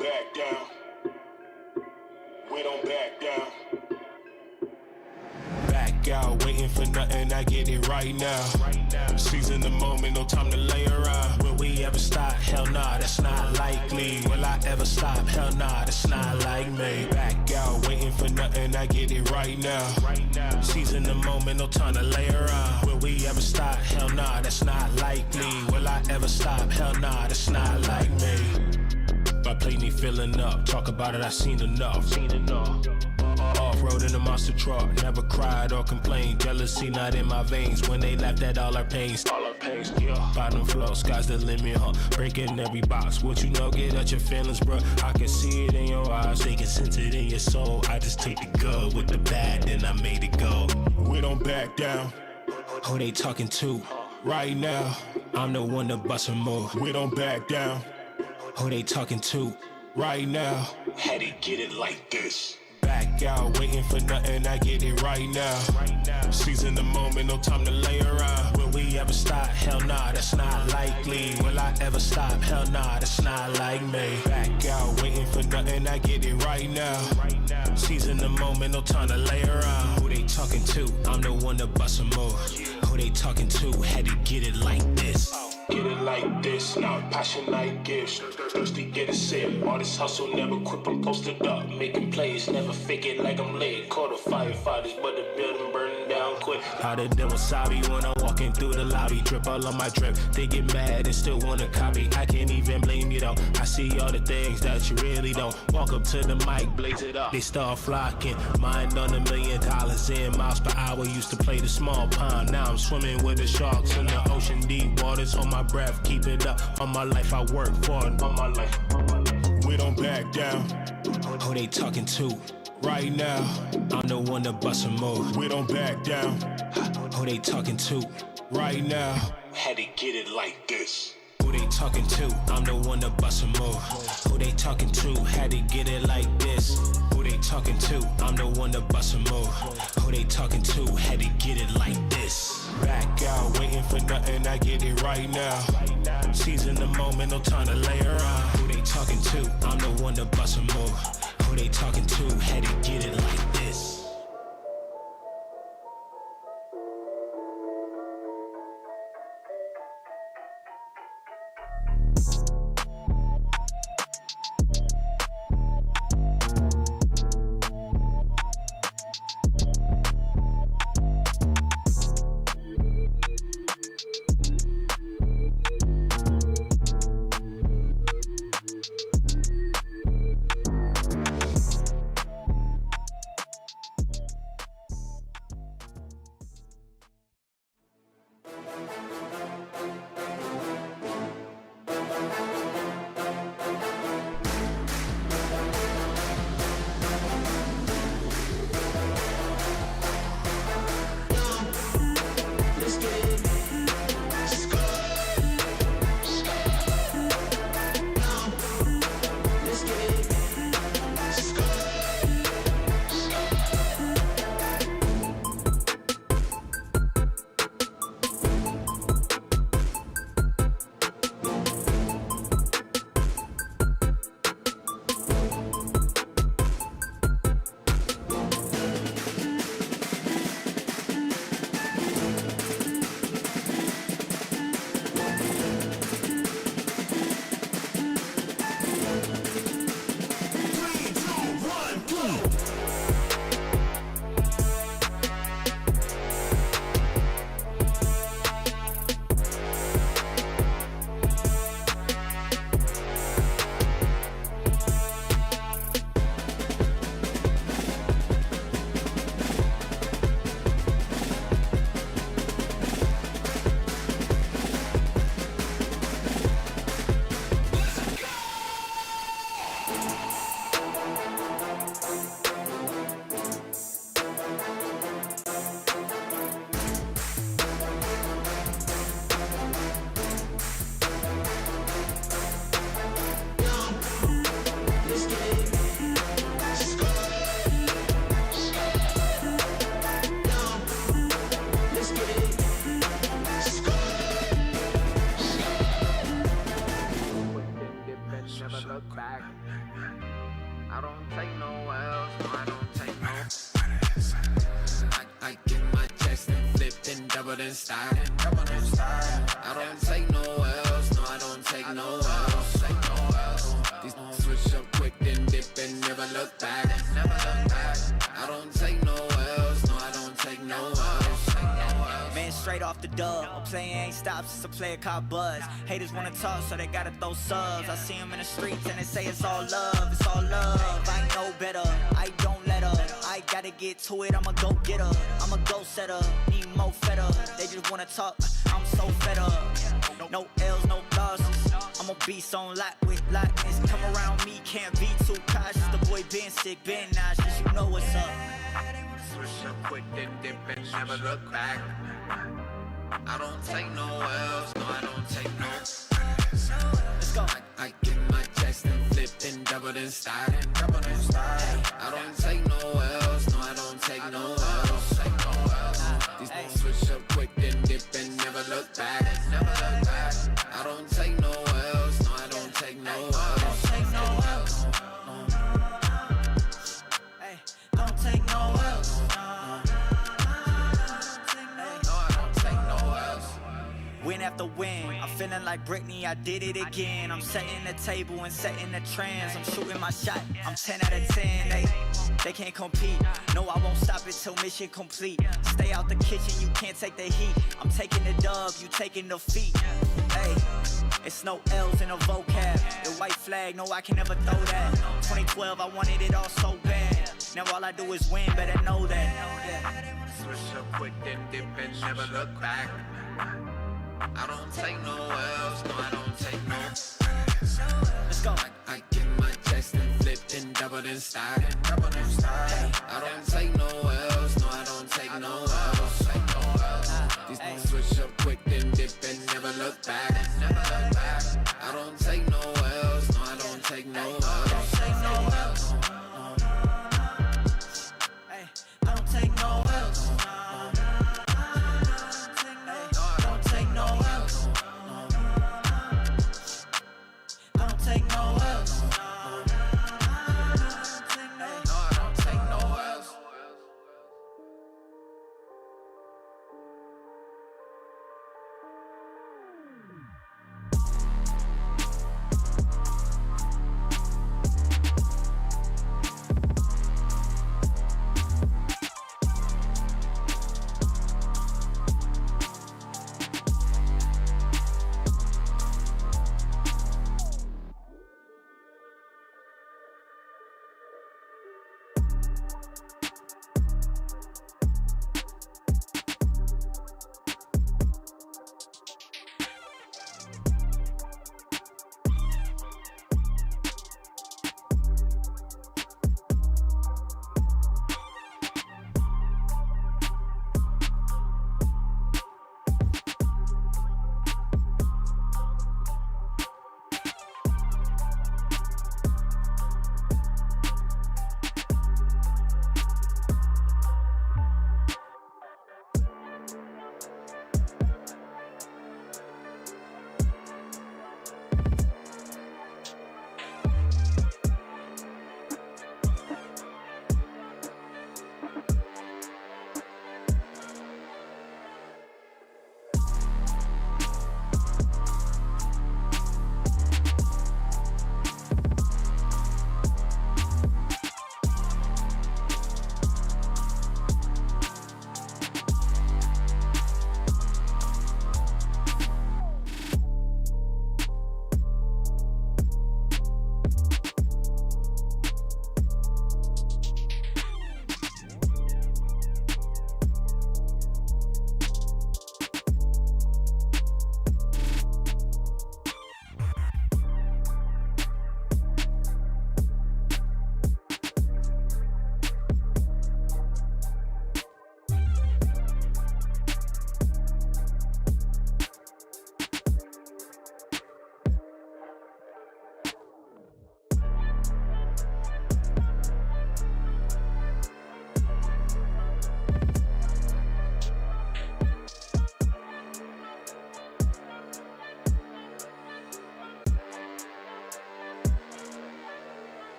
back down. We don't back down. Back out, waiting for nothing, I get it right now. Seizing the moment, no time to lay around. Will we ever stop? Hell nah, that's not likely. Will I ever stop? Hell nah, that's not like me. Back out, waiting for nothing, I get it right now. Seizing the moment, no time to lay around. Will we ever stop? Hell nah, that's not likely. Will I ever stop? Hell nah, that's not like me. My plate need filling up, talk about it, I seen enough. Off-road in a monster truck, never cried or complained. Jealousy not in my veins when they laughed at all our pains. Bottom floor, sky's the limit, huh? Breaking every box, what you know, get at your feelings, bruh. I can see it in your eyes, they can sense it in your soul. I just take the good with the bad, then I made it go. We don't back down. Who they talking to? Right now, I'm the one to bust a move. We don't back down. Who they talking to? Right now, had to get it like this. Back out, waiting for nothing, I get it right now. Seizing the moment, no time to lay around. Will we ever stop? Hell nah, that's not likely. Will I ever stop? Hell nah, that's not like me. Back out, waiting for nothing, I get it right now. Seizing the moment, no time to lay around. Who they talking to? I'm the one to bust a move. Who they talking to? Had to get it like this. Get it like this, now passion like gifts. Thirsty, get a sip. All this hustle, never quit, I'm posted up. Making plays, never fake it like I'm late. Call the firefighters, but the building burning down quick. Hotter than wasabi when I'm walking through the lobby. Drip all on my drip, they get mad and still wanna copy. I can't even blame you though, I see all the things that you really don't. Walk up to the mic, blaze it up, they start flocking. Mind on $1 million in miles per hour. Used to play the small pond, now I'm swimming with the sharks in the ocean. Deep waters on my breath, keep it up. All my life I work for it, all my life. We don't back down. Who they talking to? Right now, I'm the one to bust a move. We don't back down. Who they talking to? Right now, had to get it like this. Who they talking to? I'm the one to bust a move. Who they talking to? Had to get it like this. Who they talking to? I'm the one to bust a move. Who they talking to? Had to get it like this. Back out, waiting for nothing, I get it right now. Seizing the moment, no time to lay around. Who they talking to? I'm the one to bust a move. Who they talking to? Had to get it like this. starting. I don't take no L's, no, I don't take no L's. These switch up quick, then dip and never look back. I don't take no L's, no, I don't take no L's. Man, straight off the dub, a player ain't stopped since a player caught buzz. Haters wanna talk, so they gotta throw subs. I see them in the streets and they say it's all love, it's all love. I know better, I don't let up. I gotta get to it, I'ma go get her. I'm a go setter, need more fed up. They just wanna talk, I'm so fed up. No L's, no losses. I'm a beast on lock with lockness. Come around me, can't be too cautious. The boy been sick, been nauseous, you know what's up. Switch up quick, then dip and never look back. I don't take no L's, no, I don't take no. Let's go. I get my chest and flipped and doubled and started. I don't take no L's, no, I don't take no L's. These moves switch up quick, then dip and never look back. I don't take no L's, no, I don't take no L's. Don't take no L's. Win after win, I'm feeling like Britney, I did it again. I'm setting the table and setting the trends. I'm shooting my shot, I'm 10 out of 10. They can't compete, no, I won't stop it till mission complete. Stay out the kitchen, you can't take the heat. I'm taking the dub, you taking the feet. Hey, it's no L's in a vocab. The white flag, no, I can never throw that. 2012, I wanted it all so bad. Now all I do is win, better know that. Switch up quick, then dip and never look back. I don't take no L's, no, I don't take no. Let's go. I get my chest and flipped and doubled and started. I don't take no L's, no, I don't take no L's. These moves switch up quick, then dip and never look back. I don't take no L's, no, I don't take no L's. Hey, I don't take no L's.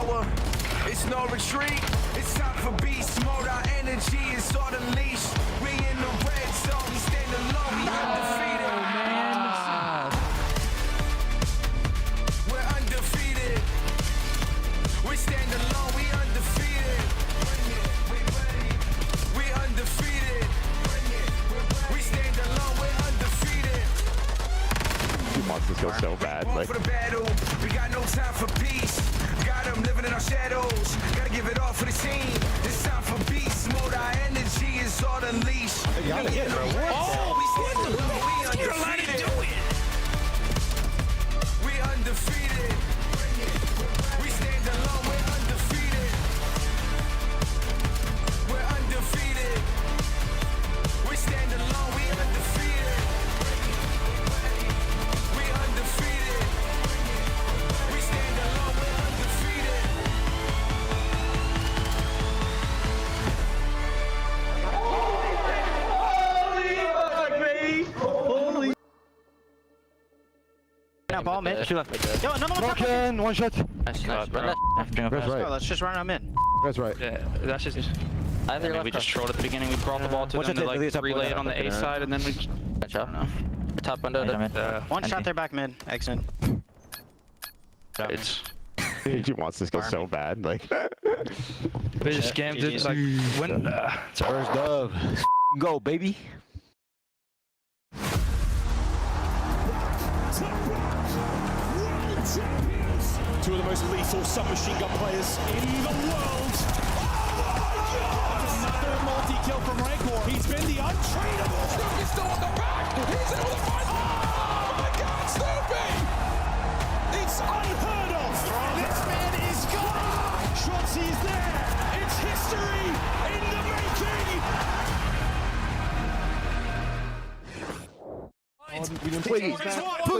power. It's no retreat. It's time for beast mode. Our energy is on the leash. We in the red zone. We stand alone. We undefeated. We're undefeated. We stand alone. We undefeated. We undefeated. We stand alone. We're undefeated. He wants this go so bad. Like, For the battle, we got no time for peace. Got them living in our shadows. Gotta give it all for the team. It's time for beast mode. Our energy is on the leash. We stand alone. We undefeated. We undefeated. We stand alone. We're undefeated. We're undefeated. We stand alone. We undefeated. We undefeated. We stand alone. We're undefeated. Now ball mid. She left. Yo, another one. broken, one shot. Nice. That's right. Let's just run him in. That's right. Yeah, that's just. I think we just trolled at the beginning. We brought the ball to them to like relay it on the A side, and then we. Catch up. Top window. One shot there back mid. Exit. It's. He wants this go so bad. Like. They just scammed it. Like when. It's first dub. Go, baby. Two of the most lethal submachine gun players in the world. Another multi-kill from Rancor. He's been the untrainable. Snoopy's still on the back. He's able to find. Oh my God, Snoopy! It's unheard of. This man is gone. Shotzi's there. It's history in the making. Please,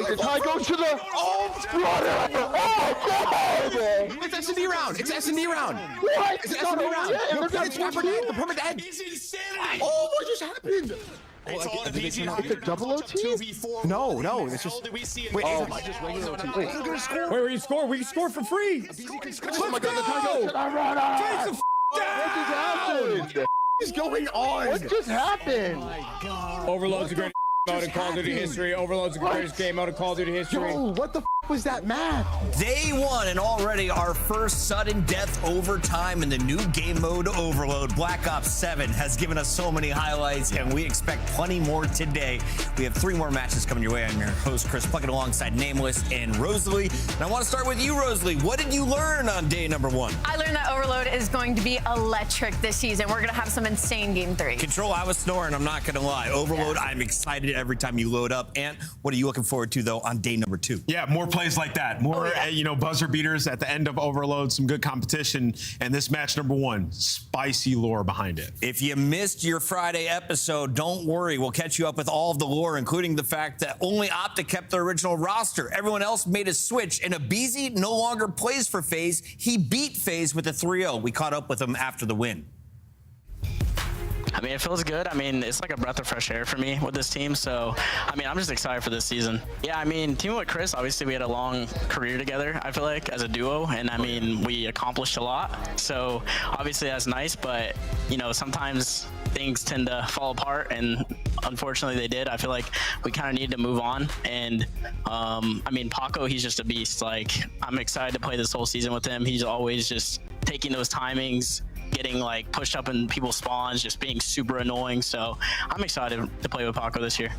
the tie goes to the. Oh, brother! Oh, God! It's S&D round. It's S&D round. What? It's S&D round. It's the permanent end. It's insanity. Oh, what just happened? It's all the It's a double OT? No, it's just. Wait, Oh, just regular OT. Wait. We're gonna score. Where we score? We score for free. Oh my God, the tie goes to the runner! Face the What just happened? What is going on? What just happened? Overload's the greatest mode in Call of Duty history. Overload's the greatest game mode in Call of Duty history. Yo, what the was that map? Day one, and already our first sudden death overtime in the new game mode Overload. Black Ops 7 has given us so many highlights, and we expect plenty more today. We have 3 more matches coming your way. I'm your host, Chris Puckett, alongside Nameless and Rosalie. And I want to start with you, Rosalie. What did you learn on day number 1? I learned that Overload is going to be electric this season. We're going to have some insane game 3. Control, I was snoring, I'm not going to lie. Overload, I'm excited every time you load up. And what are you looking forward to, though, on day number 2? Yeah, more plays like that. More, buzzer beaters at the end of Overload, some good competition. And this match number 1, spicy lore behind it. If you missed your Friday episode, don't worry. We'll catch you up with all of the lore, including the fact that only Optic kept their original roster. Everyone else made a switch, and Abizi no longer plays for FaZe. He beat FaZe with a 3-0. We caught up with him after the win. I mean, it feels good. I mean, it's like a breath of fresh air for me with this team. So, I mean, I'm just excited for this season. Yeah, I mean, teaming with Chris, obviously we had a long career together, I feel like, as a duo. And I mean, we accomplished a lot. So, obviously that's nice. But, sometimes things tend to fall apart. And unfortunately they did. I feel like we kind of need to move on. And, I mean, Paco, he's just a beast. Like, I'm excited to play this whole season with him. He's always just taking those timings, getting like pushed up in people's spawns, just being super annoying. So I'm excited to play with Paco this year.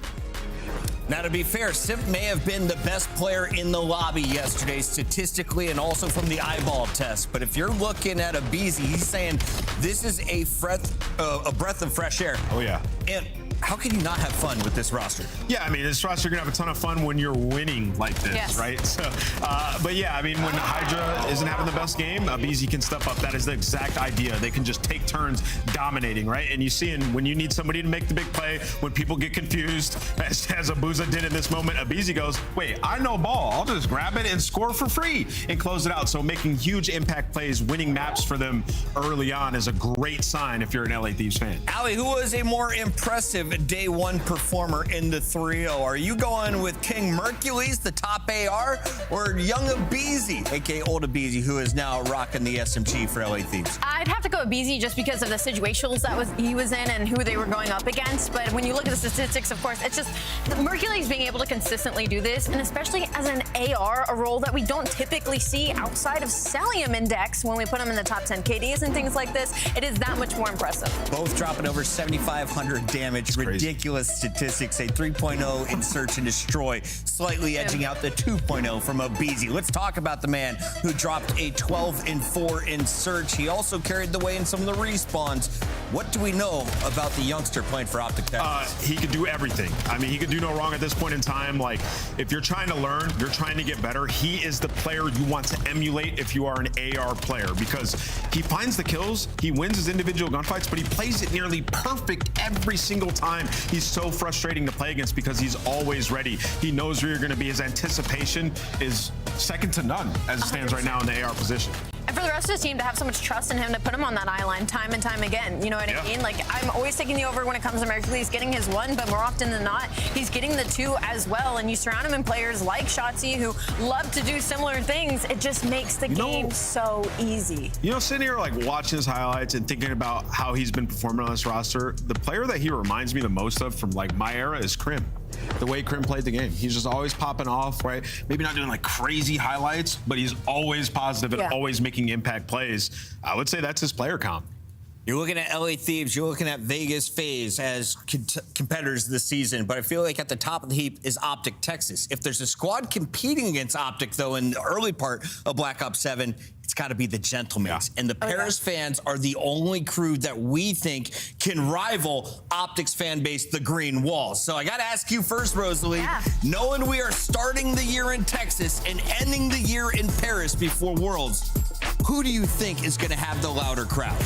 Now, to be fair, Simp may have been the best player in the lobby yesterday, statistically and also from the eyeball test. But if you're looking at Abizi, he's saying this is a breath of fresh air. Oh, yeah. And how can you not have fun with this roster? Yeah, I mean, this roster, you're going to have a ton of fun when you're winning like this, right? So, but yeah, I mean, when Hydra isn't having the best game, Abizi can step up. That is the exact idea. They can just take turns dominating, right? And you see, when you need somebody to make the big play, when people get confused, as Abuza did in this moment, Abizi goes, wait, I know ball. I'll just grab it and score for free and close it out. So making huge impact plays, winning maps for them early on is a great sign if you're an LA Thieves fan. Ali, who was a more impressive give day one performer in the 3-0. Are you going with King Mercules, the top AR, or young Abeezy, aka old Abeezy, who is now rocking the SMG for LA Thieves? I'd have to go with Beezy just because of the situations he was in and who they were going up against. But when you look at the statistics, of course, it's just Mercules being able to consistently do this, and especially as an AR, a role that we don't typically see outside of Cellium Index when we put him in the top 10 KDs and things like this. It is that much more impressive. Both dropping over 7,500 damage. Ridiculous statistics. A 3.0 in Search and Destroy, slightly edging out the 2.0 from Abeezy. Let's talk about the man who dropped a 12-4 in Search. He also carried the way in some of the respawns. What do we know about the youngster playing for Optic Texas? He could do everything. I mean, he could do no wrong at this point in time. Like, if you're trying to learn, you're trying to get better, he is the player you want to emulate if you are an AR player, because he finds the kills, he wins his individual gunfights, but he plays it nearly perfect every single time. He's so frustrating to play against because he's always ready. He knows where you're going to be. His anticipation is second to none as it stands right now in the AR position. And for the rest of the team to have so much trust in him to put him on that eye line time and time again, you know what I mean? Like, I'm always taking the over when it comes to Mercules getting his one, but more often than not, he's getting the two as well. And you surround him in players like Shotzi who love to do similar things. It just makes the game so easy. You know, sitting here like watching his highlights and thinking about how he's been performing on this roster, the player that he reminds me the most of from like my era is Crim. The way Crim played the game. He's just always popping off, right? Maybe not doing like crazy highlights, but he's always positive and always making impact plays. I would say that's his player comp. You're looking at LA Thieves, you're looking at Vegas FaZe as competitors this season, but I feel like at the top of the heap is Optic Texas. If there's a squad competing against Optic, though, in the early part of Black Ops 7, it's got to be the Gentlemen. And the Paris fans are the only crew that we think can rival Optic's fan base, the Green Wall. So I got to ask you first, Rosalie, knowing we are starting the year in Texas and ending the year in Paris before Worlds, who do you think is going to have the louder crowd?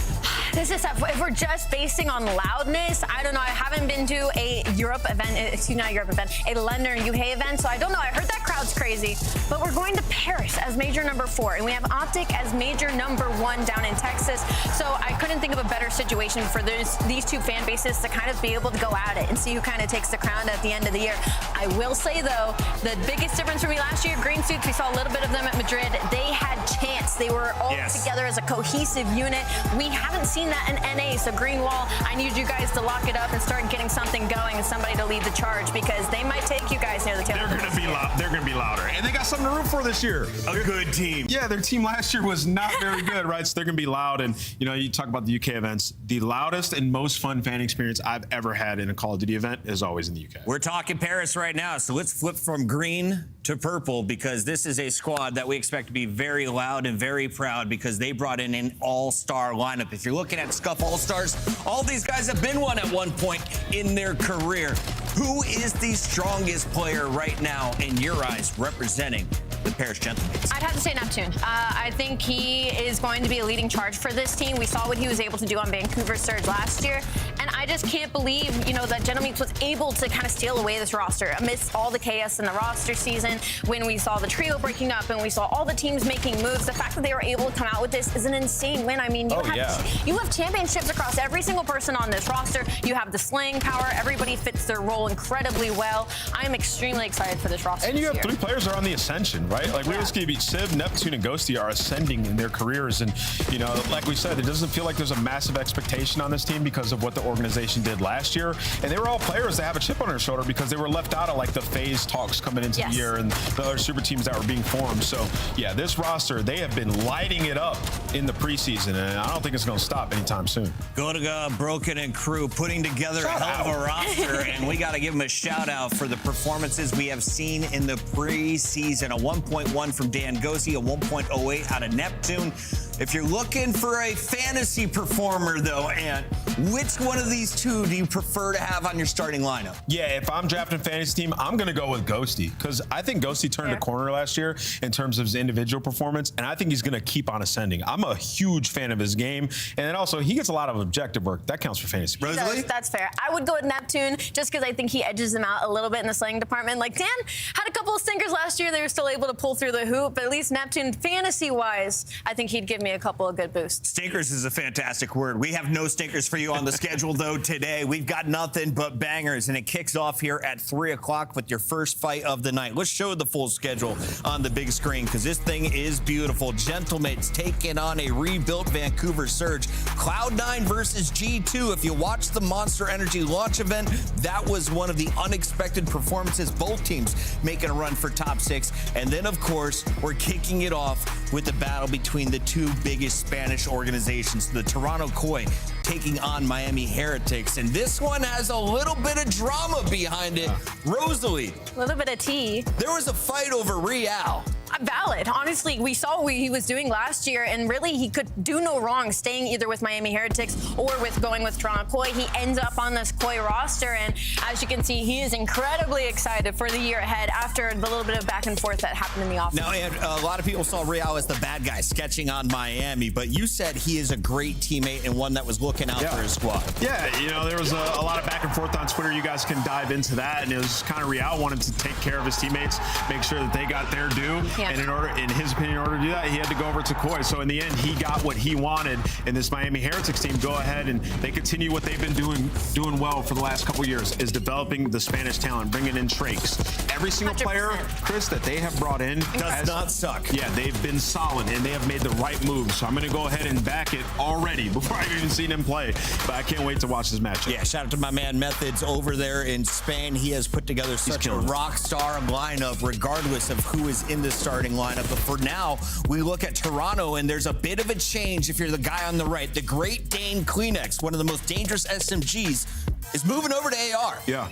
This is tough. If we're just basing on loudness, I don't know. I haven't been to a Europe event, not a Europe event, a London or UK event, so I don't know. I heard that crowd's crazy. But we're going to Paris as major number 4, and we have Optic as major number 1 down in Texas. So I couldn't think of a better situation for these two fan bases to kind of be able to go at it and see who kind of takes the crown at the end of the year. I will say, though, the biggest difference for me last year, green suits, we saw a little bit of them at Madrid. They had chance. They were all together as a cohesive unit. We haven't seen that in NA, so Green Wall, I need you guys to lock it up and start getting something going and somebody to lead the charge, because they might take you guys near the tail. They're going to be loud. They're going to be louder. And they got something to root for this year. A good team. Yeah, their team last year was not very good, right? So they're going to be loud. And, you know, you talk about the UK events. The loudest and most fun fan experience I've ever had in a Call of Duty event is always in the UK. We're talking Paris right now, so let's flip from green to purple, because this is a squad that we expect to be very loud and very proud, because they brought in an all-star lineup. If you're looking at Scuff All-Stars, all these guys have been one at one point in their career. Who is the strongest player right now, in your eyes, representing the Paris Gentlemen? I'd have to say Neptune. I think he is going to be a leading charge for this team. We saw what he was able to do on Vancouver Surge last year, and I just can't believe, you know, that Gentlemen was able to kind of steal away this roster amidst all the chaos in the roster season. When we saw the trio breaking up and we saw all the teams making moves, the fact that they were able to come out with this is an insane win. I mean, you have championships across every single person on this roster. You have the slaying power. Everybody fits their role incredibly well. I'm extremely excited for this roster. And you have 3 players that are on the ascension, right? Like, we just gave Civ, Neptune, and Ghosty are ascending in their careers. And, you know, like we said, it doesn't feel like there's a massive expectation on this team because of what the organization did last year. And they were all players that have a chip on their shoulder because they were left out of, like, the FaZe talks coming into the year and the other super teams that were being formed. So, yeah, this roster, they have been lighting it up in the preseason, and I don't think it's going to stop anytime soon. Gotaga, Broken, and crew putting together a hell of a roster, and we got to give them a shout-out for the performances we have seen in the preseason. A 1.1 from Dan Gosi, a 1.08 out of Neptune. If you're looking for a fantasy performer, though, Ant, which one of these two do you prefer to have on your starting lineup? Yeah, if I'm drafting a fantasy team, I'm going to go with Ghosty, because I think Ghosty turned a corner last year in terms of his individual performance, and I think he's going to keep on ascending. I'm a huge fan of his game, and then also he gets a lot of objective work. That counts for fantasy. Rosalie? That's fair. I would go with Neptune just because I think he edges them out a little bit in the slaying department. Like, Dan had a couple of stinkers last year. They were still able to pull through the hoop, but at least Neptune, fantasy-wise, I think he'd give me a couple of good boosts. Stinkers is a fantastic word. We have no stinkers for you. you on the schedule, though, today. We've got nothing but bangers, and it kicks off here at 3 o'clock with your first fight of the night. Let's show the full schedule on the big screen because this thing is beautiful. Gentlemen's taking on a rebuilt Vancouver Surge. Cloud9 versus G2. If you watched the Monster Energy launch event, that was one of the unexpected performances. Both teams making a run for top 6. And then, of course, we're kicking it off with the battle between the two biggest Spanish organizations, the Toronto Koi taking on Miami Heretics. And this one has a little bit of drama behind it. Rosalie. A little bit of tea. There was a fight over Real. Valid. Honestly, we saw what he was doing last year, and really he could do no wrong staying either with Miami Heretics or with going with Toronto Koi. He ends up on this Koi roster, and as you can see, he is incredibly excited for the year ahead after the little bit of back and forth that happened in the offseason. Now, and a lot of people saw Real as the bad guy sketching on Miami, but you said he is a great teammate and one that was looking out for his squad. Yeah, you know, there was a lot of back and forth on Twitter. You guys can dive into that, and it was kind of Real wanted to take care of his teammates, make sure that they got their due, and in his opinion, in order to do that, he had to go over to Koi. So in the end, he got what he wanted, and this Miami Heretics team go ahead and they continue what they've been doing well for the last couple years, is developing the Spanish talent, bringing in Shrakes. Every single 100%. player, Chris, that they have brought in does not suck. Yeah, they've been solid, and they have made the right moves. So I'm going to go ahead and back it already before I've even seen him play. But I can't wait to watch this matchup. Yeah, shout out to my man Methods over there in Spain. He has put together such a rock star lineup, regardless of who is in the starting lineup. But for now, we look at Toronto, and there's a bit of a change if you're the guy on the right. The Great Dane Kleenex, one of the most dangerous SMGs, is moving over to AR. Yeah.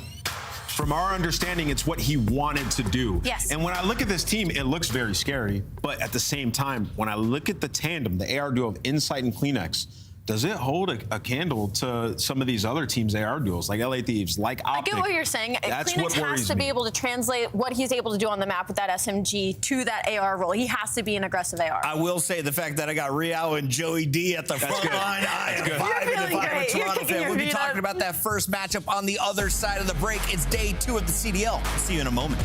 From our understanding, it's what he wanted to do. Yes. And when I look at this team, it looks very scary. But at the same time, when I look at the tandem, the AR duo of Insight and Kleenex, does it hold a candle to some of these other teams' AR duels, like LA Thieves, like Optic? I get what you're saying. That's Kleenex what has worries to me. be able to translate what he's able to do on the map with that SMG to that AR role. He has to be an aggressive AR. I will say the fact that I got Real and Joey D at the front good. line, I am good. vibing You're if feeling I'm a great. You're Toronto kicking fan. your We'll be feet talking up. about that first matchup on the other side of the break. It's day 2 of the CDL. See you in a moment.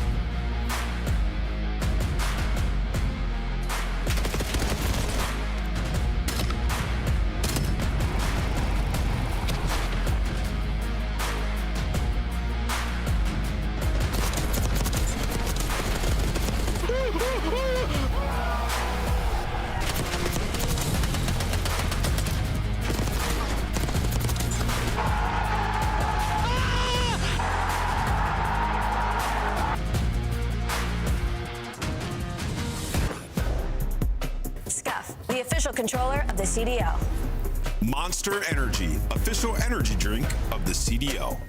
Scuff, the official controller of the CDL. Monster Energy, official energy drink of the CDL.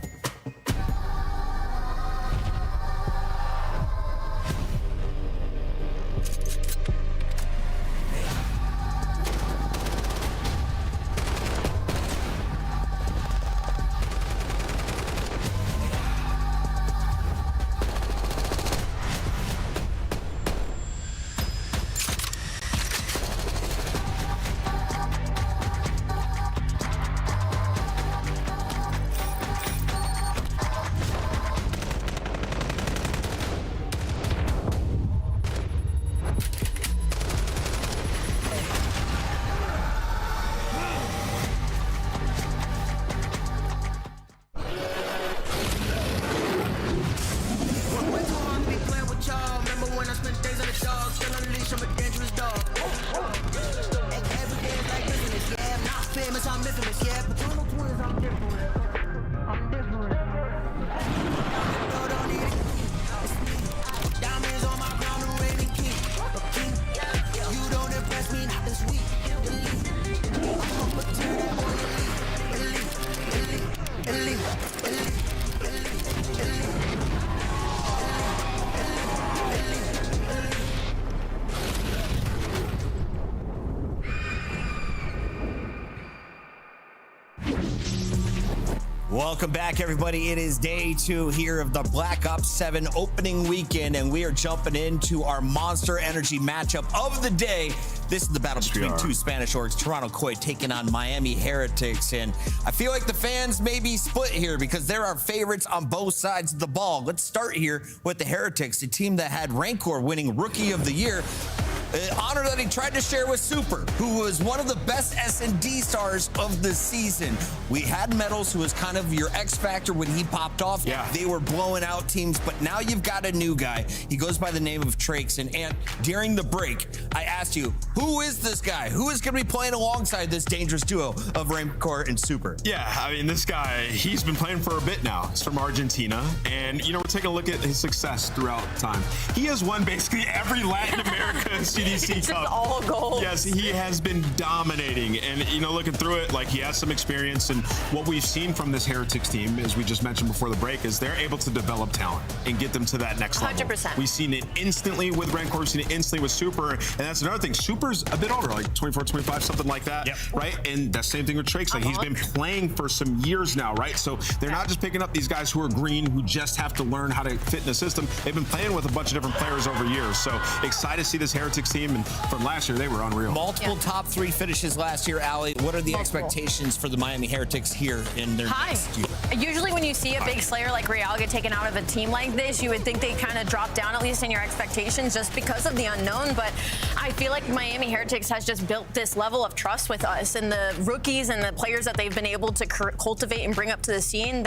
Welcome back, everybody. It is day 2 here of the Black Ops 7 opening weekend, and we are jumping into our Monster Energy matchup of the day. This is the battle between two Spanish orgs, Toronto Koi taking on Miami Heretics, and I feel like the fans may be split here because there are favorites on both sides of the ball. Let's start here with the Heretics, a team that had Rancor winning Rookie of the Year. An honor that he tried to share with Super, who was one of the best S&D stars of the season. We had Metals, who was kind of your X factor when he popped off. Yeah. They were blowing out teams, but now you've got a new guy. He goes by the name of Trakes. And during the break, I asked you, who is this guy? Who is going to be playing alongside this dangerous duo of Rancor and Super? Yeah, I mean, this guy, he's been playing for a bit now. He's from Argentina. And, we're taking a look at his success throughout time. He has won basically every Latin America CDC Just Cup. all gold. Yes, he has been dominating. And, looking through it, like, he has some experience. And what we've seen from this Heretics team, as we just mentioned before the break, is they're able to develop talent and get them to that next level. 100%. We've seen it instantly with Rancor, we've seen it instantly with Super. And that's another thing. Super's a bit older, like 24, 25, something like that. Yep. Right? And that's the same thing with Trakes. Like, he's been playing for some years now, right? So they're not just picking up these guys who are green, who just have to learn how to fit in the system. They've been playing with a bunch of different players over years. So excited to see this Heretics team. And from last year, they were unreal. Multiple top 3 finishes last year, Allie. What are the expectations for the Miami Heretics here in their next year? Usually when you see a big slayer like Real get taken out of a team like this, you would think they kind of drop down, at least in your expectations, just because of the unknown. But I feel like Miami Heretics has just built this level of trust with us, and the rookies and the players that they've been able to cultivate and bring up to the scene,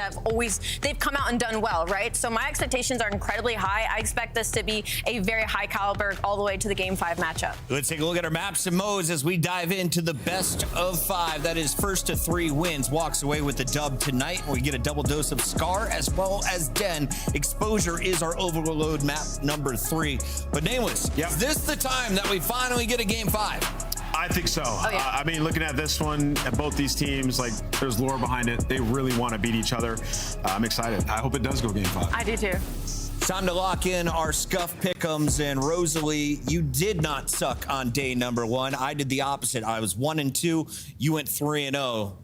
they've come out and done well, right? So my expectations are incredibly high. I expect this to be a very high caliber all the way to the Game 5 matchup. Let's take a look at our maps and modes as we dive into the best of 5. That is first to 3 wins. Walks away with the dub tonight. We get a double dose of Scar as well as Den. Exposure is our Overload map number 3. But Nameless, is this the time that we finally get a Game 5? I think so. Oh, yeah. I mean, looking at this one, at both these teams, like, there's lore behind it. They really want to beat each other. I'm excited. I hope it does go Game 5. I do too. Time to lock in our Scuff Pick'ems. And Rosalie, you did not suck on day number 1. I did the opposite. I was 1-2. You went 3-0.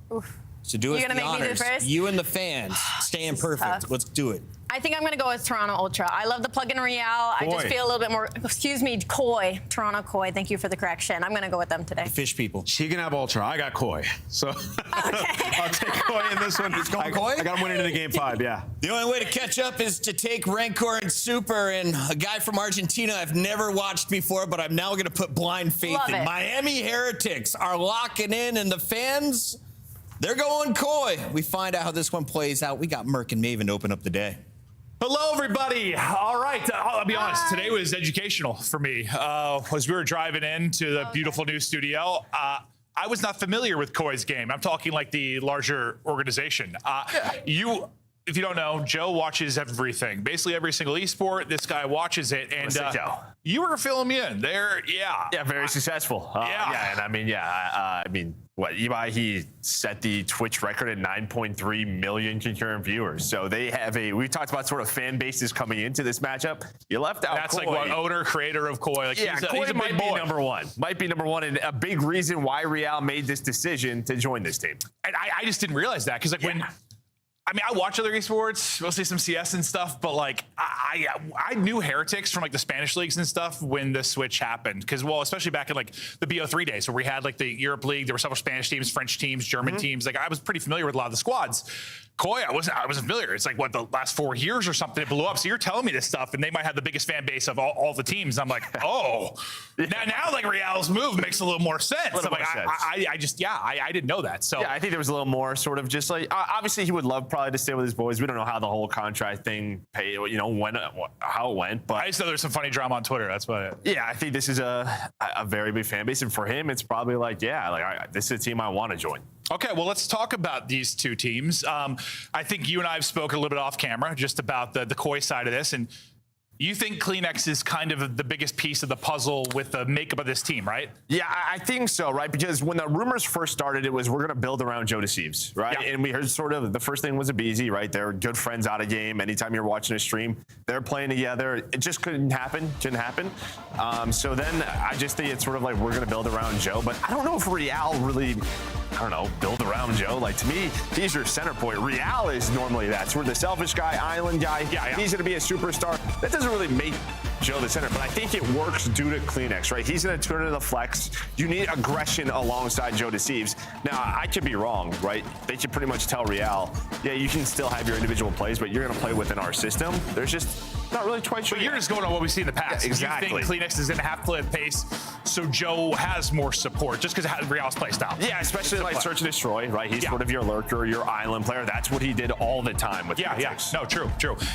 So do us the honors. You and the fans staying perfect. Tough. Let's do it. I think I'm going to go with Toronto Ultra. I love the plug-in Real. I just feel a little bit more, Koi. Toronto Koi. Thank you for the correction. I'm going to go with them today. Fish people. She can have Ultra. I got Koi. So I'll take Koi in this one. He's going Koi? I got him winning in the Game 5, yeah. The only way to catch up is to take Rancor and Super, and a guy from Argentina I've never watched before, but I'm now going to put blind faith Love in. it. Miami Heretics are locking in, and the fans, they're going Koi. We find out how this one plays out. We got Merc and Maven to open up the day. Hello, everybody. All right. I'll be honest. Today was educational for me. As we were driving into the beautiful new studio, I was not familiar with Koi's game. I'm talking like the larger organization. If you don't know, Joe watches everything. Basically every single esport, this guy watches it. And you were filling me in there. Yeah, very successful. And I mean, what, Ibai, he set the Twitch record at 9.3 million concurrent viewers. So they have we talked about sort of fan bases coming into this matchup. You left out That's Koi. like what owner, creator of Koi. Like, yeah, Koi he's a might big be boy. number one. Might be number one, and a big reason why Real made this decision to join this team. And I just didn't realize that, because like when I watch other esports, mostly some CS and stuff, but like I knew Heretics from like the Spanish leagues and stuff when the switch happened, because especially back in like the BO3 days where we had like the Europe League, there were several Spanish teams, French teams, German teams. Like I was pretty familiar with a lot of the squads. Koi, I wasn't familiar. It's like what, the last 4 years or something it blew up. So you're telling me this stuff, and they might have the biggest fan base of all the teams. I'm like, now like Real's move makes a little more sense. I didn't know that. So yeah, I think there was a little more sort of just like obviously he would love probably to stay with his boys. We don't know how the whole contract thing how it went, but I just know there's some funny drama on Twitter. That's about it. Yeah, I think this is a very big fan base, and for him, it's probably like this is a team I want to join. Okay, well, let's talk about these two teams. I think you and I have spoken a little bit off camera just about the Koi side of this, and you think CleanX is kind of the biggest piece of the puzzle with the makeup of this team, right? Yeah, I think so, right? Because when the rumors first started, it was we're going to build around Joe Deceives, right? Yeah. And we heard sort of the first thing was Abizi, right? They're good friends out of game. Anytime you're watching a stream, they're playing together. It just didn't happen. So then I just think it's sort of like we're going to build around Joe. But I don't know if Real really, build around Joe. Like, to me, he's your center point. Real is normally that. So we're the selfish guy, island guy. Yeah. He's going to be a superstar. That doesn't really make Joe the center, but I think it works due to Kleenex, right? He's going to turn into the flex. You need aggression alongside Joe Deceives. Now, I could be wrong, right? They should pretty much tell Real, yeah, you can still have your individual plays, but you're going to play within our system. There's just not really quite sure. But you're just going on what we see in the past. Yeah, exactly. You think Kleenex is going to have to play at pace, so Joe has more support just because of Real's play style. Yeah, especially like search and destroy, right? He's sort of your lurker, your island player. That's what he did all the time with Heretics. No, true.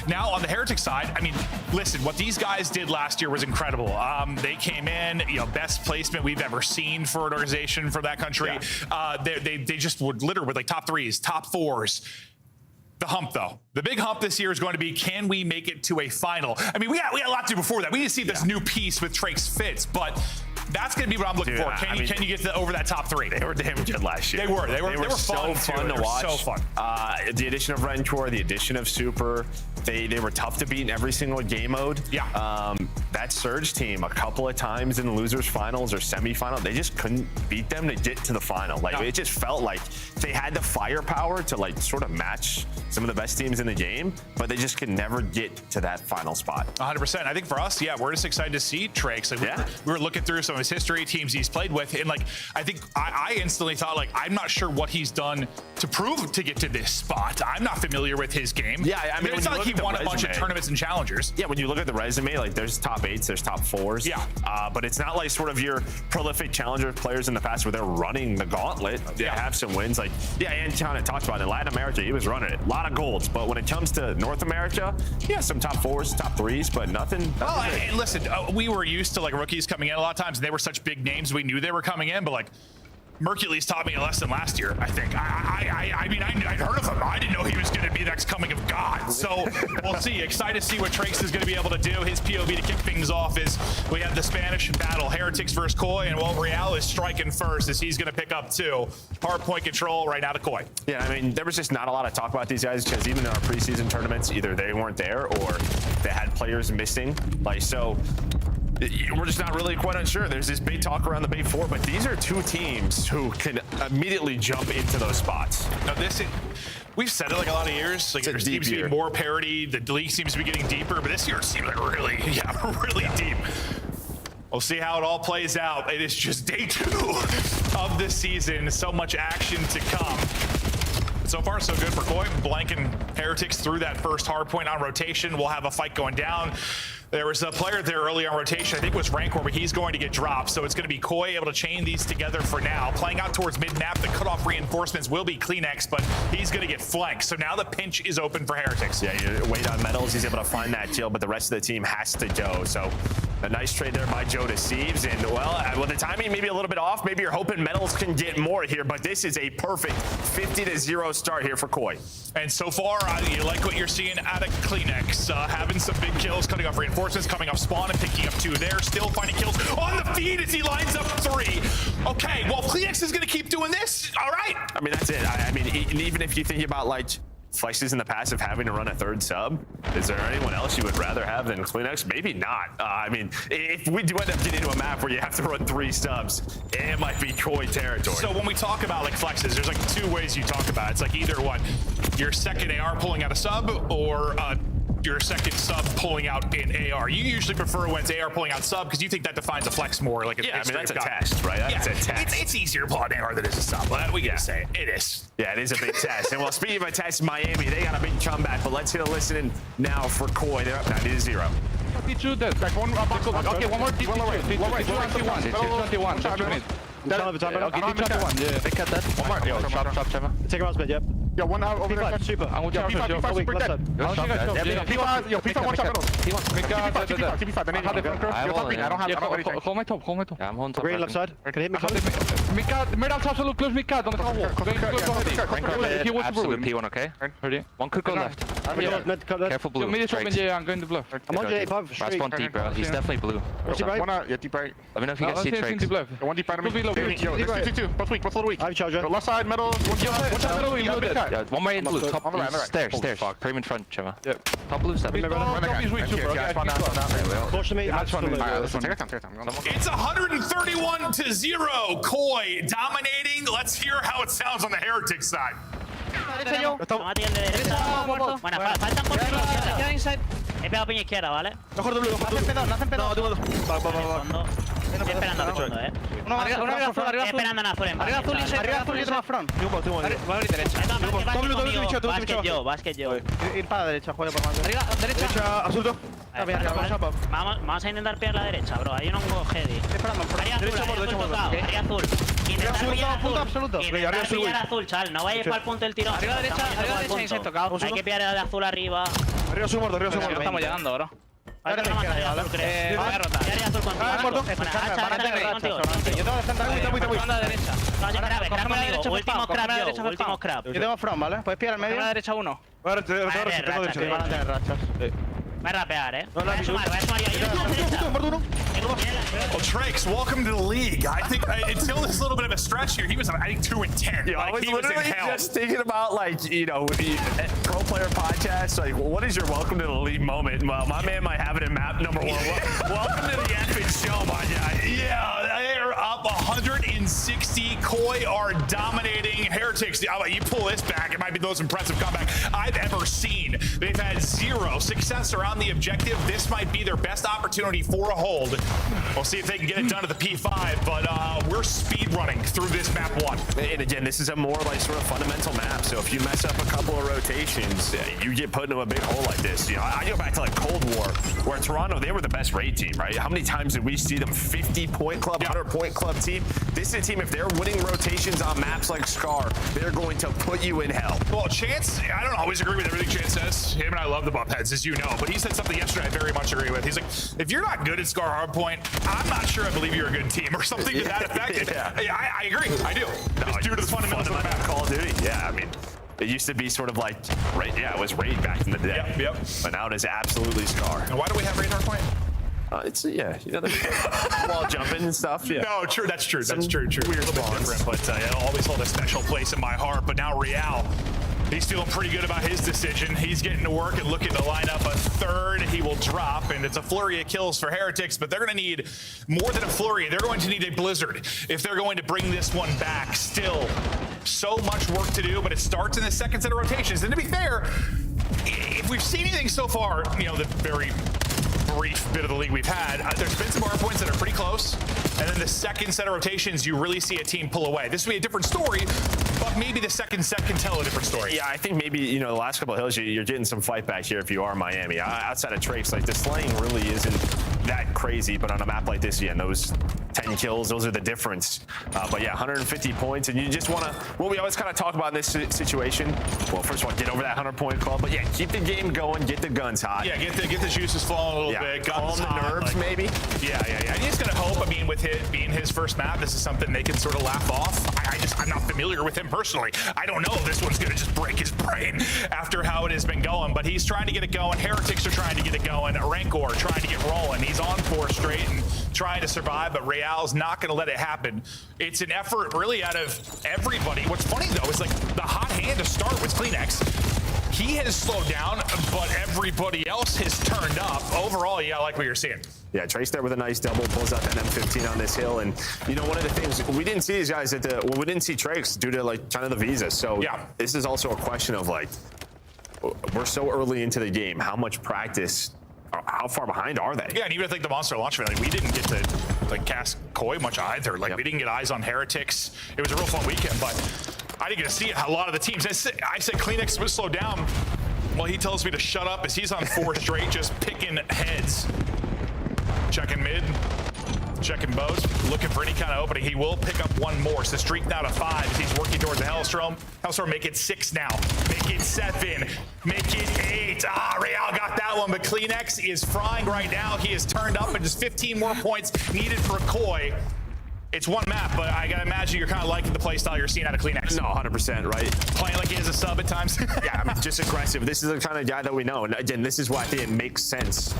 Now on the Heretic side, I mean, listen, what these guys did last year was incredible. They came in, best placement we've ever seen for an organization from that country. They just would litter with like top 3s, top 4s. The hump, though. The big hump this year is going to be, can we make it to a final? I mean, we had a lot to do before that. We need to see if this new piece with Trace fits, but that's going to be what I'm looking for. Can you get over that top 3? They were damn good last year. They were so fun to watch. So fun. The addition of Rencore, the addition of Super, they were tough to beat in every single game mode. Yeah. That Surge team, a couple of times in the losers finals or semifinal, they just couldn't beat them to get to the final. It just felt like they had the firepower to sort of match some of the best teams in the game, but they just could never get to that final spot. 100%. I think for us, we're just excited to see Trace. We were looking through some of his history, teams he's played with, and I think I instantly thought I'm not sure what he's done to prove to get to this spot. I'm not familiar with his game. Yeah, I mean, it's not like he won a bunch of tournaments and challengers. Yeah, when you look at the resume, there's top 8s, there's top 4s. Yeah. But it's not like sort of your prolific challenger players in the past where they're running the gauntlet. They have some wins. Anton talked about it. In Latin America, he was running it. A lot of golds. But when it comes to North America, some top 4s, top 3s, but nothing. And listen, we were used to rookies coming in a lot of times, and they were such big names. We knew they were coming in, but Mercules taught me a lesson last year, I think. I mean, I'd heard of him. I didn't know he was going to be the next coming of God. So we'll see. Excited to see what Trace is going to be able to do. His POV to kick things off is we have the Spanish battle, Heretics versus Koi, and Real is striking first as he's going to pick up 2. Hard point control right now to Koi. Yeah, I mean, there was just not a lot of talk about these guys because even in our preseason tournaments, either they weren't there or they had players missing. We're just not really quite unsure. There's this big talk around the Big 4, but these are 2 teams who can immediately jump into those spots. Now we've said it a lot of years. There seems to be more parity. The league seems to be getting deeper, but this year it seems really deep. We'll see how it all plays out. It is just day 2 of the season. So much action to come. So far, so good for Koi. Blanking Heretics through that first hard point on rotation. We'll have a fight going down. There was a player there early on rotation, I think it was Rancor, but he's going to get dropped. So it's going to be Koi able to chain these together for now. Playing out towards mid-map, the cutoff reinforcements will be Kleenex, but he's going to get flanked. So now the pinch is open for Heretics. Yeah, you wait on Metals, he's able to find that kill, but the rest of the team has to go. So a nice trade there by Joe Deceives. And, with the timing maybe a little bit off, maybe you're hoping Metals can get more here, but this is a perfect 50-0 start here for Koi. And so far, you like what you're seeing out of Kleenex. Having some big kills, cutting off reinforcements, coming off spawn and picking up 2 there. Still finding kills on the feed as he lines up 3. Okay, well, Kleenex is going to keep doing this. All right. I mean, that's it. I mean, even if you think about flexes in the past of having to run a 3rd sub, is there anyone else you would rather have than Kleenex? Maybe not. I mean, if we do end up getting into a map where you have to run 3 subs, it might be Koi territory. So when we talk about flexes, there's 2 ways you talk about it. It's either your second AR pulling out a sub or your second sub pulling out in AR. You usually prefer when it's AR pulling out sub because you think that defines a flex more. I mean, that's a test, right? That's a test. It's easier to pull out AR than it is a sub. We gotta say it is. Yeah, it is a big test. And speaking of a test, Miami, they got a big comeback, but let's get a listen now for Koi. They're up 90-0. Okay, one more. Take him out, yep. Yeah, one out over there. Super. I'm going to jump. Super dead. P5, one shot middle. TP5. I don't have anything. Hold my top. Yeah, I'm holding top. Green left side. Can hit me close. Mid out, top, look close, mid cat on the top wall. Absolute P1, okay? Ready? One could go left. Careful blue. I'm going to bluff. I'm on J5 straight. Last one deep, bro. He's definitely blue. One out, yeah, deep right. Let me know if you guys see tricks. One deep right of me. Yo, there's 2. Both weak, both a little weak. I have charger. Left side, middle. One shot middle. Yeah, one more in blue. Top on the right. Stairs. Put him in front, Chema. Yep. Top blue step. Push me. It's 131-0. Koi dominating. Let's hear how it sounds on the Heretic side. Buena, faltan por He pegado piña izquierda, ¿vale? Mejor doble, mejor doble. No hacen pedo. No, tengo dos. Va. Fondo. Estoy esperando a fondo, Uno arriba azul, Estoy esperando en azul en arriba azul y otro más front. Tengo. Voy a abrir derecha. Básquet yo. Ir para la derecha, juega por más. Arriba, derecha. Derecha, azul. Vamos a intentar pillar la derecha, bro. Hay un hongo heavy. Estoy esperando. Área azul, tocado. Área azul. Intentar pillar Punto absoluto. Intentar pillar azul, chaval. No vayáis para el punto del tirón. Arriba derecha, inside tocado. Hay que pillar el de azul arriba. Arriba azul muerto, arriba azul muerto. Estamos llegando, bro. Ahora no más área azul, creo. Voy a rotar. Área azul contigo. muerto. Yo tengo derecha. Último scrap. Yo tengo front, ¿vale? Puedes pillar al medio. La derecha uno. Ahora tengo Van a derecha. tener rachas. Voy a rapear, Voy a sumar yo. Well, Trakes, welcome to the league. I think until this little bit of a stretch here, he was, I think, 2-10. I was he was in literally hell. just thinking about, like, you know, pro player podcast. Like, what is your welcome to the league moment? Well, my man might have it in map number 1. Welcome to the effing show, my guy. Yeah, they're up 160. Koi are dominating. Heretics, you pull this back, it might be the most impressive comeback I've ever seen. They've had 0 success around the objective. This might be their best opportunity for a hold. We'll see if they can get it done at the P5, but we're speed running through this map 1. And again, this is a more like sort of fundamental map. So if you mess up a couple of rotations, you get put into a big hole like this. You know, I go back to like Cold War, where Toronto, they were the best raid team, right? How many times did we see them 50-point club, 100-point club team? This is a team, if they're winning rotations on maps like Scar, they're going to put you in hell. Well, Chance, I don't always agree with everything Chance says. Him and I love the bump heads, as you know, but he said something yesterday I very much agree with. He's like, if you're not good at Scar Hardpoint, I'm not sure I believe you're a good team, or something to that effect. I agree, I do. Just due to the fundamentals of the map. Call of Duty, yeah, I mean, it used to be sort of like, it was raid back in the day. Yep. But now it is absolutely Scar. And why do we have raid hardpoint? It's you know, wall jumping and stuff. Yeah. No, true. That's true. Weird spawns. Different, but it'll always hold a special place in my heart. But now Real, he's feeling pretty good about his decision. He's getting to work and looking to line up a third. He will drop, and it's a flurry of kills for Heretics. But they're going to need more than a flurry. They're going to need a blizzard if they're going to bring this one back. Still, so much work to do. But it starts in the second set of rotations. And to be fair, if we've seen anything so far, you know, the very brief bit of the league we've had, there's been some hard points that are pretty close, and then the second set of rotations, you really see a team pull away. This will be a different story, but maybe the second set can tell a different story. Yeah, I think maybe, you know, the last couple of hills, you're getting some fight back here if you are Miami. Outside of Trakes, like, the slaying really isn't that crazy, but on a map like this, those 10 kills, those are the difference. But yeah, 150 points, and you just want to, what we always kind of talk about in this situation, well, first of all, get over that 100-point club, but yeah, keep the game going, get the guns hot. Yeah, get the juices flowing a little bit. Calm the nerves, maybe. Yeah. You just gotta hope. I mean, with it being his first map, this is something they can sort of laugh off. I'm not familiar with him personally. I don't know if this one's gonna just break his brain after how it has been going, but he's trying to get it going. Heretics are trying to get it going. Rancor trying to get rolling. He's on 4 straight and trying to survive, but Real's not gonna let it happen. It's an effort really out of everybody. What's funny though is like the hot hand to start was Kleenex. He has slowed down, but everybody else has turned up. Overall, yeah, I like what you're seeing. Yeah, Trace there with a nice double, pulls out that M15 on this hill. And, you know, one of the things, we didn't see these guys we didn't see Trakes due to, like, kind of the visa. So yeah, this is also a question of, like, we're so early into the game. How much practice, how far behind are they? Yeah, and even I think the Monster launch event, like, we didn't get to, like, cast Koi much either. Like, we didn't get eyes on Heretics. It was a real fun weekend, but I didn't get to see a lot of the teams. I said Kleenex was slowed down. Well, he tells me to shut up as he's on 4 straight, just picking heads. Checking mid, checking bows, looking for any kind of opening. He will pick up one more. So streak now to 5 as he's working towards the Hellstorm. Hellstorm, make it 6 now. Make it 7. Make it 8. Real got that one, but Kleenex is frying right now. He is turned up and just 15 more points needed for a Koi. It's one map, but I gotta imagine you're kind of liking the play style you're seeing out of Kleenex. No, 100%, right? Playing like he is a sub at times. Yeah, I mean, just aggressive. This is the kind of guy that we know. And again, this is why I think it makes sense.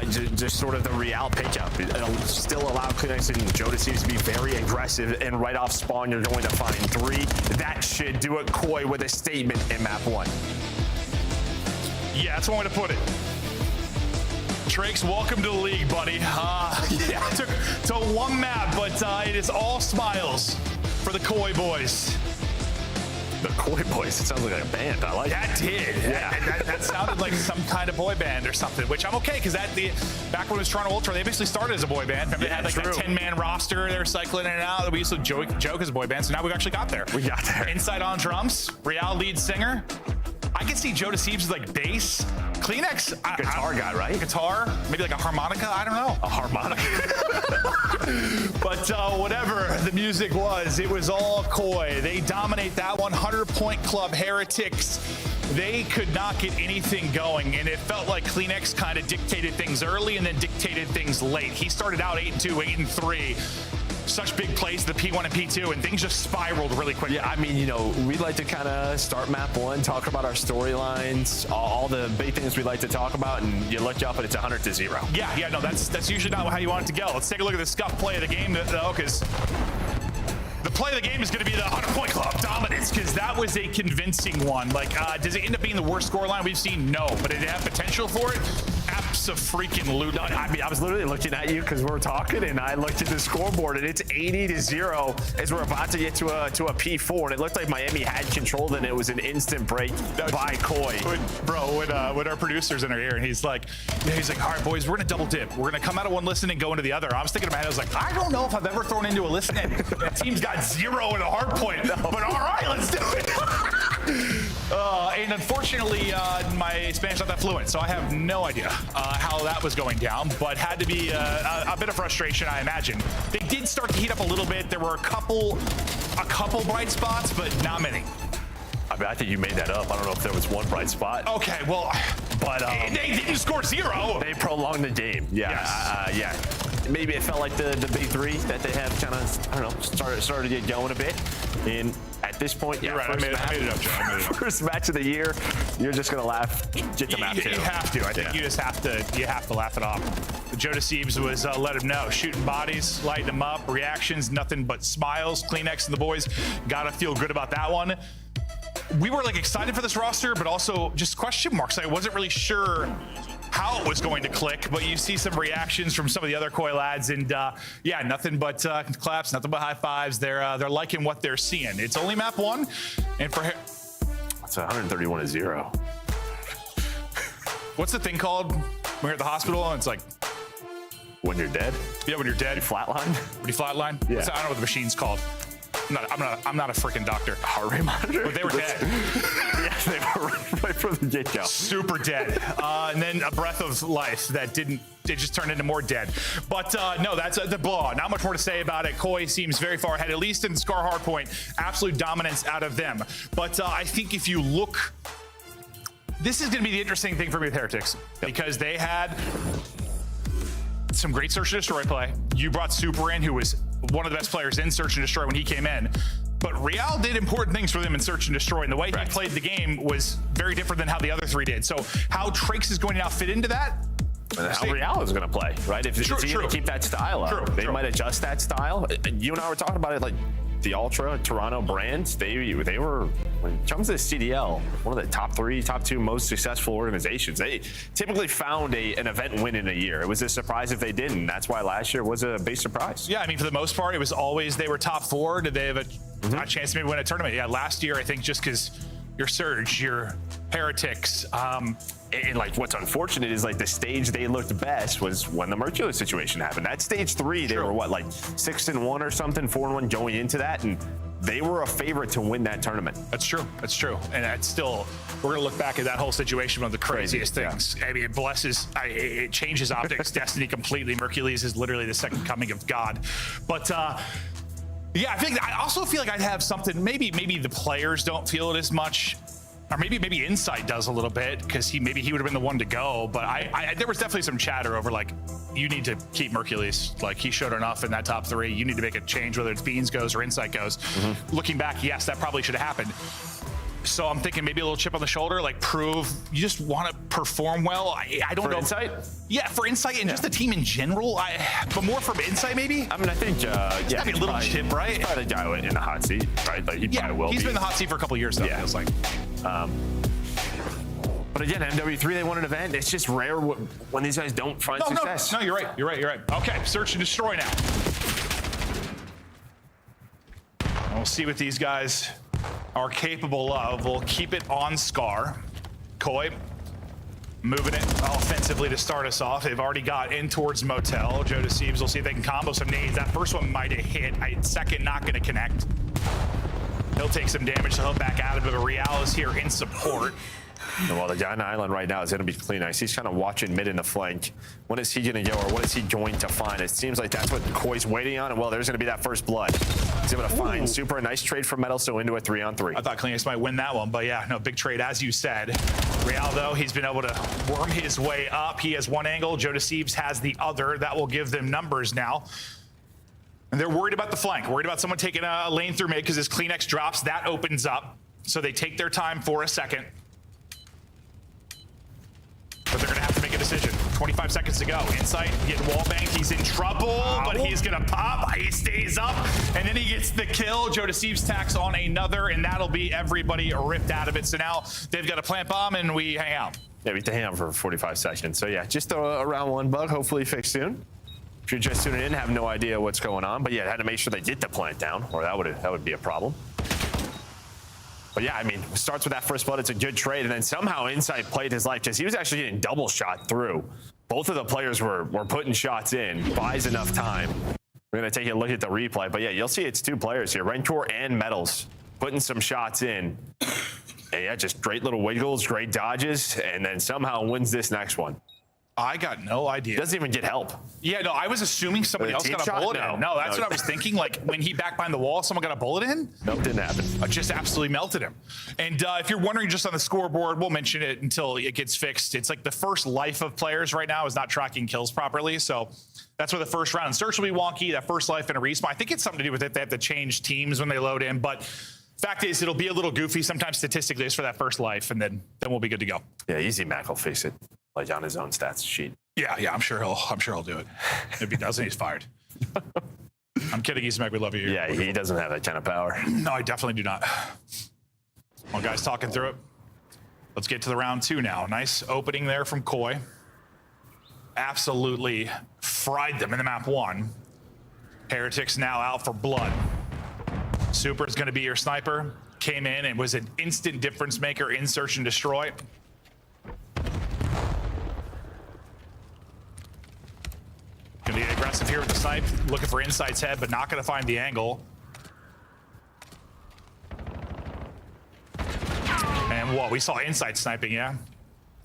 Just sort of the Real pickup. It'll still allow Kleenex and Jodeci to be very aggressive, and right off spawn, you're going to find 3. That should do it Koi with a statement in map 1. Yeah, that's one way to put it. Trakes, welcome to the league, buddy. Yeah, to one map, but it is all smiles for the Koi boys. The Koi Boys. It sounds like a band. I like that. Did. Yeah. That sounded like some kind of boy band or something, which I'm okay because back when it was Toronto Ultra, they basically started as a boy band. Remember, they had like a 10-man roster. They were cycling in and out. We used to joke as a boy band. So now we actually got there. We got there. Inside on drums, Real lead singer. I can see Joe Deceived as like bass. Kleenex, guitar guy, right? Guitar, maybe like a harmonica. I don't know. A harmonica. But whatever the music was, it was all Koi. They dominate that 100-point club. Heretics, they could not get anything going, and it felt like Kleenex kind of dictated things early and then dictated things late. He started out 8-2, 8-3. Such big plays, the P1 and P2, and things just spiraled really quickly. Yeah, I mean, we'd like to kind of start map one, talk about our storylines, all the big things we'd like to talk about, and you look up and it's 100-0. Yeah, no, that's usually not how you want it to go. Let's take a look at the scuff play of the game, though, because the play of the game is going to be the 100-point club dominance, because that was a convincing one. Like, does it end up being the worst scoreline we've seen? No, but did it have potential for it? Abso-freaking-lutely. I mean, I was literally looking at you because we're talking, and I looked at the scoreboard, and it's 80-0 as we're about to get to a P4, and it looked like Miami had control, and it was an instant break by Koi. When our producer's in our ear, and he's like, all right, boys, we're gonna double dip. We're gonna come out of one listen and go into the other. I was thinking in my head, I was like, I don't know if I've ever thrown into a listen and the team's got 0 and a hard point, but all right, let's do it. And unfortunately, my Spanish not that fluent, so I have no idea how that was going down, but had to be a bit of frustration, I imagine. They did start to heat up a little bit. There were a couple bright spots, but not many. I mean, I think you made that up. I don't know if there was one bright spot. Okay, well, but they didn't score 0. They prolonged the game. Yeah, yes. Yeah. Maybe it felt like the big three that they have kind of, I don't know, started to get going a bit. And at this point, you're right. I made it up, Joe. First match of the year, you're just gonna laugh. Get the map too. You have to. I think you just have to laugh it off. Joe Deceived was let him know, shooting bodies, lighting them up, reactions, nothing but smiles. Kleenex and the boys gotta feel good about that one. We were like excited for this roster, but also just question marks. I wasn't really sure how it was going to click, but you see some reactions from some of the other Koi lads, and yeah, nothing but claps, nothing but high fives. They're liking what they're seeing. It's only map 1, and for it's 131-0. What's the thing called when you're at the hospital and it's like when you're dead? Yeah, when you're dead. You flatline? When you flatline? Yeah. I don't know what the machine's called. I'm not a freaking doctor. Heart rate monitor? But they were dead. Yeah, they were right from the get-go. Super dead. And then a breath of life that it just turned into more dead. But no, that's the blowout. Not much more to say about it. Koi seems very far ahead, at least in Scar Hardpoint. Absolute dominance out of them. But I think if you look, this is going to be the interesting thing for me with Heretics, because they had some great search and destroy play. You brought Super in, who was one of the best players in search and destroy when he came in. But Real did important things for them in search and destroy, and the way he played the game was very different than how the other 3 did. So how Traix is going to now fit into that? And how Real is going to play, right? If he's going to keep that style up, they might adjust that style. You and I were talking about it, like the Ultra Toronto brands, they were, when it comes to the CDL, one of the top 3, top 2 most successful organizations. They typically found an event win in a year. It was a surprise if they didn't. That's why last year was a big surprise. Yeah, I mean, for the most part, it was always they were top 4. Did they have a chance to maybe win a tournament? Yeah, last year, I think just because your Surge, your Heretics, and like what's unfortunate is like the stage they looked best was when the Mercury situation happened. That stage 3, they were what, like 6-1 or something, 4-1 going into that, and they were a favorite to win that tournament. That's true. That's true. And that's still, we're going to look back at that whole situation, one of the craziest things. I mean, it blesses, it changes Optic's destiny completely. Mercules is literally the second coming of God. But yeah, I also feel like I'd have something, maybe the players don't feel it as much. Or maybe Insight does a little bit, because maybe he would have been the one to go. But there was definitely some chatter over like, you need to keep Mercules. Like, he showed enough in that top 3. You need to make a change, whether it's Beans goes or Insight goes. Looking back, yes, that probably should have happened. So I'm thinking maybe a little chip on the shoulder, like prove you just want to perform well. I don't know. Insight? Yeah, for Insight and just the team in general. But more from Insight, maybe. I mean, I think yeah, a little chip, right? He's probably the guy in the hot seat, right? Like he probably will. He's been in the hot seat for a couple of years now. Yeah, it feels like. But again, MW3, they won an event. It's just rare when these guys don't find success. No, you're right. Okay, search and destroy now. We'll see what these guys are capable of. We'll keep it on Scar. Koi moving it offensively to start us off. They've already got in towards Motel. Joe Deceives will see if they can combo some nades. That first one might have hit. Second, not going to connect. He'll take some damage, so he'll back out of it. But Real is here in support. Well, the guy on the island right now is going to be Kleenex. He's kind of watching mid in the flank. When is he going to go, or what is he going to find? It seems like that's what Koi's waiting on, and well, there's going to be that first blood. He's able to find Super. A nice trade for Metal, so into a 3-on-3. I thought Kleenex might win that one, but yeah, no, big trade, as you said. Real, though, he's been able to worm his way up. He has one angle. Joe Deceives has the other. That will give them numbers now. And they're worried about the flank, worried about someone taking a lane through mid, because as Kleenex drops, that opens up. So they take their time for a second. But they're going to have to make a decision. 25 seconds to go. Insight, getting wall banged. He's in trouble, but he's going to pop. He stays up, and then he gets the kill. Joe Deceives tacks on another, and that'll be everybody ripped out of it. So now they've got a plant bomb, and we hang out. Yeah, we have to hang out for 45 seconds. So yeah, just a round one bug, hopefully fixed soon. If you're just tuning in, have no idea what's going on. But yeah, had to make sure they get the plant down, or that would be a problem. But yeah, I mean, it starts with that first blood. It's a good trade. And then somehow Insight played his life because he was actually getting double shot through. Both of the players were putting shots in. Buys enough time. We're going to take a look at the replay. But yeah, you'll see it's two players here. Rentor and Metals putting some shots in. And yeah, just great little wiggles, great dodges. And then somehow wins this next one. I got no idea. Doesn't even get help. Yeah, no, I was assuming somebody else got a bullet in. No, that's what I was thinking. Like when he backed behind the wall, someone got a bullet in? Nope, didn't happen. Just absolutely melted him. And if you're wondering just on the scoreboard, we'll mention it until it gets fixed. It's like the first life of players right now is not tracking kills properly. So that's where the first round and search will be wonky. That first life in a respawn. I think it's something to do with it. They have to change teams when they load in. But fact is, it'll be a little goofy sometimes statistically just for that first life, and then we'll be good to go. Yeah, easy Mac will fix it, like on his own stats sheet. Yeah, I'm sure he'll do it. If he doesn't, he's fired. I'm kidding, Eastmac, we love you. Yeah, he doesn't have that kind of power. No, I definitely do not. Well, guys, talking through it. Let's get to the round two now. Nice opening there from Koi. Absolutely fried them in the map one. Heretics now out for blood. Super is going to be your sniper. Came in and was an instant difference maker in search and destroy. Gonna get aggressive here with the snipe, looking for Insight's head, but not gonna find the angle. And whoa, we saw Insight sniping, yeah,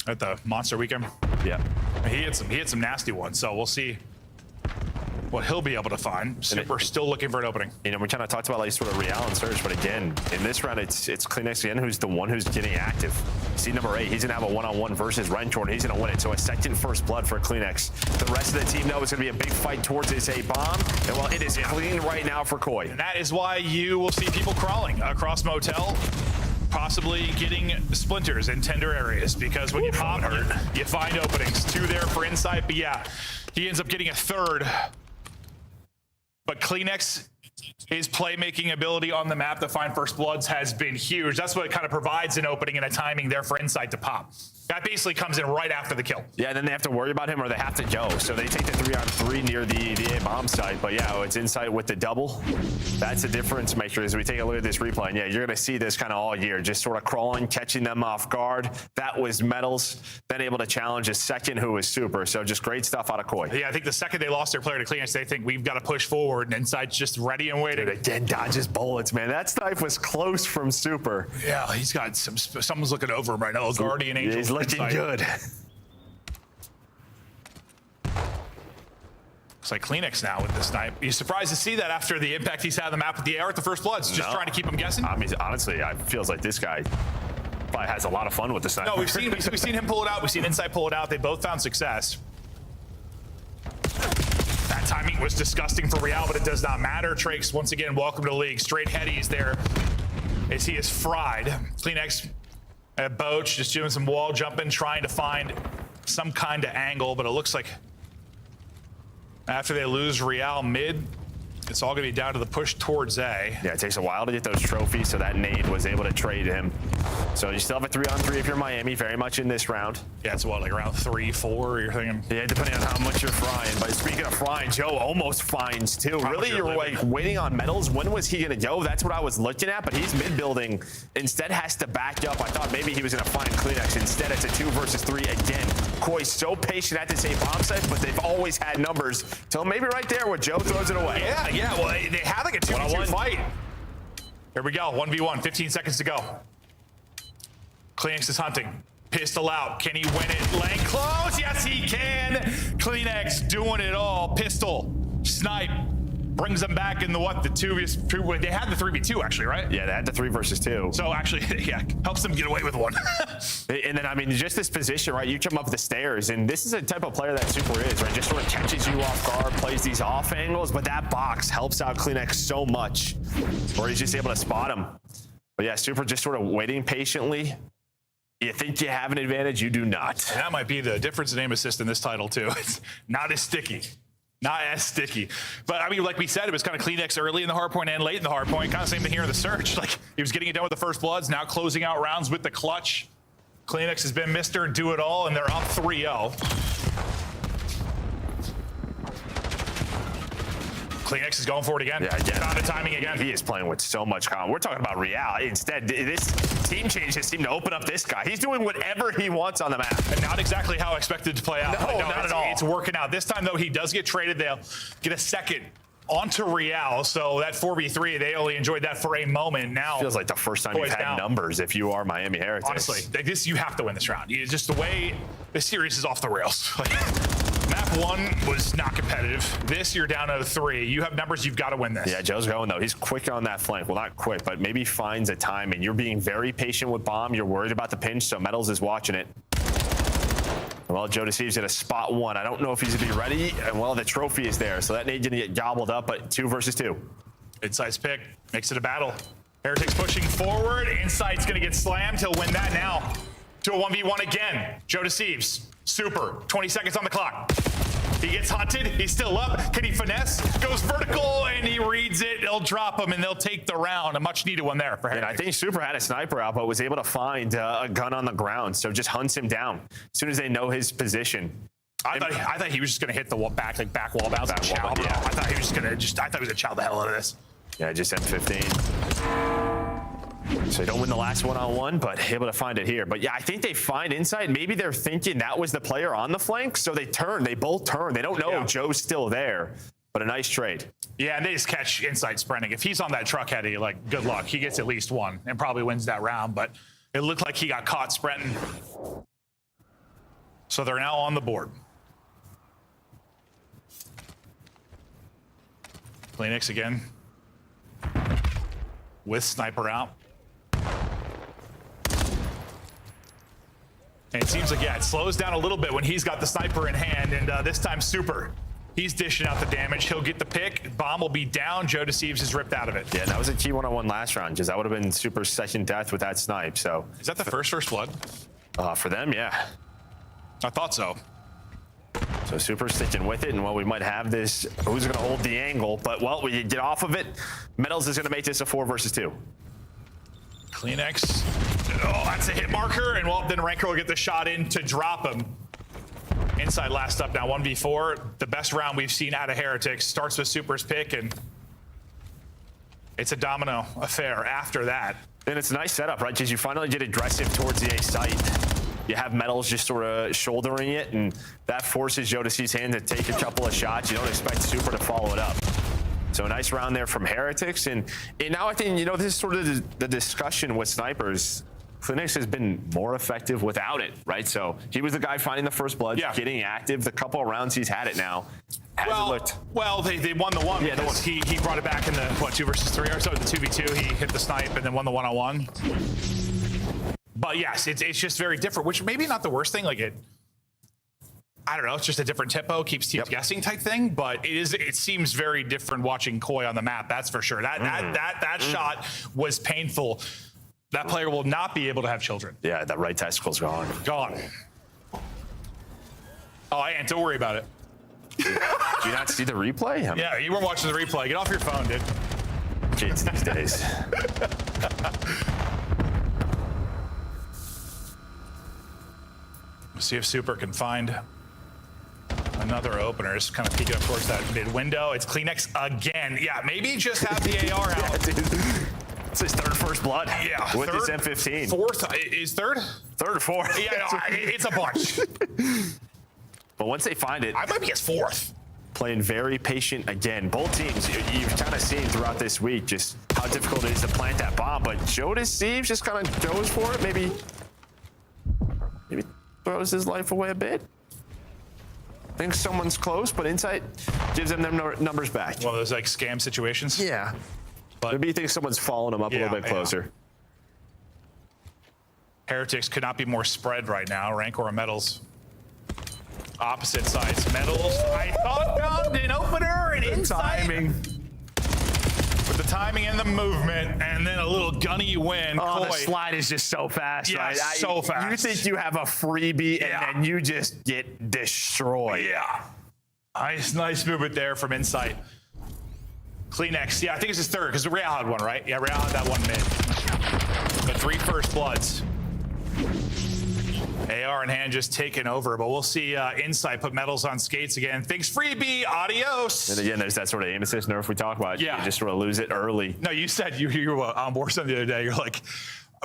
at the Monster Weekend. Yeah, he had some nasty ones. So we'll see what he'll be able to find. Super still looking for an opening. You know, we kind of talked about like sort of Real and Surge, but again, in this round, it's Kleenex again who's the one who's getting active. See number 8, he's gonna have a one-on-one versus Rentor, and he's gonna win it. So a second first blood for Kleenex. The rest of the team, though, is gonna be a big fight towards this A bomb. And well, it is clean right now for Koi. And that is why you will see people crawling across Motel, possibly getting splinters in tender areas, because when you pop, you find openings. 2 there for Insight, but yeah, he ends up getting a third. But Kleenex, his playmaking ability on the map to find first bloods has been huge. That's what kind of provides an opening and a timing there for Insight to pop. That basically comes in right after the kill. Yeah, then they have to worry about him or they have to go. So they take the 3-on-3 near the A bomb site. But yeah, it's Insight with the double. That's a difference maker as we take a look at this replay. And yeah, you're going to see this kind of all year, just sort of crawling, catching them off guard. That was Metals, then able to challenge a second who was Super. So just great stuff out of Koi. Yeah, I think the second they lost their player to Kleenex, they think we've got to push forward, and Insight's just ready and waiting. Dude, again, dodges bullets, man. That snipe was close from Super. Yeah, he's got someone's looking over him right now. Guardian Angel. He's looking good. Looks like Kleenex now with the snipe. Are you surprised to see that after the impact he's had on the map with the AR at the first bloods? Just trying to keep him guessing? I mean, honestly, it feels like this guy probably has a lot of fun with the snipe. No, we've seen him pull it out. We've seen Insight pull it out. They both found success. That timing was disgusting for Real, but it does not matter. Trakes, once again, welcome to the league. Straight headies there as he is fried. Kleenex at Boach just doing some wall jumping, trying to find some kind of angle, but it looks like after they lose Real mid, It's all going to be down to the push towards A. Yeah, it takes a while to get those trophies, so that nade was able to trade him. So you still have a 3-on-3 if you're Miami, very much in this round. Yeah, it's what, like around 3, 4, you're thinking? Yeah, depending on how much you're frying. But speaking of frying, Joe almost finds too. Really, you're like waiting on Metals. When was he going to go? That's what I was looking at, but he's mid-building. Instead has to back up. I thought maybe he was going to find Kleenex. Instead, it's a 2 versus 3 again. Koi's so patient at the same bomb site, but they've always had numbers. So maybe right there where Joe throws it away. Yeah, well, they had like a 2v2 fight. Here we go, 1v1, 15 seconds to go. Kleenex is hunting. Pistol out. Can he win it? Lane close. Yes, he can. Kleenex doing it all. Pistol. Snipe. Brings them back in the what? The 2v2. They had the 3v2 actually, right? Yeah, they had the 3 versus 2. So actually, yeah, helps them get away with one. And then, I mean, just this position, right? You come up the stairs, and this is a type of player that Super is, right? Just sort of catches you off guard, plays these off angles, but that box helps out Kleenex so much, where he's just able to spot him. But yeah, Super just sort of waiting patiently. You think you have an advantage, you do not. And that might be the difference in aim assist in this title, too. It's not as sticky. Not as sticky. But, I mean, like we said, it was kind of Kleenex early in the hardpoint and late in the hardpoint. Kind of same thing here in the search. Like, he was getting it done with the first bloods, now closing out rounds with the clutch. Kleenex has been Mr. Do-It-All, and they're up 3-0. Kleenex is going for it again. Yeah, again. Found the timing again. He is playing with so much calm. We're talking about Real. Instead, this team change has seemed to open up this guy. He's doing whatever he wants on the map. And not exactly how I expected to play out. No, not at all. It's working out. This time, though, he does get traded. They'll get a second onto Real. So that 4v3, they only enjoyed that for a moment. Now feels like the first time you've had numbers if you are Miami Heretics. Honestly, this you have to win this round. It's just the way this series is off the rails. Map 1 was not competitive. This, you're down to 3. You have numbers, you've got to win this. Yeah, Joe's going, though. He's quick on that flank. Well, not quick, but maybe finds a time, and you're being very patient with bomb. You're worried about the pinch, so Metals is watching it. Well, Joe Deceives at a spot 1. I don't know if he's going to be ready. And, well, the trophy is there, so that nade's going to get gobbled up, but 2 versus 2. Insight's pick. Makes it a battle. Heretics pushing forward. Insight's going to get slammed. He'll win that now. To a 1v1 again. Joe Deceives. Super. 20 seconds on the clock. He gets hunted. He's still up. Can he finesse? Goes vertical, and he reads it. They'll drop him, and they'll take the round. A much-needed one there for him. And I think Super had a sniper out, but was able to find a gun on the ground. So just hunts him down as soon as they know his position. I thought he was just going to hit the back wall bounce and chow. Yeah. I thought he was going to I thought he was going to chow the hell out of this. Yeah, just M15. So they don't win the last one-on-one, but able to find it here. But yeah, I think they find Insight. Maybe they're thinking that was the player on the flank, so they turn. They both turn. They don't know Joe's still there, but a nice trade. Yeah, and they just catch Insight sprinting. If he's on that truck heady, like, good luck. He gets at least one and probably wins that round, but it looked like he got caught sprinting. So they're now on the board. Kleenex again. With sniper out. And it seems like, yeah, it slows down a little bit when he's got the sniper in hand, and this time Super. He's dishing out the damage. He'll get the pick. Bomb will be down. Joe Deceives is ripped out of it. Yeah, that was a key one-on-one last round, because that would have been Super's second death with that snipe. So is that the first blood? For them, yeah. I thought so. So Super's sticking with it, and well, we might have this. Who's going to hold the angle? But well, we get off of it. Metals is going to make this a 4 versus 2. Kleenex. Oh, that's a hit marker, and well, then Ranker will get the shot in to drop him. Inside last up now, 1v4. The best round we've seen out of Heretics. Starts with Super's pick, and it's a domino affair after that. And it's a nice setup, right? Because you finally get aggressive towards the A site. You have Metals just sort of shouldering it, and that forces Joe Deceives' hand to take a couple of shots. You don't expect Super to follow it up. So a nice round there from Heretics. And now I think, this is sort of the discussion with snipers. Kleenex has been more effective without it, right? So he was the guy finding the first blood, getting active. The couple of rounds he's had it now hasn't looked. Well, they won the one because he brought it back in the, 2 versus 3 or so, the 2v2. He hit the snipe and then won the one-on-one. But yes, it's just very different, which maybe not the worst thing. Like I don't know, it's just a different tempo, keeps teams guessing type thing. But it seems very different watching Koi on the map. That's for sure. That shot was painful. That player will not be able to have children. Yeah, that right testicle's gone. Gone. Oh, and don't worry about it. Did you not see the replay? Yeah, you weren't watching the replay. Get off your phone, dude. Kids these days. See if Super can find another opener. Just kind of peeking up towards that mid window. It's Kleenex again. Yeah, maybe just have the AR out. It's his third first blood. Yeah, with his M15. Fourth is third? Third or fourth. Yeah, no, it's a bunch. But once they find it, I might be his fourth. Playing very patient again. Both teams, you've kind of seen throughout this week just how difficult it is to plant that bomb. But Jodecives just kind of goes for it. Maybe throws his life away a bit. Thinks someone's close, but Insight gives them their numbers back. One of those like scam situations. Yeah. But maybe you think someone's following him up a little bit closer. Heretics could not be more spread right now. Rancor and Metals. Opposite sides. Metals, I thought found an opener and Insight. Timing. With the timing and the movement, and then a little gunny win. Oh, the slide is just so fast, yeah, right? So fast. You think you have a freebie, and then you just get destroyed. Yeah. Nice movement there from Insight. Kleenex, yeah, I think it's his third, because Real had one, right? Yeah, Real had that one mid. The 3 first bloods. AR in hand just taken over, but we'll see Insight put Metals on skates again. Thanks, freebie. Adios. And again, there's that sort of aim assist nerf we talk about. Yeah. You just sort of lose it early. No, you said you were on Warzone the other day. You're like,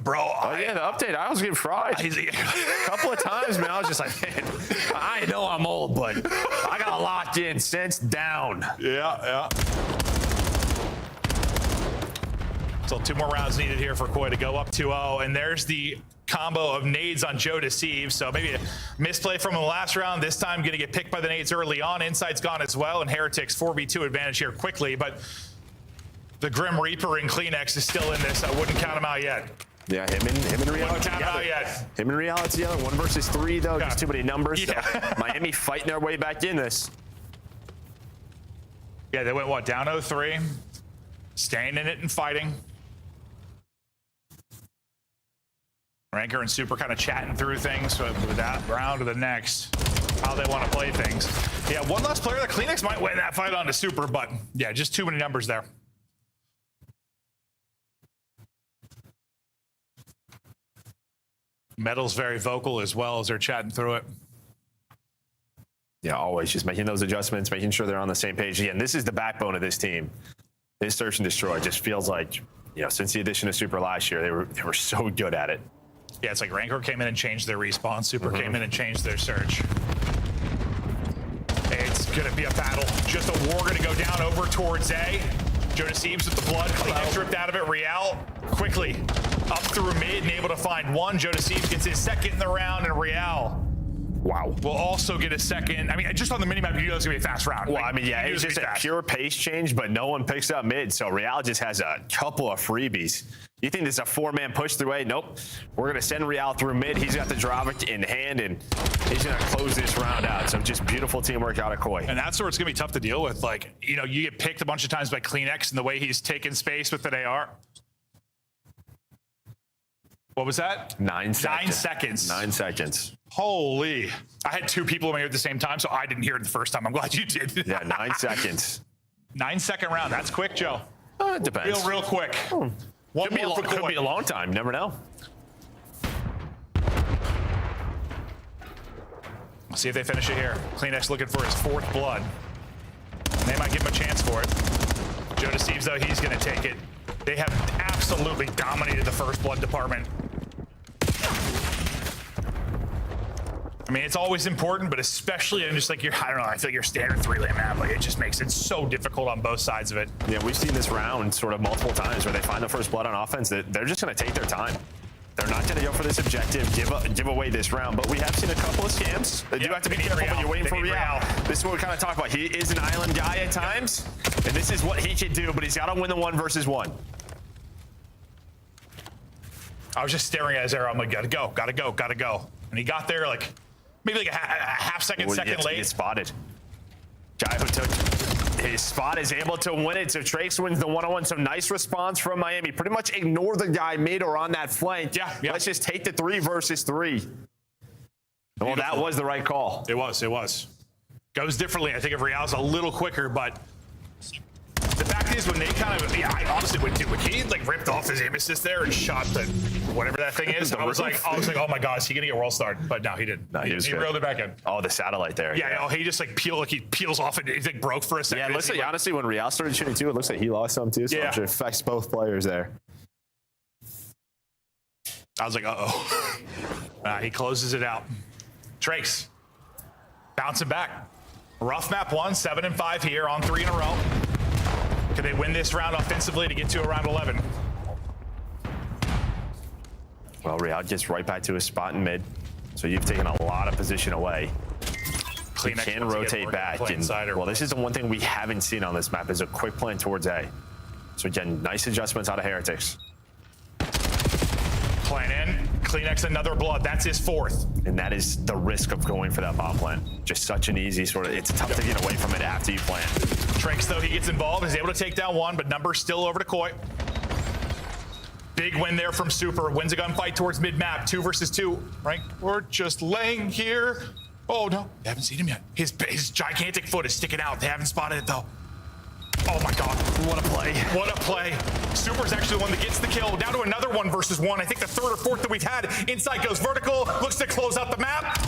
bro. Yeah, the update, I was getting fried. A couple of times, man, I was just like, man, I know I'm old, but I got locked in, sense down. Yeah. So 2 more rounds needed here for Koi to go up 2-0, and there's the combo of nades on Jodecives. So maybe a misplay from the last round. This time going to get picked by the nades early on. Insight's gone as well, and Heretics 4v2 advantage here quickly, but the Grim Reaper and Kleenex is still in this. I wouldn't count him out yet. Yeah, him and Real Wouldn't count him out yet. Him and Real together, 1 versus 3 though, just too many numbers. Yeah. So Miami fighting their way back in this. Yeah, they went, what, down 0-3? Staying in it and fighting. Rancor and Super kind of chatting through things with that round to the next, how they want to play things. Yeah, one less player. The Kleenex might win that fight on to Super, but yeah, just too many numbers there. Metal's very vocal as well as they're chatting through it. Yeah, always just making those adjustments, making sure they're on the same page. Again, this is the backbone of this team. This search and destroy just feels like, since the addition of Super last year, they were so good at it. Yeah, it's like Rancor came in and changed their respawn. Super came in and changed their search. It's going to be a battle. Just a war going to go down over towards A. Jodecives with the blood. Kleenex ripped out of it. Real quickly up through mid and able to find one. Jodecives gets his second in the round, and Real will also get a second. I mean, just on the minimap, you know it's going to be a fast round. Well, I mean, yeah, it was just a pure pace change, but no one picks up mid, so Real just has a couple of freebies. You think this is a 4-man push through A? Nope. We're going to send Real through mid. He's got the Dravic in hand, and he's going to close this round out. So just beautiful teamwork out of Koi. And that's where it's going to be tough to deal with. Like, you get picked a bunch of times by Kleenex and the way he's taking space with an AR. What was that? 9 seconds. 9 seconds. 9 seconds. Holy. I had 2 people in my ear at the same time, so I didn't hear it the first time. I'm glad you did. Yeah, 9 seconds. 9-second round. That's quick, Joe. It depends. Real quick. Could be a long time. Never know. We'll see if they finish it here. Kleenex looking for his 4th blood. They might give him a chance for it. Jodecives, though, he's going to take it. They have absolutely dominated the first blood department. I mean, it's always important, but especially in just like I don't know, I feel like your standard 3-lane map, like it just makes it so difficult on both sides of it. Yeah, we've seen this round sort of multiple times where they find the first blood on offense that they're just going to take their time. They're not going to go for this objective, give away this round, but we have seen a couple of scams. You have to be careful when you're waiting for Real. This is what we kind of talk about. He is an island guy at times, and this is what he can do, but he's got to win the 1 versus 1. I was just staring at his arrow. I'm like, gotta go. And he got there like maybe like a half second late. Get spotted. Guy who took his spot is able to win it. So Trace wins the 1-on-1. So nice response from Miami. Pretty much ignore the guy mid or on that flank. Yeah. Let's just take the 3 versus 3. Well, that was the right call. It was. goes differently. I think if Real's a little quicker, but the fact is when they kind of, I honestly would do, when he like ripped off his aim assist there and shot the, whatever that thing is, I was like, oh my God, is he gonna get world starred? But no, he didn't. No, he reeled it back in. Oh, the satellite there. Yeah, he just like he peels off and it like broke for a second. Yeah, it looks like, honestly, when Real started shooting too, it looks like he lost some too, so I'm sure it affects both players there. I was like, uh-oh. He closes it out. Trace, bouncing back. Rough map 1, 7 and 5 here on 3 in a row. Can they win this round offensively to get to around 11? Well, Real gets right back to his spot in mid. So you've taken a lot of position away. He can rotate back. And, well, this is the one thing we haven't seen on this map is a quick plan towards A. So again, nice adjustments out of Heretics. Plan in, Kleenex another blood. That's his 4th. And that is the risk of going for that bomb plan. Just such an easy sort of, it's tough to get away from it after you plan. Tranks, though, he gets involved, is able to take down 1, but numbers still over to Koi. Big win there from Super. Wins a gunfight towards mid-map, 2 versus 2. Right? We're just laying here. Oh, no. They haven't seen him yet. His gigantic foot is sticking out. They haven't spotted it, though. Oh, my God. What a play. What a play. Super's actually the one that gets the kill. Down to another 1 versus 1. I think the 3rd or 4th that we've had. Inside goes vertical. Looks to close out the map.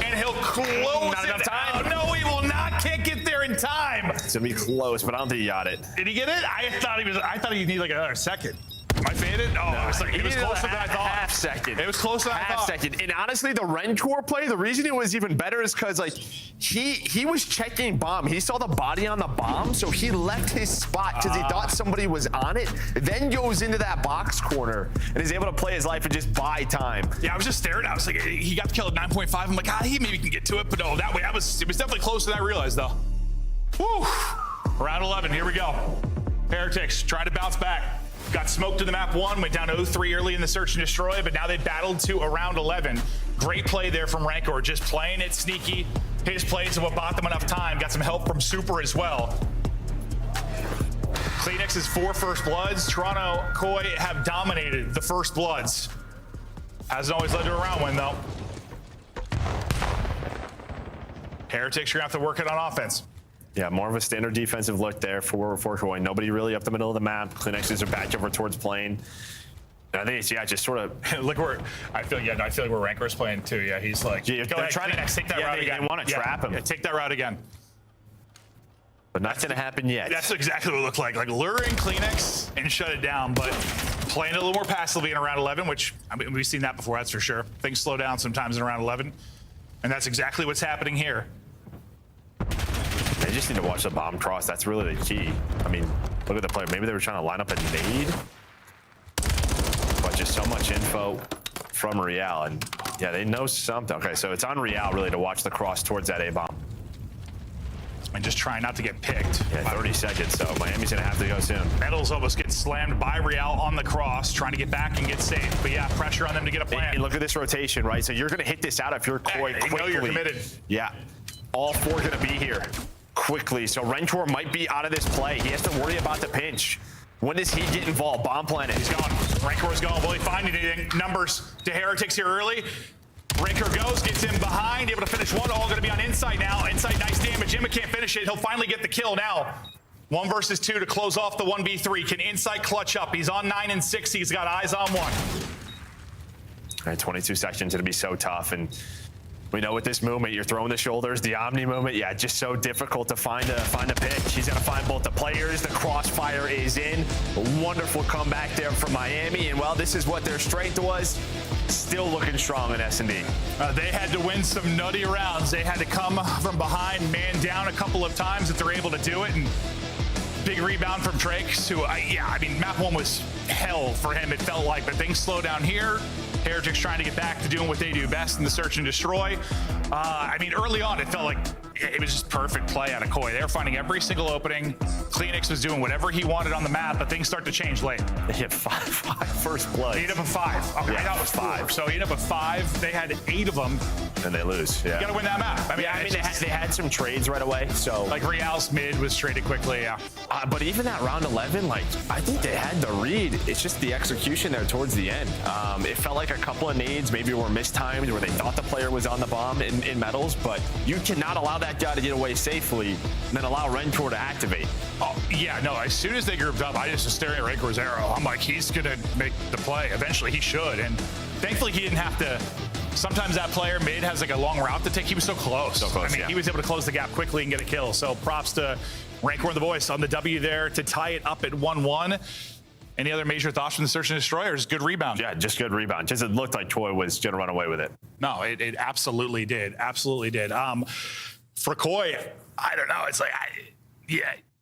And he'll close not enough time. out. No, he will not. Can't get there in time. It's going to be close, but I don't think he got it. Did he get it? I thought he'd need like another second. Am I faded? Oh, no, it was closer than I thought. Half second. It was closer than I thought. Half second. And honestly, the Rencore play, the reason it was even better is because like he was checking bomb. He saw the body on the bomb, so he left his spot because he thought somebody was on it. Then goes into that box corner and is able to play his life and just buy time. Yeah, I was just staring. I was like, he got the kill at 9.5. I'm like, he maybe can get to it, but no, that way it was definitely closer than I realized though. Woo! Round 11. Here we go. Heretics trying to bounce back. Got smoked to the map 1, went down 0-3 early in the search and destroy, but now they battled to around 11. Great play there from Rancor, just playing it sneaky. His plays are what bought them enough time. Got some help from Super as well. Kleenex's 4 first bloods. Toronto Koi have dominated the first bloods. Hasn't always led to a round win though. Heretics, you're gonna have to work it on offense. Yeah, more of a standard defensive look there for Koi. Nobody really up the middle of the map. Kleenexes are back over towards plane. And I think it's, just sort of look where I feel like where Rancor's playing too. Yeah, he's like, go ahead, trying to take that route again. They want to trap him. Yeah, take that route again. But that's gonna happen yet. That's exactly what it looked like luring Kleenex and shut it down, but playing a little more passively in around 11, which I mean, we've seen that before, that's for sure. Things slow down sometimes in around 11, and that's exactly what's happening here. They just need to watch the bomb cross. That's really the key. I mean, look at the play. Maybe they were trying to line up a nade, but just so much info from Real, and yeah, they know something. Okay, so it's on Real really to watch the cross towards that A bomb. And just try not to get picked. Yeah, 30 seconds, so Miami's gonna have to go soon. Metals almost gets slammed by Real on the cross, trying to get back and get safe. But yeah, pressure on them to get a plan. And look at this rotation, right? So you're gonna hit this out if you're Koi quickly. You know you're committed. Yeah, all 4 gonna be here quickly. So Rentor might be out of this play. He has to worry about the pinch. When does he get involved? Bomb planet. He's gone. Rentor's gone. Will he find anything? Numbers to Heretics here early. Rancor goes, gets him behind, able to finish 1. All going to be on Insight now. Insight, nice damage. Emma can't finish it. He'll finally get the kill now. 1 versus 2 to close off the 1v3. Can Insight clutch up? He's on 9 and 6. He's got eyes on 1. All right, 22 sections. It'll be so tough. And we know with this movement, you're throwing the shoulders, the Omni movement, yeah, just so difficult to find a pick. He's gonna find both the players, the crossfire is in. A wonderful comeback there from Miami, and well, this is what their strength was. Still looking strong in S&D. They had to win some nutty rounds. They had to come from behind, man down a couple of times if they're able to do it, and big rebound from Trakes, who, I mean, map 1 was hell for him, it felt like, but things slow down here. Heretics trying to get back to doing what they do best in the search and destroy. I mean, early on, it felt like it was just perfect play out of Koi. They were finding every single opening. Kleenex was doing whatever he wanted on the map, but things start to change late. They hit 5 first blood. He ended up with 5. Okay, yeah, I thought it was 5. So he ended up with 5. They had 8 of them. And they lose, yeah. You gotta win that map. I mean, they had some trades right away, so. Like Real's mid was traded quickly, yeah. But even that round 11, like, I think they had the read. It's just the execution there towards the end. It felt like a couple of nades maybe were mistimed where they thought the player was on the bomb in metals, but you cannot allow that that guy to get away safely, and then allow Rencor to activate. Oh, yeah, no, as soon as they grouped up, I just was staring at Rancor's arrow. I'm like, he's going to make the play. Eventually, he should. And thankfully, he didn't have to. Sometimes that player mid has like a long route to take. He was so close. I mean, he was able to close the gap quickly and get a kill. So props to Rancor and the boys on the W there to tie it up at 1-1. Any other major thoughts from the Search and Destroy, or just good rebound? Yeah, just good rebound. Just it looked like Toy was going to run away with it. No, it absolutely did. Absolutely did. For Koi, I don't know. It's like,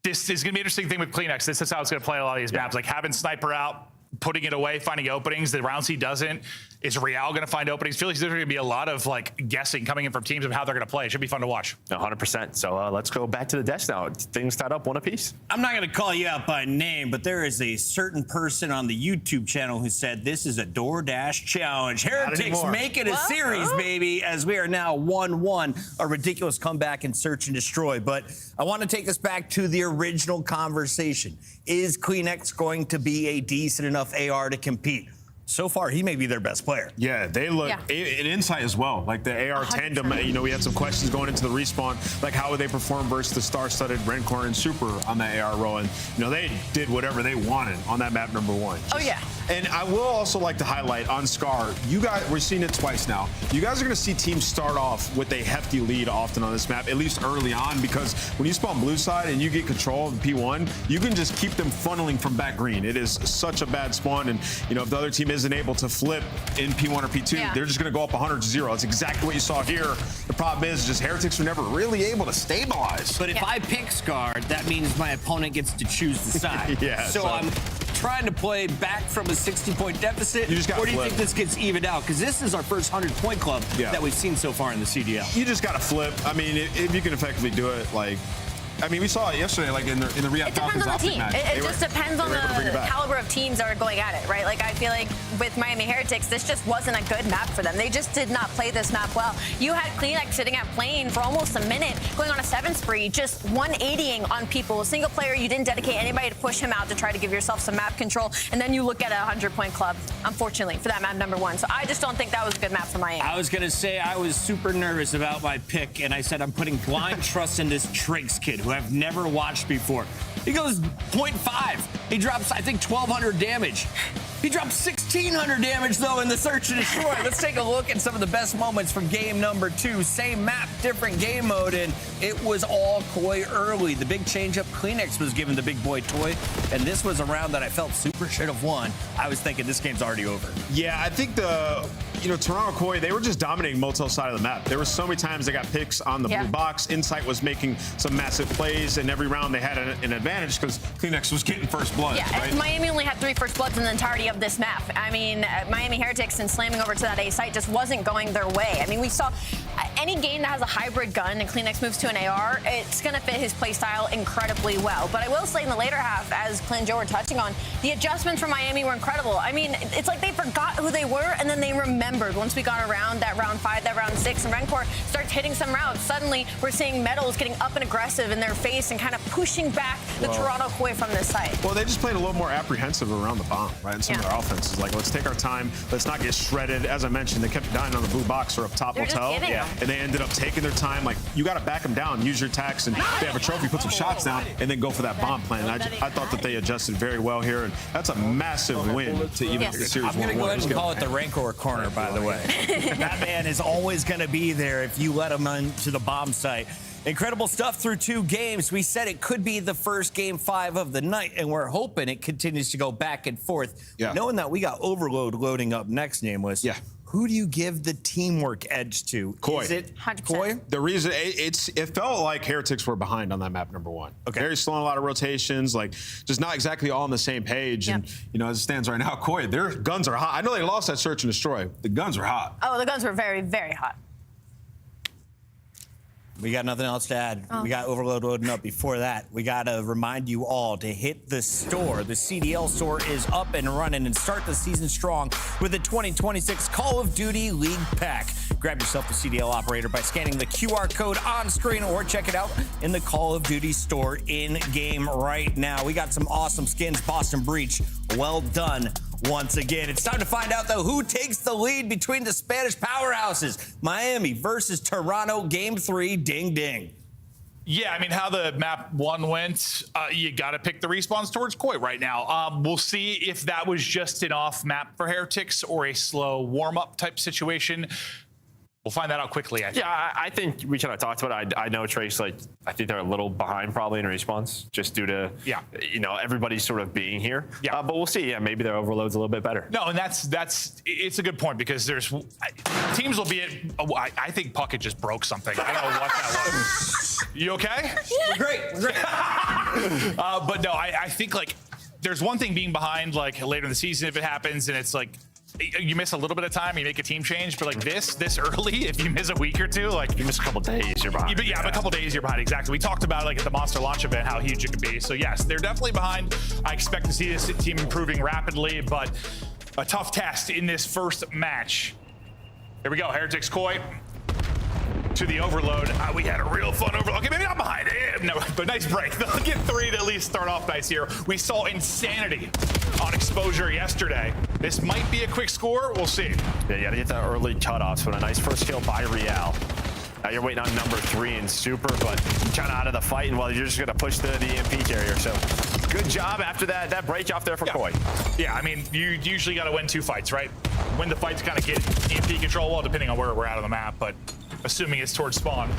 this is going to be an interesting thing with Kleenex. This is how it's going to play a lot of these maps. Like having Sniper out, putting it away, finding openings. The rounds he doesn't. Is Real going to find openings? I feel like there's going to be a lot of like guessing coming in from teams of how they're going to play. It should be fun to watch. 100%. So let's go back to the desk now. Things tied up one apiece. I'm not going to call you out by name, but there is a certain person on the YouTube channel who said this is a DoorDash challenge. Heretics make it a series, baby, as we are now 1-1. A ridiculous comeback in Search and Destroy. But I want to take us back to the original conversation. Is Kleenex going to be a decent enough AR to compete? So far, he may be their best player. Yeah, they look an insight as well. Like the AR 100%. Tandem, you know, we had some questions going into the respawn, like how would they perform versus the star-studded Rencor and Super on that AR role. And, you know, they did whatever they wanted on that map number 1. Oh, yeah. And I will also like to highlight on Scar, you guys, we're seeing it twice now. You guys are going to see teams start off with a hefty lead often on this map, at least early on, because when you spawn blue side and you get control of P1, you can just keep them funneling from back green. It is such a bad spawn. And, you know, if the other team isn't able to flip in P1 or P2, they're just going to go up 100-0. That's exactly what you saw here. The problem is just Heretics were never really able to stabilize. But if I pick Scar, that means my opponent gets to choose the side. So I'm trying to play back from a 60-point deficit, or do you think this gets evened out? Because this is our first 100-point club that we've seen so far in the CDL. You just got to flip. I mean, if you can effectively do it, like, I mean, we saw it yesterday, like in the Riyadh Falcons optic match. It just depends on the caliber of teams that are going at it, right? Like, I feel like with Miami Heretics, this just wasn't a good map for them. They just did not play this map well. You had Kleenex sitting at plane for almost a minute, going on a 7 spree, just 180ing on people. A single player, you didn't dedicate anybody to push him out to try to give yourself some map control. And then you look at a 100-point club, unfortunately, for that map number 1. So I just don't think that was a good map for Miami. I was going to say I was super nervous about my pick, and I said I'm putting blind trust in this Triggs kid, who I've never watched before. He goes 0.5. He drops, I think, 1,200 damage. He dropped 1,600 damage, though, in the Search and Destroy. Let's take a look at some of the best moments from game number 2. Same map, different game mode, and it was all Koi early. The big change-up, Kleenex was given the big boy toy, and this was a round that I felt Super should have won. I was thinking this game's already over. Yeah, I think Toronto Koi, they were just dominating Motel side of the map. There were so many times they got picks on the blue box. Insight was making some massive plays, and every round they had an advantage because Kleenex was getting first blood. Yeah, right? Miami only had 3 first bloods in the entirety of this map. I mean, Miami Heretics and slamming over to that A site just wasn't going their way. I mean, we saw any game that has a hybrid gun and Kleenex moves to an AR, it's going to fit his play style incredibly well. But I will say in the later half, as Clint and Joe were touching on, the adjustments from Miami were incredible. I mean, it's like they forgot who they were, and then they remembered once we got around that round 5, that round 6, and Rencor starts hitting some rounds. Suddenly, we're seeing Metals getting up and aggressive in their face and kind of pushing back the Toronto Koi from this site. Well, they just played a little more apprehensive around the bomb, right? And some of their offenses, like, let's take our time, let's not get shredded. As I mentioned, they kept dying on the blue box or up top hotel, and they ended up taking their time. Like, you got to back them down, use your attacks, and they have a trophy, put some shots down, and then go for that bomb plan. And I thought that they adjusted very well here, and that's a massive win to even get the series 1-1. I'm going to go ahead and call it the Rancor corner, by the way. That man is always going to be there if you let him into the bomb site. Incredible stuff through 2 games. We said it could be the first game 5 of the night, and we're hoping it continues to go back and forth. Knowing that we got Overload loading up next, Nameless. Who do you give the teamwork edge to? Koi. Is it 100%. Koi? The reason it felt like Heretics were behind on that map number 1. Very slow on a lot of rotations, like just not exactly all on the same page. And you know, as it stands right now, Koi, their guns are hot. I know they lost that Search and Destroy. The guns are hot. Oh, the guns were very, very hot. We got nothing else to add. We got Overload loading up. Before that, we got to remind you all to hit the store. The CDL store is up and running, and start the season strong with the 2026 Call of Duty League Pack. Grab yourself the CDL operator by scanning the QR code on screen, or check it out in the Call of Duty store in-game right now. We got some awesome skins. Boston Breach, well done. Once again, it's time to find out, though, who takes the lead between the Spanish powerhouses. Miami versus Toronto, Game 3, ding, ding. Yeah, I mean, how the map 1 went, you got to pick the respawns towards Koi right now. We'll see if that was just an off map for Heretics or a slow warm-up type situation. We'll find that out quickly, I think. Yeah, I think we kind of talked about it. I know Trace, like, I think they're a little behind probably in respawns just due to, you know, everybody sort of being here. Yeah. But we'll see. Yeah, maybe their overload's a little bit better. No, and it's a good point because there's teams will be at, I think Puckett just broke something. I don't know what that was. You okay? We're great. But no, I think like there's one thing being behind like later in the season if it happens and it's like you miss a little bit of time, you make a team change, but like this early, if you miss a week or two, like you miss a couple days, you're behind. Yeah, a couple days you're behind. Exactly. We talked about like at the Monster launch event how huge it could be. So yes, they're definitely behind. I expect to see this team improving rapidly, but a tough test in this first match. Here we go. Heretics Koi to the overload. We had a real fun overload. Okay, maybe not behind. No, but nice break. They'll get 3 to at least start off nice here. We saw insanity on exposure yesterday. This might be a quick score. We'll see. Yeah, you got to get that early cutoffs. But a nice first kill by Real. Now you're waiting on number 3 in Super, but kind of out of the fight. And well, you're just going to push the EMP carrier. So good job after that break off there for Koi. Yeah, I mean, you usually got to win 2 fights, right? Win the fight to kind of get EMP control, well, depending on where we're at on the map, but assuming it's towards spawn.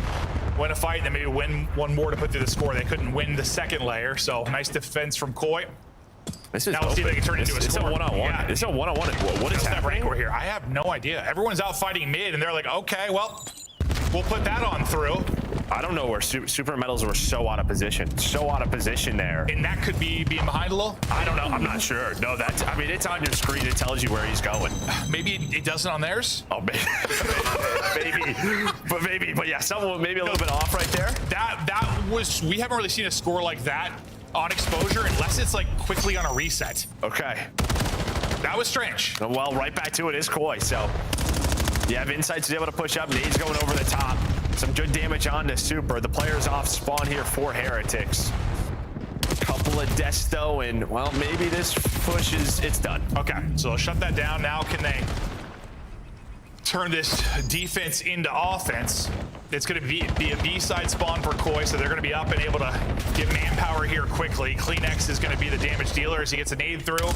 Win a fight, and then maybe win 1 more to put through the score. They couldn't win the second layer, so nice defense from Koi. This is now we'll see if they can turn it into a score. It's a one-on-one. Yeah. It's a one-on-one. What is happening? That here? I have no idea. Everyone's out fighting mid, and they're like, okay, well, we'll put that on through. I don't know where Super Metals were so out of position. So out of position there. And that could be being behind a little? I don't know. I'm not sure. No, I mean, it's on your screen. It tells you where he's going. Maybe it doesn't on theirs? Oh, maybe. But yeah, someone maybe a little bit off right there. That was, we haven't really seen a score like that on exposure unless it's like quickly on a reset. Okay. That was strange. Well, right back to it is Koi. So you have insights to be able to push up. Nades going over the top. Some good damage on the Super. The players off spawn here for Heretics. Couple of deaths though, and well, maybe this push it's done. Okay, so shut that down. Now can they turn this defense into offense? It's going to be a B-side spawn for Koi, so they're going to be up and able to get manpower here quickly. Kleenex is going to be the damage dealer as he gets a nade through.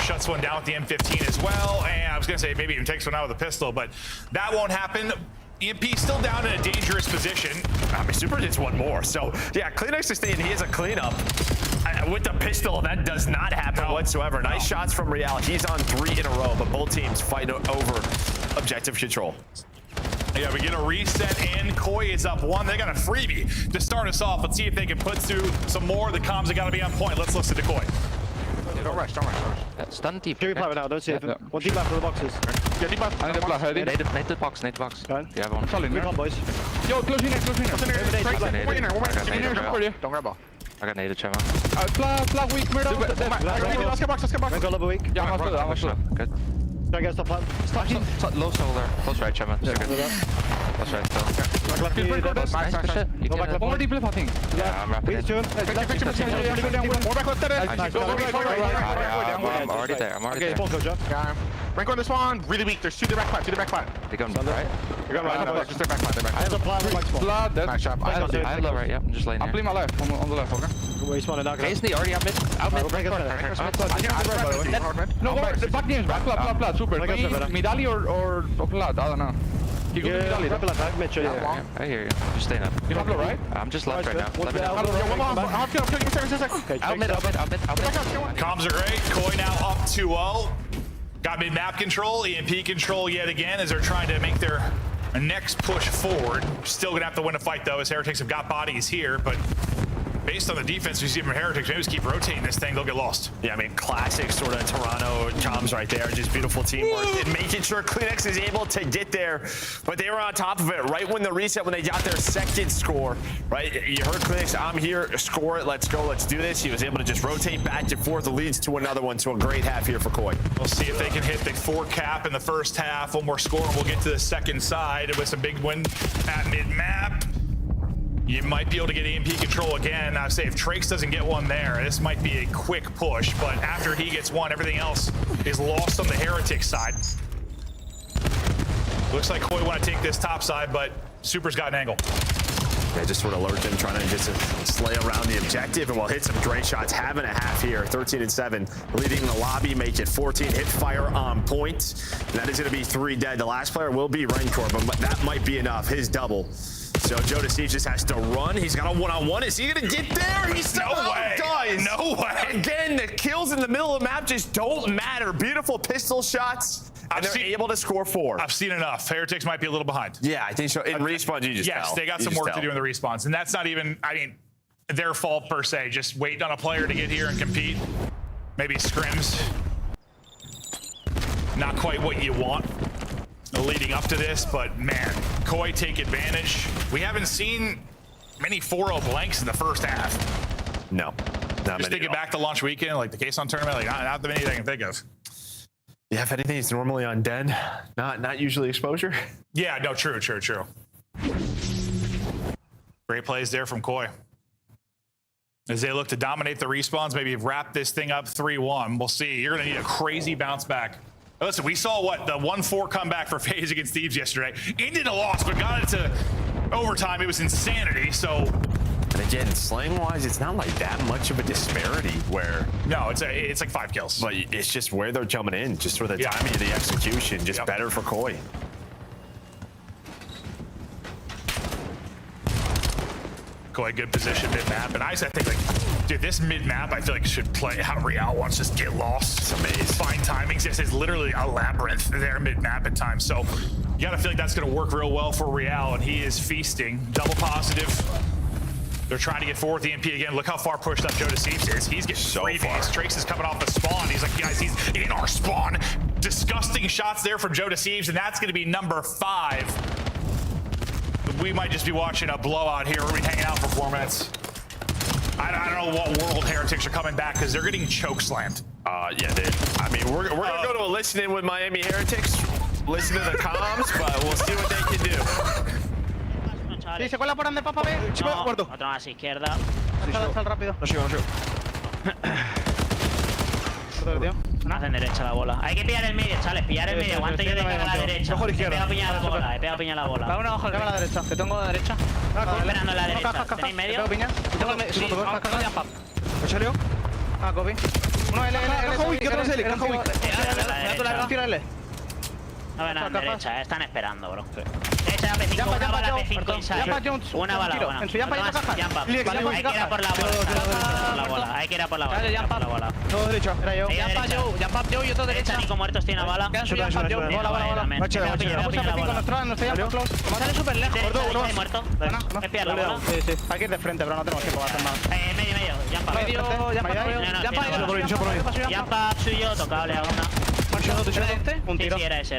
Shuts one down with the M15 as well. And I was going to say maybe even takes one out with a pistol, but that won't happen. EMP still down in a dangerous position. I mean, Super gets 1 more. So, yeah, Kleenex is staying. He has a cleanup. With the pistol, that does not happen whatsoever. Nice shots from Real. He's on 3 in a row, but both teams fight over objective control. Yeah, we get a reset, and Koi is up 1. They got a freebie to start us off. Let's see if they can put through some more. The comms have got to be on point. Let's listen to Koi. Don't rush. Stand deep. Carry plant now, don't see it. One deep left for the boxes. Yeah, deep left. I'm gonna head in. Nade the box. Yeah, one. Solid, we come, boys. Yo, close in there. Don't grab off. I got naded, Trevor. Flag weak, murder. Let's get box. Go level weak. Yeah, I'm slow. Good. Try to get stop. Low soul there. Close right, Trevor. Close right, still. Go back. One more deep left, I think. Yeah, I'm wrapping it. More back left there. I'm already there. Yeah. Rank on this one. Really weak. There's 2 to the back plant. They're going right. They're going right. Just their back plant. I have a plan. Blood. Nice shot. I have low right, yeah. I'm just laying there. I'm playing my left. On the left, okay? Where you spawn it out? Isn't he already out mid? No, back names. Blood. Super. Medali or Blood? I don't know. You go to Medali. Yeah, I hear you. Just staying up. You have low right? I'm just left right now. I'll mid. Comms are great. Koi now up 2-0. Got mid-map control, EMP control yet again as they're trying to make their next push forward. Still gonna have to win a fight though, as Heretics have got bodies here, but based on the defense we see from Heretics, maybe just keep rotating this thing, they'll get lost. Yeah, I mean, classic sort of Toronto comms right there. Just beautiful teamwork and making sure Kleenex is able to get there. But they were on top of it right when the reset, when they got their second score, right? You heard Kleenex, I'm here, score it, let's go, let's do this. He was able to just rotate back and forth. It leads to another one, so a great half here for Koi. We'll see if they can hit the 4 cap in the first half. 1 more score, and we'll get to the second side with some big win at mid-map. You might be able to get EMP control again. I say if Trace doesn't get one there, this might be a quick push, but after he gets one, everything else is lost on the Heretic side. Looks like Koi want to take this top side, but Super's got an angle. Yeah, just sort of lurking, trying to just slay around the objective, and we'll hit some great shots. Having a half here, 13 and 7, leading the lobby, make it 14. Hit fire on point. And that is going to be 3 dead. The last player will be Rancor, but that might be enough. His double. So Joe Deceive just has to run. He's got a one-on-one. Is he going to get there? He's still does. No way. Again, the kills in the middle of the map just don't matter. Beautiful pistol shots. And they're able to score 4. I've seen enough. Heretics might be a little behind. Yeah, I think so. In respawns, you just yes, tell. They got some work to do in the respawns, and that's not even, I mean, their fault per se. Just waiting on a player to get here and compete. Maybe scrims. Not quite what you want leading up to this, but man, Koi take advantage. We haven't seen many 4-0 blanks in the first half. No. Just thinking back to launch weekend, like the K-Sun tournament, like not the many I can think of. Yeah, if anything, it's normally on Den, not usually exposure. Yeah, no, true. Great plays there from Koi. As they look to dominate the respawns, maybe wrap this thing up 3-1. We'll see. You're going to need a crazy bounce back. Listen, we saw the 1-4 comeback for FaZe against Thieves yesterday. Ended a loss, but got it to overtime. It was insanity, so... And again, slang-wise, it's not like that much of a disparity where... No, it's like 5 kills. But it's just where they're jumping in, just for the timing of the execution, just better for Koi. Koi, good position mid-map. And I think, like, dude, this mid-map, I feel like should play how Real wants to just get lost. It's amazing. Find timings. This is literally a labyrinth there mid-map at times. So you got to feel like that's going to work real well for Real, and he is feasting. Double positive. They're trying to get forward the MP again. Look how far pushed up Joe Deceives is. He's getting so far. Trace is coming off the spawn. He's like, guys, he's in our spawn. Disgusting shots there from Joe Deceives, and that's going to be number 5. We might just be watching a blowout here. We're going to be hanging out for 4 minutes. I don't know what world Heretics are coming back because they're getting choke slammed. Yeah, dude. I mean, we're going to go to a listen-in with Miami Heretics. Listen to the comms, but we'll see what they can do. Sí, se cuela por donde Papa ve. No, otro más izquierda. Sal rápido. No sigo. Hacen derecha la bola. Hay que pillar el medio, chavales. Pillar el medio. Aguanto yo de cara a la derecha. He pegado piña la bola. He pegado piña la bola. Va uno abajo, a la derecha. Te tengo a la derecha. Estoy esperando a la derecha. ¿Tenéis medio? Tengo piña. Tengo el medio. ¿Me salió? Copy. Uno L. ¿Qué otro es L? Tírale. No ven a la derecha, están esperando, bro. Derecha, P5, una bala, P5 inside. Una bala, buena. Hay que ir a por la bola. Hay que ir a por la bola. Todo derecho. Era yo. Jump up yo y otro derecha. Nico muertos tiene bala. Bola. Sale súper lejos. Estoy muerto. Es pillar la bola. Sí. Hay que ir de frente, pero no tenemos tiempo para hacer nada. Medio. Jump up suyo, tocable a una. Un tiro. Sí, era ese.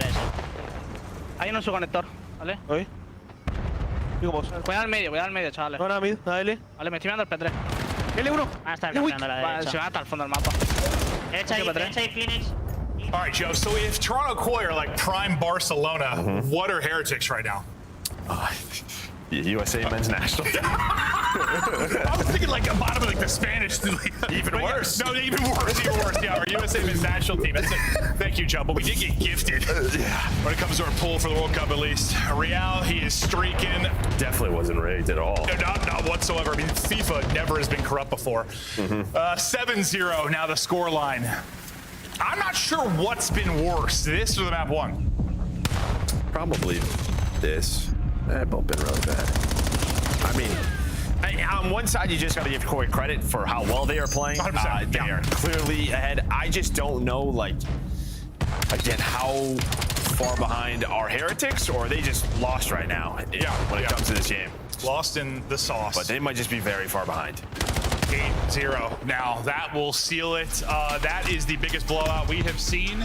Hay uno en su conector, ¿vale? Oye. Digo, Cuidado al medio, chavales. No, nada, mid, dale. Vale, me estoy mirando el P3. L1. Ah, está cambiando la derecha. Se va hasta el fondo del mapa. Derecha y Phoenix. All right, Joe. So if Toronto Koi are like prime Barcelona, what are Heretics right now? USA men's national. I was thinking like a bottom of like the Spanish league. Even worse. No, even worse. Yeah, our USA men's national team. That's it. Thank you, Joe. But we did get gifted. When it comes to our pull for the World Cup, at least. Real, he is streaking. Definitely wasn't rigged at all. No, not whatsoever. I mean, FIFA never has been corrupt before. 7-0 now the score line. I'm not sure what's been worse, this or the map 1. Probably this. They've both been really bad. I mean, on one side, you just got to give Koi credit for how well they are playing. They are clearly ahead. I just don't know, like, again, how far behind are Heretics, or are they just lost right now when it comes to this game? Lost in the sauce. But they might just be very far behind. 8-0. Now, that will seal it. That is the biggest blowout we have seen.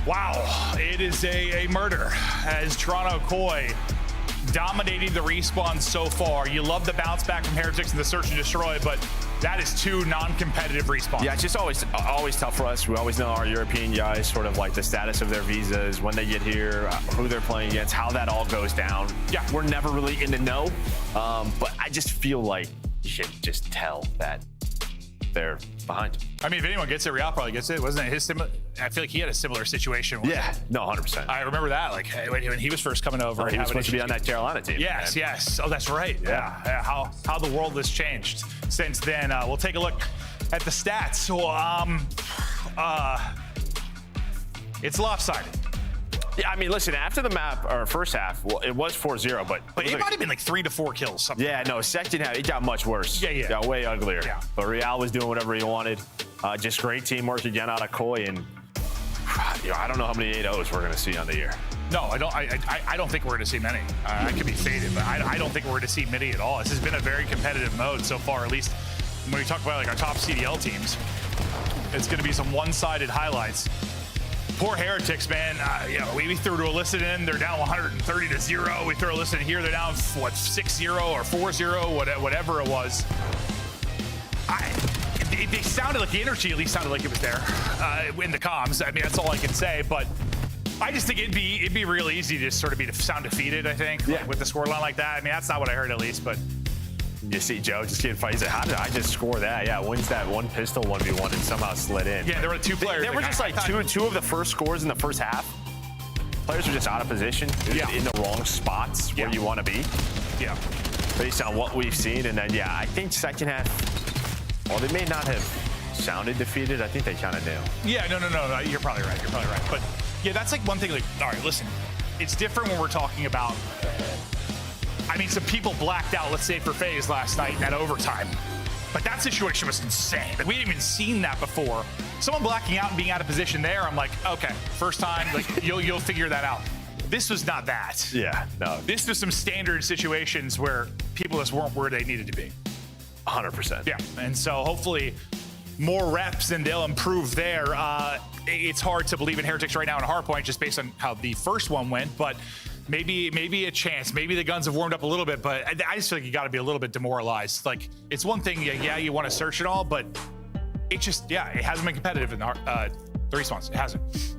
Wow, it is a murder as Toronto Koi dominating the respawn so far. You love the bounce back from Heretics and the search and destroy, but that is 2 non-competitive respawns. Yeah, it's just always tough for us. We always know our European guys, sort of like the status of their visas, when they get here, who they're playing against, how that all goes down. Yeah, we're never really in the know, but I just feel like you should just tell that they're behind. I mean, if anyone gets it, Real probably gets it. Wasn't it his similar? I feel like he had a similar situation. Yeah, no, 100%. I remember that. Like when he was first coming over, he was supposed to be on that Carolina team. Yes, yes. Oh, that's right. Yeah. How the world has changed since then. We'll take a look at the stats. So, it's lopsided. Yeah, I mean, listen, after the map, or first half, well, it was 4-0, but it might have been like 3 to 4 kills. Something. Yeah, no, second half, it got much worse. Yeah. Got way uglier. Yeah. But Real was doing whatever he wanted. Just great teamwork again out of Koi, and I don't know how many 8-0s we're going to see on the year. No, I don't. I don't think we're going to see many. I could be faded, but I don't think we're going to see many at all. This has been a very competitive mode so far, at least when we talk about like our top CDL teams. It's going to be some one-sided highlights. Poor Heretics, man. We threw to Illicit in. They're down 130-0. We throw Illicit in here. They're down, 6-0 or 4-0, whatever it was. They sounded like the energy at least sounded like it was there in the comms. I mean, that's all I can say. But I just think it'd be real easy to sort of sound defeated, I think, with the scoreline like that. I mean, that's not what I heard at least, but. You see Joe just getting fights. How did I just score that? Yeah, wins that one pistol 1v1 and somehow slid in. Yeah, there were 2 players. There were just like two of the first scores in the first half. Players were just out of position, in the wrong spots where you want to be. Yeah. Based on what we've seen, and then I think second half. Well, they may not have sounded defeated. I think they kind of knew. Yeah, no. You're probably right. But yeah, that's like one thing. Like, all right, listen, it's different when we're talking about. I mean, some people blacked out, let's say, for FaZe last night in that overtime. But that situation was insane. Like, we hadn't even seen that before. Someone blacking out and being out of position there, I'm like, okay, first time, like you'll figure that out. This was not that. Yeah, no. This was some standard situations where people just weren't where they needed to be. 100%. Yeah, and so hopefully more reps and they'll improve there. It's hard to believe in Heretics right now in Hardpoint just based on how the first one went, but maybe a chance. Maybe the guns have warmed up a little bit, but I just feel like you got to be a little bit demoralized. Like, it's one thing, you want to search it all, but it just, it hasn't been competitive in the respawns. It hasn't.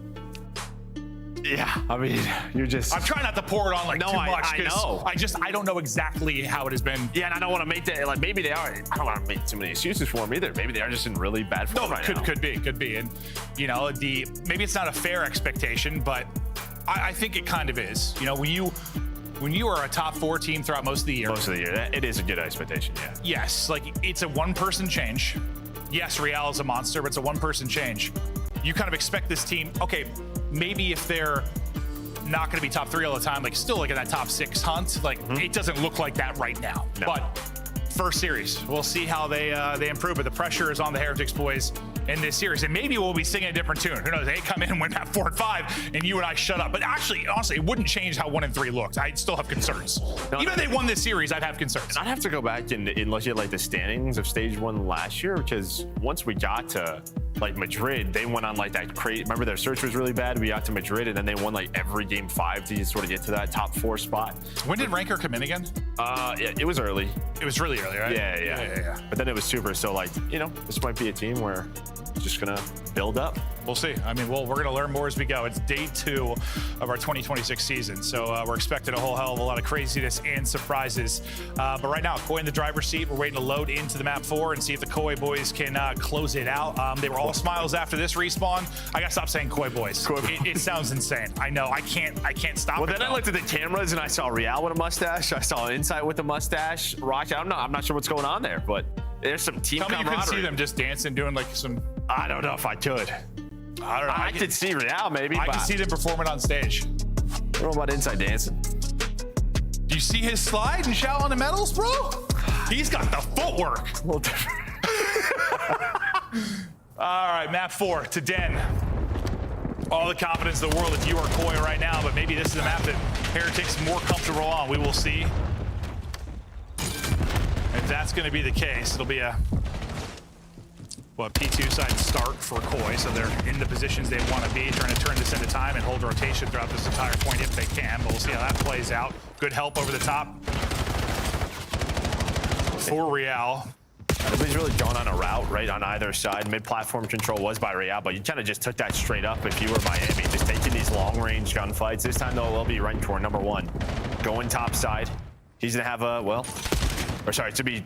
Yeah, I mean, you're just. I'm trying not to pour it on too much. I know. I don't know exactly how it has been. Yeah, and I don't want to make that, like, maybe they are. I don't want to make too many excuses for them either. Maybe they are just in really bad form right now. Could be. And, maybe it's not a fair expectation, but I think it kind of is. When you are a top 4 team throughout most of the year. It is a good expectation, yeah. Yes, like, it's a one-person change. Yes, Real is a monster, but it's a one-person change. You kind of expect this team, okay, maybe if they're not going to be top 3 all the time, like still like in that top 6 hunt, like it doesn't look like that right now. No. But first series, we'll see how they improve. But the pressure is on the Heretics boys in this series, and maybe we'll be singing a different tune. Who knows? They come in and win that 4-5, and you and I shut up. But actually, honestly, it wouldn't change how 1 and 3 looked. I'd still have concerns. Even if they won this series, I'd have concerns. I'd have to go back and look at like the standings of stage 1 last year, because once we got to like Madrid, they went on like that crazy. Remember, their search was really bad. We got to Madrid, and then they won like every game 5 to sort of get to that top 4 spot. When did Ranker come in again? It was early. It was really early, right? Yeah. But then it was super. So like, this might be a team where it's just gonna build up. We'll see. I mean, we're gonna learn more as we go. It's day 2 of our 2026 season, so we're expecting a whole hell of a lot of craziness and surprises. But right now, Koi in the driver's seat. We're waiting to load into the map 4 and see if the Koi boys can close it out. They were all smiles after this respawn. I gotta stop saying Koi boys. It sounds insane. I know. I can't stop. Well, then I looked at the cameras and I saw Real with a mustache. I saw Insight with a mustache. Rock. I'm not sure what's going on there, but there's some team camaraderie. Tell me you could see them just dancing, doing like some. I don't know if I could. I don't know. I could see Real maybe. I could see them performing on stage. I don't know about Inside dancing. Do you see his slide and shout on the medals, bro? He's got the footwork. A little different. All right, map 4 to Den. All the confidence in the world if you are Koi right now, but maybe this is a map that Heretics more comfortable on. We will see. If that's going to be the case, it'll be a P2 side start for Koi, so they're in the positions they want to be, trying to turn this into time and hold rotation throughout this entire point if they can, but we'll see how that plays out. Good help over the top for Real. Nobody's really gone on a route, right, on either side. Mid-platform control was by Real, but you kind of just took that straight up if you were Miami, just taking these long-range gunfights. This time, though, it will be ranked for number 1. Going top side. He's going to have a, to be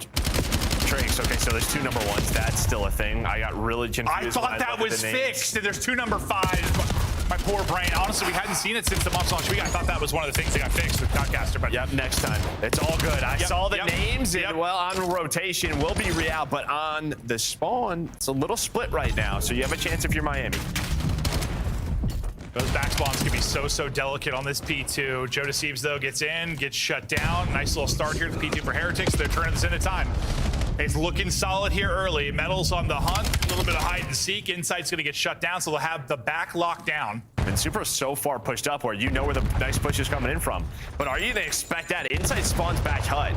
Trakes. Okay, so there's 2 number 1s. That's still a thing. I got really confused. I thought that was fixed. There's 2 number 5s. My poor brain. Honestly, we hadn't seen it since the month launch week. I thought that was one of the things that got fixed with Podcaster. But yep, next time. It's all good. I saw the names, and well, on rotation will be Real, but on the spawn, it's a little split right now. So you have a chance if you're Miami. Those back spawns can be so delicate on this P2. Joe Deceives, though, gets in, gets shut down. Nice little start here to P2 for Heretics. They're turning this into time. It's looking solid here early. Metal's on the hunt. A little bit of hide and seek. Insight's going to get shut down, so they'll have the back locked down. And Super's so far pushed up where you know where the nice push is coming in from. But are you going to expect that? Insight spawns back HUD.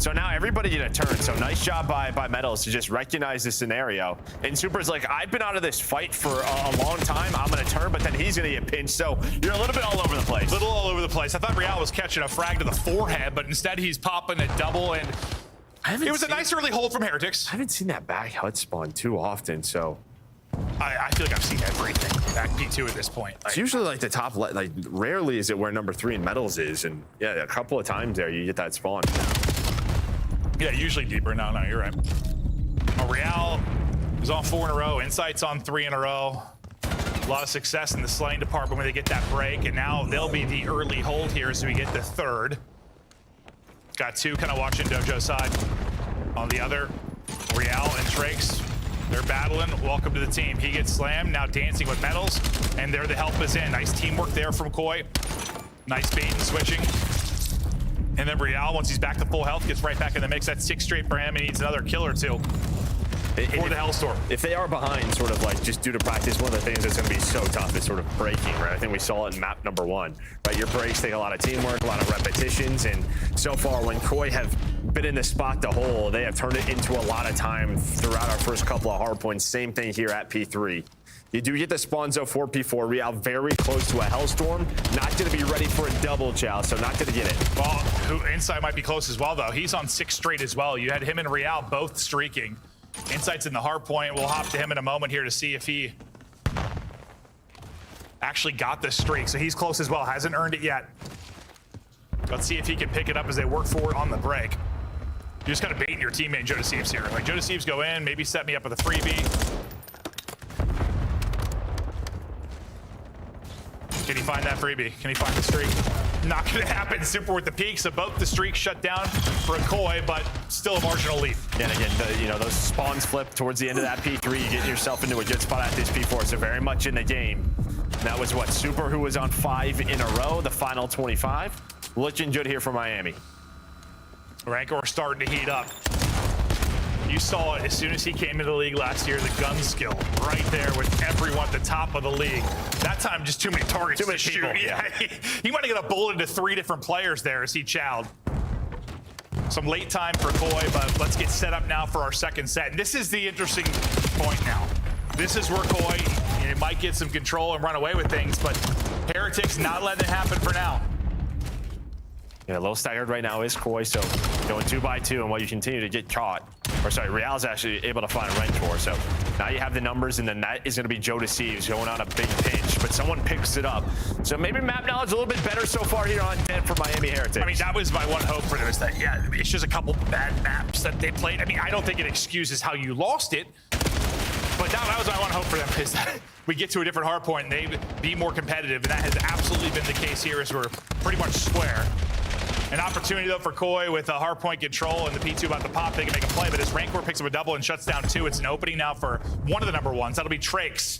So now everybody get a turn. So nice job by Metals to just recognize the scenario. And Super's like, I've been out of this fight for a long time. I'm going to turn, but then he's going to get pinched. So you're a little bit all over the place. A little all over the place. I thought Real was catching a frag to the forehead, but instead he's popping a double. And it was a nice early hold from Heretics. I haven't seen that back HUD spawn too often, so. I feel like I've seen everything back P2 at this point. It's usually like the top, like rarely is it where number 3 in Metals is. And yeah, a couple of times there you get that spawn. Yeah, usually deeper. No, you're right. Real is on 4 in a row. Insight's on 3 in a row. A lot of success in the slaying department when they get that break. And now they'll be the early hold here as we get the 3rd. Got 2 kind of watching Dojo's side. On the other, Real and Trakes. They're battling. Welcome to the team. He gets slammed. Now dancing with Metals. And there the help is in. Nice teamwork there from Koi. Nice bait and switching. And then Real, once he's back to full health, gets right back in the mix. That's 6 straight for him. He needs another kill or 2 for the Hellstorm. If they are behind, sort of like just due to practice, one of the things that's going to be so tough is sort of breaking, right? I think we saw it in map number 1, right? Your breaks take a lot of teamwork, a lot of repetitions, and so far when Koi have been in the spot to hole, they have turned it into a lot of time throughout our first couple of hard points. Same thing here at P3. You do get the spawn zone for P4. Real very close to a Hellstorm. Not going to be ready for a double chow, so not going to get it. Well, Insight might be close as well, though. He's on 6 straight as well. You had him and Real both streaking. Insight's in the hard point. We'll hop to him in a moment here to see if he actually got the streak. So he's close as well. Hasn't earned it yet. Let's see if he can pick it up as they work forward on the break. You just kind of baiting your teammate Joe Deceives here. Like, Joe Deceives go in, maybe set me up with a freebie. Can he find that freebie? Can he find the streak? Not gonna happen. Super with the peak, so both the streaks shut down for a Koi, but still a marginal lead. And again, those spawns flip towards the end of that P3. You get yourself into a good spot at this P4, so very much in the game. And that was what, Super, who was on 5 in a row, the final 25. Looking good here for Miami. Rancor starting to heat up. You saw it as soon as he came into the league last year, the gun skill right there with everyone at the top of the league. That time, just too many targets to shoot. Yeah, he might have got a bullet into 3 different players there as he chowed. Some late time for Koi, but let's get set up now for our second set. And this is the interesting point now. This is where Koi might get some control and run away with things, but Heretics not letting it happen for now. Yeah, a little staggered right now is Koi, so going 2x2, and while you continue to get caught, or sorry, Real's actually able to find a Rancor, so now you have the numbers, and then that is going to be Joe Deceives going on a big pinch, but someone picks it up. So maybe map knowledge a little bit better so far here on 10 for Miami Heretics. I mean, that was my one hope for them, is that, yeah, it's just a couple bad maps that they played. I mean, I don't think it excuses how you lost it, but that was my one hope for them, is that we get to a different hard point and they be more competitive, and that has absolutely been the case here as we're pretty much square. An opportunity, though, for Koi with a hard point control and the P2 about to pop. They can make a play, but as Rancor picks up a double and shuts down 2, it's an opening now for one of the number 1s. That'll be Trakes.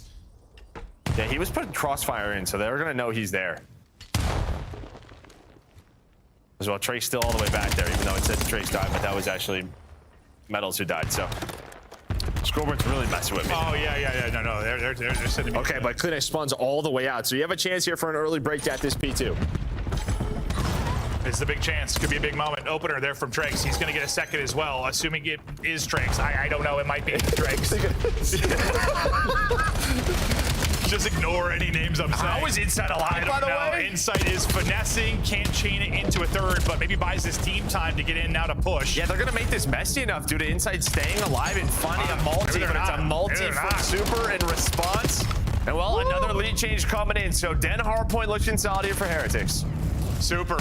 Yeah, he was putting Crossfire in, so they're going to know he's there. As well, Trakes still all the way back there, even though it said Trakes died, but that was actually Metals who died, so... Scoreboard's really messing with me. Oh, yeah. No. They're sending me. Okay, but Clinic spawns all the way out, so you have a chance here for an early break at this P2. It's the big chance. Could be a big moment. Opener there from Trakes. He's going to get a second as well, assuming it is Trakes. I don't know. It might be Trakes. Just ignore any names I'm saying. How is Insight alive? I don't know. Insight is finessing, can't chain it into a 3rd, but maybe buys this team time to get in now to push. Yeah, they're going to make this messy enough due to Insight staying alive and finding a multi. But it's a multi from Super in response. And well, another lead change coming in. So Den Hardpoint looking solid here for Heretics. Super.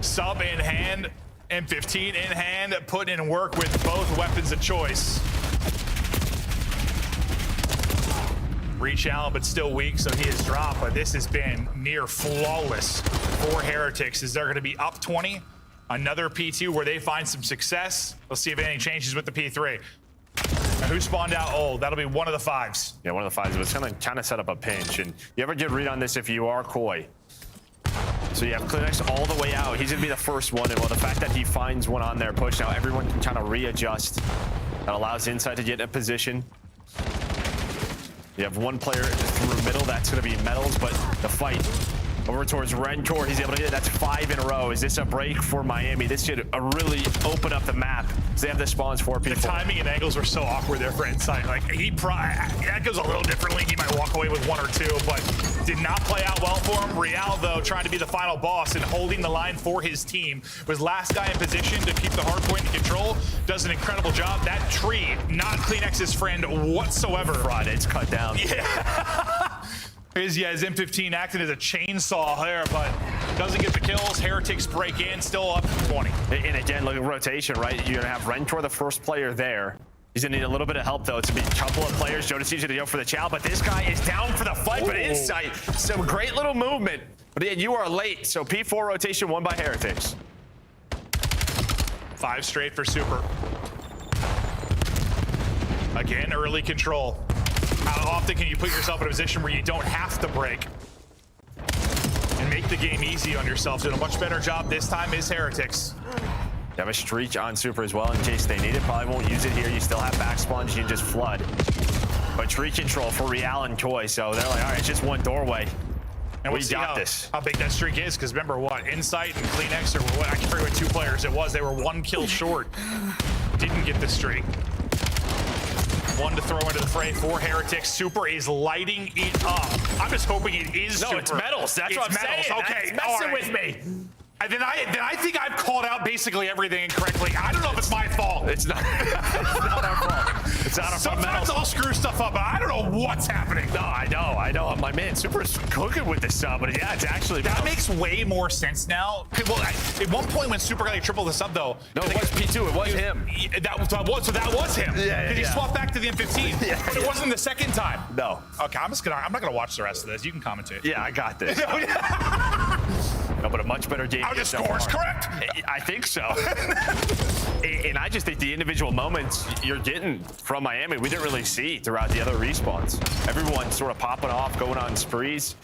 Sub in hand, M15 in hand, putting in work with both weapons of choice. Reach out, but still weak, so he is dropped. But this has been near flawless for Heretics, as they're going to be up 20. Another P2 where they find some success. Let's see if anything changes with the P3. Now, who spawned out? Oh, that'll be one of the fives. Yeah, one of the fives. But it's going to kind of set up a pinch. And you have a good read on this if you are Koi. So you have Kleenex all the way out. He's going to be the first one. And well, the fact that he finds one on their push, now everyone can kind of readjust. That allows Inside to get in a position. You have one player through middle. That's going to be Metals, but the fight over towards Rencor, he's able to get it. That's 5 in a row. Is this a break for Miami? This should really open up the map. So they have the spawns for people. The timing and angles were so awkward there for Insight. Like, that goes a little differently. He might walk away with 1 or 2, but did not play out well for him. Real, though, trying to be the final boss and holding the line for his team. Was last guy in position to keep the hard point in control. Does an incredible job. That tree, not Kleenex's friend whatsoever. Fraud, it's cut down. Yeah. His M15 acting as a chainsaw there, but doesn't get the kills. Heretics break in, still up 20. And again, look at rotation, right? You're going to have Rencor, the first player there. He's going to need a little bit of help, though. It's going to be a couple of players. Jodeci's going to go for the chow, but this guy is down for the fight. But Insight, some great little movement. But again, you are late. So P4 rotation won by Heretics. 5 straight for Super. Again, early control. How often can you put yourself in a position where you don't have to break and make the game easy on yourself? Doing a much better job this time is Heretics. You have a streak on Super as well in case they need it. Probably won't use it here. You still have back sponge. You can just flood. But tree control for Real and Koi. So they're like, all right, it's just one doorway. And we got this. How big that streak is, because remember what? Insight and Kleenex, or what? I can't forget what 2 players it was. They were 1 kill short. Didn't get the streak. 1 to throw into the fray for Heretics. Super is lighting it up. I'm just hoping it is Super. No, it's Metals. That's what I'm saying. Okay, that's messing with me. And then I think I've called out basically everything incorrectly. I don't know if it's my fault. It's not. It's not our fault. It's not our fault. Sometimes I'll screw stuff up, but I don't know what's happening. No, I know. My man, Super's cooking with this sub, but yeah, it's actually that makes way more sense now. Well, at one point when Super got like triple the sub though, no, it was P2. It was him. That was him. Yeah. Did he swap back to the M15? Yeah. But it wasn't the second time. No. Okay, I'm not gonna watch the rest of this. You can commentate. Yeah, I got this. No, but a much better game. Are the scores correct? I think so. And I just think the individual moments you're getting from Miami, we didn't really see throughout the other respawns. Everyone sort of popping off, going on sprees.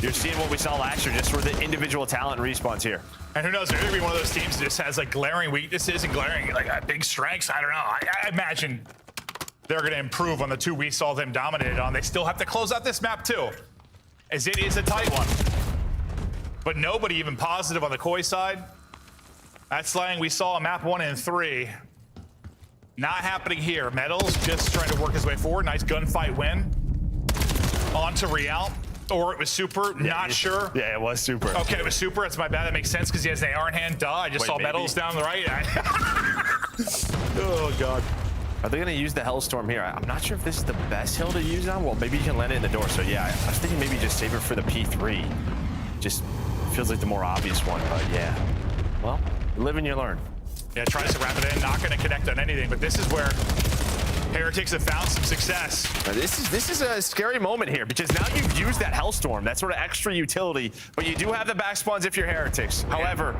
You're seeing what we saw last year, just for the individual talent and respawns here. And who knows, they're going to be one of those teams that just has like glaring weaknesses and glaring like big strengths. I don't know. I imagine they're going to improve on the 2 we saw them dominated on. They still have to close out this map too, as it is a tight one. But nobody even positive on the Koi side. That slang we saw in map 1 and 3. Not happening here. Metals just trying to work his way forward. Nice gunfight win. On to Real. Or it was Super, not sure. Yeah, it was Super. Okay, it was Super. That's my bad. That makes sense because he has an AR in hand. Duh, I just saw Metals down the right. Oh, God. Are they going to use the Hellstorm here? I'm not sure if this is the best hill to use on. Well, maybe you can land it in the door. So, yeah, I was thinking maybe just save it for the P3. Just feels like the more obvious one, but yeah. Well, you live and you learn. Yeah, tries to wrap it in. Not going to connect on anything, but this is where Heretics have found some success. Now this is a scary moment here because now you've used that Hellstorm, that sort of extra utility, but you do have the back spawns if you're Heretics. However,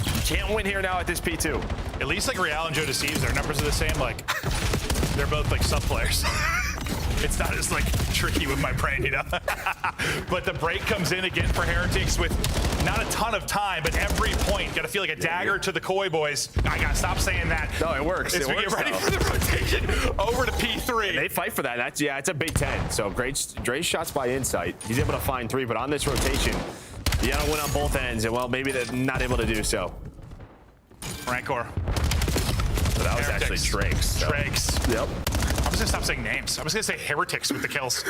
you can't win here now at this P2. At least like Real and Jodeci's, their numbers are the same. Like, they're both like sub players. It's not as like tricky with my brain, you know? But the break comes in again for Heretics with not a ton of time, but every point. Gotta feel like a dagger to the Koi boys. I gotta stop saying that. No, it works. As we get ready for the rotation over to P3. And they fight for that. That's, yeah, it's a Big 10. So great shots by Insight. He's able to find 3, but on this rotation, you gotta win on both ends, and well, maybe they're not able to do so. Rancor. So that was actually Trakes. Trakes. Yep. I'm just gonna stop saying names. I was gonna say Heretics with the kills.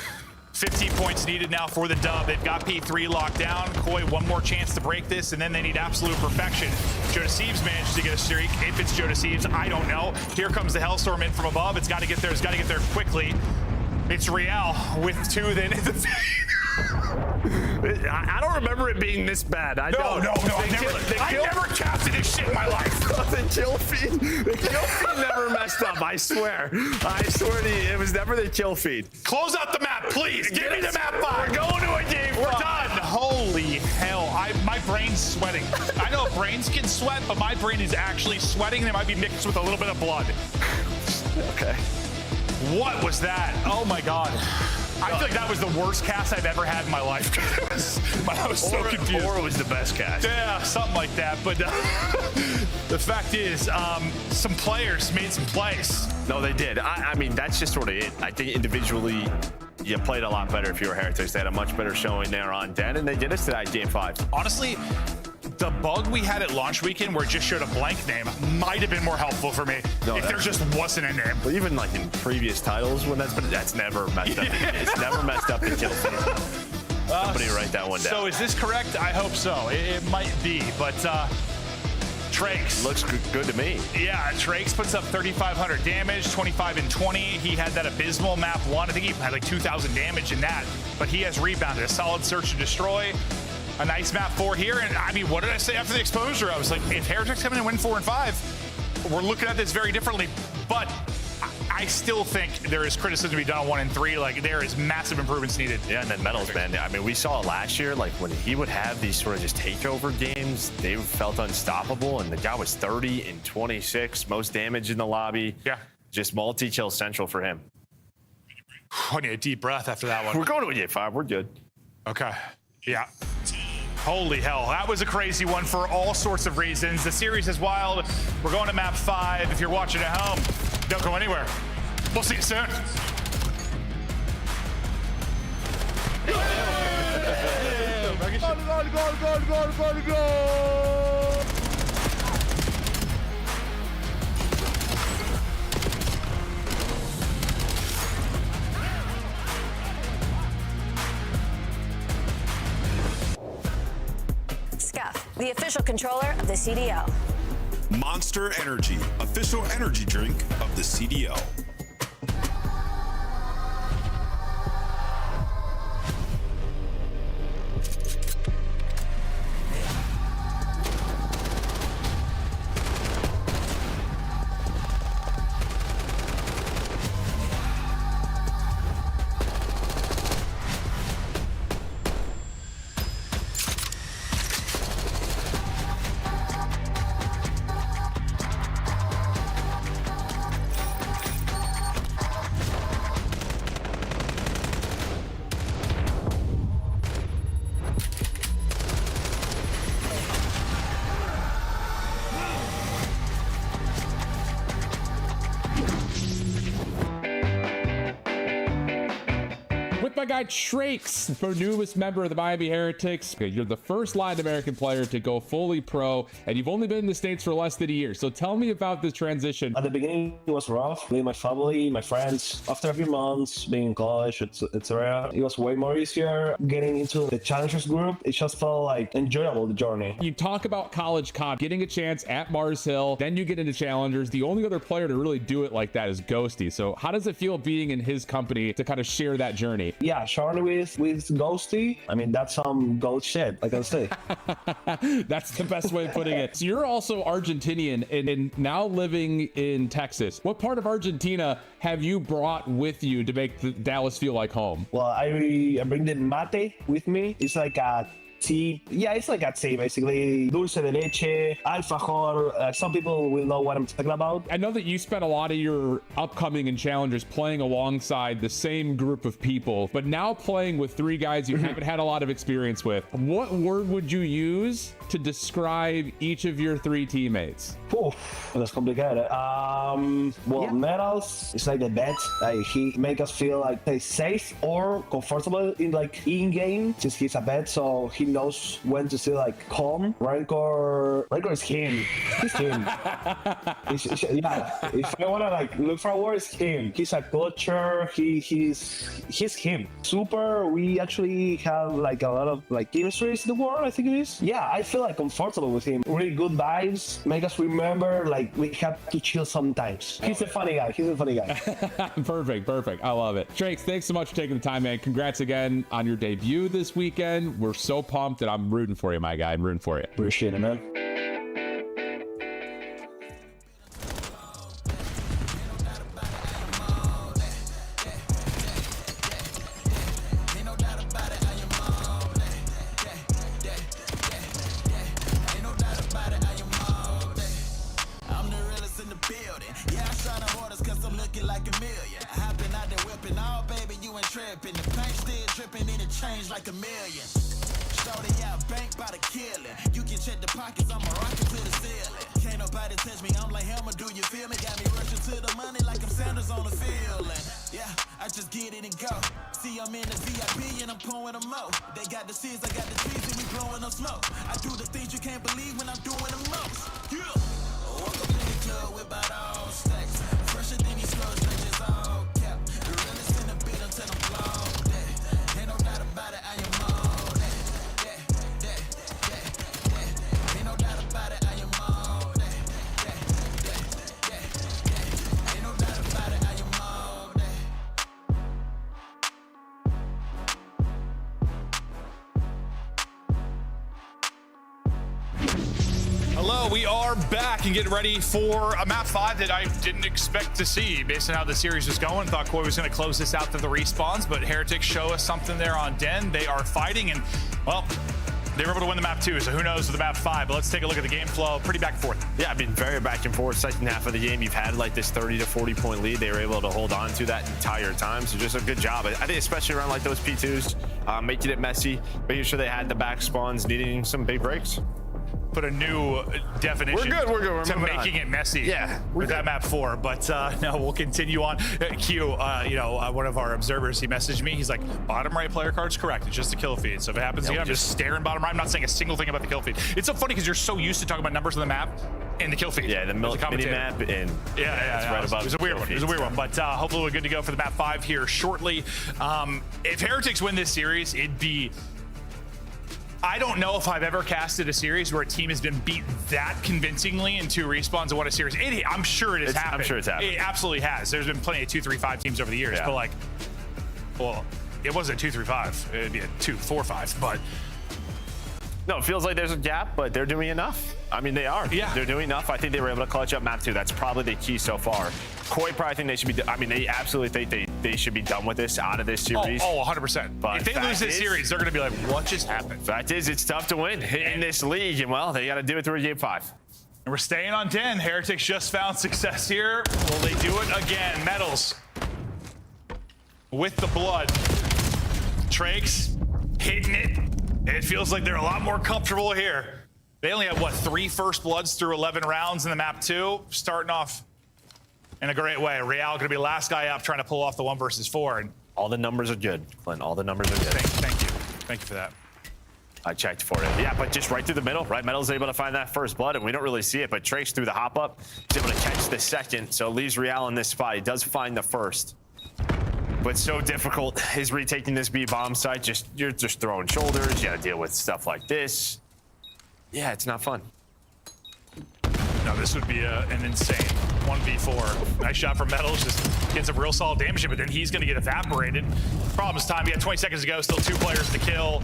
15 points needed now for the dub. They've got P3 locked down. Koi, one more chance to break this, and then they need absolute perfection. Jodeci's managed to get a streak. If it's Jodeci's, I don't know. Here comes the Hellstorm in from above. It's got to get there. It's got to get there quickly. It's Real with 2 then. I don't remember it being this bad. I No. I've never casted this shit in my life. kill feed. The kill feed never messed up. I swear. I swear to you, it was never the kill feed. Close out the map, please. Give me the map back. We're going to a game. We're done. Holy hell. My brain's sweating. I know brains can sweat, but my brain is actually sweating. They might be mixed with a little bit of blood. Okay. What was that? Oh my God. I feel like that was the worst cast I've ever had in my life. I was so confused. Or it was the best cast. Yeah, something like that. But the fact is, some players made some plays. No, they did. I mean, that's just sort of it. I think individually, you played a lot better if you were Heretics. They had a much better showing there on Den, and they did us tonight, Game 5. Honestly, the bug we had at launch weekend where it just showed a blank name might have been more helpful for me if there just wasn't a name. Well, even like in previous titles, when that's never messed up. It's never messed up the kill feed. Somebody write that one down. So is this correct? I hope so. It might be, but Trakes. Looks good to me. Yeah, Trakes puts up 3,500 damage, 25 and 20. He had that abysmal map 1. I think he had like 2,000 damage in that, but he has rebounded. A solid search and destroy. A nice map 4 here, and I mean, what did I say after the exposure? I was like, if Heretics come in and win 4 and 5, we're looking at this very differently, but I still think there is criticism to be done on 1 and 3. Like, there is massive improvements needed. Yeah, and then Metals, man. I mean, we saw last year, like, when he would have these sort of just takeover games, they felt unstoppable, and the guy was 30 and 26, most damage in the lobby. Yeah. Just multi-kill central for him. I need a deep breath after that one. We're going to a game 5. We're good. Okay. Yeah. Holy hell, that was a crazy one for all sorts of reasons. The series is wild. We're going to map 5. If you're watching at home, don't go anywhere. We'll see you soon. Gol. Scuff, the official controller of the CDO. Monster Energy, official energy drink of the CDO. With my guy Trakes, the newest member of the Miami Heretics. You're the first Latin American player to go fully pro, and you've only been in the States for less than a year. So tell me about this transition. At the beginning, it was rough. With my family, my friends. After a few months being in college, etc., it was way more easier getting into the challengers group. It just felt like enjoyable, the journey. You talk about college comp, getting a chance at Mars Hill, then you get into challengers. The only other player to really do it like that is Ghosty. So how does it feel being in his company to kind of share that journey? Yeah, sharing with Ghosty, I mean, that's some gold shit, I can say. That's the best way of putting it. So you're also Argentinian and now living in Texas. What part of Argentina have you brought with you to make Dallas feel like home? Well, I bring the mate with me. It's like a tea. Yeah, it's like a tea, basically. Dulce de leche, alfajor. Some people will know what I'm talking about. I know that you spent a lot of your upcoming and challengers playing alongside the same group of people, but now playing with 3 guys you haven't had a lot of experience with. What word would you use to describe each of your 3 teammates? Oof, that's complicated. Metals is like the bet. He make us feel like safe or comfortable in game, since he's a bet, so he knows when to stay calm. Rancor is him. He's him. Yeah. If I wanna look for a word, it's him. He's a culture. He's him. Super. We actually have a lot of chemistries in the world. I think it is. Yeah, I feel comfortable with him. Really good vibes. Make us remember we have to chill sometimes. He's a funny guy. Perfect. I love it. Trakes, thanks so much for taking the time, man. Congrats again on your debut this weekend. We're so pumped that I'm rooting for you, my guy. I'm rooting for you. Appreciate it, man. change like a million. Shorty out bank by the killing. You can check the pockets, I'm a rocket to the ceiling. Can't nobody touch me, I'm like Helmer, do you feel me? Got me rushing to the money like I'm Sanders on the field. And yeah, I just get it and go. See, I'm in the VIP and I'm pouring them out. They got the seeds, I got the trees and we blowing them smoke. I do the things you can't believe when I'm doing the most. Yeah. Walk up in the club with about all stacks. Fresher than these slugs, they just all cap. The realest in the bit until I'm blown. Ain't no doubt about it, I am all that. Ain't no doubt about it, I am all that. Ain't no doubt about it, I am all that. Hello, we are back and getting ready for a map 5 that I didn't expect to see based on how the series was going. Thought Koi was going to close this out to the respawns, but Heretics show us something there on Den. They are fighting, and, well, they were able to win the map 2, so who knows with the map 5. But let's take a look at the game flow. Pretty back and forth. Yeah, I mean, very back and forth. Second half of the game, you've had like this 30 to 40 point lead. They were able to hold on to that entire time. So just a good job. I think especially around like those P2s, making it messy, making sure they had the back spawns, needing some big breaks. Put a new definition We're to making it messy with that map 4. But no, we'll continue on. Q, one of our observers, he messaged me. He's like, bottom right player card's correct. It's just a kill feed. So if it happens again, I'm just staring bottom right. I'm not saying a single thing about the kill feed. It's so funny because you're so used to talking about numbers on the map and the kill feed. Yeah, the mini map and yeah, right above. It was a weird one. It was a weird one. But hopefully we're good to go for the map 5 here shortly. If Heretics win this series, it'd be... I don't know if I've ever casted a series where a team has been beat that convincingly in 2 respawns and won a series. I'm sure it has happened. I'm sure it's happened. It absolutely has. There's been plenty of 2-3-5 teams over the years, but like, well, it wasn't a 2-3-5. It'd be a 2-4-5, but. No, it feels like there's a gap, but they're doing enough. I mean, they are. Yeah. They're doing enough. I think they were able to clutch up map 2. That's probably the key so far. Koi probably think they should be, I mean, they absolutely think they should be done with this, out of this series. Oh, 100%. But if they lose this series, they're going to be like, what just happened? Fact is, it's tough to win in this league, and well, they got to do it through game 5. And we're staying on 10. Heretics just found success here. Will they do it again? Metals with the blood. Trakes hitting it. And it feels like they're a lot more comfortable here. They only have, what, 3 first bloods through 11 rounds in the map 2, starting off in a great way. Real going to be last guy up, trying to pull off the 1 versus 4. And all the numbers are good, Clint. All the numbers are good. Thank you. Thank you for that. I checked for it. Yeah, but just right through the middle, right? Metal's able to find that first blood, and we don't really see it, but Trace through the hop up is able to catch the second, so it leaves Real in this spot. He does find the first. But so difficult is retaking this B bomb site. You're just throwing shoulders. You got to deal with stuff like this. Yeah, it's not fun. No, this would be an insane 1v4. Nice shot from Metals. Just gets some real solid damage, but then he's going to get evaporated. Problem is time. He had 20 seconds to go. Still 2 players to kill.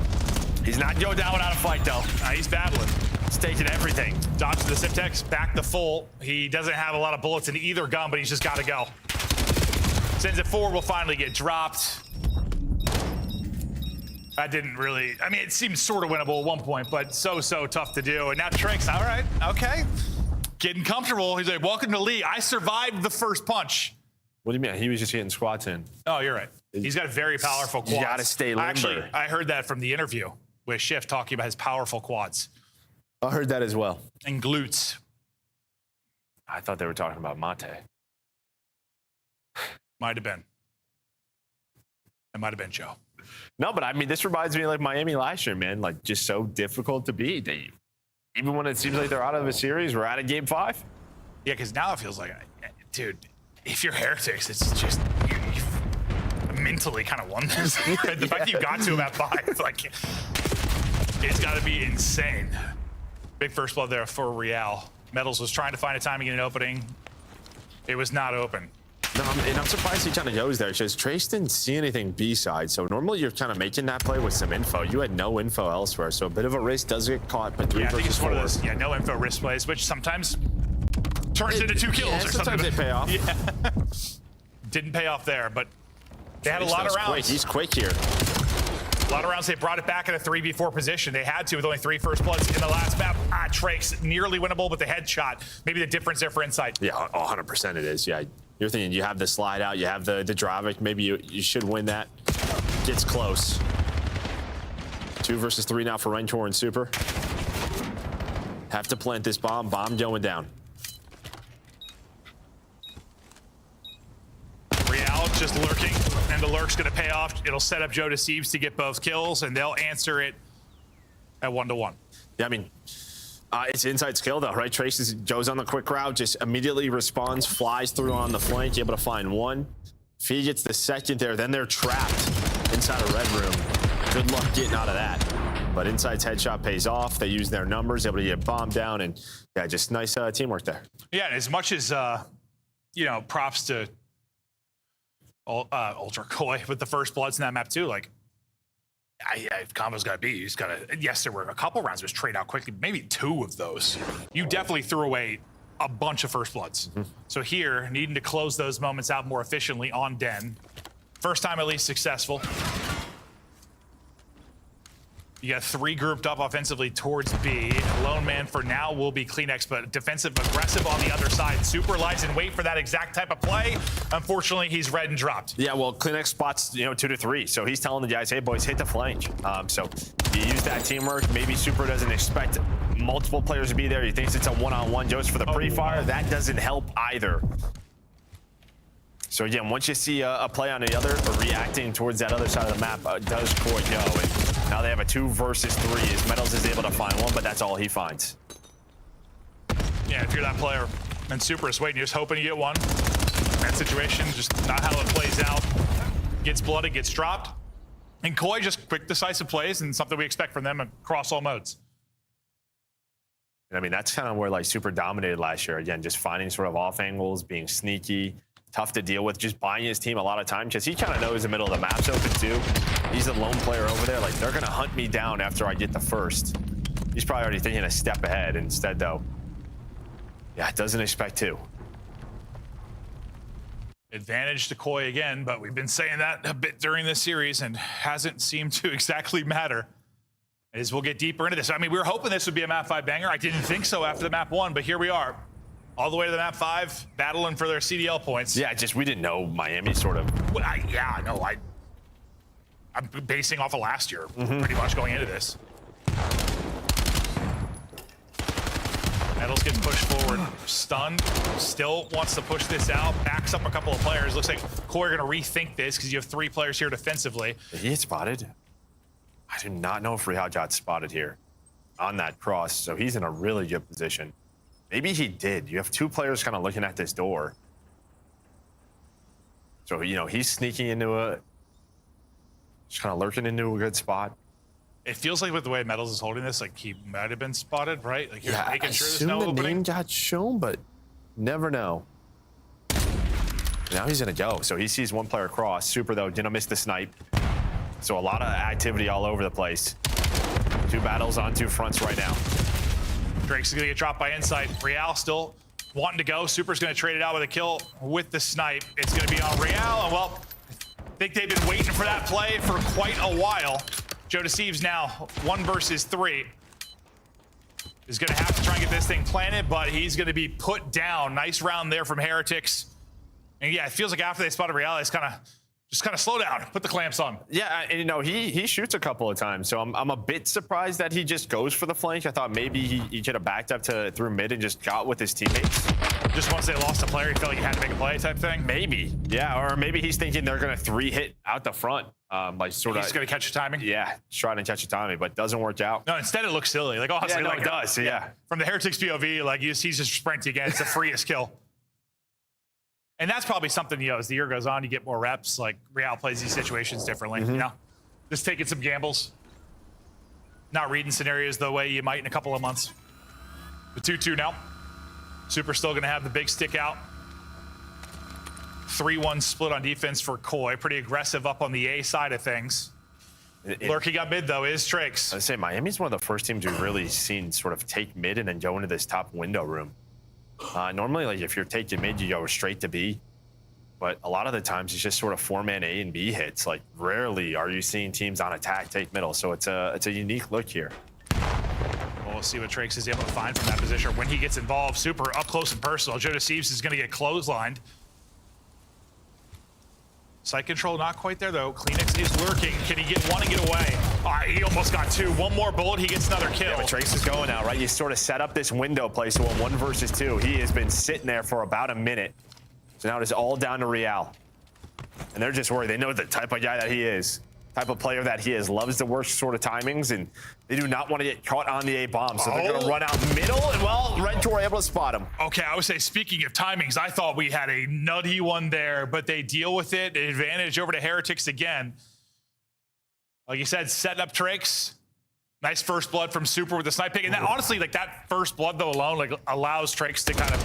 He's not going down without a fight, though. He's battling. He's taking everything. Dodge to the Simtex. Back to full. He doesn't have a lot of bullets in either gun, but he's just got to go. Sends it forward, will finally get dropped. That didn't really, I mean, it seemed sort of winnable at one point, but so tough to do. And now Tricks, all right, okay. Getting comfortable. He's like, welcome to Lee. I survived the first punch. What do you mean? He was just getting squats in. Oh, you're right. He's got very powerful quads. You got to stay limber. Actually, I heard that from the interview with Schiff talking about his powerful quads. I heard that as well. And glutes. I thought they were talking about Mate. Might have been. It might have been Joe. No, but I mean, this reminds me of like Miami last year, man. Like, just so difficult to beat. Even when it seems like they're out of a series, we're out of game 5. Yeah, because now it feels like, dude, if you're Heretics, it's just, you've mentally kind of won this. The fact that you got to him at 5, like, it's got to be insane. Big first blood there for Real. Metals was trying to find a timing in an opening. It was not open. No, and I'm surprised he kind of goes there because Trace didn't see anything B-side. So normally you're kind of making that play with some info. You had no info elsewhere. So a bit of a risk does get caught, but 3 I think versus it's 4. one of those, no info risk plays, which sometimes turns into 2 kills or something. Sometimes they pay off. Yeah. Didn't pay off there, but they had a lot of rounds. Quick. He's quick here. A lot of rounds, they brought it back in a 3v4 position. They had to with only 3 first bloods in the last map. Trace, nearly winnable, but the headshot. Maybe the difference there for Insight. Yeah, 100% it is. Yeah, you're thinking you have the slide out, you have the Dravik. Maybe you should win that. Gets close. 2 versus 3 now for Rentor and Super. Have to plant this bomb. Bomb going down. Real just lurking, and the lurk's going to pay off. It'll set up Joe Deceives to get both kills, and they'll answer it at 1-1. Yeah, I mean, it's inside skill though, right? Traces Joe's on the quick route, just immediately responds, flies through on the flank, able to find one. If he gets the second there, then they're trapped inside a red room. Good luck getting out of that. But Inside's headshot pays off. They use their numbers, able to get bombed down, and yeah, just nice teamwork there. Yeah, and as much as you know, props to Ultra Koi with the first bloods in that map too. Like, combo's got to be. He's got to. Yes, there were a couple rounds was trade out quickly. Maybe 2 of those. You definitely threw away a bunch of first bloods. So here, needing to close those moments out more efficiently on Den. First time at least successful. You got 3 grouped up offensively towards B. Lone man for now will be Kleenex, but defensive aggressive on the other side. Super lies in wait for that exact type of play. Unfortunately, he's red and dropped. Yeah, well, Kleenex spots 2 to 3, so he's telling the guys, "Hey boys, hit the flank." So you use that teamwork. Maybe Super doesn't expect multiple players to be there. He thinks it's a one-on-one just for the pre-fire. That doesn't help either. So again, once you see a play on the other or reacting towards that other side of the map, does Koi go? And now they have a 2 versus 3 as Metals is able to find one, but that's all he finds. Yeah, if you're that player and Super is waiting, you're just hoping you get one. That situation, just not how it plays out. Gets blooded, gets dropped. And Koi just quick, decisive plays and something we expect from them across all modes. I mean, that's kind of where like Super dominated last year. Again, just finding sort of off angles, being sneaky. Tough to deal with, just buying his team a lot of time because he kind of knows the middle of the map's open too. He's a lone player over there. Like, they're going to hunt me down after I get the first. He's probably already thinking a step ahead. Instead, though, yeah, doesn't expect to. Advantage to Koi again, but we've been saying that a bit during this series and hasn't seemed to exactly matter. As we'll get deeper into this. I mean, we were hoping this would be a map 5 banger. I didn't think so after the map 1, but here we are. All the way to the map 5, battling for their CDL points. Yeah, just we didn't know Miami sort of. Well, I know. I'm basing off of last year, pretty much going into this. Metals getting pushed forward, stunned. Still wants to push this out. Backs up a couple of players. Looks like Koi are going to rethink this because you have 3 players here defensively. Did he get spotted? I do not know if Real got spotted here on that cross, so he's in a really good position. Maybe he did. You have 2 players kind of looking at this door. So, you know, he's sneaking into just kind of lurking into a good spot. It feels like with the way Metals is holding this, like he might have been spotted, right? Like you're making sure there's no the opening. name got shown, but never know. Now he's gonna go. So he sees 1 player cross. Super though, didn't miss the snipe. So a lot of activity all over the place. 2 battles on 2 fronts right now. Drake's gonna get dropped by Insight. Real still wanting to go. Super's gonna trade it out with a kill with the snipe. It's gonna be on Real, and well, I think they've been waiting for that play for quite a while. Joe Deceives now 1 versus 3. Is gonna have to try and get this thing planted, but he's gonna be put down. Nice round there from Heretics. And yeah, it feels like after they spotted Real, it's just kind of slow down, put the clamps on. Yeah, and you know, he shoots a couple of times, so I'm a bit surprised that he just goes for the flank. I thought maybe he could have backed up through mid and just got with his teammates. Just once they lost a player, he felt like he had to make a play type thing? Maybe, yeah, or maybe he's thinking they're gonna 3-hit out the front. Like sort of. He's gonna catch the timing? Yeah, trying to catch the timing, but doesn't work out. No, instead it looks silly. Like, honestly, yeah, no, like, it does, yeah. From the Heretics POV, like he's just sprinting again. It's the freest kill. And that's probably something, you know, as the year goes on, you get more reps. Like, Real plays these situations differently, you know? Just taking some gambles. Not reading scenarios the way you might in a couple of months. The 2-2 now. Super still going to have the big stick out. 3-1 split on defense for Koi. Pretty aggressive up on the A side of things. Lurking up mid, though, is Trix. I'd say Miami's one of the first teams we've really seen sort of take mid and then go into this top window room. Normally, like if you're taking mid, you go straight to B. But a lot of the times, it's just sort of 4-man A and B hits. Like rarely are you seeing teams on attack take middle. So it's a unique look here. Well, we'll see what Trix is able to find from that position when he gets involved. Super up close and personal. Joe Deceives is going to get clotheslined. Sight control not quite there, though. Kleenex is lurking. Can he get one and get away? All right, he almost got two. One more bullet, he gets another kill. Yeah, but Trace is going now, right? You sort of set up this window play, so in 1 versus 2, he has been sitting there for about a minute. So now it is all down to Real. And they're just worried. They know the type of guy that he is. Type of player that he is. Loves the worst sort of timings, and they do not want to get caught on the A bomb. So they're going to run out middle, and well, Red Tor able to spot him. Okay, I would say, speaking of timings, I thought we had a nutty one there, but they deal with it. Advantage over to Heretics again. Like you said, setting up tricks. Nice first blood from Super with the snipe pick. And that, honestly, like that first blood, though, alone, like allows Tricks to kind of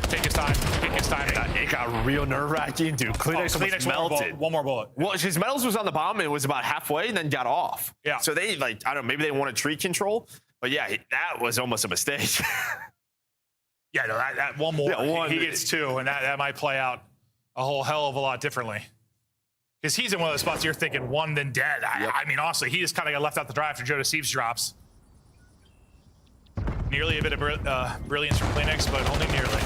take his time, pick his time. It got real nerve-wracking, dude. Kleenex melted. One more bullet. Well, his medals was on the bomb, and it was about halfway, and then got off. Yeah. So they, like, I don't know, maybe they wanted tree control, but yeah, that was almost a mistake. Yeah, no, that one more, he gets two, and that might play out a whole hell of a lot differently. Because he's in one of those spots you're thinking one, then dead. I mean, honestly, he just kind of got left out the drive after Joe Deceives drops. Nearly a bit of brilliance from Kleenex, but only nearly.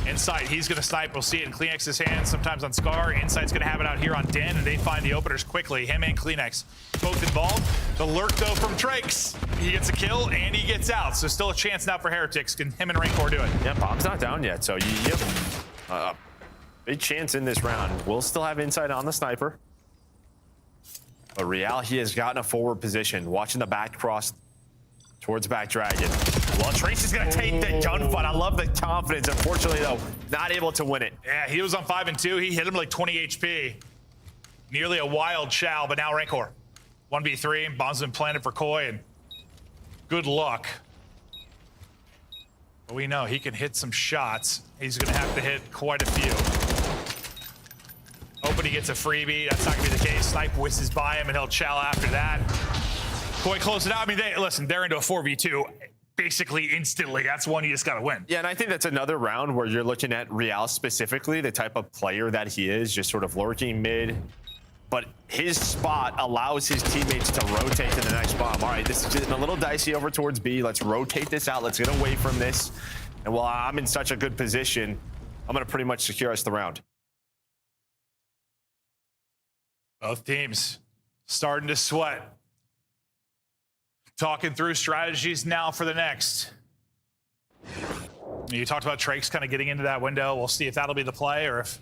Inside, he's going to snipe. We'll see it in Kleenex's hands, sometimes on Scar. Inside's going to have it out here on Den, and they find the openers quickly. Him and Kleenex both involved. The lurk, though, from Trakes. He gets a kill, and he gets out. So still a chance now for Heretics. Can him and Rancor do it? Yeah, bomb's not down yet, so you have big chance in this round. We'll still have Inside on the sniper. But Real, he has gotten a forward position, watching the back cross towards back Dragon. Well, Trace is going to take the gunfight. I love the confidence. Unfortunately, though, not able to win it. Yeah, he was on 5 and 2. He hit him like 20 HP. Nearly a wild chow, but now Rancor. 1v3. Bomb's been planted for Koi, and good luck. But we know he can hit some shots. He's going to have to hit quite a few. Hoping he gets a freebie. That's not going to be the case. Snipe whizzes by him, and he'll chow after that. Koi close it out. I mean, they're into a 4v2 basically instantly. That's one you just got to win. Yeah, and I think that's another round where you're looking at Real specifically, the type of player that he is, just sort of lurking mid. But his spot allows his teammates to rotate to the next bomb. All right, this is getting a little dicey over towards B. Let's rotate this out. Let's get away from this. And while I'm in such a good position, I'm going to pretty much secure us the round. Both teams starting to sweat. Talking through strategies now for the next. You talked about Trakes kind of getting into that window. We'll see if that'll be the play or if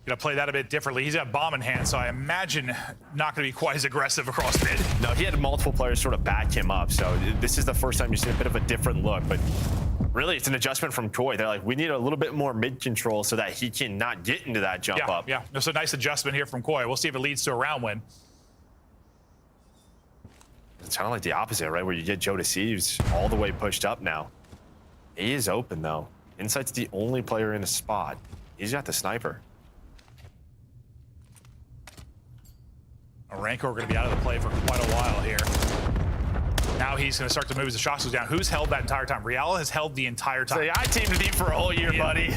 gonna play that a bit differently. He's got bomb in hand, so I imagine not gonna be quite as aggressive across mid. No, he had multiple players sort of back him up, so this is the first time you see a bit of a different look, but really it's an adjustment from Koi. They're like, we need a little bit more mid control so that he can not get into that jump up. Yeah, it's a nice adjustment here from Koi. We'll see if it leads to a round win. It's kind of like the opposite, right? Where you get Joe Deceives all the way pushed up now. He is open, though. Insight's the only player in a spot. He's got the sniper. Rancor going to be out of the play for quite a while here. Now he's going to start to move as the shots goes down. Who's held that entire time? Real has held the entire time. So I teamed deep for a whole year, buddy.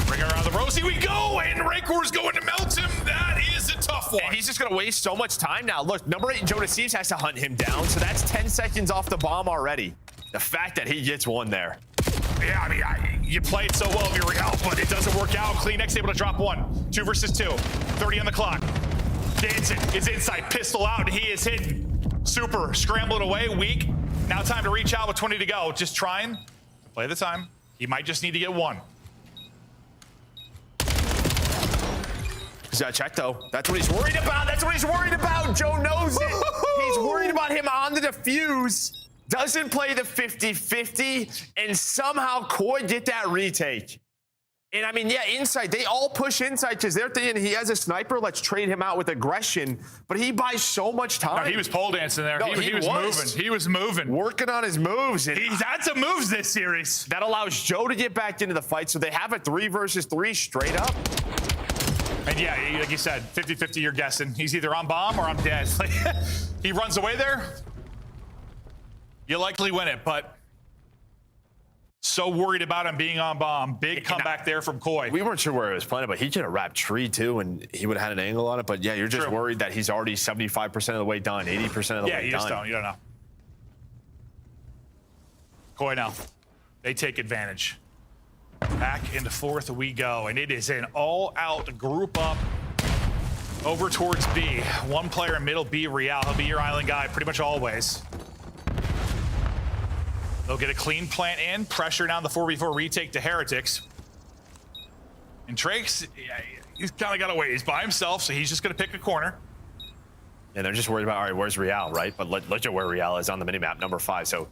Bring around the Rosie we go, and Rancor's going to melt him. That is a tough one. And he's just going to waste so much time now. Look, number 8, Joe Deceives has to hunt him down, so that's 10 seconds off the bomb already. The fact that he gets one there. Yeah, I mean, you played so well if you're Real, but it doesn't work out. Kleenex able to drop one. 2 versus 2. 30 on the clock. Dancing is inside. Pistol out. He is hidden. Super scrambling away. Weak. Now time to reach out with 20 to go. Just trying to play the time. He might just need to get one. He's got to check, though. That's what he's worried about. That's what he's worried about. Joe knows it. He's worried about him on the defuse. Doesn't play the 50-50, and somehow Koi get that retake. And I mean, yeah, inside, they all push inside because they're thinking he has a sniper. Let's trade him out with aggression. But he buys so much time. No, he was pole dancing there. No, he was moving. He was moving. Working on his moves. And he's had some moves this series. That allows Joe to get back into the fight. So they have a 3 versus 3 straight up. And yeah, like you said, 50-50, you're guessing. He's either on bomb or I'm dead. He runs away there. You likely win it, but so worried about him being on bomb. Big comeback there from Koi. We weren't sure where it was planted, but he could have wrapped tree too, and he would have had an angle on it. But yeah, you're just worried that he's already 75% of the way done, 80% of the way done. Yeah, you just don't. You don't know. Koi now. They take advantage. Back into fourth we go, and it is an all-out group up over towards B. One player in middle, B, Real. He'll be your island guy pretty much always. They'll get a clean plant in, pressure down the 4v4 retake to Heretics. And Trakes, yeah, he's kind of got away. He's by himself, so he's just going to pick a corner. And they're just worried about, all right, where's Real, right? But look at where Real is on the minimap, number 5. So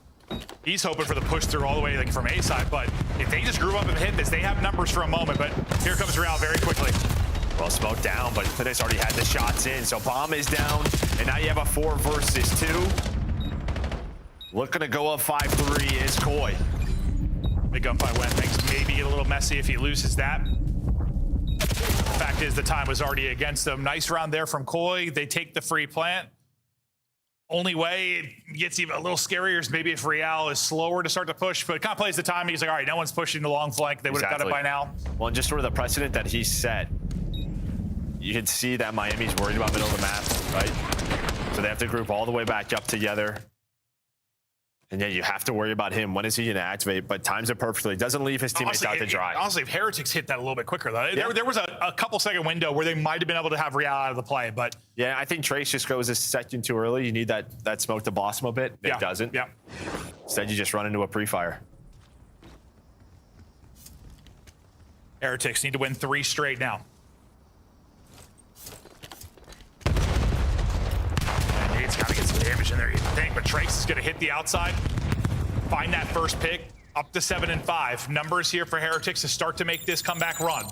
he's hoping for the push through all the way like from A side, but if they just grew up and hit this, they have numbers for a moment, but here comes Real very quickly. Well, smoke down, but Fidesz already had the shots in, so bomb is down, and now you have a 4 versus 2. Looking to go up 5-3 is Koi. Big gunfight win. Things maybe get a little messy if he loses that. The fact is the time was already against them. Nice round there from Koi. They take the free plant. Only way it gets even a little scarier is maybe if Real is slower to start to push, but it kind of plays the time. He's like, all right, no one's pushing the long flank. They would have got it by now. Well, and just sort of the precedent that he set, you can see that Miami's worried about middle of the map, right? So they have to group all the way back up together. And yeah, you have to worry about him. When is he going to activate? But times it perfectly. Doesn't leave his teammates out to dry. Honestly, if Heretics hit that a little bit quicker, though, there was a couple second window where they might have been able to have Real out of the play. But yeah, I think Trace just goes a second too early. You need that smoke to boss him a bit. It doesn't. Yeah. Instead, you just run into a pre-fire. Heretics need to win 3 straight now. It's got to get some damage in there, you think, but Trace is going to hit the outside, find that first pick, up to 7 and 5. Numbers here for Heretics to start to make this comeback run.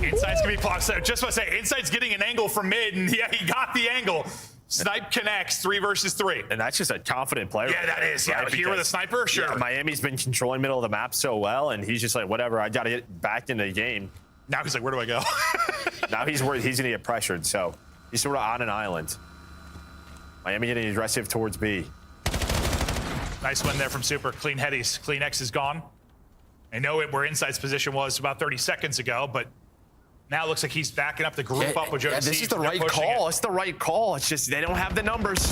Inside's going to be plus. Just want to say, Inside's getting an angle from mid, and yeah, he got the angle. Snipe connects, 3 versus 3. And that's just a confident player. Yeah, that is. Right? Yeah, here with a sniper, sure. Yeah, Miami's been controlling middle of the map so well, and he's just like, whatever, I got to get back into the game. Now he's like, where do I go? Now he's worried he's going to get pressured, so he's sort of on an island. Miami getting aggressive towards B. Nice win there from Super. Clean headies. Clean X is gone. I know where Inside's position was about 30 seconds ago, but now it looks like he's backing up the group up with Joe. Yeah, this is the right call. It's the right call. It's just they don't have the numbers.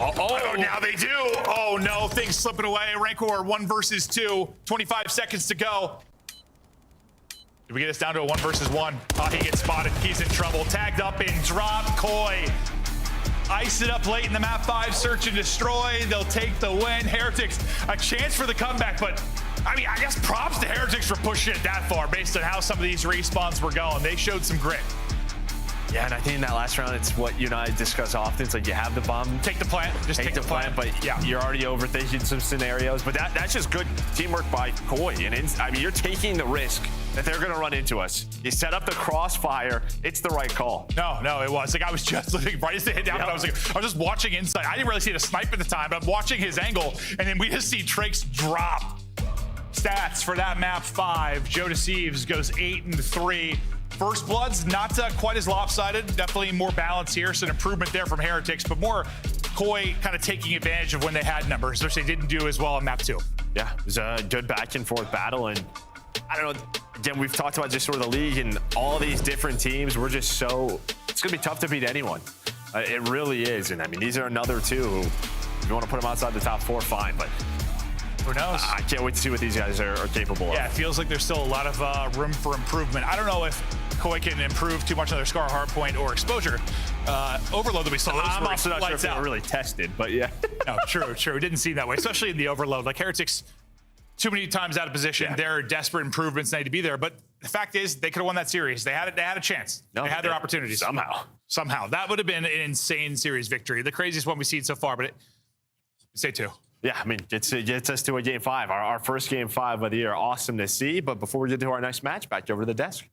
Oh, now they do. Oh, no. Things slipping away. Rancor 1 versus 2. 25 seconds to go. Did we get us down to a 1 versus 1? Oh, he gets spotted. He's in trouble. Tagged up and dropped. Koi. Ice it up late in the map 5. Search and destroy. They'll take the win. Heretics, a chance for the comeback, but I mean, I guess props to Heretics for pushing it that far based on how some of these respawns were going. They showed some grit. Yeah, and I think in that last round, it's what you and I discuss often. It's like you have the bomb. Take the plant. Just take the plant. But yeah, you're already overthinking some scenarios. But that's just good teamwork by Koi. And I mean, you're taking the risk that they're going to run into us. You set up the crossfire. It's the right call. No, it was. Like, I was just looking right as they hit down. Yep. I was just watching Inside. I didn't really see the snipe at the time, but I'm watching his angle. And then we just see Trakes drop. Stats for that map 5. Joe Deceives goes 8 and 3. First Blood's not quite as lopsided. Definitely more balance here. So an improvement there from Heretics, but more Koi kind of taking advantage of when they had numbers, which they didn't do as well on map 2. Yeah, it was a good back and forth battle. And I don't know, again, we've talked about just sort of the league and all these different teams. We're just so, it's going to be tough to beat anyone. It really is. And I mean, these are another 2 who, if you want to put them outside the top 4, fine. But who knows? I can't wait to see what these guys are capable of. Yeah, it feels like there's still a lot of room for improvement. I don't know if Koi can improve too much on their Scar hardpoint or exposure. Overload that we saw. I'm also not sure if they were really tested, but yeah. No, true. It didn't seem that way, especially in the overload. Like Heretics, too many times out of position. Yeah. There are desperate improvements that need to be there. But the fact is, they could have won that series. They had a chance. No, they had their opportunities. Somehow. That would have been an insane series victory. The craziest one we've seen so far, but say 2. Yeah, I mean, gets us to a game 5. Our first game 5 of the year. Awesome to see. But before we get to our next match, back over to the desk.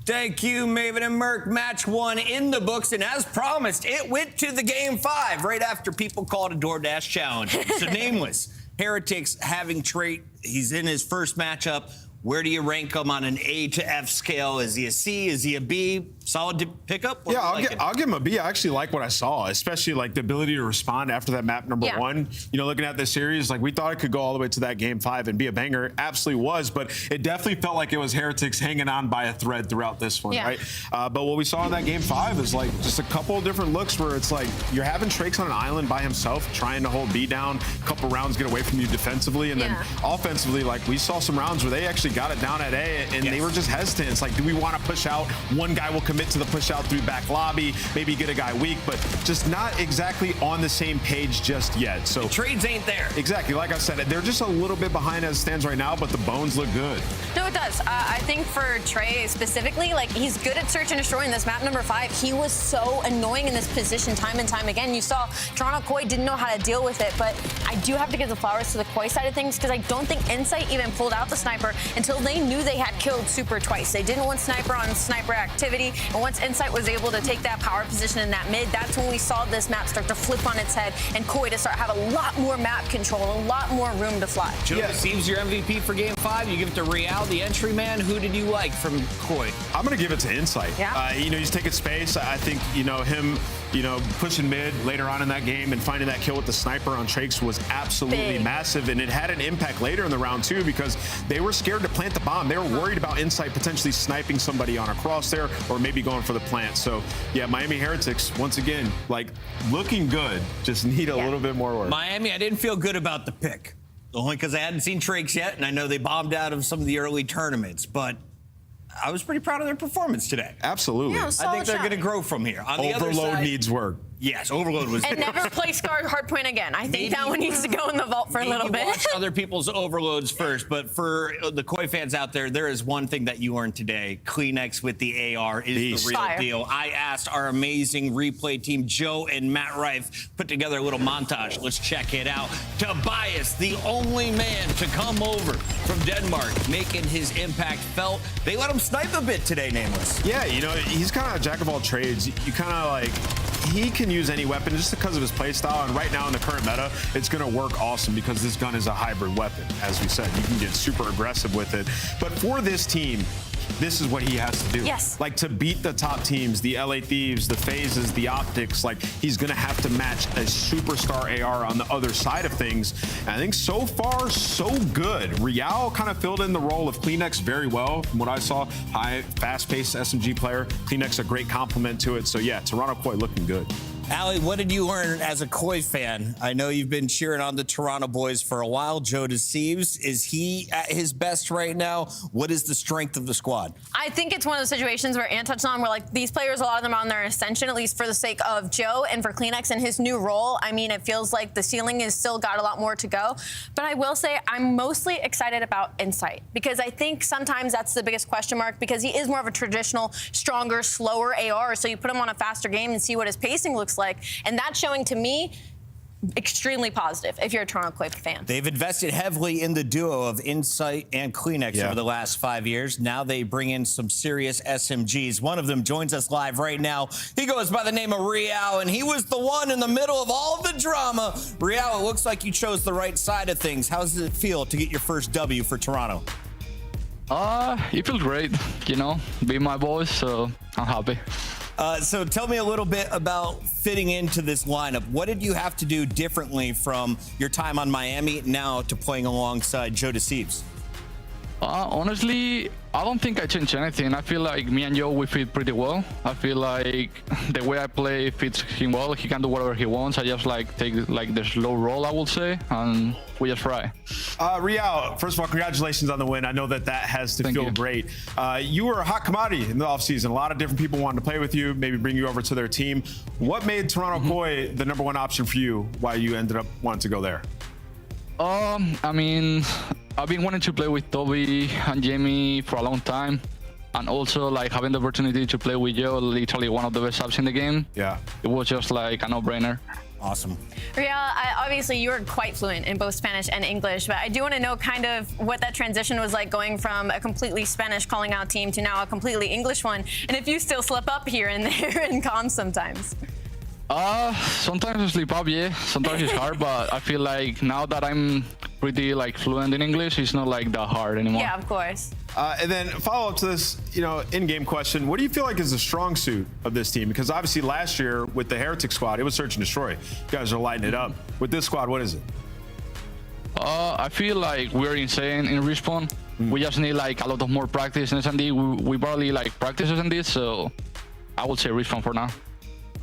Thank you, Maven and Merc. Match 1 in the books, and as promised, it went to the game 5 right after people called a DoorDash challenge. So Nameless, Heretics having trait. He's in his first matchup. Where do you rank him on an A to F scale? Is he a C? Is he a B? Solid pickup? Yeah, I'll give him a B. I actually like what I saw, especially like the ability to respond after that map number one. You know, looking at this series, like we thought it could go all the way to that game 5 and be a banger. It absolutely was, but it definitely felt like it was Heretics hanging on by a thread throughout this one, right? But what we saw in that game 5 is like just a couple of different looks where it's like you're having Trakes on an island by himself, trying to hold B down, a couple rounds get away from you defensively, and then offensively, like we saw some rounds where they actually got it down at A, and they were just hesitant. It's like, do we want to push out? One guy will commit to the push out through back lobby, maybe get a guy weak, but just not exactly on the same page just yet. So the trades ain't there. Exactly. Like I said, they're just a little bit behind as it stands right now, but the bones look good. No, it does. I think for Trey specifically, like he's good at search and destroying. This map number 5, he was so annoying in this position time and time again. You saw Toronto Koi didn't know how to deal with it, but I do have to give the flowers to the Koi side of things because I don't think Insight even pulled out the sniper until they knew they had killed Super twice. They didn't want sniper on sniper activity, and once Insight was able to take that power position in that mid, that's when we saw this map start to flip on its head and Koi to start have a lot more map control, a lot more room to fly. Joe Deceives your MVP for game 5. You give it to Real, the entry man. Who did you like from Koi? I'm going to give it to Insight. You know, he's taking space. I think, you know, him, you know, pushing mid later on in that game and finding that kill with the sniper on Trakes was absolutely massive, and it had an impact later in the round too because they were scared to plant the bomb. They were worried about Insight potentially sniping somebody on a crosshair or maybe going for the plant. So yeah, Miami Heretics once again, like looking good, just need a little bit more work. Miami, I didn't feel good about the pick, only because I hadn't seen Trakes yet, and I know they bombed out of some of the early tournaments, but I was pretty proud of their performance today. Absolutely. Yeah, I think they're going to grow from here. On the other Overload side, needs work. Yes, Overload was. And never play Scar Hardpoint again. I think that one needs to go in the vault for a little bit. Watch other people's Overloads first, but for the Koi fans out there is one thing that you earned today. Kleenex with the AR is the real deal. I asked our amazing replay team, Joe and Matt Rife, put together a little montage. Let's check it out. Tobias, the only man to come over from Denmark, making his impact felt. They let him snipe a bit today, Nameless. Yeah, you know, he's kind of a jack of all trades. You kind of like, he can use any weapon just because of his play style, and right now in the current meta, it's going to work awesome because this gun is a hybrid weapon. As we said, you can get super aggressive with it. But for this team, this is what he has to do. Yes. Like to beat the top teams, the LA Thieves, the Phases, the Optics, like he's going to have to match a superstar AR on the other side of things. And I think so far, so good. Real kind of filled in the role of Kleenex very well from what I saw. High, fast-paced SMG player. Kleenex a great compliment to it. So yeah, Toronto Koi looking good. Allie, what did you learn as a Koi fan? I know you've been cheering on the Toronto boys for a while. Joe Deceives, is he at his best right now? What is the strength of the squad? I think it's one of those situations where Ant touched on where like these players, a lot of them are on their ascension, at least for the sake of Joe and for Kleenex and his new role. I mean, it feels like the ceiling is still got a lot more to go. But I will say I'm mostly excited about Insight because I think sometimes that's the biggest question mark because he is more of a traditional, stronger, slower AR. So you put him on a faster game and see what his pacing looks like. And that's showing to me extremely positive if you're a Toronto Koi fan. They've invested heavily in the duo of Insight and Kleenex over the last 5 years. Now they bring in some serious SMGs. One of them joins us live right now. He goes by the name of Real, and he was the one in the middle of all of the drama. Real, it looks like you chose the right side of things. How does it feel to get your first W for Toronto? It feels great, you know, be my boys, so I'm happy. So tell me a little bit about fitting into this lineup. What did you have to do differently from your time on Miami now to playing alongside Joe Deceives? Honestly, I don't think I changed anything. I feel like me and Joe, we fit pretty well. I feel like the way I play fits him well. He can do whatever he wants. I just like take like the slow roll, I will say, and we just fry. Real, first of all, congratulations on the win. I know that has to feel great. You were a hot commodity in the offseason. A lot of different people wanted to play with you, maybe bring you over to their team. What made Toronto Koi the #1 option for you? Why you ended up wanting to go there? I mean, I've been wanting to play with Toby and Jamie for a long time, and also like having the opportunity to play with Joe, literally one of the best subs in the game. Yeah, it was just like a no-brainer. Awesome. Real, obviously you were quite fluent in both Spanish and English, but I do want to know kind of what that transition was like going from a completely Spanish calling out team to now a completely English one, and if you still slip up here and there in comms sometimes. Sometimes I slip up, yeah. Sometimes it's hard, but I feel like now that I'm pretty like fluent in English, it's not like that hard anymore. Yeah, of course. And then follow up to this, in-game question. What do you feel like is the strong suit of this team? Because obviously last year with the Heretic squad, it was search and destroy. You guys are lighting it up. With this squad, what is it? I feel like we're insane in Respawn. We just need like a lot of more practice in S&D. We barely like practice S&D, so I would say Respawn for now.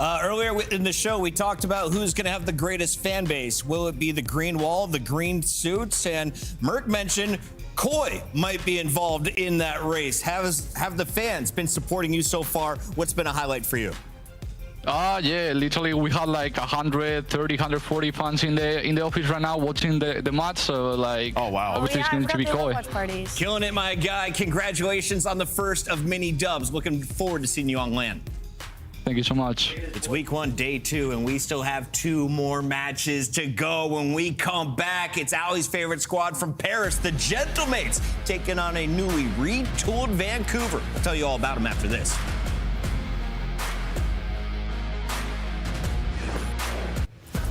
Earlier in the show, we talked about who's going to have the greatest fan base. Will it be the green wall, the green suits? And Merc mentioned Koi might be involved in that race. Have the fans been supporting you so far? What's been a highlight for you? Yeah, literally we had like 130, 140 fans in the office right now watching the match. So like, oh wow, obviously it's going to be Koi. Killing it, my guy. Congratulations on the first of many dubs. Looking forward to seeing you on land. Thank you so much. It's week 1, day 2, and we still have 2 more matches to go. When we come back, it's Ali's favorite squad from Paris, the Gentlemates, taking on a newly retooled Vancouver. I'll tell you all about them after this.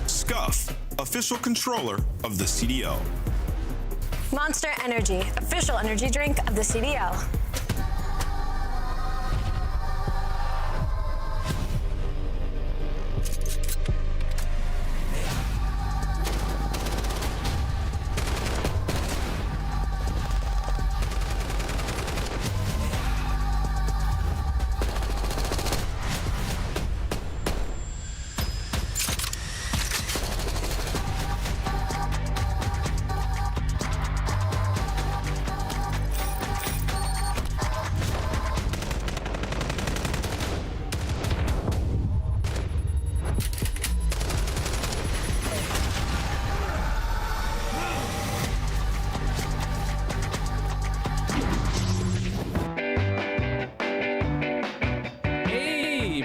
Scuff, official controller of the CDL. Monster Energy, official energy drink of the CDL.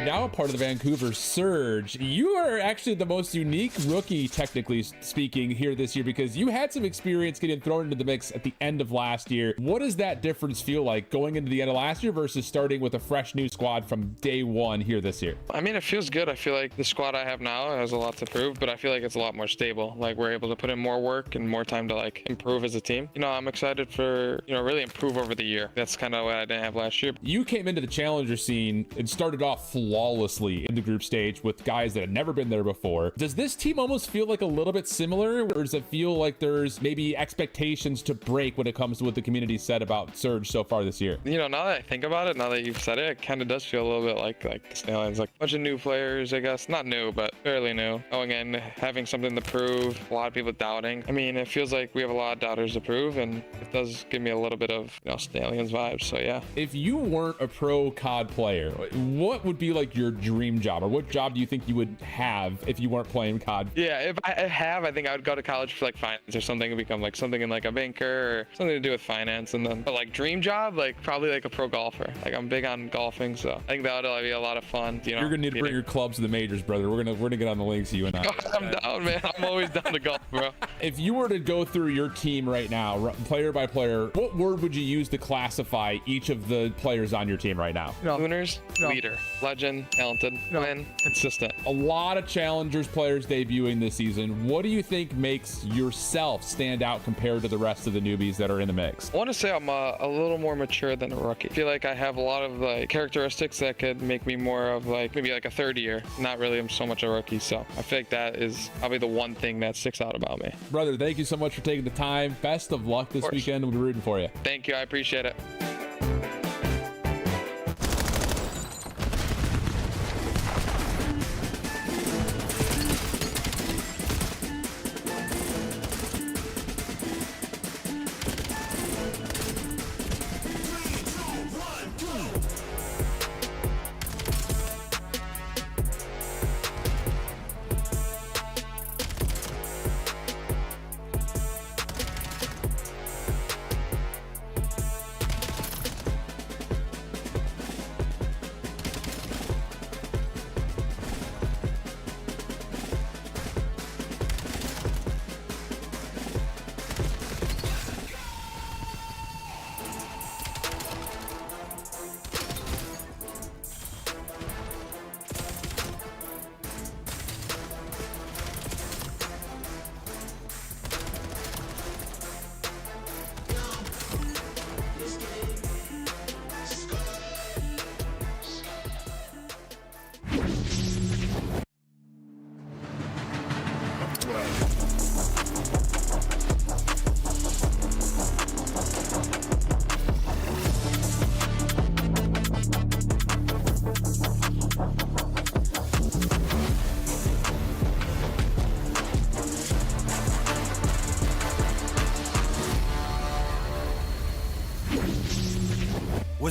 Now a part of the Vancouver Surge. You are actually the most unique rookie, technically speaking, here this year because you had some experience getting thrown into the mix at the end of last year. What does that difference feel like going into the end of last year versus starting with a fresh new squad from day 1 here this year? I mean, it feels good. I feel like the squad I have now has a lot to prove, but I feel like it's a lot more stable. Like we're able to put in more work and more time to like improve as a team. I'm excited for, really improve over the year. That's kind of what I didn't have last year. You came into the challenger scene and started off flawlessly in the group stage with guys that had never been there before. Does this team almost feel like a little bit similar, or does it feel like there's maybe expectations to break when it comes to what the community said about Surge so far this year? Now that I think about it, now that you've said it, it kind of does feel a little bit like the Stallions, like a bunch of new players, I guess. Not new, but fairly new. Going in, having something to prove, a lot of people doubting. I mean, it feels like we have a lot of doubters to prove, and it does give me a little bit of, Stallions vibes, so yeah. If you weren't a pro COD player, what would be like your dream job, or what job do you think you would have if you weren't playing COD? Yeah, if I I think I would go to college for like finance or something and become like something in like a banker or something to do with finance. And then, but like dream job, like probably like a pro golfer. Like I'm big on golfing, so I think that would be a lot of fun. You're gonna need to bring your clubs to the majors, brother. We're gonna get on the links, you and I. I'm down, man. I'm always down to golf, bro. If you were to go through your team right now, player by player, what word would you use to classify each of the players on your team right now? Winners, leader, legend, talented, win, consistent. A lot of challengers players debuting this season. What do you think makes yourself stand out compared to the rest of the newbies that are in the mix? I want to say I'm a little more mature than a rookie. I feel like I have a lot of like characteristics that could make me more of like maybe like a third year, not really so much a rookie. So I feel like that is probably the one thing that sticks out about me. Brother, thank you so much for taking the time. Best of luck this weekend. We'll be rooting for you. Thank you. I appreciate it.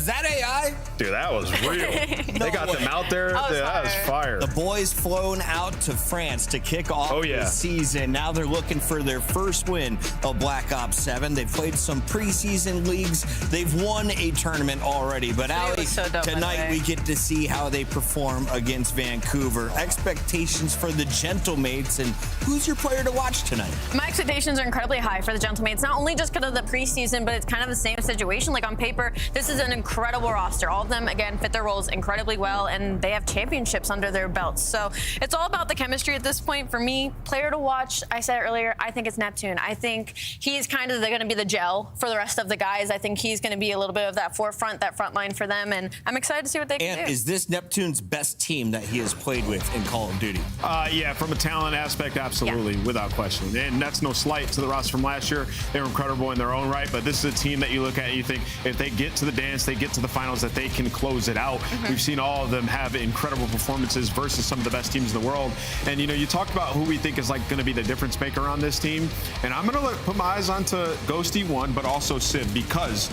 Was that AI? Dude, that was real. They got them out there. That was fire. The boys flown out to France to kick off the season. Now they're looking for their first win of Black Ops 7. They've played some preseason leagues. They've won a tournament already. But Ali, tonight we get to see how they perform against Vancouver. Expectations for the Gentlemates, and who's your player to watch tonight? My expectations are incredibly high for the Gentlemates, not only just because of the preseason, but it's kind of the same situation. Like on paper, this is an incredible roster. All of them, again, fit their roles incredibly well, and they have championships under their belts. So it's all about the chemistry at this point. For me, player to watch, I said it earlier, I think it's Neptune. I think he's kind of going to be the gel for the rest of the guys. I think he's going to be a little bit of that forefront, that front line for them, and I'm excited to see what they can do. And is this Neptune's best team that he has played with in Call of Duty? Yeah, from a talent aspect, absolutely, without question. And that's no slight to the roster from last year. They were incredible in their own right, but this is a team that you look at and you think if they get to the dance, they get to the finals, that they can close it out. We've seen all of them have incredible performances versus some of the best teams in the world. And, you know, you talked about who we think is like going to be the difference maker on this team. And I'm going to put my eyes onto Ghosty one, but also Sid, because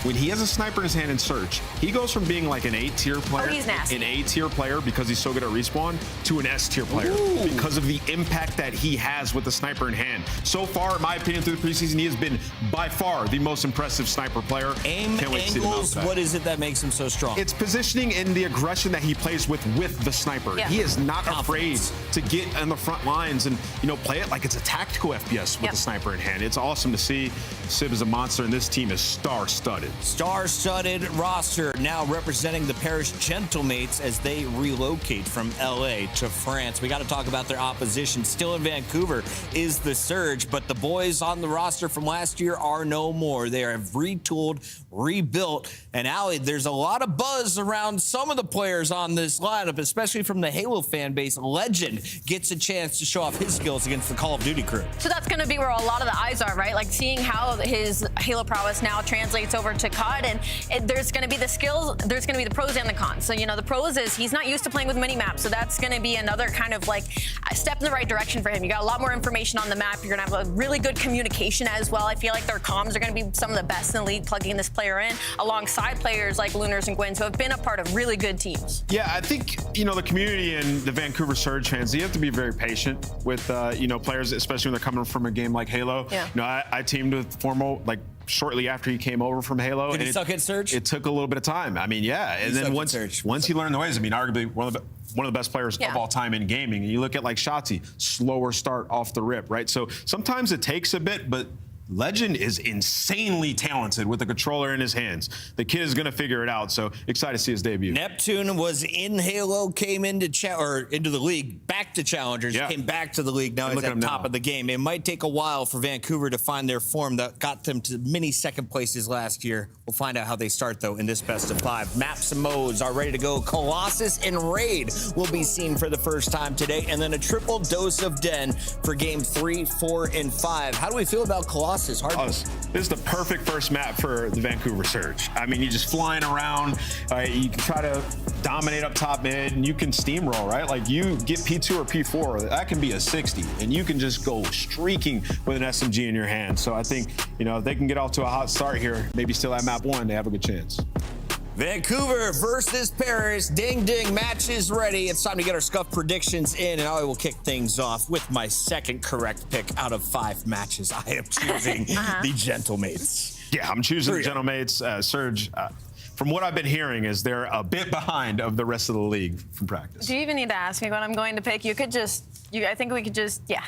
when he has a sniper in his hand in Surge, he goes from being like an A-tier player, an A-tier player because he's so good at respawn, to an S-tier player because of the impact that he has with the sniper in hand. So far, in my opinion, through the preseason, he has been by far the most impressive sniper player. Aim angles, what is it that makes him so strong? It's positioning and the aggression that he plays with the sniper. He is not afraid to get on the front lines and, you know, play it like it's a tactical FPS with the sniper in hand. It's awesome to see. Sib is a monster, and this team is star-studded. Star-studded roster now representing the Paris Gentlemates as they relocate from LA to France. We got to talk about their opposition. Still in Vancouver is the Surge, but the boys on the roster from last year are no more. They have retooled, rebuilt, and Ali, there's a lot of buzz around some of the players on this lineup, especially from the Halo fan base. Legend gets a chance to show off his skills against the Call of Duty crew. So that's going to be where a lot of the eyes are, right? Like seeing how his Halo prowess now translates over to COD, and there's going to be the skills, there's going to be the pros and the cons. So, you know, the pros is he's not used to playing with mini-maps, so that's going to be another kind of like a step in the right direction for him. You got a lot more information on the map. You're going to have a really good communication as well. I feel like their comms are going to be some of the best in the league, plugging this player in alongside players like Lunars and Gwynns, who have been a part of really good teams. Yeah, I think, you know, the community and the Vancouver Surge fans, you have to be very patient with, you know, players, especially when they're coming from a game like Halo. You know, I teamed with Formal, like, shortly after he came over from Halo. Did he suck at Surge? It took a little bit of time. I mean, yeah. And then once he learned the ways, I mean, arguably one of the best players of all time in gaming. And you look at like Shotzi, slower start off the rip, right? So sometimes it takes a bit, but Legend is insanely talented with the controller in his hands. The kid is going to figure it out, so excited to see his debut. Neptune was in Halo, came into the league, back to Challengers, came back to the league. Now he's at the top of the game. It might take a while for Vancouver to find their form that got them to many second places last year. We'll find out how they start, though, in this best of 5. Maps and modes are ready to go. Colossus and Raid will be seen for the first time today, and then a triple dose of Den for game 3, 4, and 5. How do we feel about Colossus? This is the perfect first map for the Vancouver Surge. I mean, you're just flying around. You can try to dominate up top mid, and you can steamroll, right? Like, you get P2 or P4, that can be a 60, and you can just go streaking with an SMG in your hand. So I think, you know, if they can get off to a hot start here, maybe still at map 1, they have a good chance. Vancouver versus Paris. Ding, ding, match is ready. It's time to get our scuff predictions in, and I will kick things off with my second correct pick out of 5 matches. I am choosing the Gentlemates. Yeah, I'm choosing the Gentlemates. Surge, from what I've been hearing, is they're a bit behind of the rest of the league from practice. Do you even need to ask me what I'm going to pick? You could just, I think we could just, yeah.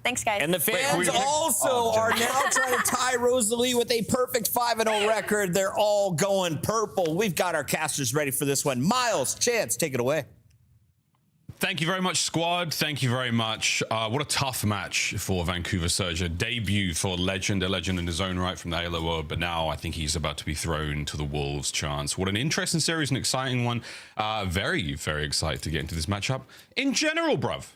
Thanks, guys. And the fans also are now trying to tie Rosalie with a perfect 5-0 record. They're all going purple. We've got our casters ready for this one. Miles, Chance, take it away. Thank you very much, squad. Thank you very much. What a tough match for Vancouver Surge. A debut for Legend, a legend in his own right from the Halo world, but now I think he's about to be thrown to the Wolves' chance. What an interesting series, an exciting one. Very, very excited to get into this matchup. In general, bruv,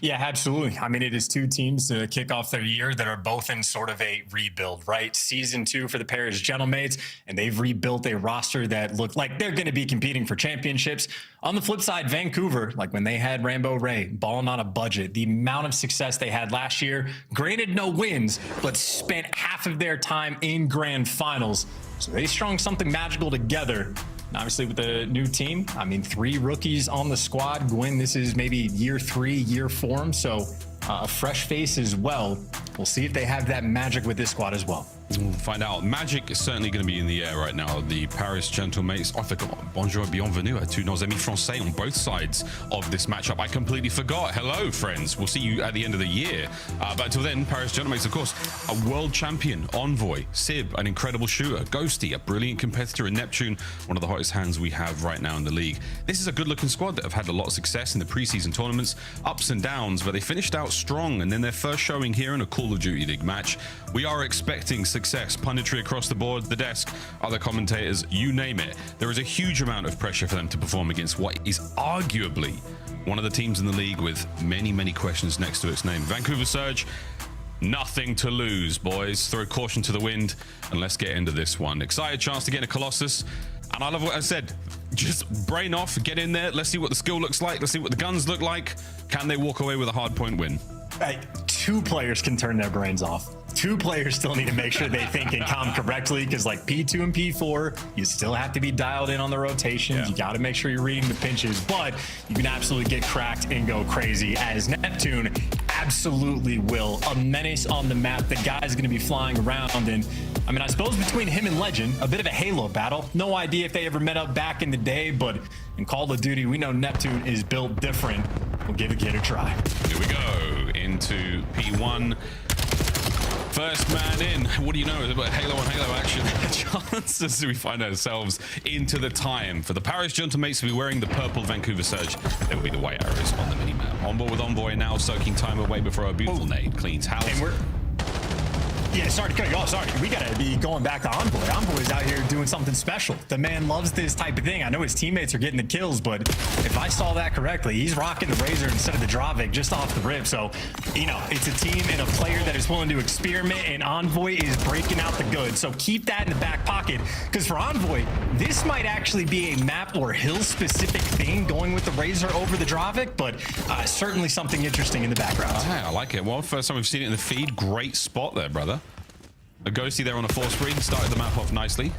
Yeah, absolutely. I mean, it is two teams to kick off their year that are both in sort of a rebuild, right? Season 2 for the Paris Gentlemates, and they've rebuilt a roster that looked like they're going to be competing for championships. On the flip side, Vancouver, like when they had Rambo Ray balling on a budget, the amount of success they had last year, granted no wins, but spent half of their time in grand finals. So they strung something magical together. And obviously with the new team, I mean, 3 rookies on the squad. Gwyn, this is maybe year 3, year 4, so a fresh face as well. We'll see if they have that magic with this squad as well. We'll find out. Magic is certainly going to be in the air right now. The Paris Gentlemates. I forgot. Bonjour, bienvenue à tous nos amis français on both sides of this matchup. I completely forgot. Hello, friends. We'll see you at the end of the year. But until then, Paris Gentlemates, of course, a world champion, Envoy, Sib, an incredible shooter, Ghosty, a brilliant competitor, and Neptune, one of the hottest hands we have right now in the league. This is a good-looking squad that have had a lot of success in the preseason tournaments, ups and downs, but they finished out strong, and then their first showing here in a Call of Duty League match. We are expecting success, punditry across the board, the desk, other commentators, you name it. There is a huge amount of pressure for them to perform against what is arguably one of the teams in the league with many, many questions next to its name. Vancouver Surge, nothing to lose, boys. Throw caution to the wind and let's get into this one. Excited chance to get a Colossus. And I love what I said. Just brain off, get in there. Let's see what the skill looks like. Let's see what the guns look like. Can they walk away with a hard point win? 2 players can turn their brains off. 2 players still need to make sure they think and calm correctly, because like P2 and P4, you still have to be dialed in on the rotations. Yeah. You got to make sure you're reading the pinches, but you can absolutely get cracked and go crazy, as Neptune absolutely will. A menace on the map. The guy's going to be flying around, and I mean, I suppose between him and Legend, a bit of a Halo battle. No idea if they ever met up back in the day, but in Call of Duty, we know Neptune is built different. We'll give the kid a try. Here we go into P1. First man in. What do you know about Halo on Halo action? Chances we find ourselves into the time for the Paris Gentlemates to be wearing the purple Vancouver Surge. There will be the white arrows on the minimap. On board with Envoy now, soaking time away before a beautiful nade cleans house. Yeah, sorry to cut you off. Sorry. We got to be going back to Envoy. Envoy's out here doing something special. The man loves this type of thing. I know his teammates are getting the kills, but if I saw that correctly, he's rocking the Razor instead of the Dravik just off the rip. So, you know, it's a team and a player that is willing to experiment, and Envoy is breaking out the goods. So keep that in the back pocket, because for Envoy, this might actually be a map or hill-specific thing going with the Razor over the Dravik, but certainly something interesting in the background. Yeah, I like it. Well, first time we've seen it in the feed. Great spot there, brother. A Ghosty there on a 4 screen, started the map off nicely.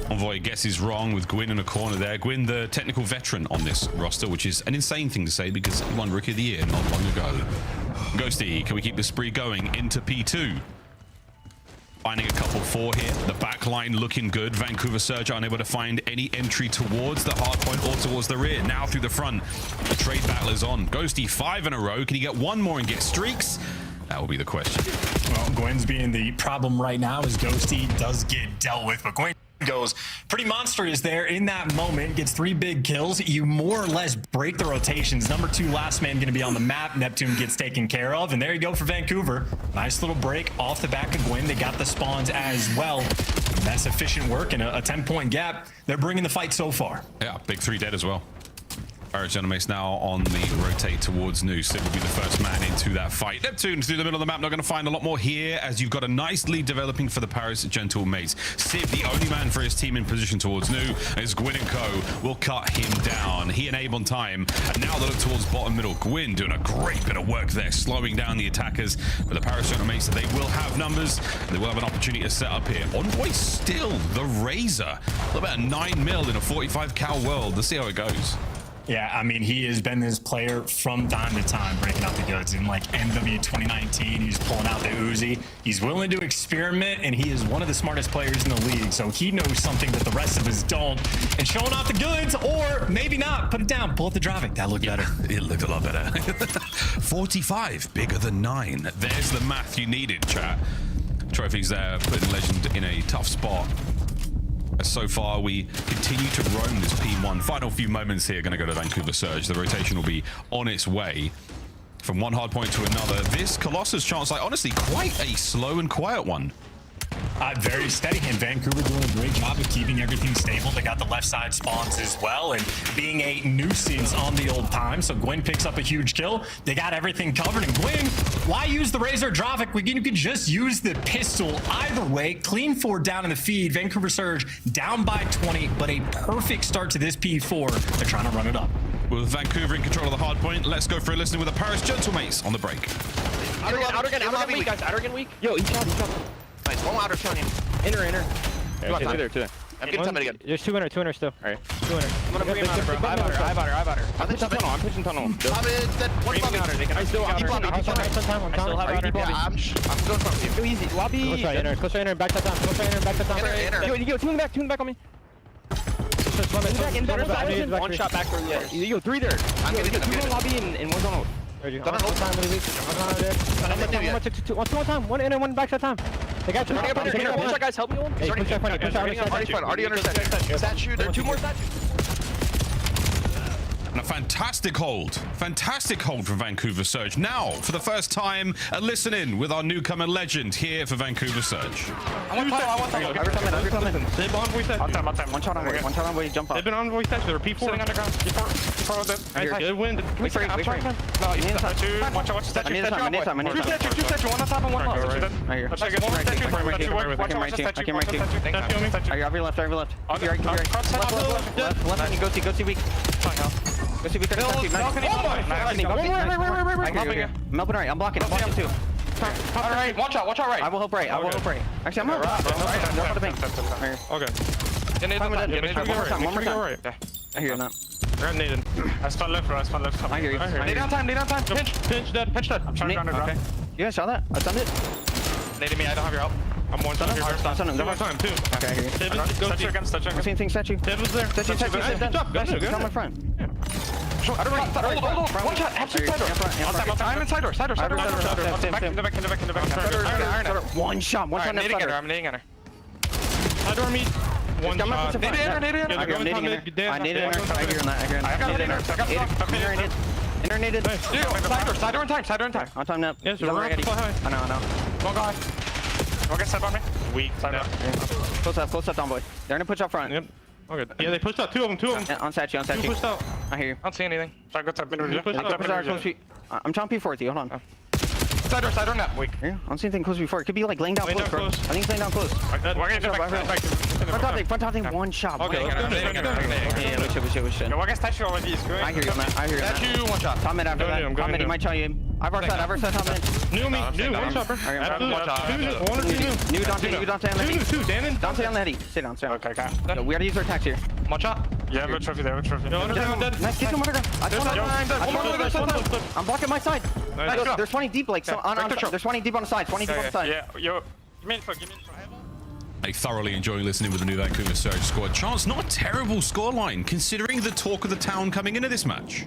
Envoy guesses wrong with Gwyn in a corner there. Gwyn, the technical veteran on this roster, which is an insane thing to say because he won Rookie of the Year not long ago. Ghosty, can we keep the spree going into P2? Finding a couple 4 here. The back line looking good. Vancouver Surge unable to find any entry towards the hard point or towards the rear. Now through the front. The trade battle is on. Ghosty 5 in a row. Can he get one more and get streaks? That will be the question. Well, Gwen's being the problem right now as Ghosty does get dealt with, but Gwen goes pretty monstrous there in that moment, gets 3 big kills. You more or less break the rotations. Number 2 last man going to be on the map. Neptune gets taken care of, and there you go for Vancouver. Nice little break off the back of Gwen. They got the spawns as well. That's efficient work and a 10-point gap. They're bringing the fight so far. Yeah, big 3 dead as well. Paris Gentlemates now on the rotate towards Nu. Sid will be the first man into that fight. Neptune through the middle of the map, not going to find a lot more here as you've got a nice lead developing for the Paris Gentlemates. Sid, the only man for his team in position towards Nu, as Gwyn and co will cut him down. He and Abe on time, and now they look towards bottom middle. Gwyn doing a great bit of work there, slowing down the attackers. But the Paris Gentlemates, they will have numbers, and they will have an opportunity to set up here. Envoy still the Razor. What about 9 mil in a 45 cal world? Let's see how it goes. Yeah, I mean, he has been this player from time to time, breaking out the goods. In like MW 2019, he's pulling out the Uzi. He's willing to experiment, and he is one of the smartest players in the league. So he knows something that the rest of us don't. And showing off the goods, or maybe not. Put it down, pull up the Dravik. That looked better. It looked a lot better. 45, bigger than 9. There's the math you needed, chat. Trophies there, putting Legend in a tough spot. So far, we continue to roam this P1. Final few moments here, going to go to Vancouver Surge. The rotation will be on its way from one hard point to another. This Colossus chance, like honestly, quite a slow and quiet one. Very steady, and Vancouver doing a great job of keeping everything stable. They got the left side spawns as well, and being a nuisance on the old time. So Gwyn picks up a huge kill. They got everything covered, and Gwyn, why use the Razor Dravik? You can just use the pistol. Either way, clean 4 down in the feed. Vancouver Surge down by 20, but a perfect start to this P4. They're trying to run it up. With Vancouver in control of the hard point, let's go for a listen with the Paris Gentlemates on the break. Outer gun weak, guys. Outer gun weak. Yo, each shot. Nice. One outer showing him. Inner. Two there. I'm getting somebody again. There's 200 still. All right. 200. I'm gonna bring him out, bro. I have outer. I'm pushing tunnel. I'm dead. One lobby. I still have outer. I'm still going front of you. Too easy. Lobby. Close right inner. Back to top. Yo, two in the back on me. One shot back from there. Yo, 3 there. I'm getting two lobby and one's on ult. One time. One inner, one back time. They got push guys, help me one. Already under statue. There are 2 more statues. And a fantastic hold from Vancouver Surge. Now, for the first time, a listen in with our newcomer legend here for Vancouver Surge. I want time. They've on voice statue. One shot on voice, jump up. They've been on voice statue. They're P4. Sitting underground. P4. Good win. Wait, I'm trying. No, you statue. Watch the statue. I need time. Two statue. One on top and one lost. Right here. Watch the statue. I'll be left. Left, and you go see weak. Go see weak. Melbourne right. I'm blocking too. Alright, watch out right. I will help right. Actually, I'm help. Right. The bank. Okay. One more time. I hear you not. Needed. I spun left. I hear you. Lay down time. Pinch dead. I'm trying to underground. Okay. You guys saw that? I stunned it. Nading me. I don't have your help. I'm one shot. I'm stunning. They're time too. Okay, I hear you. Statue. Statue was there. Statue. Come in front. Hold. One shot. I'm inside door. Side door. One shot. I'm nading at her. Side door meet. One shot. Nading Side door in time. On time now. Yes, we're ready. I know. One guy. One guy step on me. Weak. Side up. Close up, down boy. They're gonna push up front. Yep. Okay. Yeah, they pushed out. Two of them. On statue. Two pushed out. I hear you. I don't see anything. Try to go to I'm trying P4 with you. Hold on. Side door net. Weak. Yeah, I don't see anything close before. It could be like laying down close, bro. I think he's laying down close. We're gonna back. Front top thing, one shot. Okay. Yeah, we should. Yo, I guess statue already is good. I hear you, man. Statue, one shot. Top mid after that. Top mid, he might tell you. I've our side, top mid. New, one shot, bro. One or two. New Dante on the heady. Two, Dannon. Dante on the heady. Sit down. Okay. No, we gotta use our attacks here. One shot. Yeah, we have a trophy there. Nice, get him underground. I'm blocking my side. There's 20 deep, like, there's 20 deep on the side. Yeah, yo. Give me info. I thoroughly enjoy listening with the new Vancouver Surge squad. Chance, not a terrible scoreline, considering the talk of the town coming into this match.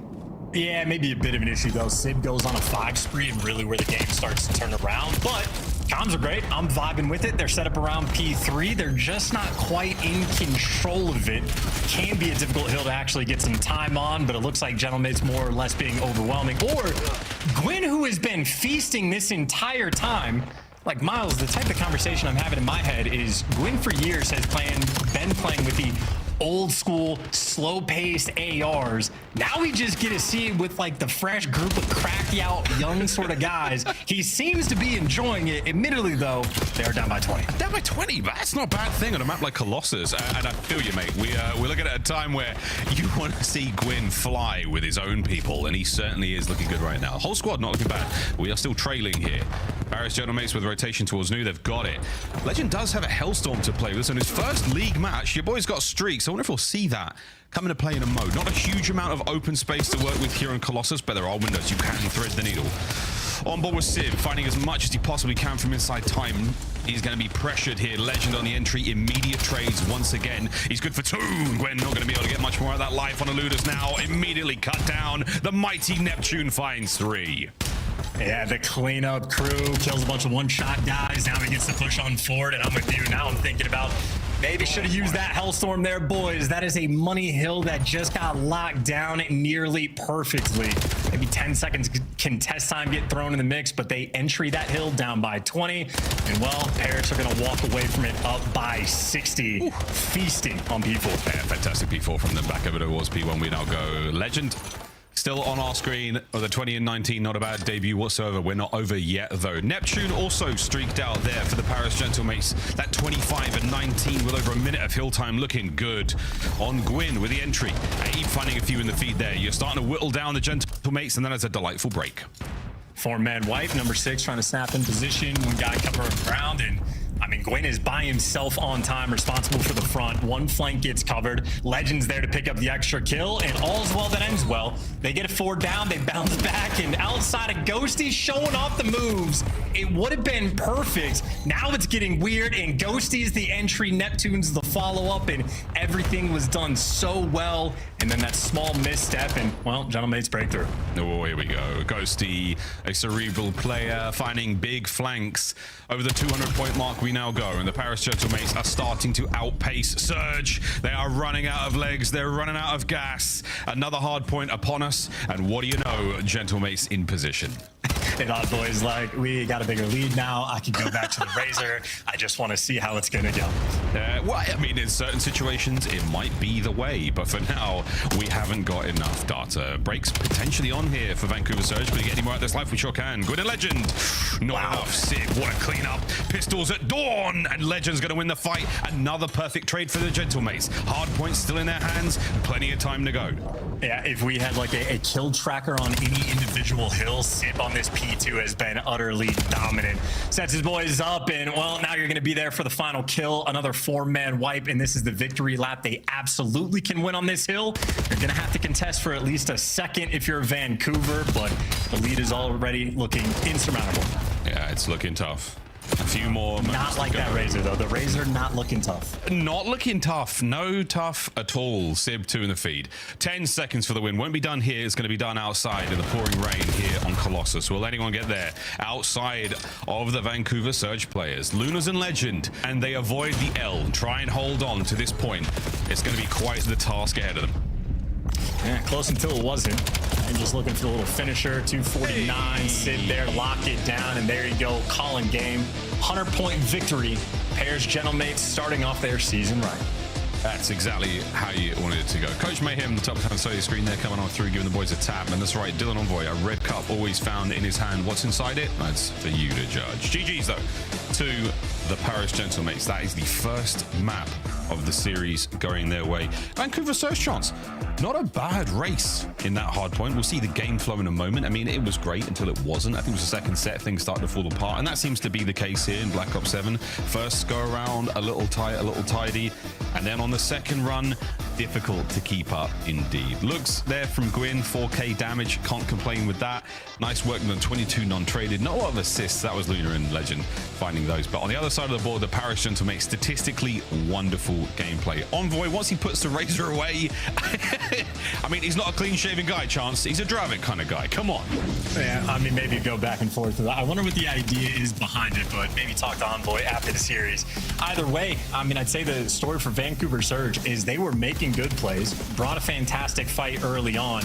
Yeah, maybe a bit of an issue, though. Sid goes on a 5 spree and really where the game starts to turn around. But comms are great. I'm vibing with it. They're set up around P3. They're just not quite in control of it. Can be a difficult hill to actually get some time on, but it looks like Gentlemate's more or less being overwhelming. Or Gwyn, who has been feasting this entire time. Like, Miles, the type of conversation I'm having in my head is Gwyn for years has been playing with the old school, slow-paced ARs. Now we just get to see it with like the fresh group of cracked out young sort of guys. He seems to be enjoying it. Admittedly, though, they are down by 20. Down by 20, but that's not a bad thing on a map like Colossus. And I feel you, mate. We're looking at a time where you want to see Gwyn fly with his own people, and he certainly is looking good right now. Whole squad not looking bad. We are still trailing here. Paris Gentlemates with rotation towards new. They've got it. Legend does have a Hellstorm to play with. So in his first league match, your boy's got streaks. I wonder if we'll see that come into play in a mode. Not a huge amount of open space to work with here in Colossus, but there are windows. You can thread the needle. On board with Civ, finding as much as he possibly can from inside time. He's going to be pressured here. Legend on the entry. Immediate trades once again. He's good for 2. Gwen not going to be able to get much more of that life on Eludus now. Immediately cut down. The mighty Neptune finds 3. Yeah, the cleanup crew kills a bunch of one-shot guys. Now he gets to push on forward, and I'm with you. Now I'm thinking about maybe should have used that Hellstorm there, boys. That is a money hill that just got locked down nearly perfectly. Maybe maybe 10 seconds contest time get thrown in the mix, but they entry that hill down by 20. And well, Parrots are going to walk away from it up by 60, feasting on P4. Yeah, fantastic P4 from the back of it. It was P1. We now go Legend. Still on our screen, the 20 and 19, not a bad debut whatsoever. We're not over yet, though. Neptune also streaked out there for the Paris Gentlemates. That 25 and 19 with over a minute of hill time, looking good. On Gwyn with the entry. Abe finding a few in the feed there. You're starting to whittle down the Gentlemates, and then it's a delightful break. 4-man wipe, number 6 trying to snap in position. One guy covering ground, and I mean, Gwyn is by himself on time, responsible for the front. One flank gets covered. Legend's there to pick up the extra kill, and all's well that ends well. They get a 4 down, they bounce back, and outside of Ghosty showing off the moves, it would have been perfect. Now it's getting weird, and Ghosty's the entry, Neptune's the follow-up, and everything was done so well. And then that small misstep, and, well, Gentlemates breakthrough. Oh, here we go. Ghosty, a cerebral player, finding big flanks. Over the 200-point mark we now go, and the Paris Gentlemates are starting to outpace Surge. They are running out of legs. They're running out of gas. Another hard point upon us, and what do you know? Gentlemates in position. And Envoy's like, we got a bigger lead now. I can go back to the Razor. I just want to see how it's going to go. Well, I mean, in certain situations, it might be the way, but for now, we haven't got enough data. Breaks potentially on here for Vancouver Surge. Can we get any more out of this life? We sure can. Good Legend. Not enough. Sid, what a cleanup. Pistols at dawn, and Legend's going to win the fight. Another perfect trade for the Gentlemates. Hard points still in their hands. Plenty of time to go. Yeah, if we had like a kill tracker on any individual hill, Sip on this P2 has been utterly dominant. Sets his boys up, and well, now you're going to be there for the final kill. Another 4-man wipe, and this is the victory lap. They absolutely can win on this hill. You're going to have to contest for at least a second if you're Vancouver, but the lead is already looking insurmountable. Yeah, it's looking tough. A few more. Not like that Razor, though. The Razor not looking tough. Not looking tough. No tough at all. Sib 2 in the feed. 10 seconds for the win. Won't be done here. It's going to be done outside in the pouring rain here on Colossus. Will anyone get there? Outside of the Vancouver Surge players. Lunas and Legend. And they avoid the L. Try and hold on to this point. It's going to be quite the task ahead of them. Yeah, close until it wasn't. And just looking for a little finisher. 249, sit there, lock it down, and there you go. Calling game. 100-point victory. Pairs Gentlemates starting off their season right. That's exactly how you wanted it to go. Coach Mayhem, the top hand side of the screen there, coming on through, giving the boys a tap. And that's right, Dylan Envoy, a red cup always found in his hand. What's inside it? That's for you to judge. GG's, though, to the Paris Gentlemates. That is the first map of the series going their way. Vancouver Surge chance. Not a bad race in that hard point. We'll see the game flow in a moment. I mean, it was great until it wasn't. I think it was the second set, things started to fall apart. And that seems to be the case here in Black Ops 7. First go around, a little tight, a little tidy. And then on the second run, difficult to keep up indeed. Looks there from Gwyn, 4k damage, can't complain with that. Nice work on 22 non-traded. Not a lot of assists, that was Luna and Legend finding those. But on the other side of the board, the Paris Gentlemates, statistically wonderful gameplay. Envoy, once he puts the Razor away, I mean, he's not a clean-shaven guy, Chance. He's a Dravik kind of guy. Come on. Yeah, I mean, maybe go back and forth with that. I wonder what the idea is behind it, but maybe talk to Envoy after the series. Either way, I mean, I'd say the story for Vancouver Surge is they were making good plays, brought a fantastic fight early on.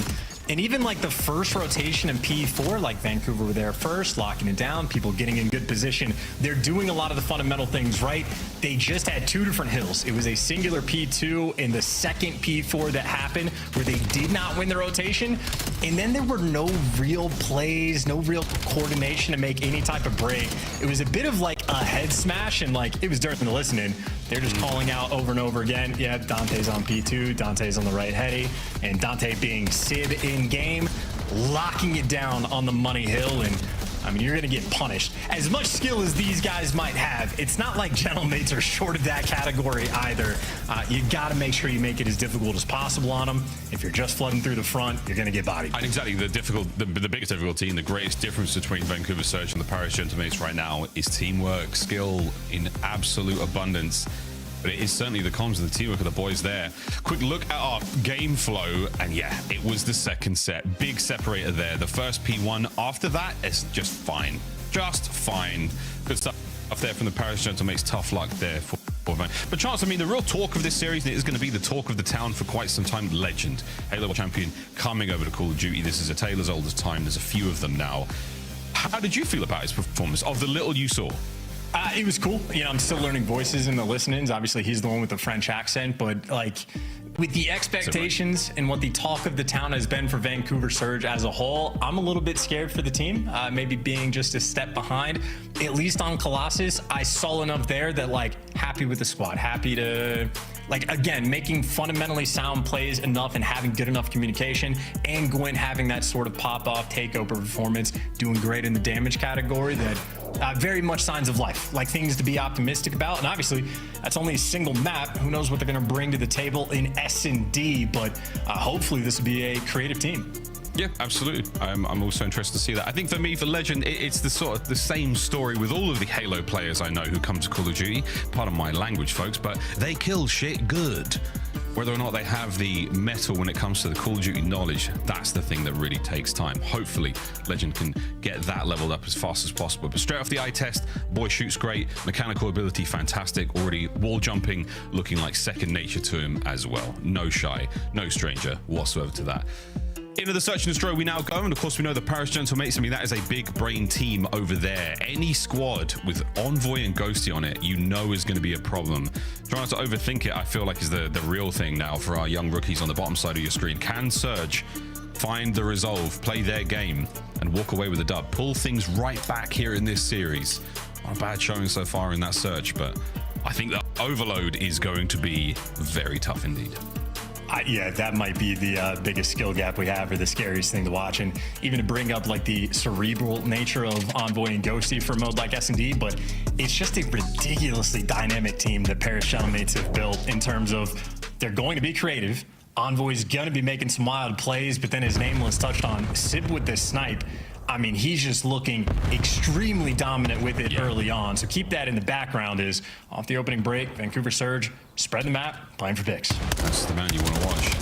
And even like the first rotation in P4, like Vancouver were there first, locking it down, people getting in good position. They're doing a lot of the fundamental things right. They just had 2 different hills. It was a singular P2 and the second P4 that happened where they did not win the rotation. And then there were no real plays, no real coordination to make any type of break. It was a bit of like a head smash, and like it was during the listening. They're just calling out over and over again. Yeah, Dante's on P2, Dante's on the right heady, and Dante being Sid in game, locking it down on the money hill. And I mean, you're going to get punished. As much skill as these guys might have, it's not like Gentlemates are short of that category either. You got to make sure you make it as difficult as possible on them. If you're just flooding through the front, you're going to get bodied. And exactly, the biggest difficulty and the greatest difference between Vancouver Surge and the Paris Gentlemates right now is teamwork, skill in absolute abundance. But it is certainly the comms and the teamwork of the boys there. Quick look at our game flow, and yeah, it was the second set. Big separator there. The first P1. After that, it's just fine. Just fine. Good stuff there from the Paris Gentlemates. Tough luck there for But Chance, I mean, the real talk of this series is going to be the talk of the town for quite some time. Legend, Halo champion, coming over to Call of Duty. This is a tale as old as time. There's a few of them now. How did you feel about his performance, of the little you saw? It was cool. You know, I'm still learning voices in the listenings. Obviously, he's the one with the French accent, but like with the expectations and what the talk of the town has been for Vancouver Surge as a whole, I'm a little bit scared for the team, maybe being just a step behind. At least on Colossus, I saw enough there that like happy with the squad, happy to like, again, making fundamentally sound plays enough and having good enough communication, and Gwyn having that sort of pop-off takeover performance, doing great in the damage category, that very much signs of life, like things to be optimistic about. And obviously, that's only a single map. Who knows what they're going to bring to the table in S&D, but hopefully this will be a creative team. Yeah, absolutely. I'm also interested to see that. I think for me, for Legend, it's the sort of the same story with all of the Halo players I know who come to Call of Duty. Pardon my language, folks, but they kill shit good. Whether or not they have the metal when it comes to the Call of Duty knowledge, that's the thing that really takes time. Hopefully, Legend can get that leveled up as fast as possible. But straight off the eye test, boy shoots great, mechanical ability fantastic, already wall jumping looking like second nature to him as well. No shy, no stranger whatsoever to that. Into the search and destroy we now go, and of course we know the Paris Gentlemates. I mean, that is a big brain team over there. Any squad with Envoy and Ghosty on it, you know is going to be a problem. Trying to overthink it, I feel like, is the real thing now for our young rookies on the bottom side of your screen. Can Surge find the resolve, play their game, and walk away with a dub? Pull things right back here in this series. Not a bad showing so far in that search, but I think the overload is going to be very tough indeed. Yeah, that might be the biggest skill gap we have, or the scariest thing to watch. And even to bring up like the cerebral nature of Envoy and Ghosty for a mode like S&D, but it's just a ridiculously dynamic team that Paris Gentlemates have built in terms of they're going to be creative. Envoy's going to be making some wild plays, but then as Nameless touched on, Sib with this snipe, I mean, he's just looking extremely dominant with it early on. So keep that in the background. Is off the opening break, Vancouver Surge, spread the map, playing for picks. That's the man you want to watch.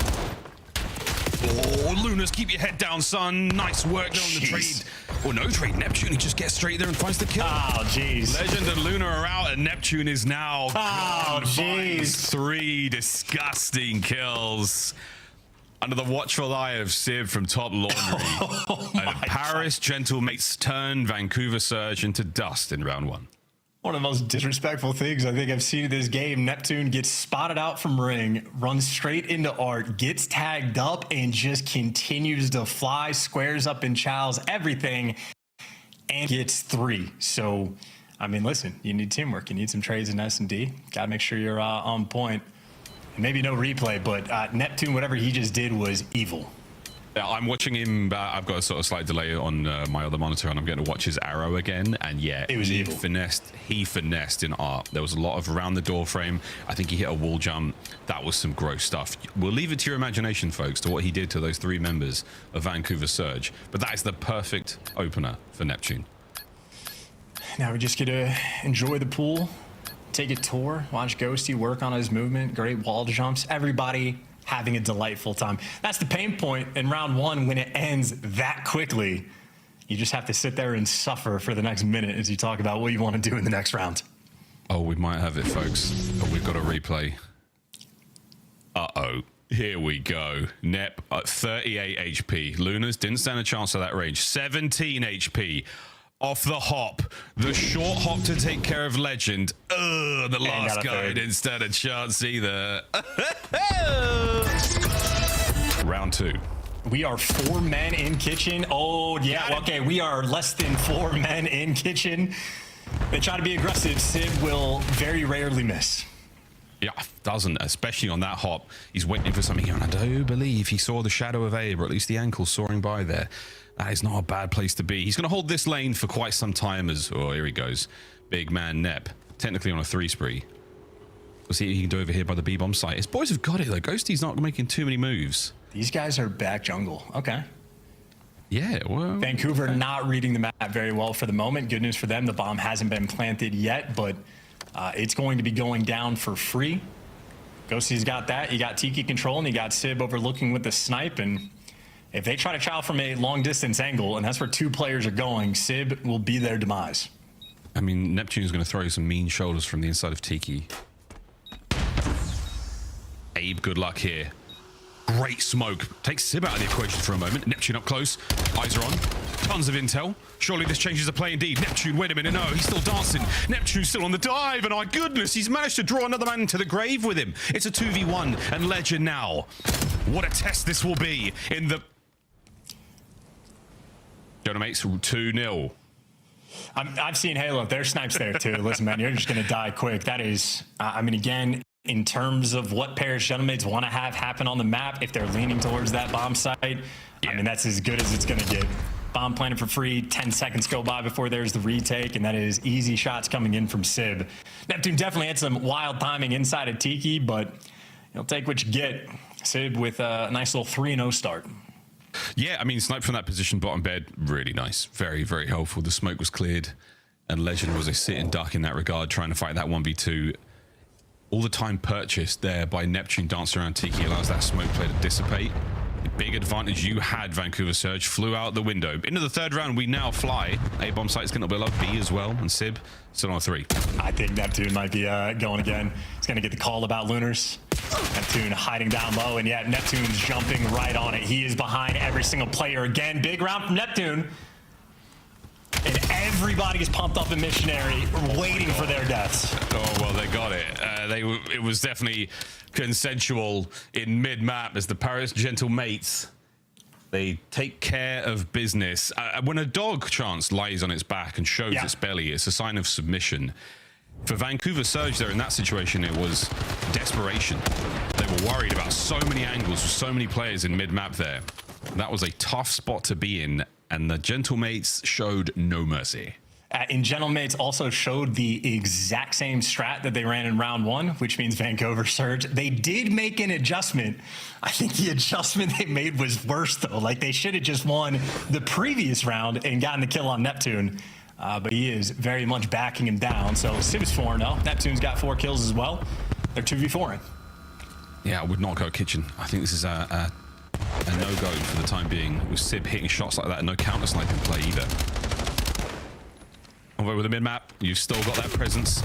Oh, Lunas, keep your head down, son. Nice work on the trade. Or no trade, Neptune, he just gets straight there and finds the kill. Oh, jeez. Legend and Luna are out, and Neptune is now. Oh, jeez. 3 disgusting kills. Under the watchful eye of Sib from Top Laundry. Paris Gentlemates turn Vancouver Surge into dust in round 1. One of the most disrespectful things I think I've seen in this game. Neptune gets spotted out from ring, runs straight into Art, gets tagged up, and just continues to fly, squares up in chows, everything, and gets 3. So, I mean, listen, you need teamwork. You need some trades in S&D. Got to make sure you're on point. Maybe no replay, but Neptune, whatever he just did was evil. Yeah, I'm watching him. I've got a sort of slight delay on my other monitor, and I'm going to watch his arrow again. And yeah, it was evil. He finessed in Art. There was a lot of around the door frame. I think he hit a wall jump. That was some gross stuff. We'll leave it to your imagination, folks, to what he did to those 3 members of Vancouver Surge. But that is the perfect opener for Neptune. Now we just get to enjoy the pool, take a tour, watch Ghosty work on his movement, great wall jumps, everybody having a delightful time. That's the pain point in round 1 when it ends that quickly. You just have to sit there and suffer for the next minute as you talk about what you want to do in the next round. Oh, we might have it, folks, but we've got a replay. Uh-oh. Here we go. Nep at 38 HP. Lunas didn't stand a chance at that range. 17 HP. Off the hop, the short hop to take care of Legend. The last guy didn't stand a chance either. Round 2. We are 4 men in kitchen. Oh, yeah, okay, we are less than 4 men in kitchen. They try to be aggressive. Sid will very rarely miss. Yeah, doesn't, especially on that hop. He's waiting for something here, and I do believe he saw the shadow of Abe, or at least the ankle soaring by there. That is not a bad place to be. He's going to hold this lane for quite some time as... Oh, here he goes. Big man Nep. Technically on a 3 spree. We'll see what he can do over here by the B-bomb site. His boys have got it, though. Ghosty's not making too many moves. These guys are back jungle. Okay. Yeah, well... Vancouver not reading the map very well for the moment. Good news for them. The bomb hasn't been planted yet, but it's going to be going down for free. Ghosty's got that. You got Tiki control, and you got Sib overlooking with the snipe, and... If they try to chow from a long-distance angle, and that's where 2 players are going, Sib will be their demise. I mean, Neptune's going to throw some mean shoulders from the inside of Tiki. Abe, good luck here. Great smoke. Takes Sib out of the equation for a moment. Neptune up close. Eyes are on. Tons of intel. Surely this changes the play indeed. Neptune, wait a minute. No, he's still dancing. Neptune's still on the dive. And my goodness, he's managed to draw another man into the grave with him. It's a 2v1 and Legend now. What a test this will be in the... Jonah Mates 2-0. I've seen Halo. There's snipes there too. Listen, man, you're just going to die quick. That is, I mean, again, in terms of what Paris Gentlemates want to have happen on the map, if they're leaning towards that bomb site, I mean, that's as good as it's going to get. Bomb planted for free, 10 seconds go by before there's the retake, and that is easy shots coming in from Sib. Neptune definitely had some wild timing inside of Tiki, but you'll take what you get. Sib with a nice little 3-0 start. Yeah, I mean, snipe from that position, bottom bed, really nice. Very, very helpful. The smoke was cleared, and Legend was a sit and duck in that regard, trying to fight that 1v2. All the time purchased there by Neptune dancing around Tiki allows that smoke play to dissipate. The big advantage you had, Vancouver Surge, flew out the window. Into the third round, we now fly. A bomb site's going to be below B as well, and Sib still on 3. I think Neptune might be going again. He's going to get the call about Lunars. Neptune hiding down low, and yet Neptune's jumping right on it. He is behind every single player again. Big round from Neptune. And everybody's pumped up in Missionary, waiting for their deaths. Oh, well, they got it. It was definitely consensual in mid-map as the Paris Gentlemates. They take care of business. When a dog chance lies on its back and shows its belly, it's a sign of submission. For Vancouver Surge there in that situation, it was desperation. They were worried about so many angles with so many players in mid-map there. That was a tough spot to be in, and the Gentlemates showed no mercy. And Gentlemates also showed the exact same strat that they ran in round 1, which means Vancouver Surge. They did make an adjustment. I think the adjustment they made was worse, though. Like, they should have just won the previous round and gotten the kill on Neptune. But he is very much backing him down. So Sib's 4-0. Neptune's got 4 kills as well. They're 2v4ing. Yeah, I would not go kitchen. I think this is a no-go for the time being, with Sib hitting shots like that and no counter-sniping play either. Although with the mid-map, you've still got that presence.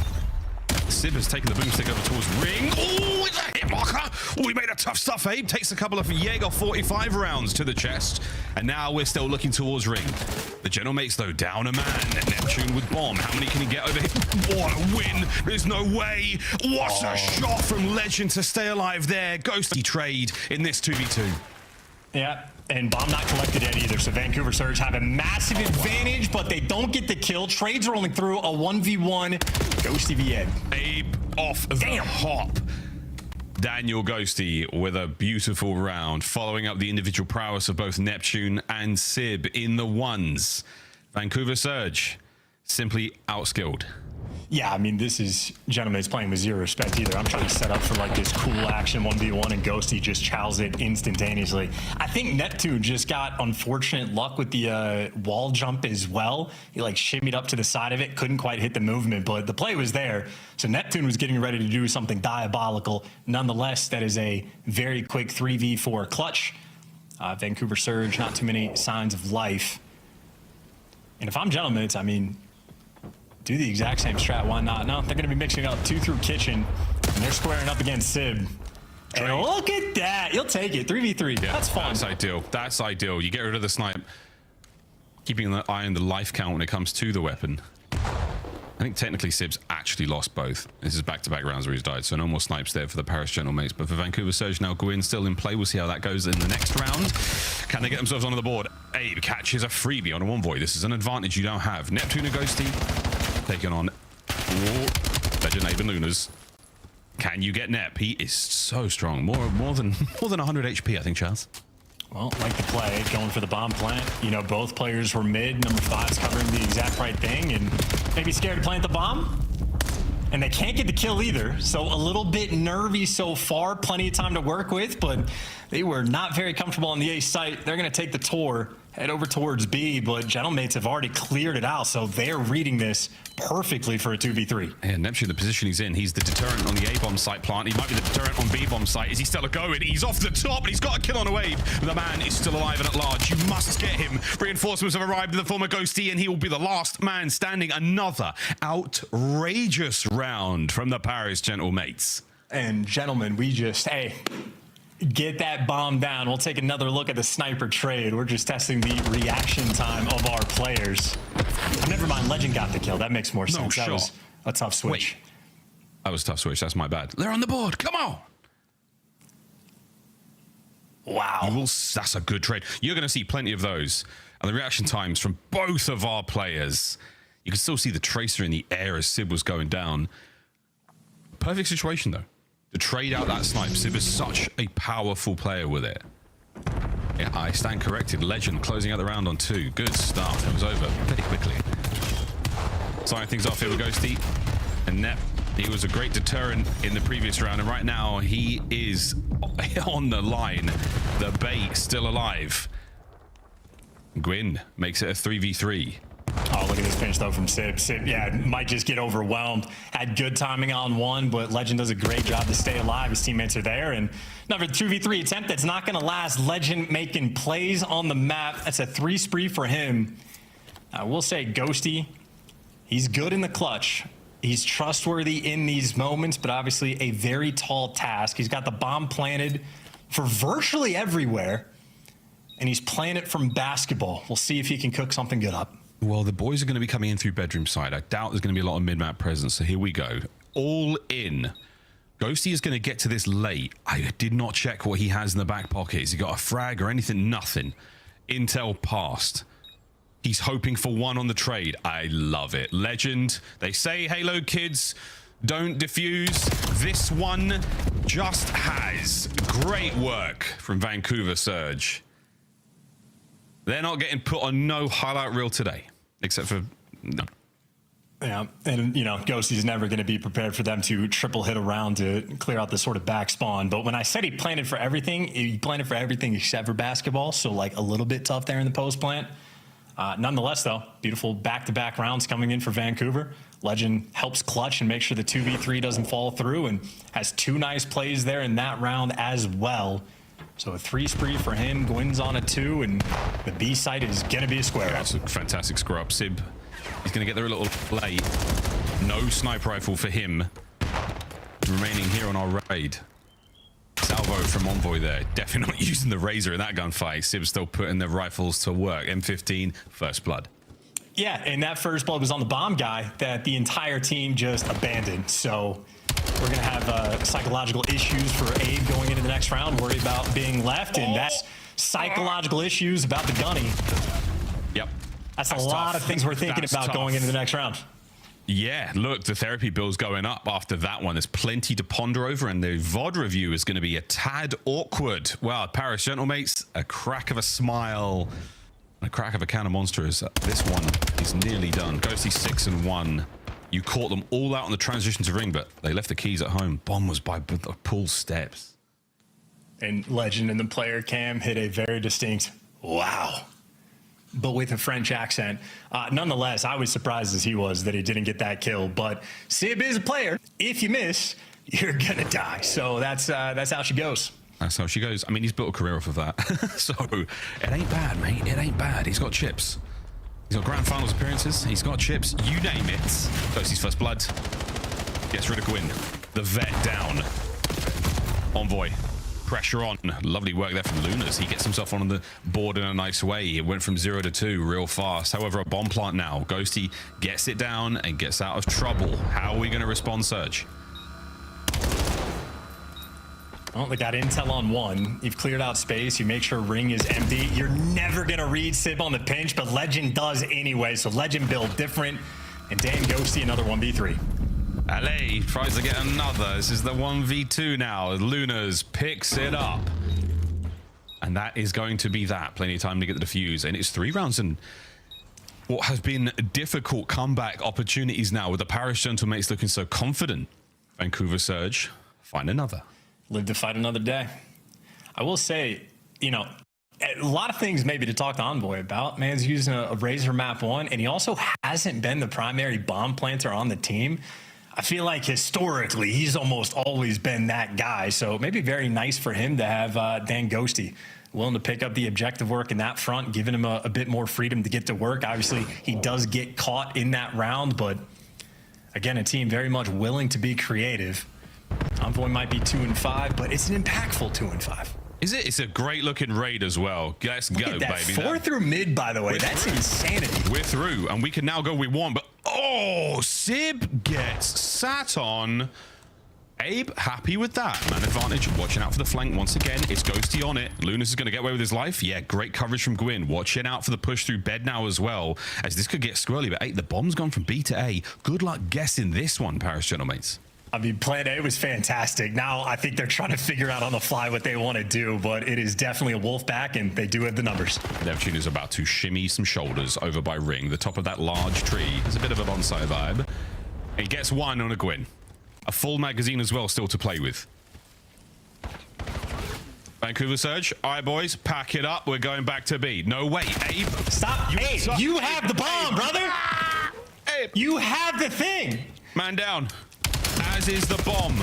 Sib has taken the boomstick over towards Ring. Oh, it's a hit marker. Oh, he made a tough stuff, Abe. Takes a couple of Jaeger 45 rounds to the chest. And now we're still looking towards Ring. The Gentlemates, though, down a man. Neptune with bomb. How many can he get over here? What a win. There's no way. What a shot from Legend to stay alive there. Ghosty trade in this 2v2. Yeah, and bomb not collected yet either. So Vancouver Surge have a massive advantage, but they don't get the kill. Trades rolling through a 1v1. Ghosty v Ed. Abe off the hop. Daniel Ghosty with a beautiful round, following up the individual prowess of both Neptune and Sib in the ones. Vancouver Surge simply outskilled. Yeah, I mean, this is Gentlemates playing with zero respect either. I'm trying to set up for like this cool action 1v1, and Ghosty just chows it instantaneously. I think Neptune just got unfortunate luck with the wall jump as well. He like shimmied up to the side of it, couldn't quite hit the movement, but the play was there. So Neptune was getting ready to do something diabolical. Nonetheless, that is a very quick 3v4 clutch. Vancouver Surge, not too many signs of life. And if I'm Gentlemates, I mean, do the exact same strat, why not? No, they're going to be mixing up 2 through kitchen, and they're squaring up against Sib. And look at that. You'll take it. 3v3. Yeah, that's fun. That's ideal. That's ideal. You get rid of the snipe, keeping an eye on the life count when it comes to the weapon. I think technically Sib's actually lost both. This is back-to-back rounds where he's died, so no more snipes there for the Paris Gentlemates. But for Vancouver Surge now, Gwyn still in play. We'll see how that goes in the next round. Can they get themselves onto the board? Abe catches a freebie on a one void. This is an advantage you don't have. Neptune and Ghosty taking on Legend Abe and Lunas. Can you get Nep? He is so strong. More than 100 HP, I think, Charles. Well, like the play, going for the bomb plant. You know, both players were mid. Number 5's covering the exact right thing, and maybe scared to plant the bomb. And they can't get the kill either, so a little bit nervy so far. Plenty of time to work with, but they were not very comfortable on the A site. They're going to take the tour, head over towards B, but Gentlemates have already cleared it out, so they're reading this perfectly for a 2v3. Yeah, Neptune, the position he's in, he's the deterrent on the A-bomb site plant. He might be the deterrent on B-bomb site. Is he still going? He's off the top, and he's got a kill on a wave. The man is still alive and at large. You must get him. Reinforcements have arrived in the form of Ghosty, and he will be the last man standing. Another outrageous round from the Paris Gentlemates. And gentlemen, we just, hey, get that bomb down. We'll take another look at the sniper trade. We're just testing the reaction time of our players. Never mind, Legend got the kill. That makes more sense. That was a tough switch. Wait. That was a tough switch. That's my bad. They're on the board. Come on. Wow. That's a good trade. You're going to see plenty of those. And the reaction times from both of our players. You can still see the tracer in the air as Sib was going down. Perfect situation, though. To trade out that snipe. Sib is such a powerful player with it. Yeah, I stand corrected. Legend closing out the round on 2. Good start. It was over pretty quickly. Starting things off here with Ghosty. And Nep, he was a great deterrent in the previous round. And right now, he is on the line. The bait still alive. Gwyn makes it a 3v3. Oh, look at this finish, though, from Sib. Sib, yeah, might just get overwhelmed. Had good timing on one, but Legend does a great job to stay alive. His teammates are there. And another 2v3 attempt that's not going to last. Legend making plays on the map. That's a 3 spree for him. I will say, Ghosty, he's good in the clutch. He's trustworthy in these moments, but obviously a very tall task. He's got the bomb planted for virtually everywhere, and he's playing it from basketball. We'll see if he can cook something good up. Well, the boys are going to be coming in through bedroom side. I doubt there's going to be a lot of mid-map presence, so here we go. All in. Ghosty is going to get to this late. I did not check what he has in the back pocket. Has he got a frag or anything? Nothing. Intel passed. He's hoping for one on the trade. I love it. Legend. They say, Halo kids, don't defuse. This one just has. Great work from Vancouver Surge. They're not getting put on no highlight reel today, except for no. Yeah, and you know, Ghosty's never going to be prepared for them to triple hit around to clear out the sort of back spawn. But when I said he planted for everything except for basketball, so like a little bit tough there in the post plant. Nonetheless, though, beautiful back-to-back rounds coming in for Vancouver. Legend helps clutch and make sure the 2v3 doesn't fall through, and has 2 nice plays there in that round as well. So a 3 spree for him. Gwyn's on a 2, and the B site is going to be a square up. That's a fantastic square up. Sib, he's going to get there a little late. No sniper rifle for him. Remaining here on our raid. Salvo from Envoy there. Definitely not using the Razor in that gunfight. Sib's still putting the rifles to work. M15, first blood. Yeah, and that first blood was on the bomb guy that the entire team just abandoned. So we're going to have psychological issues for Abe going into the next round, worried about being left, and that's psychological issues about the gunny. Yep. That's a lot of things we're thinking about going into the next round. Yeah, look, the therapy bill's going up after that one. There's plenty to ponder over, and the VOD review is going to be a tad awkward. Wow, Paris Gentlemates, a crack of a smile, a crack of a can of monsters. This one is nearly done. Ghosty 6-1. You caught them all out on the transition to ring, but they left the keys at home. Bomb was by the pool steps. And Legend and the player cam hit a very distinct wow, but with a French accent. Nonetheless, I was surprised as he was that he didn't get that kill. But Sib is a player. If you miss, you're gonna die. So that's how she goes. That's how she goes. I mean, he's built a career off of that. So it ain't bad, mate. It ain't bad. He's got chips. He's got grand finals appearances. He's got chips. You name it. Ghosty's first blood. Gets rid of Gwyn. The vet down. Envoy. Pressure on. Lovely work there from Lunas. He gets himself on the board in a nice way. It went from 0 to 2 real fast. However, a bomb plant now. Ghosty gets it down and gets out of trouble. How are we going to respond, Surge? Well, they got intel on 1. You've cleared out space. You make sure ring is empty. You're never going to read Sib on the pinch, but Legend does anyway. So Legend build different. And Dan Ghosty, another 1v3. LA tries to get another. This is the 1v2 now. Lunas picks it up. And that is going to be that. Plenty of time to get the defuse. And it's 3 rounds and what has been difficult comeback opportunities now with the Paris Gentlemates looking so confident. Vancouver Surge, find another. Live to fight another day. I will say, you know, a lot of things maybe to talk to Envoy about. Man's using a Razor map 1, and he also hasn't been the primary bomb planter on the team. I feel like historically, he's almost always been that guy. So maybe very nice for him to have Dan Ghosty willing to pick up the objective work in that front, giving him a bit more freedom to get to work. Obviously, he does get caught in that round, but again, a team very much willing to be creative. Envoy might be 2-5, but it's an impactful 2-5. Is it? It's a great looking raid as well. Let's go, Look at that. baby. 4 through mid, by the way. That's insanity. We're through, and we can now go with 1. But Sib gets sat on. Abe, happy with that. Man advantage, watching out for the flank once again. It's Ghosty on it. Lunas is going to get away with his life. Yeah, great coverage from Gwyn. Watching out for the push through bed now as well, as this could get squirrely. But hey, the bomb's gone from B to A. Good luck guessing this one, Paris Gentlemen. I mean, plan A was fantastic. Now I think they're trying to figure out on the fly what they want to do, but it is definitely a wolf back, and they do have the numbers. Neptune is about to shimmy some shoulders over by Ring. The top of that large tree. There's a bit of a bonsai vibe. He gets 1 on a Gwyn. A full magazine as well still to play with. Vancouver Surge. All right, boys, pack it up. We're going back to B. No, wait, Abe. Stop. Abe, you have the bomb, brother. Abe. You have the thing. Man down. As is the bomb.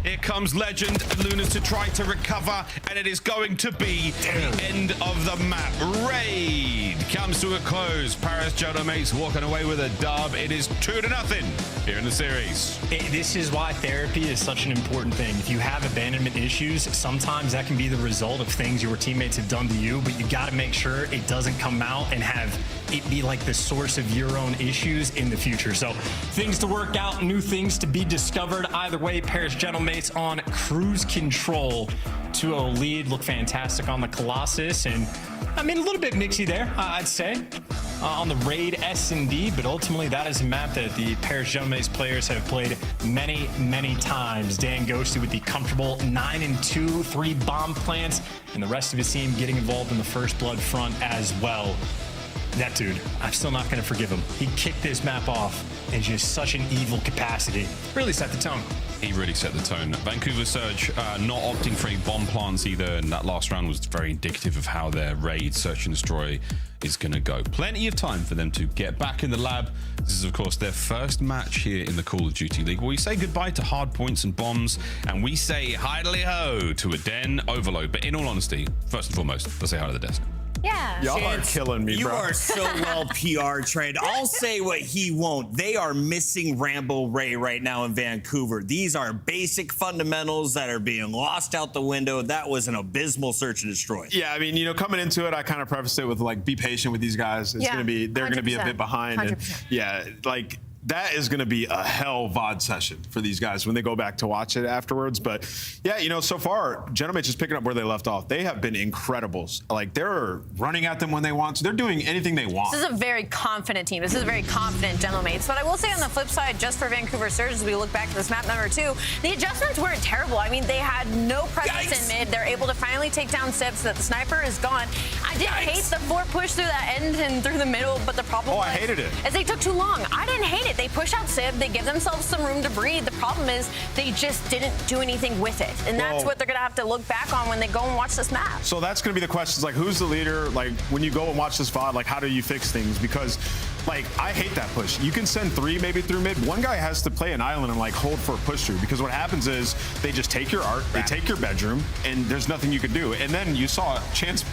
Here comes Legend and Lunas to try to recover, and it is going to be the end of the map. Raid comes to a close. Paris Gentlemen walking away with a dub. It is 2-0 here in the series. This is why therapy is such an important thing. If you have abandonment issues, sometimes that can be the result of things your teammates have done to you, but you got to make sure it doesn't come out and have it be like the source of your own issues in the future. So things to work out, new things to be discovered. Either way, Paris Gentlemen on cruise control. 2-0 lead, look fantastic on the Colossus, and I mean a little bit mixy there, I'd say, on the Raid S&D, but ultimately that is a map that the Paris Gentlemen players have played many, many times. Dan Ghosty with the comfortable 9-2, 3 bomb plants, and the rest of his team getting involved in the first blood front as well. That dude, I'm still not going to forgive him. He kicked this map off in just such an evil capacity. Really set the tone. He really set the tone. Vancouver Surge not opting for any bomb plants either, and that last round was very indicative of how their raid search and destroy is going to go. Plenty of time for them to get back in the lab. This is, of course, their first match here in the Call of Duty League, where we say goodbye to hard points and bombs, and we say hi-dally-ho to a den overload. But in all honesty, first and foremost, let's say hi to the desk. Yeah. Y'all are killing me, you bro. You are so well PR trained. I'll say what he won't. They are missing Rambo Ray right now in Vancouver. These are basic fundamentals that are being lost out the window. That was an abysmal search and destroy. Yeah, I mean, coming into it, I kind of prefaced it with like, be patient with these guys. It's they're gonna be a bit behind. 100%. And yeah, like that is going to be a hell VOD session for these guys when they go back to watch it afterwards. But yeah, so far, Gentlemen just picking up where they left off. They have been incredible. Like they're running at them when they want to. They're doing anything they want. This is a very confident team. This is a very confident Gentlemen. But I will say on the flip side, just for Vancouver Surge, as we look back at this map number 2, the adjustments weren't terrible. I mean, they had no presence in mid. They're able to finally take down Sib so that the sniper is gone. I did hate the 4 push through that end and through the middle, but the problem was, I hated it. Is they took too long. I didn't hate it. They push out Sib. They give themselves some room to breathe. The problem is they just didn't do anything with it. And that's what they're going to have to look back on when they go and watch this map. So that's going to be the questions, like, who's the leader? Like, when you go and watch this VOD, like, how do you fix things? Because, like, I hate that push. You can send 3 maybe through mid. One guy has to play an island and, like, hold for a push through. Because what happens is they just take your art, they take your bedroom, and there's nothing you can do. And then you saw Chance...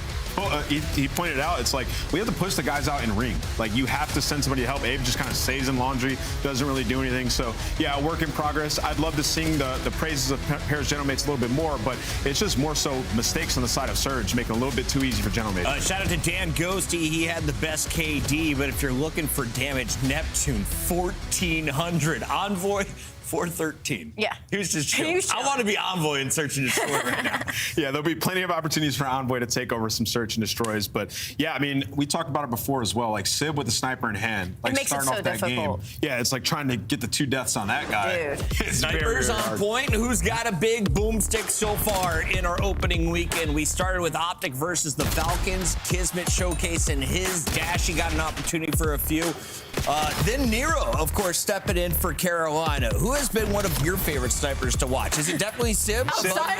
he pointed out, it's like, we have to push the guys out in ring. Like, you have to send somebody to help. Abe just kind of stays in laundry, doesn't really do anything. So, yeah, work in progress. I'd love to sing the praises of Paris Gentlemen a little bit more, but it's just more so mistakes on the side of Surge, making it a little bit too easy for Gentlemen. Shout out to Dan Ghosty. He had the best KD, but if you're looking for damage, Neptune, 1,400. Envoy, 413. Yeah. He was just chilling. I want to be Envoy in Search and Destroy right now. Yeah, there'll be plenty of opportunities for Envoy to take over some Search and Destroys. But yeah, I mean, we talked about it before as well. Like Sib with the sniper in hand, like starting off that game. Yeah, it's like trying to get the 2 deaths on that guy. Dude. Snipers on point. Who's got a big boomstick so far in our opening weekend? We started with Optic versus the Falcons. Kismet showcasing his dash. He got an opportunity for a few. Then Nero, of course, stepping in for Carolina. Who has been one of your favorite snipers to watch? Is it definitely Sib?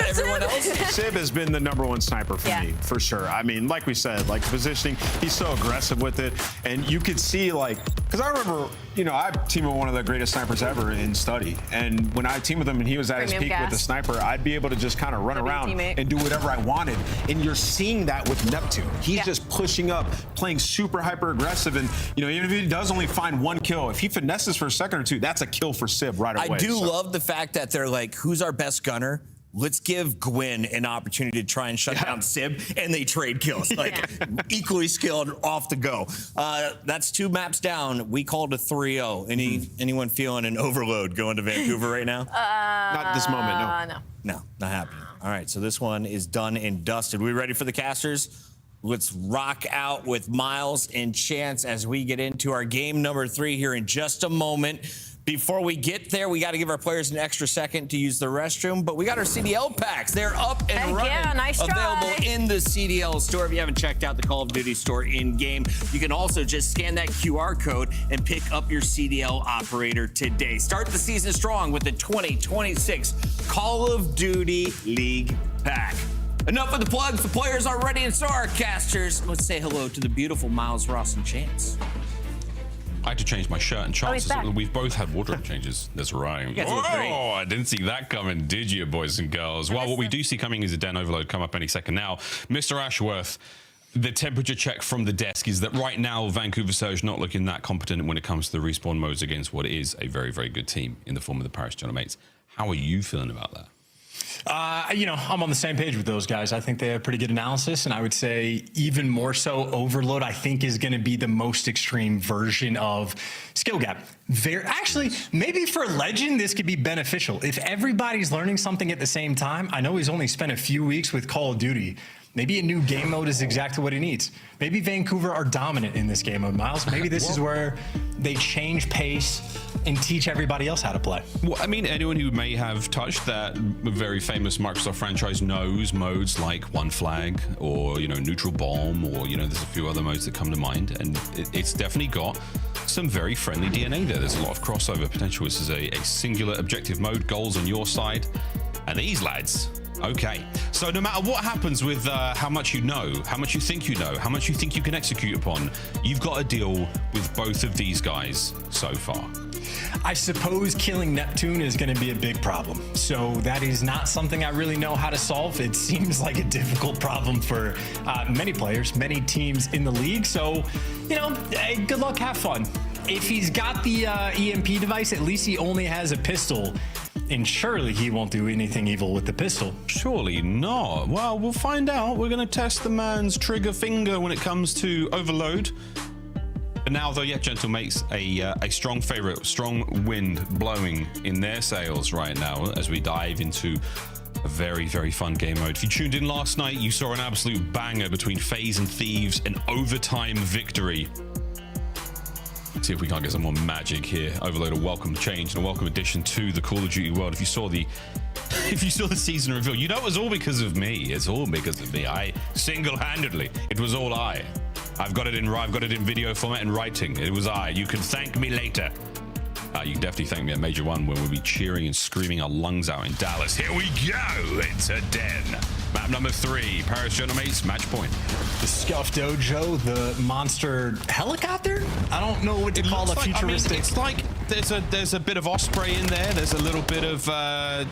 Everyone else? Sib has been the #1 sniper for me, for sure. I mean, like we said, like the positioning, he's so aggressive with it. And you could see, like, because I remember you know, I team with one of the greatest snipers ever in study. And when I team with him and he was at his peak with the sniper, I'd be able to just kind of run around and do whatever I wanted. And you're seeing that with Neptune. He's just pushing up, playing super hyper aggressive. And, you know, even if he does only find one kill, if he finesses for a second or two, that's a kill for Sib right away. I do love the fact that they're like, who's our best gunner? Let's give Gwyn an opportunity to try and shut down Sib, and they trade kills. Like, equally skilled, off the go. That's 2 maps down. We called a 3-0. Anyone feeling an overload going to Vancouver right now? Not at this moment, no. No, not happening. All right, so this one is done and dusted. We ready for the casters? Let's rock out with Miles and Chance as we get into our game number 3 here in just a moment. Before we get there, we got to give our players an extra second to use the restroom, but we got our CDL packs. They're up and running. Yeah, nice available in the CDL store. If you haven't checked out the Call of Duty store in-game, you can also just scan that QR code and pick up your CDL operator today. Start the season strong with the 2026 Call of Duty League pack. Enough of the plugs. The players are ready, and so are casters. Let's say hello to the beautiful Miles, Ross, and Chance. I had to change my shirt and chances. We've both had wardrobe changes. That's right. Oh, I didn't see that coming, did you, boys and girls? Well, what we do see coming is a Den Overload come up any second now. Mr. Ashworth, the temperature check from the desk is that right now Vancouver Surge not looking that competent when it comes to the respawn modes against what is a very, very good team in the form of the Paris Genomates. How are you feeling about that? You know, I'm on the same page with those guys. I think they have pretty good analysis, and I would say even more so Overload, I think, is going to be the most extreme version of skill gap. Actually, maybe for Legend, this could be beneficial. If everybody's learning something at the same time, I know he's only spent a few weeks with Call of Duty. Maybe a new game mode is exactly what he needs. Maybe Vancouver are dominant in this game mode, Miles. Maybe this is where they change pace and teach everybody else how to play. Well, I mean, anyone who may have touched that very famous Microsoft franchise knows modes like One Flag or, you know, Neutral Bomb, or, you know, there's a few other modes that come to mind, and it's definitely got some very friendly DNA there. There's a lot of crossover potential. This is a singular objective mode, goals on your side, and these lads. Okay, so no matter what happens with how much you know, how much you think you know, how much you think you can execute upon, you've got to deal with both of these guys so far. I suppose killing Neptune is going to be a big problem. So that is not something I really know how to solve. It seems like a difficult problem for many players, many teams in the league. So, you know, good luck, have fun. If he's got the EMP device, at least he only has a pistol. And surely he won't do anything evil with the pistol. Surely not. Well, we'll find out. We're going to test the man's trigger finger when it comes to Overload. But now, though, yeah, Gentlemates, a strong favorite, strong wind blowing in their sails right now as we dive into a very, very fun game mode. If you tuned in last night, you saw an absolute banger between FaZe and Thieves, an overtime victory. Let's see if we can't get some more magic here. Overload, a welcome change and a welcome addition to the Call of Duty world. If you saw the season reveal, you know it was all because of me. It's all because of me. I single-handedly, it was all I. I've got it in video format and writing. It was I. You can thank me later. You can definitely thank me at Major 1 when we'll be cheering and screaming our lungs out in Dallas. Here we go. It's a Den. Map number 3, Paris Genomates, match point. The Scuff Dojo, the monster helicopter? I don't know what to call a futuristic. It's like there's a bit of Osprey in there. There's a little bit of,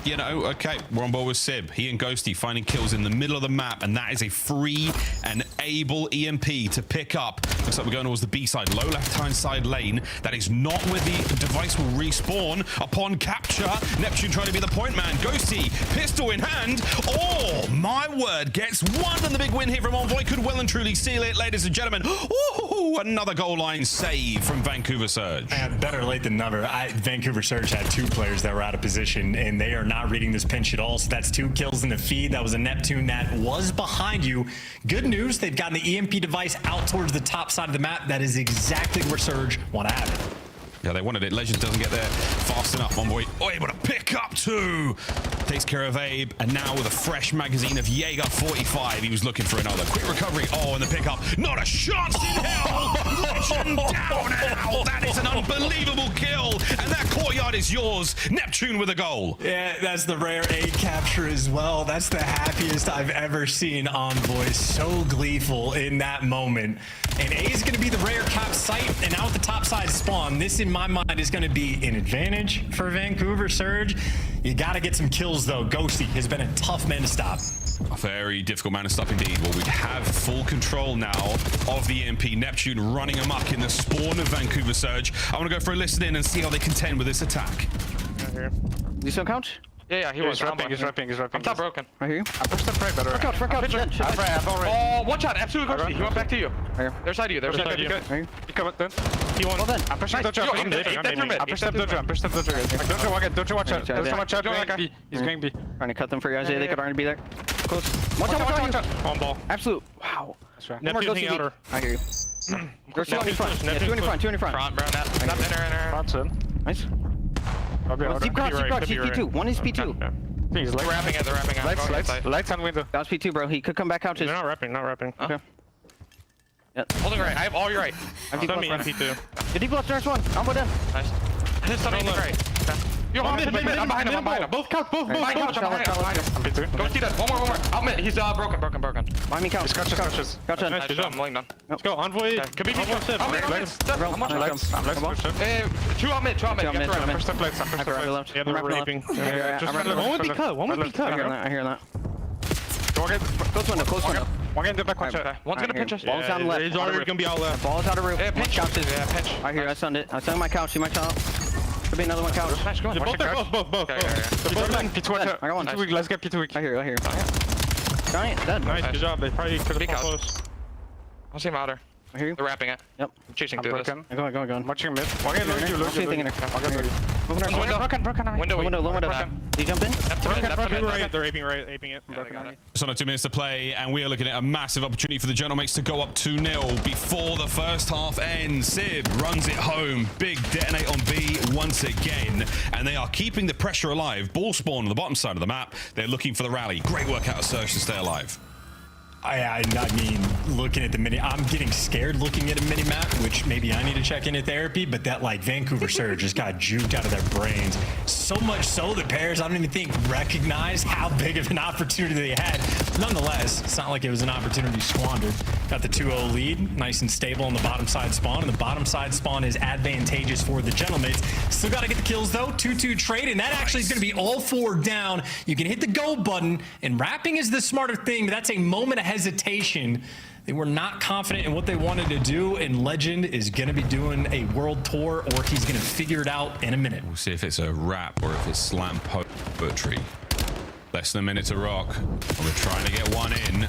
you know, okay, we're on board with Sib. He and Ghosty finding kills in the middle of the map, and that is a free and able EMP to pick up. Looks like we're going towards the B side, low left-hand side lane. That is not where the device will respawn upon capture. Neptune trying to be the point man. Ghosty, pistol in hand. Oh, my word, gets one, and the big win here from Envoy could well and truly seal it, ladies and gentlemen. Ooh, another goal line save from Vancouver Surge. Better late than never. Vancouver Surge had 2 players that were out of position, and they are not reading this pinch at all. So that's 2 kills in the feed. That was a Neptune that was behind you. Good news, they've gotten the EMP device out towards the top side of the map. That is exactly where Surge want to have it. Yeah, they wanted it. Legend doesn't get there fast enough. Envoy able to pick up 2. Takes care of Abe. And now with a fresh magazine of Jaeger 45, he was looking for another. Quick recovery. Oh, and the pickup. Not a chance in hell. Legend down and Wow, that is an unbelievable kill. And that courtyard is yours. Neptune with a goal. Yeah, that's the rare A capture as well. That's the happiest I've ever seen Envoy. So gleeful in that moment. And A is going to be the rare cap site. And now with the top side spawn, this in my mind is going to be an advantage for Vancouver Surge. You got to get some kills though. Ghosty has been a tough man to stop. A very difficult man to stop indeed. Well, we have full control now of the EMP. Neptune running amok in the spawn of Vancouver Surge. I want to go for a listen in and see how they contend with this attack. Here. You still couch? Yeah, he was rapping, he's rapping. I'm top broken. I hear you. I pushed the frame better. Front couch. Oh, one shot, absolutely ghosty. He went back to you. They're side you, they're side you. You come then. He won. Well then. I'm pushing the jump. I pushed up the jump. Don't you watch out. Don't you watch out. He's going B. Trying to cut them for you, Isaiah. They could already be there. Close. Watch out. On ball. Absolute. Wow. Neptune outer. I hear you. There's two in front. Yeah, two in front. Front, bro. Net. Front's in. Nice. Deep cross. He's P2. One is P2. He's wrapping it. They're wrapping it. Lights on window. That was P2, bro. He could come back couches. They're not wrapping. Okay. Yep. Holding right. I have all your right. I'm deep me left. P2. The deep left, there's one. I'm with him. Nice. His son right. Yo, I'm behind him. Both couch. Both. I'm behind him. I'm P2. Go see that. One more. Out mid. He's broken. Behind me, couch. He's couches. Couch in. Nice, good job. I'm laying down. Let's go. Envoy. Could be P2. Two out mid. I'm push the plates. Yeah, they're raping. One would be cut. I hear that. Close window. One gonna do back one shot. One's gonna pinch us. Ball's down left. He's already gonna be out left. Ball's out of roof. Yeah, pinch. Pinch. I hear. I stunned it. I stunned my couch. See my couch. Could be another one couch. Nice, go on. Both. P2. I got one. P2 let's get P2 weak. I hear. Johnny, dead. Nice, good job. They probably could have been close. I'll see him outer. I hear you. They're wrapping it. Yep. I'm chasing through this. Go on. Watching mid. Window. Did you jump in? They're aping it. It's on 2 minutes to play, and we are looking at a massive opportunity for the Gentlemakes to go up 2-0 before the first half ends. Sib runs it home. Big detonate on B once again, and they are keeping the pressure alive. Ball spawn on the bottom side of the map. They're looking for the rally. Great work out of Surge to stay alive. I mean, looking at the I'm getting scared looking at a mini map, which maybe I need to check into therapy, but that like Vancouver Surge just got juked out of their brains. So much so the pairs, I don't even think recognized how big of an opportunity they had. Nonetheless, it's not like it was an opportunity squandered. Got the 2-0 lead, nice and stable on the bottom side spawn, and the bottom side spawn is advantageous for the Gentlemakes. Still got to get the kills though, 2-2 trade, and that actually is going to be all 4 down. You can hit the go button, and wrapping is the smarter thing, but that's a moment of hesitation. They were not confident in what they wanted to do, and Legend is going to be doing a world tour, or he's going to figure it out in a minute. We'll see if it's a rap or if it's slam poetry. Less than a minute to rock. We're trying to get one in.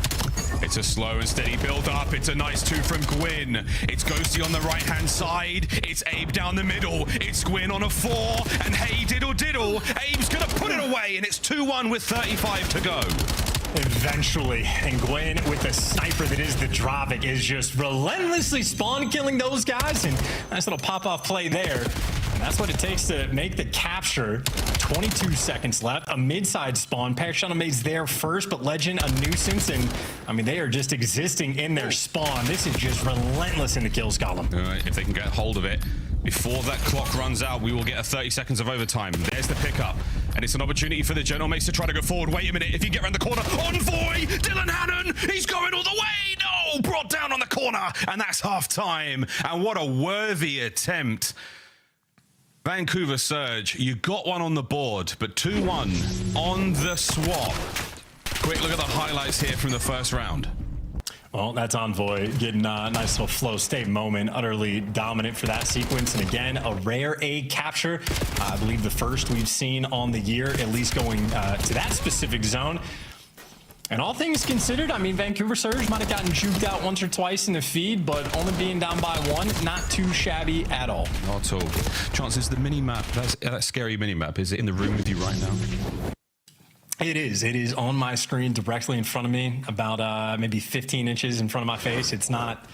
It's a slow and steady build up. It's a nice 2 from Gwyn. It's Ghosty on the right hand side. It's Abe down the middle. It's Gwyn on a 4. And hey, diddle. Abe's going to put it away, and it's 2-1 with 35 to go. Eventually, and Gwyn with the sniper that is the Dravik is just relentlessly spawn killing those guys, and nice little pop-off play there. And that's what it takes to make the capture. 22 seconds left, a mid-side spawn. Gentlemakes there first, but Legend a nuisance, and I mean, they are just existing in their spawn. This is just relentless in the kills column. All right, if they can get hold of it before that clock runs out, we will get a 30 seconds of overtime. There's the pickup, and it's an opportunity for the Gentlemakes to try to go forward. Wait a minute, if you get around the corner, Envoy, Dylan Hannon, he's going all the way. No, brought down on the corner, and that's half time. And what a worthy attempt. Vancouver Surge, you got one on the board, but 2-1 on the swap. Quick look at the highlights here from the first round. Well, that's Envoy getting a nice little flow state moment, utterly dominant for that sequence. And again, a rare A capture. I believe the first we've seen on the year, at least going to that specific zone. And all things considered, I mean, Vancouver Surge might have gotten juked out once or twice in the feed, but only being down by 1, not too shabby at all. Not at all. Chances, the mini-map, that scary mini-map, is it in the room with you right now? It is. It is on my screen directly in front of me, about maybe 15 inches in front of my face. It's not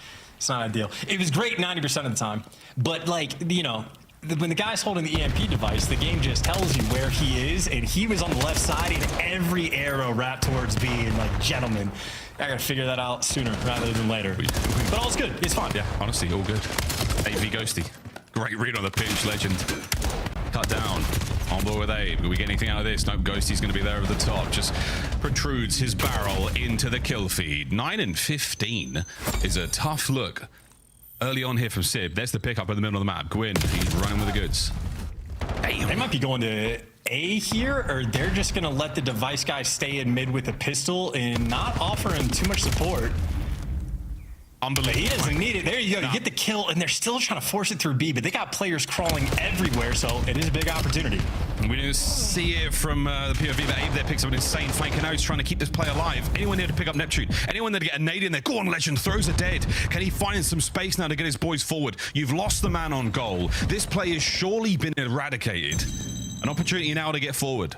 ideal. It was great 90% of the time, but like, you know, when the guy's holding the EMP device, the game just tells you where he is, and he was on the left side, and every arrow wrapped towards B, and like, gentlemen, I gotta figure that out sooner rather than later. But all's good. It's fine. Yeah, honestly, all good. AV Ghosty. Great read on the pinch, Legend. Cut down. On board with Abe. Do we get anything out of this? Nope, Ghosty's going to be there at the top. Just protrudes his barrel into the kill feed. 9 and 15 is a tough look early on here from Sib. There's the pickup in the middle of the map. Gwyn, he's running with the goods. Hey, they might be going to A here, or they're just going to let the device guy stay in mid with a pistol and not offer him too much support. Unbelievable. He doesn't need it. There you go. You get the kill, and they're still trying to force it through B, but they got players crawling everywhere, so it is a big opportunity. And we didn't see it from the POV, but Abe there picks up an insane flank, and now he's trying to keep this play alive. Anyone there to pick up Neptune? Anyone there to get a nade in there? Go on, Legend, throws a dead. Can he find some space now to get his boys forward? You've lost the man on goal. This play has surely been eradicated. An opportunity now to get forward.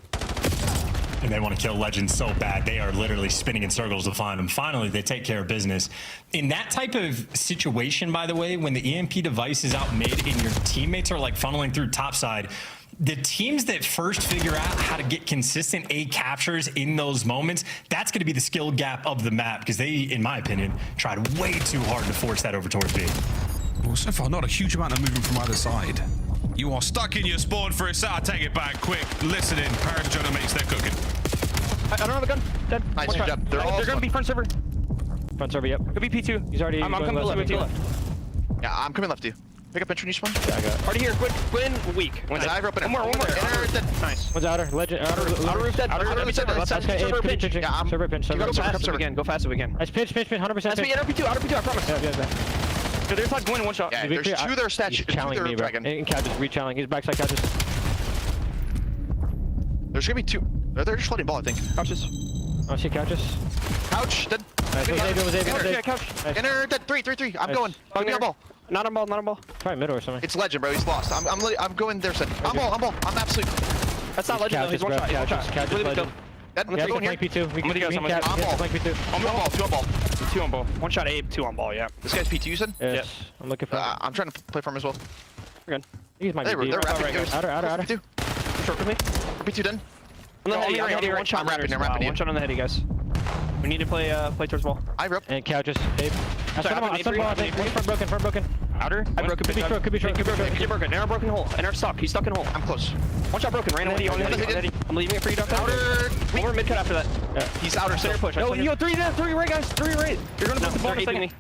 And they want to kill Legend so bad. They are literally spinning in circles to find him. Finally, they take care of business. In that type of situation, by the way, when the EMP device is out mid and your teammates are like funneling through topside, the teams that first figure out how to get consistent A captures in those moments, that's going to be the skill gap of the map, because they, in my opinion, tried way too hard to force that over towards B. Well, so far, not a huge amount of movement from either side. You are stuck in your spawn for a set. I'll take it back quick. Listen in. Paris Jonah makes their cooking. I don't have a gun. Dead. Nice job. They're going to be front server. Front server, yep. Could be P2. He's already. I'm coming left. Yeah, I'm coming left, you. Pick up entry spawn. Yeah, I got it. Already here. Gwyn, weak. One's I've opened. One more. Nice. One's outer. Legend. Outer roof dead. Outer roof dead. Server pinch. Yeah, I'm. Server pinch. Go fast if we can. Go fast if we can. Nice pinch. 100%. That's me. Outer P2. I promise. Yeah. There's like Gwyn in one shot. Yeah, there's two there statue. He's challenging me, bro. And Couch is re-challenging. He's backside couches. There's gonna be two. They're just floating ball, I think. Couches. Oh, see couches. Couch, dead. Nice. Yeah, couch. Enter, dead. 3. I'm going. Give me a ball. Not on ball. Try middle or something. It's Legend, bro. He's lost. I'm going there, son. I'm ball. I'm absolutely. That's not Legend, though. He's one shot. Couch is Legend. I'm gonna go here. P2. We can I'm ball. Two on ball. 2 on ball. One shot Abe, 2 on ball, yeah. This guy's P2, you said? Yes. I'm looking for I'm trying to play for him as well. We're good. He's my they're wrapping. Outer. P2. Short with me. P2 done. On the heady, one shot. I'm wrapping. One shot on the heady, guys. We need to play towards ball. I rip. And couches, Abe. Front broken. Outer. I broke. Could be short. You're broken. Narrow broken hole. Enter stuck. He's stuck in hole. I'm close. One shot broken. Ran away on the heady. I'm leaving it for you, Doctor. Outer. We're mid cut after that. Yeah. He's outer. Center push. No, you got 3 there. 3 right, guys. 3 right. You're gonna put the ball in a second.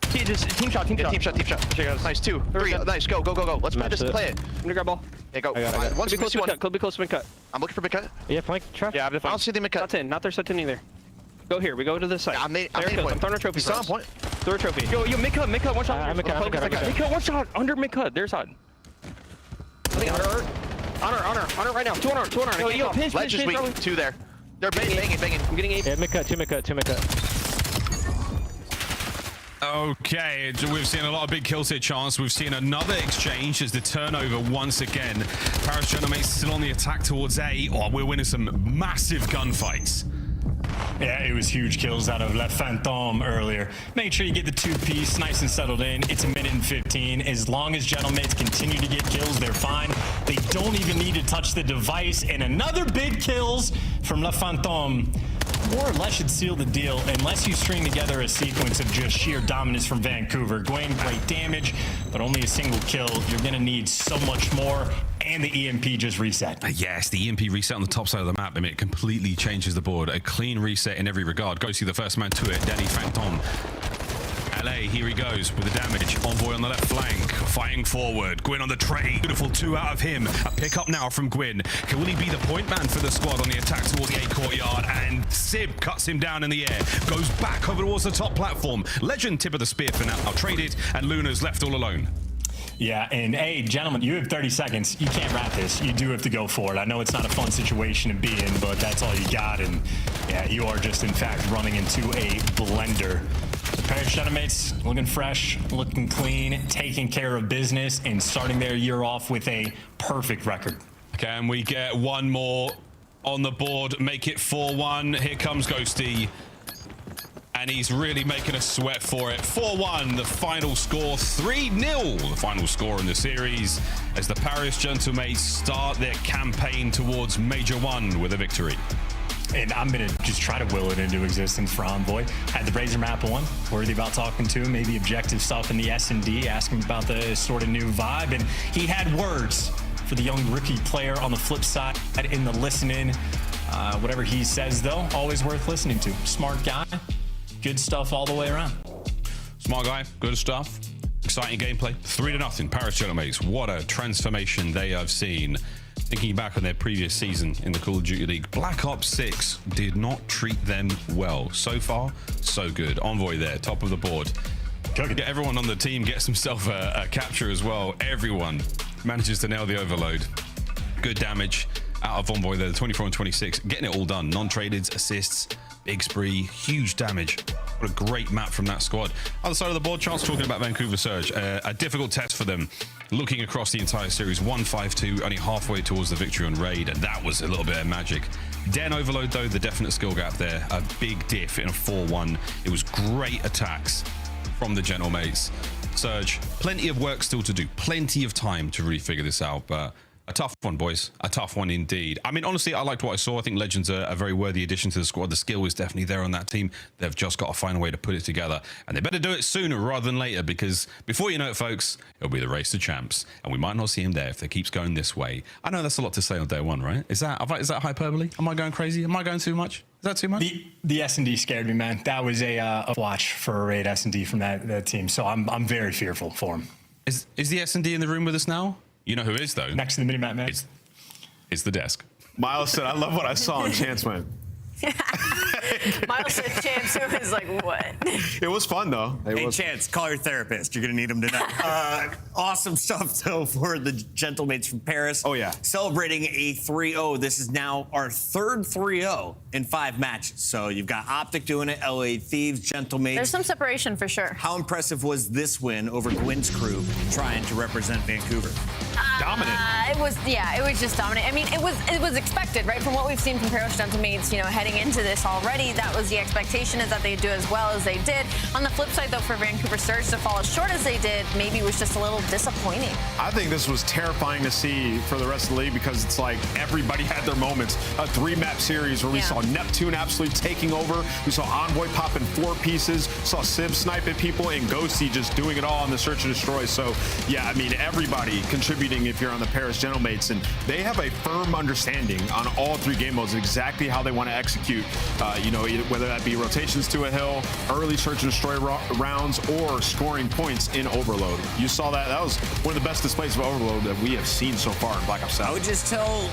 Team shot. Team shot. Nice. 2, 3. Nice. Go. Let's play it. I'm gonna grab ball. Yeah, go. Could be close to mid cut. I'm looking for mid cut. Yeah, flank trap. Yeah, I have the flank. I don't see the mid cut. Not there, set in either. Go here. We go to this side. Yeah, I'm throwing a trophy. Still on point. Throw a trophy. Yo, mid cut. One shot. I'm mid cut. One shot under mid cut. Their side. I think honor right now. 2 honor. Yo, pinch. Legends weak. 2 there. They're banging. I'm getting 8. Yeah, mid cut. 2 mid cut. Okay, we've seen a lot of big kills here, Chance. We've seen another exchange as the turnover once again. Paris Genomates still on the attack towards A. Oh, we're winning some massive gunfights. Yeah, it was huge kills out of Le Phantom earlier. Make sure you get the 2-piece nice and settled in. It's 1:15. As long as Gentlemates continue to get kills, they're fine. They don't even need to touch the device. And another big kills from Le Phantom more or less should seal the deal, unless you string together a sequence of just sheer dominance from Vancouver. Gwyn, great damage, but only a single kill. You're going to need so much more, and the EMP just reset. Yes, the EMP reset on the top side of the map. I mean, it completely changes the board. A clean reset in every regard. Go see the first man to it, Danny Phantom. LA, here he goes with the damage. Envoy on the left flank, fighting forward. Gwyn on the trade. Beautiful 2 out of him. A pickup now from Gwyn. Can will he be the point man for the squad on the attack towards the A courtyard? And Sib cuts him down in the air. Goes back over towards the top platform. Legend tip of the spear for now. Traded, and Luna's left all alone. Yeah, and hey, gentlemen, you have 30 seconds. You can't wrap this. You do have to go for it. I know it's not a fun situation to be in, but that's all you got. And yeah, you are just, in fact, running into a blender. Paris Genomates looking fresh, looking clean, taking care of business, and starting their year off with a perfect record. Can we get one more on the board? Make it 4-1. Here comes Ghosty. And he's really making a sweat for it. 4-1, the final score. 3-0, the final score in the series, as the Paris Gentlemates start their campaign towards Major 1 with a victory. And I'm going to just try to will it into existence for Envoy. Had the Razor map one, worthy about talking to him, maybe objective stuff in the S&D, ask him about the sort of new vibe. And he had words for the young rookie player on the flip side in the listening. Whatever he says, though, always worth listening to. Smart guy, good stuff all the way around. Smart guy, good stuff. Exciting gameplay. 3-0 Paris Gentlemen. What a transformation they have seen. Thinking back on their previous season in the Call of Duty League, Black Ops 6 did not treat them well. So far, so good. Envoy there, top of the board. Everyone on the team gets himself a capture as well. Everyone manages to nail the overload. Good damage out of Envoy there, 24 and 26, getting it all done. Non-traded, assists, big spree, huge damage. What a great map from that squad. Other side of the board, Charles talking about Vancouver Surge. A difficult test for them. Looking across the entire series, 1-5-2, only halfway towards the victory on Raid, and that was a little bit of magic. Den Overload, though, the definite skill gap there. A big diff in a 4-1. It was great attacks from the Gentlemates. Surge, plenty of work still to do. Plenty of time to really figure this out, but a tough one, boys. A tough one indeed. I mean, honestly, I liked what I saw. I think Legends are a very worthy addition to the squad. The skill is definitely there on that team. They've just got to find a way to put it together. And they better do it sooner rather than later, because before you know it, folks, it'll be the race to champs. And we might not see him there if it keeps going this way. I know that's a lot to say on day one, right? Is that hyperbole? Am I going crazy? Am I going too much? Is that too much? The S&D scared me, man. That was a watch for a Raid S&D from that team. So I'm very fearful for him. Is the S&D in the room with us now? You know who is, though? Next to the minimap, man. It's the desk. Miles said, I love what I saw on Chance Win. Miles said Chance was like, what? It was fun, though. Hey, Chance, call your therapist. You're going to need him tonight. Awesome stuff, though, for the Gentlemates from Paris. Oh, yeah. Celebrating a 3-0. This is now our third 3-0 in 5 matches. So you've got Optic doing it, LA Thieves, Gentlemates. There's some separation for sure. How impressive was this win over Gwyn's crew trying to represent Vancouver? Dominant. It was just dominant. I mean, it was expected, right? From what we've seen from Paris Gentlemates, heading into this already, that was the expectation, is that they do as well as they did. On the flip side, though, for Vancouver Surge to fall as short as they did, maybe was just a little disappointing. I think this was terrifying to see for the rest of the league, because it's like everybody had their moments. A 3-map series where we saw Neptune absolutely taking over. We saw Envoy popping 4 pieces, saw Sib snipe at people, and Ghosty just doing it all on the search and destroy. So, yeah, I mean, everybody contributing if you're on the Paris Gentlemates, and they have a firm understanding on all 3 game modes, exactly how they want to execute, whether that be rotations to a hill, early search and destroy rounds, or scoring points in Overload. You saw that. That was one of the best displays of Overload that we have seen so far in Black Ops 7. I would just tell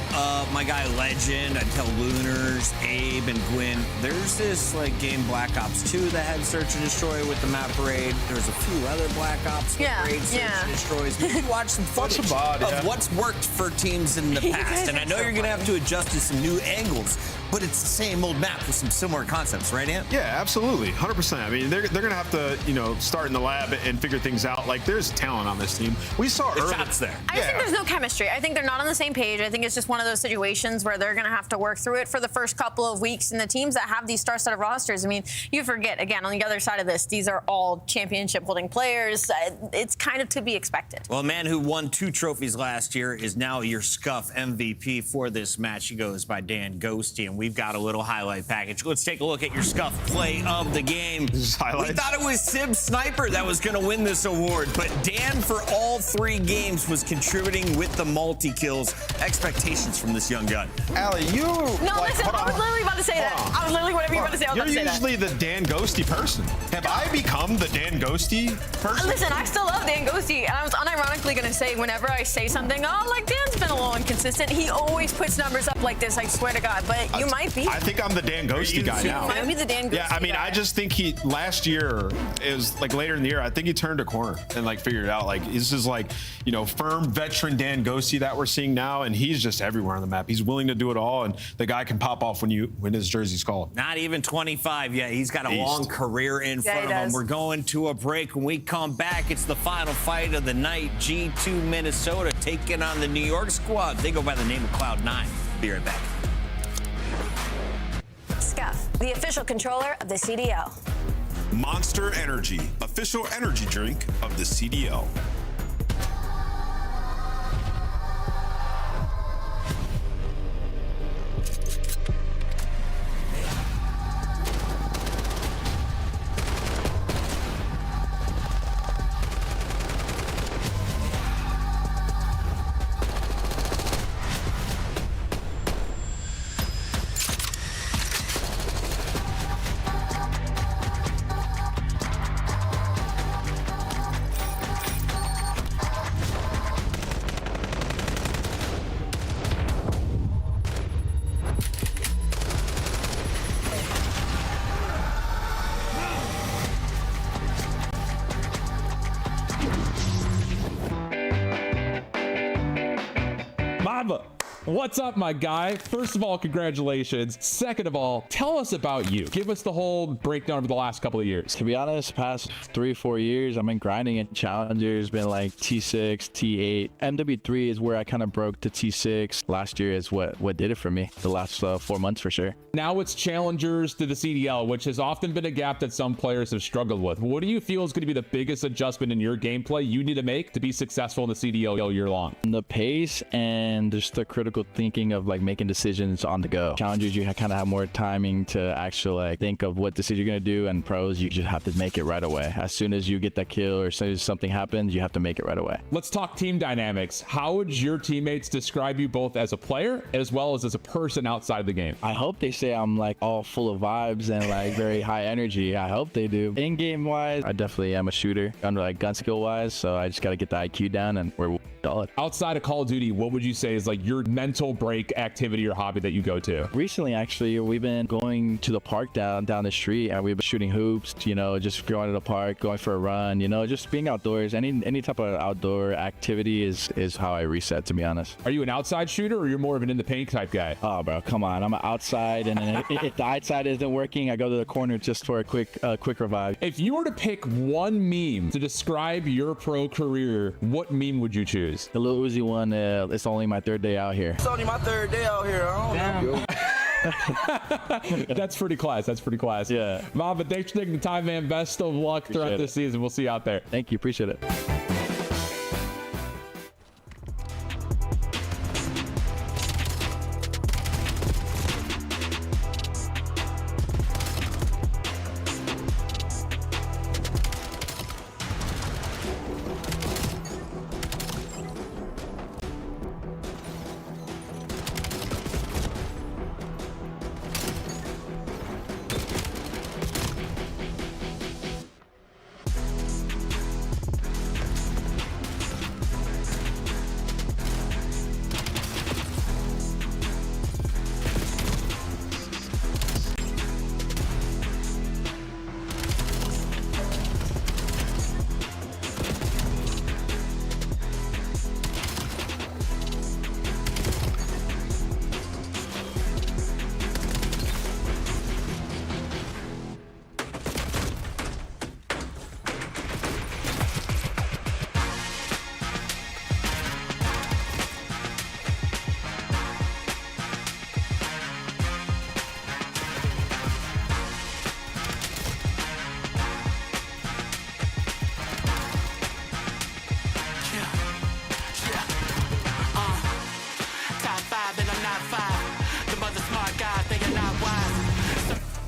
my guy Legend, I'd tell Lunars, Abe, and Gwyn, there's this game Black Ops 2 that had search and destroy with the map parade. There's a few other Black Ops parade search and destroys. Maybe watch some footage of what's worked for teams in the past. And I know you're going to have to adjust to some new angles, but it's the same old map with some similar concepts, right, Ant? Yeah, absolutely. 100%. I mean, they're going to have to, start in the lab and figure things out. Like, there's talent on this team. We saw early shots there. I think there's no chemistry. I think they're not on the same page. I think it's just one of those situations where they're going to have to work through it for the first couple of weeks. And the teams that have these star-studded rosters, I mean, you forget, again, on the other side of this, these are all championship-holding players. It's kind of to be expected. Well, a man who won 2 trophies last year is now your Scuff MVP for this match. He goes by Dan Ghosty, and we've got a little highlight package. Let's take a look at your Scuff play of the game. We thought it was Sib Sniper that was going to win this award, but Dan, for all 3 games, was contributing with the multi-kills. Expectations from this young gun. Allie, you... No, listen, I was literally about to say that. I was literally, whatever you're about to say, I was about to say that. You're usually the Dan Ghosty person. Have I become the Dan Ghosty person? Listen, I still love Dan Ghosty, and I was unironically going to say, whenever I say something, Dan's been a little inconsistent, he always puts numbers up like this, I swear to God, but you might be. I think I'm the Dan Ghosty guy now. You might be the Dan Ghosty Yeah, I mean, guy. I just think last year, it was later in the year, I think he turned a corner and figured it out. This is firm veteran Dan Ghosty that we're seeing now, and he's just everywhere on the map. He's willing to do it all, and the guy can pop off when his jersey's called. Not even 25 yet. He's got a long career in front of him. We're going to a break. When we come back, it's the final fight of the night. G2 Minnesota taking on the New York squad. They go by the name of Cloud9. Be right back. Scuff, the official controller of the CDL. Monster Energy, official energy drink of the CDL. Mamba, what's up, my guy? First of all, congratulations. Second of all, tell us about you. Give us the whole breakdown over the last couple of years. To be honest, past 3-4 years, I've been grinding in challengers, been like T6, T8. MW3 is where I kind of broke to T6. Last year is what did it for me. The last 4 months for sure. Now it's challengers to the CDL, which has often been a gap that some players have struggled with. What do you feel is going to be the biggest adjustment in your gameplay you need to make to be successful in the CDL all year long? The pace and just the critical thinking of like making decisions on the go. Challengers, you kind of have more timing to actually like think of what decision you're going to do, and pros, you just have to make it right away. As soon as you get that kill or as soon as something happens, you have to make it right away. Let's talk team dynamics. How would your teammates describe you both as a player as well as a person outside the game? I hope they say I'm like all full of vibes and like very high energy. I hope they do. In-game wise, I definitely am a shooter. Under like gun skill wise, so I just got to get the IQ down and we're solid. Outside of Call of Duty, what would you say is like your mental break activity or hobby that you go to? Recently, actually, we've been going to the park down the street, and we've been shooting hoops, you know, just going to the park, going for a run, you know, just being outdoors. Any type of outdoor activity is how I reset, to be honest. Are you an outside shooter or you're more of an in the paint type guy? Oh, bro, come on. I'm outside, and then if the outside isn't working, I go to the corner just for a quick revive. If you were to pick one meme to describe your pro career, what meme would you choose? The Lil Uzi one, it's only my third day out here. It's only my third day out here. I don't know. That's pretty class. That's pretty class. Yeah. Mamba, thanks for taking the time, man. Best of luck throughout this season. We'll see you out there. Thank you. Appreciate it.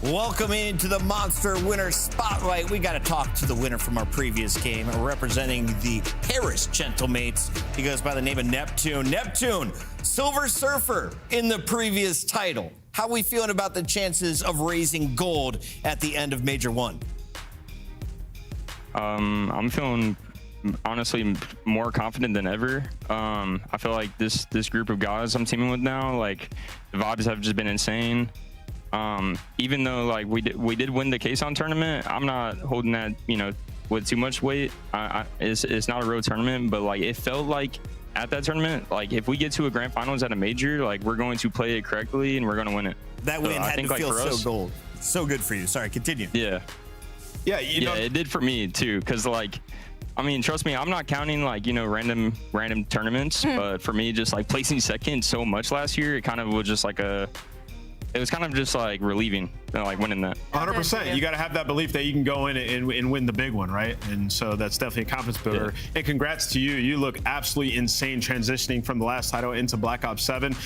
Welcome into the Monster Winner Spotlight. We got to talk to the winner from our previous game, representing the Paris Gentlemates. He goes by the name of Neptune. Neptune, Silver Surfer in the previous title. How are we feeling about the chances of raising gold at the end of Major 1? I'm feeling honestly more confident than ever. I feel like this group of guys I'm teaming with now, like the vibes have just been insane. Even though like we did win the Kason tournament, I'm not holding that, you know, with too much weight. It's not a real tournament, but like it felt like at that tournament, like if we get to a grand finals at a major, like we're going to play it correctly and we're going to win it. That win had to feel so gold. So good for you. Sorry, continue. Yeah. Yeah, you know, it did for me too, because like, I mean, trust me, I'm not counting like, you know, random tournaments, but for me, just like placing second so much last year, it kind of was just like it was kind of just like relieving, like winning that. 100%. You got to have that belief that you can go in and win the big one, right? And so that's definitely a confidence builder. Yeah. And congrats to you. You look absolutely insane transitioning from the last title into Black Ops 7.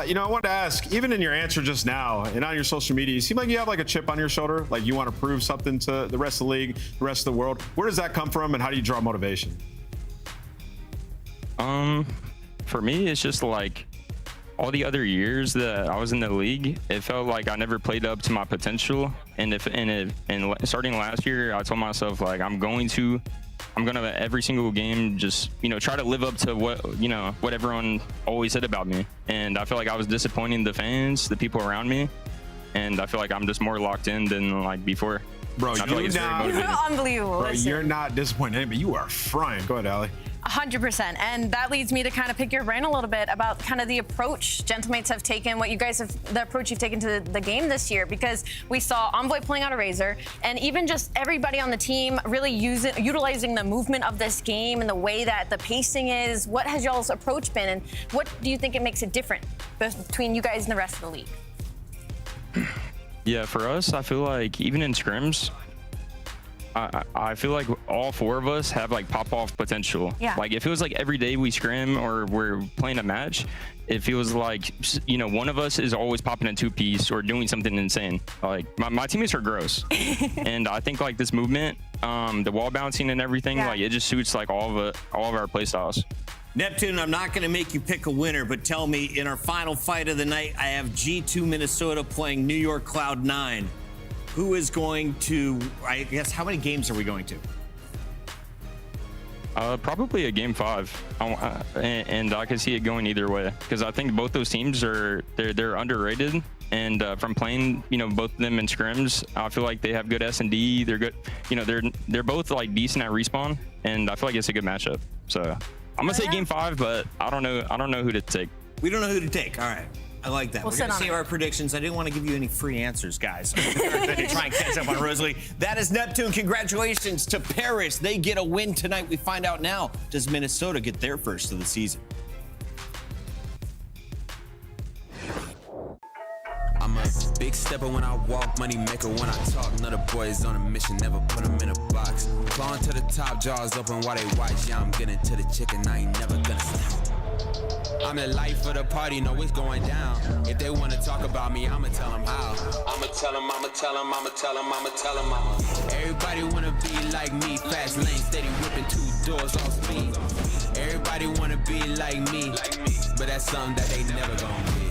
You know, I wanted to ask, even in your answer just now and on your social media, you seem like you have like a chip on your shoulder, like you want to prove something to the rest of the league, the rest of the world. Where does that come from, and how do you draw motivation? For me, it's just like, all the other years that I was in the league, it felt like I never played up to my potential. And starting last year, I told myself like I'm gonna every single game just, you know, try to live up to what everyone always said about me. And I feel like I was disappointing the fans, the people around me, and I feel like I'm just more locked in than like before. Bro, you're unbelievable. Bro, you're not disappointing, but you are frying. Go ahead, Allie. 100%. And that leads me to kind of pick your brain a little bit about kind of the approach Gentlemates have taken, what you guys have, the approach you've taken to the game this year, because we saw Envoy pulling out a Razor, and even just everybody on the team really utilizing the movement of this game and the way that the pacing is. What has y'all's approach been, and what do you think it makes it different between you guys and the rest of the league? Yeah, for us, I feel like even in scrims, I feel like all 4 of us have like pop-off potential. Yeah. Like if it was like every day we scrim or we're playing a match, it feels like, you know, one of us is always popping a 2-piece or doing something insane. Like my teammates are gross. And I think like this movement, the wall bouncing and everything, like it just suits like all of our play styles. Neptune, I'm not going to make you pick a winner, but tell me, in our final fight of the night, I have G2 Minnesota playing New York Cloud9. Who is going to, I guess, how many games are we going to? Probably a game 5, and I can see it going either way because I think both those teams they're underrated, and from playing, you know, both of them in scrims, I feel like they have good S&D. They're good, you know, they're both like decent at respawn, and I feel like it's a good matchup. So I'm gonna say game 5, but I don't know who to take. We don't know who to take. All right. I like that. We're going to save our predictions. I didn't want to give you any free answers, guys. Try and catch up on Rosalie. That is Neptune. Congratulations to Paris. They get a win tonight. We find out now, does Minnesota get their first of the season? I'm a big stepper when I walk, money maker when I talk. Another boys on a mission, never put them in a box. Clawing to the top, jaws open while they watch. Yeah, I'm getting to the chicken, I ain't never gonna stop. I'm the life of the party, know it's going down. If they wanna talk about me, I'ma tell them how. I'ma tell them, I'ma tell them, I'ma tell them, I'ma tell them, I'ma. Everybody wanna be like me, fast lane, steady whipping 2 doors off speed. Everybody wanna be like me, but that's something that they never gonna be.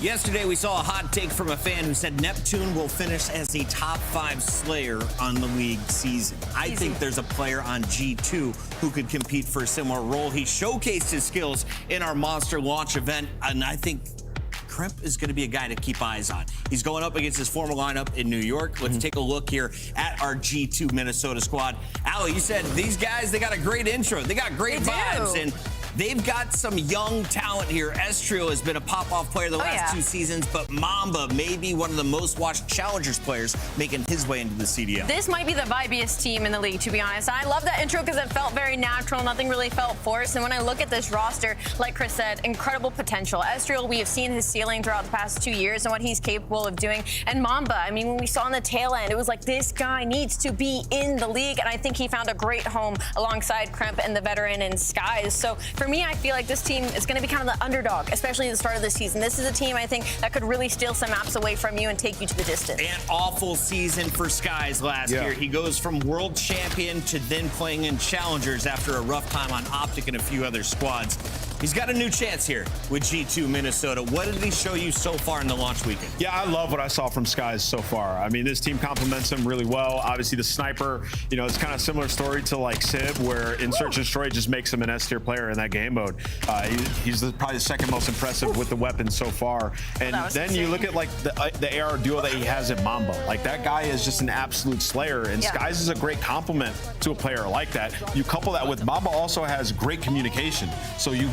Yesterday, we saw a hot take from a fan who said Neptune will finish as the top 5 Slayer on the league season. I think there's a player on G2 who could compete for a similar role. He showcased his skills in our Monster launch event, and I think Crimp is going to be a guy to keep eyes on. He's going up against his former lineup in New York. Let's take a look here at our G2 Minnesota squad. Allie, you said these guys, they got a great intro. They got great vibes, and they've got some young talent here. Estrio has been a pop-off player the last 2 seasons, but Mamba may be one of the most watched Challengers players making his way into the CDL. This might be the vibiest team in the league, to be honest. I love that intro because it felt very natural. Nothing really felt forced. And when I look at this roster, like Chris said, incredible potential. Estrio, we have seen his ceiling throughout the past 2 years and what he's capable of doing. And Mamba, I mean, when we saw on the tail end, it was like, this guy needs to be in the league. And I think he found a great home alongside Kremp and the veteran in Skies. So for me, I feel like this team is going to be kind of the underdog, especially at the start of the season. This is a team, I think, that could really steal some maps away from you and take you to the distance. An awful season for Skies last year. He goes from world champion to then playing in Challengers after a rough time on Optic and a few other squads. He's got a new chance here with G2 Minnesota. What did he show you so far in the launch weekend? Yeah, I love what I saw from Skies so far. I mean, this team complements him really well. Obviously, the sniper, you know, it's kind of a similar story to like Sib, where in Search and Destroy just makes him an S-tier player in that game mode. He's probably the second most impressive with the weapons so far. And then you look at like the AR duo that he has at Mamba. Like that guy is just an absolute slayer, and Skies is a great compliment to a player like that. You couple that with Mamba also has great communication, so you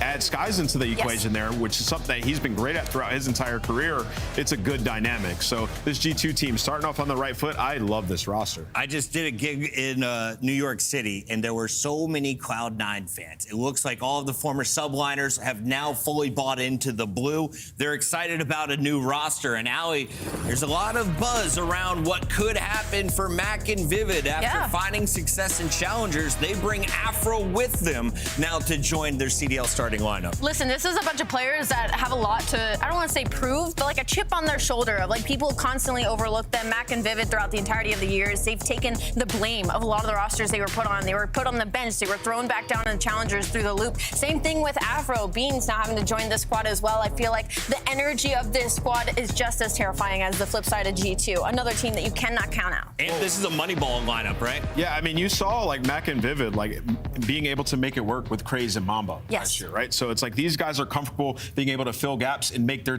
add Skies into the equation there, which is something that he's been great at throughout his entire career. It's a good dynamic. So this G2 team starting off on the right foot. I love this roster. I just did a gig in New York City, and there were so many Cloud9 fans. It looks like all of the former subliners have now fully bought into the blue. They're excited about a new roster. And Allie, there's a lot of buzz around what could happen for Mac and Vivid after finding success in Challengers. They bring Afro with them now to join their CDL starting lineup. Listen, this is a bunch of players that have a lot to, I don't want to say prove, but like a chip on their shoulder of like people constantly overlook them. Mac and Vivid throughout the entirety of the years, they've taken the blame of a lot of the rosters they were put on. They were put on the bench. They were thrown back down in Challengers through the loop. Same thing with Afro. Beans now having to join this squad as well. I feel like the energy of this squad is just as terrifying as the flip side of G2. Another team that you cannot count out. And this is a Moneyball lineup, right? Yeah, I mean, you saw like Mac and Vivid like being able to make it work with Craze and Mamba last year, right? So it's like these guys are comfortable being able to fill gaps and make their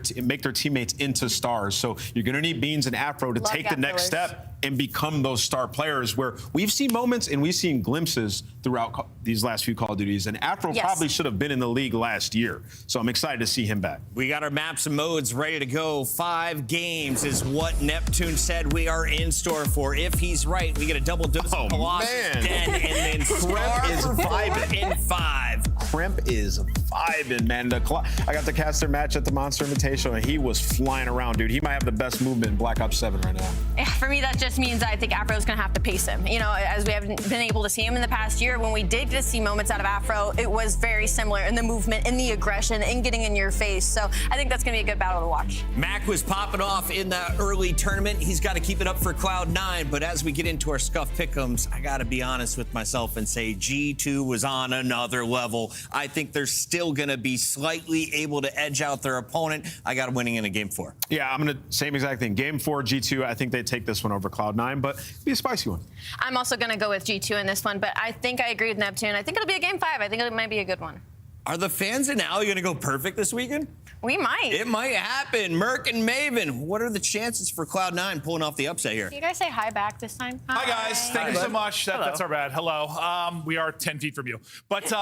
teammates into stars. So you're going to need Beans and Afro to take the next step and become those star players where we've seen moments and we've seen glimpses throughout these last few Call of Duties. And Afro probably should have been in the league last year. So I'm excited to see him back. We got our maps and modes ready to go. 5 games is what Neptune said we are in store for. If he's right, we get a double dose of Colossus Den, and then Crimp is vibing in 5. Crimp is vibing, man. I got to cast their match at the Monster Invitational, and he was flying around, dude. He might have the best movement in Black Ops 7 right now. Yeah, for me, that just means I think Afro's going to have to pace him. You know, as we haven't been able to see him in the past year, when we did get to see moments out of Afro, it was very similar in the movement, in the aggression, in getting in your face. So I think that's going to be a good battle to watch. Mac was popping off in that early tournament. He's got to keep it up for Cloud9. But as we get into our Scuff Pick'ems, I got to be honest with myself and say G2 was on another level. I think they're still going to be slightly able to edge out their opponent. I got them winning in a Game 4. Yeah, I'm going to same exact thing. Game 4, G2, I think they take this one over Cloud9, but it'll be a spicy one. I'm also going to go with G2 in this one, but I think I agree with Neptune. I think it'll be a Game 5. I think it might be a good one. Are the fans in Alley going to go perfect this weekend? We might. It might happen. Merc and Maven, what are the chances for Cloud9 pulling off the upset here? Can you guys say hi back this time? Hi guys. Thank you so much. That's our bad. Hello. We are 10 feet from you. But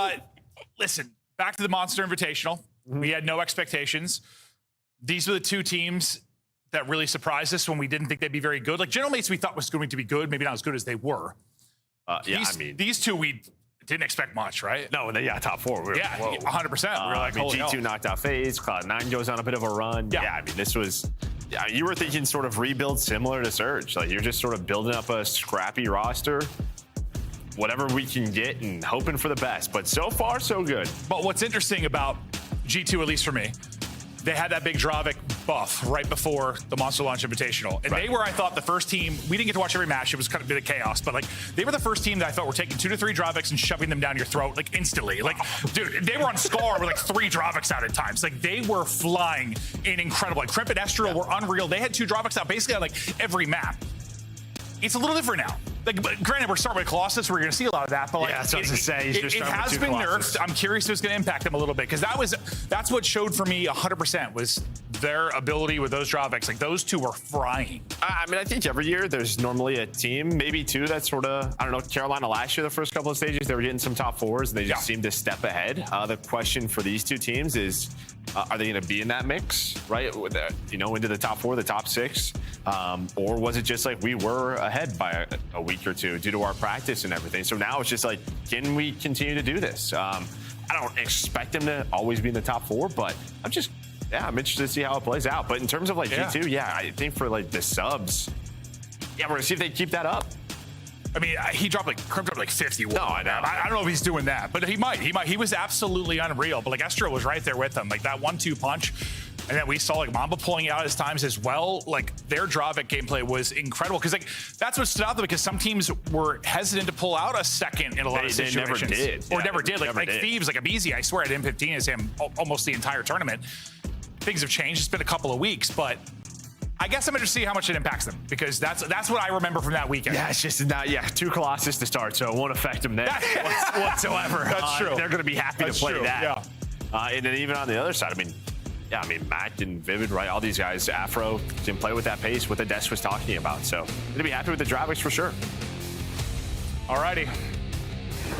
listen, back to the Monster Invitational. We had no expectations. These were the 2 teams that really surprised us when we didn't think they'd be very good. Like General Mates we thought was going to be good, maybe not as good as they were. These 2 we didn't expect much, right? No, top 4. We were, 100%. We were like, holy G2 knocked out FaZe, Cloud9 goes on a bit of a run. Yeah, I mean, this was, you were thinking sort of rebuild similar to Surge. Like, you're just sort of building up a scrappy roster, whatever we can get, and hoping for the best. But so far, so good. But what's interesting about G2, at least for me, they had that big Dravic buff right before the Monster Launch Invitational. And they were, I thought, the first team. We didn't get to watch every match. It was kind of a bit of chaos. But, like, they were the first team that I thought were taking 2 to 3 Dravics and shoving them down your throat, like, instantly. Like, dude, they were on Scar with, like, 3 Dravics out at times. Like, they were flying in incredible. Like, Crimp and Estro were unreal. They had 2 Dravics out basically on, like, every map. It's a little different now. Like, granted, we're starting with Colossus, we're going to see a lot of that, but like, that's what I was gonna say. It has been nerfed. I'm curious if it's going to impact them a little bit because that's what showed for me 100% was their ability with those Dravics. Like, those 2 were frying. I mean, I think every year there's normally a team, maybe 2, that's sort of, I don't know, Carolina last year, the first couple of stages, they were getting some top 4s and they just seemed to step ahead. The question for these 2 teams is, are they going to be in that mix, right? Into the top 4, the top 6? Or was it just like we were ahead by a week or 2 due to our practice and everything? So now it's just like, can we continue to do this? I don't expect them to always be in the top 4, but I'm interested to see how it plays out. But in terms of like G2, I think for like the subs, we're going to see if they keep that up. I mean, Crimp dropped like 51. No, I know. I don't know if he's doing that, but he might. He was absolutely unreal. But like Estro was right there with him. Like that 1-2 punch. And then we saw like Mamba pulling out his times as well. Like their Dravic gameplay was incredible. Because like that's what stood out though, because some teams were hesitant to pull out a second in a lot of situations. They never did. Or never did. Like Thieves, like Abizi, I swear at M15 is him almost the entire tournament. Things have changed. It's been a couple of weeks, but I guess I'm interested to see how much it impacts them because that's what I remember from that weekend. Yeah, it's just not 2 Colossus to start, so it won't affect them whatsoever. That's true. They're going to be happy to play that. Yeah. And then even on the other side, I mean, Mac and Vivid, right? All these guys, Afro, can play with that pace, what the desk was talking about. So, going to be happy with the Dravics for sure. Alrighty.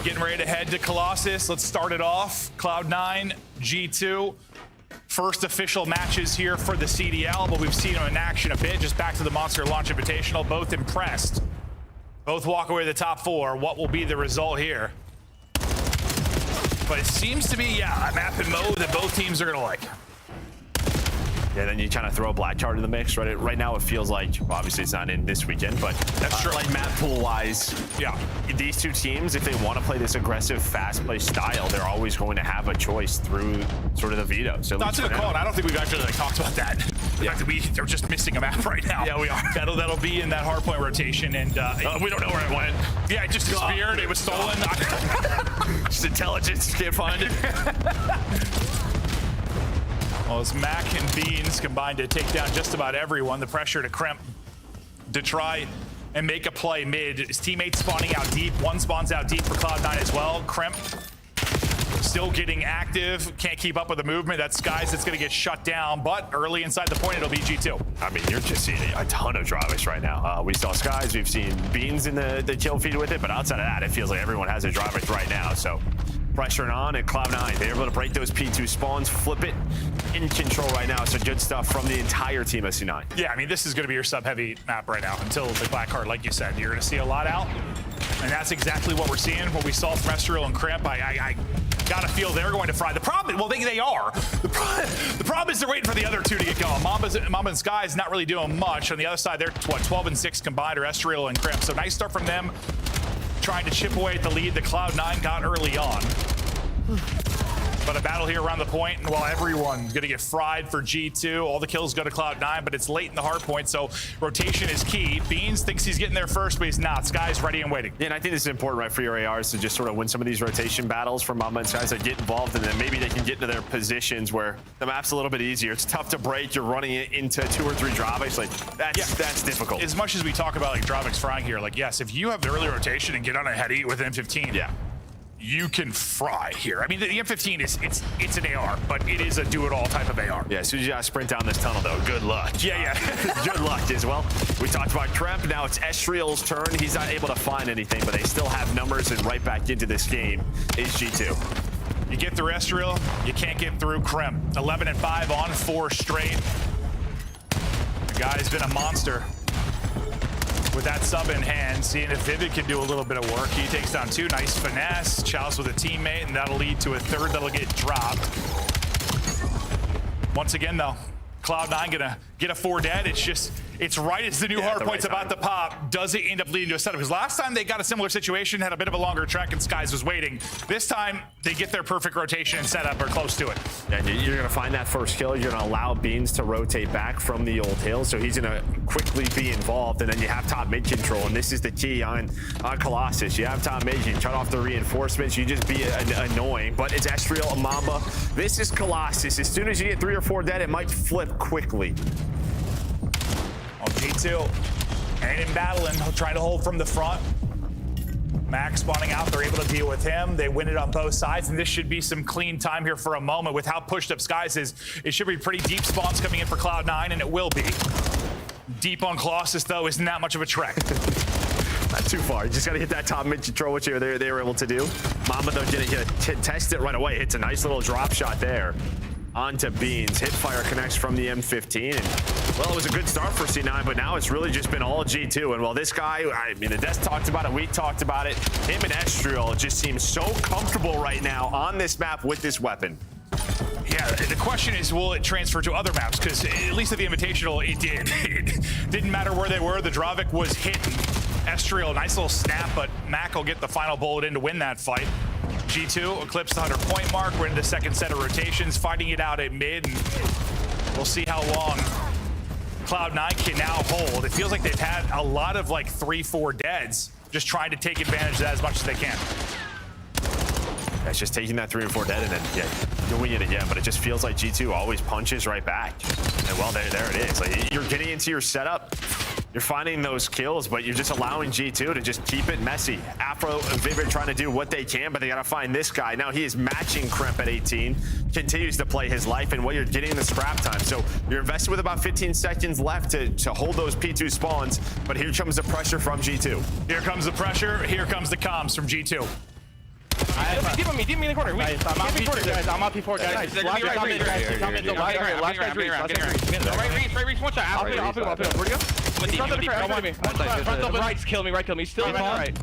Getting ready to head to Colossus. Let's start it off. Cloud9, G2. First official matches here for the CDL, but we've seen them in action a bit. Just back to the Monster Launch Invitational. Both impressed. Both walk away the top 4. What will be the result here? But it seems to be, a map and mode that both teams are going to like. Yeah, then you kind of throw a black card in the mix, right? Right now it feels like, well, obviously it's not in this weekend, but that's true. Like map pool-wise, these 2 teams, if they want to play this aggressive, fast-paced style, they're always going to have a choice through sort of the veto. So that's a good call, and I don't think we've actually talked about that. The fact that they're just missing a map right now. Yeah, we are. That'll be in that hardpoint rotation, and we don't know where it went. Yeah, it just disappeared. It was stolen. Just intelligence, can't find it. Well, as Mac and Beans combined to take down just about everyone, the pressure to Crimp to try and make a play mid. His teammates spawning out deep. One spawns out deep for Cloud9 as well. Crimp still getting active, can't keep up with the movement. That's guys that's going to get shut down, but early inside the point, it'll be G2. I mean, you're just seeing a ton of Dravics right now. We saw Skies, we've seen Beans in the kill feed with it, but outside of that, it feels like everyone has a Dravic right now. So pressuring on at Cloud9. They're able to break those P2 spawns, flip it, in control right now. So good stuff from the entire team of C9. Yeah, I mean, this is going to be your sub-heavy map right now until the black card, like you said. You're going to see a lot out, and that's exactly what we're seeing. What we saw from Estriel and Crimp, I got to feel they're going to fry. The problem, well, they are. The problem is they're waiting for the other two to get going. Mamba and Sky is not really doing much. On the other side, they're, what, 12 and 6 combined, or Estriel and Crimp. So nice start from them, trying to chip away at the lead that Cloud9 got early on. But a battle here around the point, and while everyone's going to get fried for G2, all the kills go to Cloud9, but it's late in the hard point, so rotation is key. Beans thinks he's getting there first, but he's not. Sky's ready and waiting. Yeah, and I think this is important, right, for your ARs to just sort of win some of these rotation battles for Mamba and Skies that get involved, and then maybe they can get into their positions where the map's a little bit easier. It's tough to break. You're running it into 2 or 3 Dravics. Like, that's difficult. As much as we talk about, like, Dravics frying here, like, yes, if you have the early rotation and get on a heady with M15, yeah, you can fry here. I mean, the M15 it's an AR, but it is a do-it-all type of AR. Yeah, as soon as you gotta sprint down this tunnel, though, good luck. Yeah. Good luck as well. We talked about Kremp. Now it's Estriel's turn. He's not able to find anything, but they still have numbers, and right back into this game is G2. You get through Estriel, you can't get through Kremp. 11 and 5 on 4 straight. The guy's been a monster with that sub in hand, seeing if Vivid can do a little bit of work. He takes down 2, nice finesse, chows with a teammate, and that'll lead to a 3rd that'll get dropped. Once again, though, Cloud9 gonna get a 4 dead. It's right as the new hard point's about to pop. Does it end up leading to a setup? Because last time they got a similar situation, had a bit of a longer trek, and Skies was waiting. This time, they get their perfect rotation and setup, or close to it. And you're gonna find that first kill. You're gonna allow Beans to rotate back from the old hill, so he's gonna quickly be involved, and then you have top mid control, and this is the key on Colossus. You have top mid, you can shut off the reinforcements, you just be annoying, but it's Estriel, Mamba. This is Colossus. As soon as you get 3 or 4 dead, it might flip quickly. On G2, and in battling, trying to hold from the front. Max spawning out, they're able to deal with him. They win it on both sides, and this should be some clean time here for a moment with how pushed up Skies is. It should be pretty deep spawns coming in for Cloud9, and it will be. Deep on Colossus, though, isn't that much of a trek. Not too far. You just got to hit that top mid control, which they were able to do. Mamba, though, didn't test it right away. Hits a nice little drop shot there. Onto Beans. Hipfire connects from the M15. And, well, it was a good start for C9, but now it's really just been all G2. And, well, this guy, I mean, the Death talked about it. We talked about it. Him and Estriel just seem so comfortable right now on this map with this weapon. Yeah, the question is, will it transfer to other maps? Because at least at the Invitational, it did. It didn't matter where they were. The Dravic was hitting Estriel. Nice little snap, but Mac will get the final bullet in to win that fight. G2 eclipsed the 100-point mark. We're into the second set of rotations, fighting it out at mid, and we'll see how long Cloud9 can now hold. It feels like they've had a lot of like 3-4 deads, just trying to take advantage of that as much as they can. That's just taking that 3 or 4 dead and then doing it again, but it just feels like G2 always punches right back. And well, there it is. Like, you're getting into your setup, you're finding those kills, but you're just allowing G2 to just keep it messy. Afro and Vivid trying to do what they can, but they gotta find this guy. Now he is matching Kremp at 18, continues to play his life, and what you're getting in the scrap time. So you're invested with about 15 seconds left to hold those P2 spawns, but here comes the pressure from G2. Here comes the pressure, here comes the comms from G2. Deep me in the corner. I'm on P4, guys. I'm on P4, guys. Last guy's reach. One shot. I'll pick him. Where'd he go? Front right, kill me. He's still in right.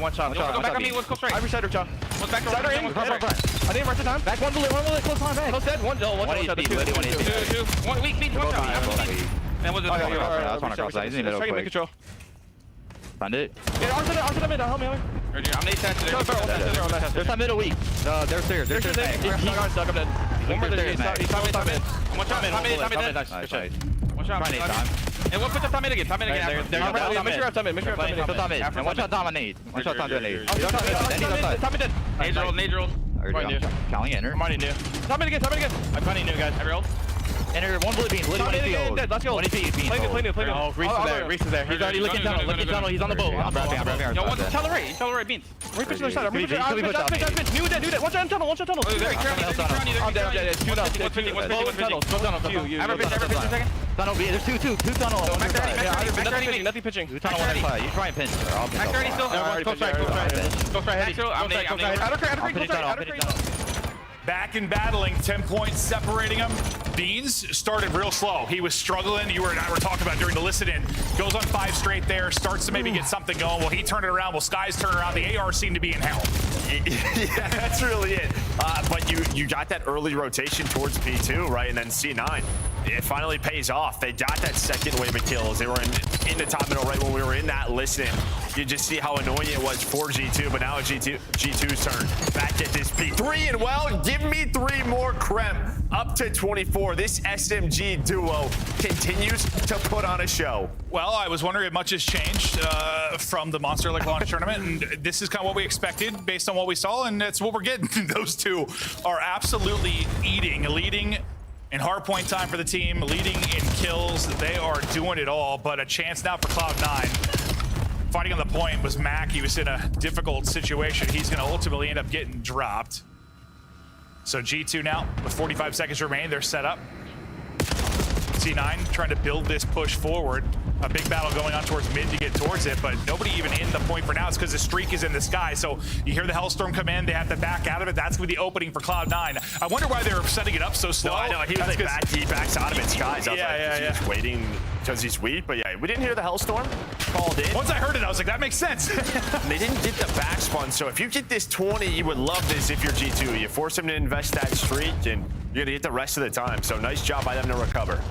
One shot. Go back on me. Let's go straight. I reset her, John. One's back to right. I didn't rush the time. Back one bullet, close time back. Close dead. One shot. Two. One weak, one shot. Man, what's it? I was on across that. He's in the middle quick. Found it. Yeah, Arthur mid, help me. I'm Nate Thatcher. There's some middle weak. There's stairs. There's stairs. He's stuck up dead. One more there. He's top mid. One shot mid. Nice. One shot mid. And one push up top mid again. Make sure top mid. And one shot dominate. One shot dominate. Top mid dead. Nade rolled. Counting enter. I'm already new. Top mid again. I'm finding new guys. Every ult. Enter one blue beans. One field. Let's go. One beans. Play new. Oh, Reese is there. Reese is there. He's already looking tunnel. Looking tunnel. He's on the boat. I'm right. Yo, tell the right beans. We're pushing the side. I'm pushing. New dead. One shot tunnel. One shot tunnel. I'm dead. Two tunnels. Ever pitch a second? Tunnel B. There's two tunnel. Nothing pitching. Two tunnel, one side. You try and pinch. Max 30 still. Close right. Back in battling, 10 points separating them. Beans started real slow. He was struggling. You and I were talking about during the listen-in. Goes on 5 straight there, starts to maybe get something going. Well, he turned it around. Well, Sky's turned around. The AR seemed to be in hell. Yeah, that's really it. But you got that early rotation towards P2, right? And then C9. It finally pays off. They got that second wave of kills. They were in the top middle right when we were in that listen. You just see how annoying it was for G2, but now it's G2's turn. Back at this P3, and well, give me 3 more Krem. Up to 24. This SMG duo continues to put on a show. Well, I was wondering if much has changed from the Monster Lake launch tournament, and this is kind of what we expected based on what we saw, and that's what we're getting. Those two are absolutely leading in hardpoint time for the team, leading in kills. They are doing it all, but a chance now for Cloud9. Fighting on the point was Mac. He was in a difficult situation. He's going to ultimately end up getting dropped. So G2 now, with 45 seconds remain, they're set up. C9 trying to build this push forward. A big battle going on towards mid to get towards it, but nobody even in the point for now. It's because the streak is in the sky. So you hear the Hellstorm come in, they have to back out of it. That's going to be the opening for Cloud9. I wonder why they're setting it up so slow. No, I know, he was like he backs out of it, Skies. I was like, he's waiting because he's weak, but yeah, we didn't hear the Hellstorm called in. Once I heard it, I was like, that makes sense. They didn't get the backspun, so if you get this 20, you would love this if you're G2. You force them to invest that streak, and you're gonna get the rest of the time. So nice job by them to recover.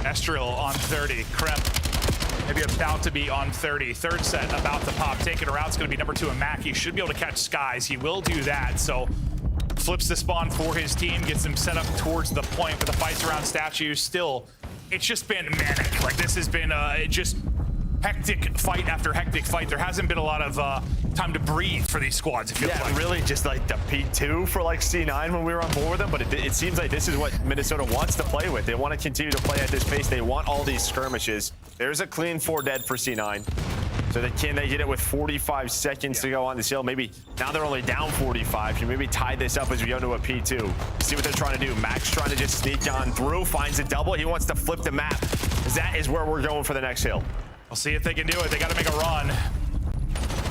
Estriel on 30, Krem maybe about to be on 30. Third set about to pop. Taking her out, it's gonna be number 2 and Mac. He should be able to catch Skies. He will do that, so flips the spawn for his team, gets them set up towards the point, but the fights around statues still, it's just been manic. Like, this has been just hectic fight after hectic fight. There hasn't been a lot of time to breathe for these squads, it feels like. Really just like the P2 for like C9 when we were on board with them, but it seems like this is what Minnesota wants to play with. They want to continue to play at this pace. They want all these skirmishes. There's a clean 4 dead for C9. So can they get it with 45 seconds to go on this hill? Maybe now they're only down 45. You maybe tie this up as we go to a P2. See what they're trying to do. Max trying to just sneak on through, finds a double. He wants to flip the map. That is where we're going for the next hill. We'll see if they can do it. They got to make a run.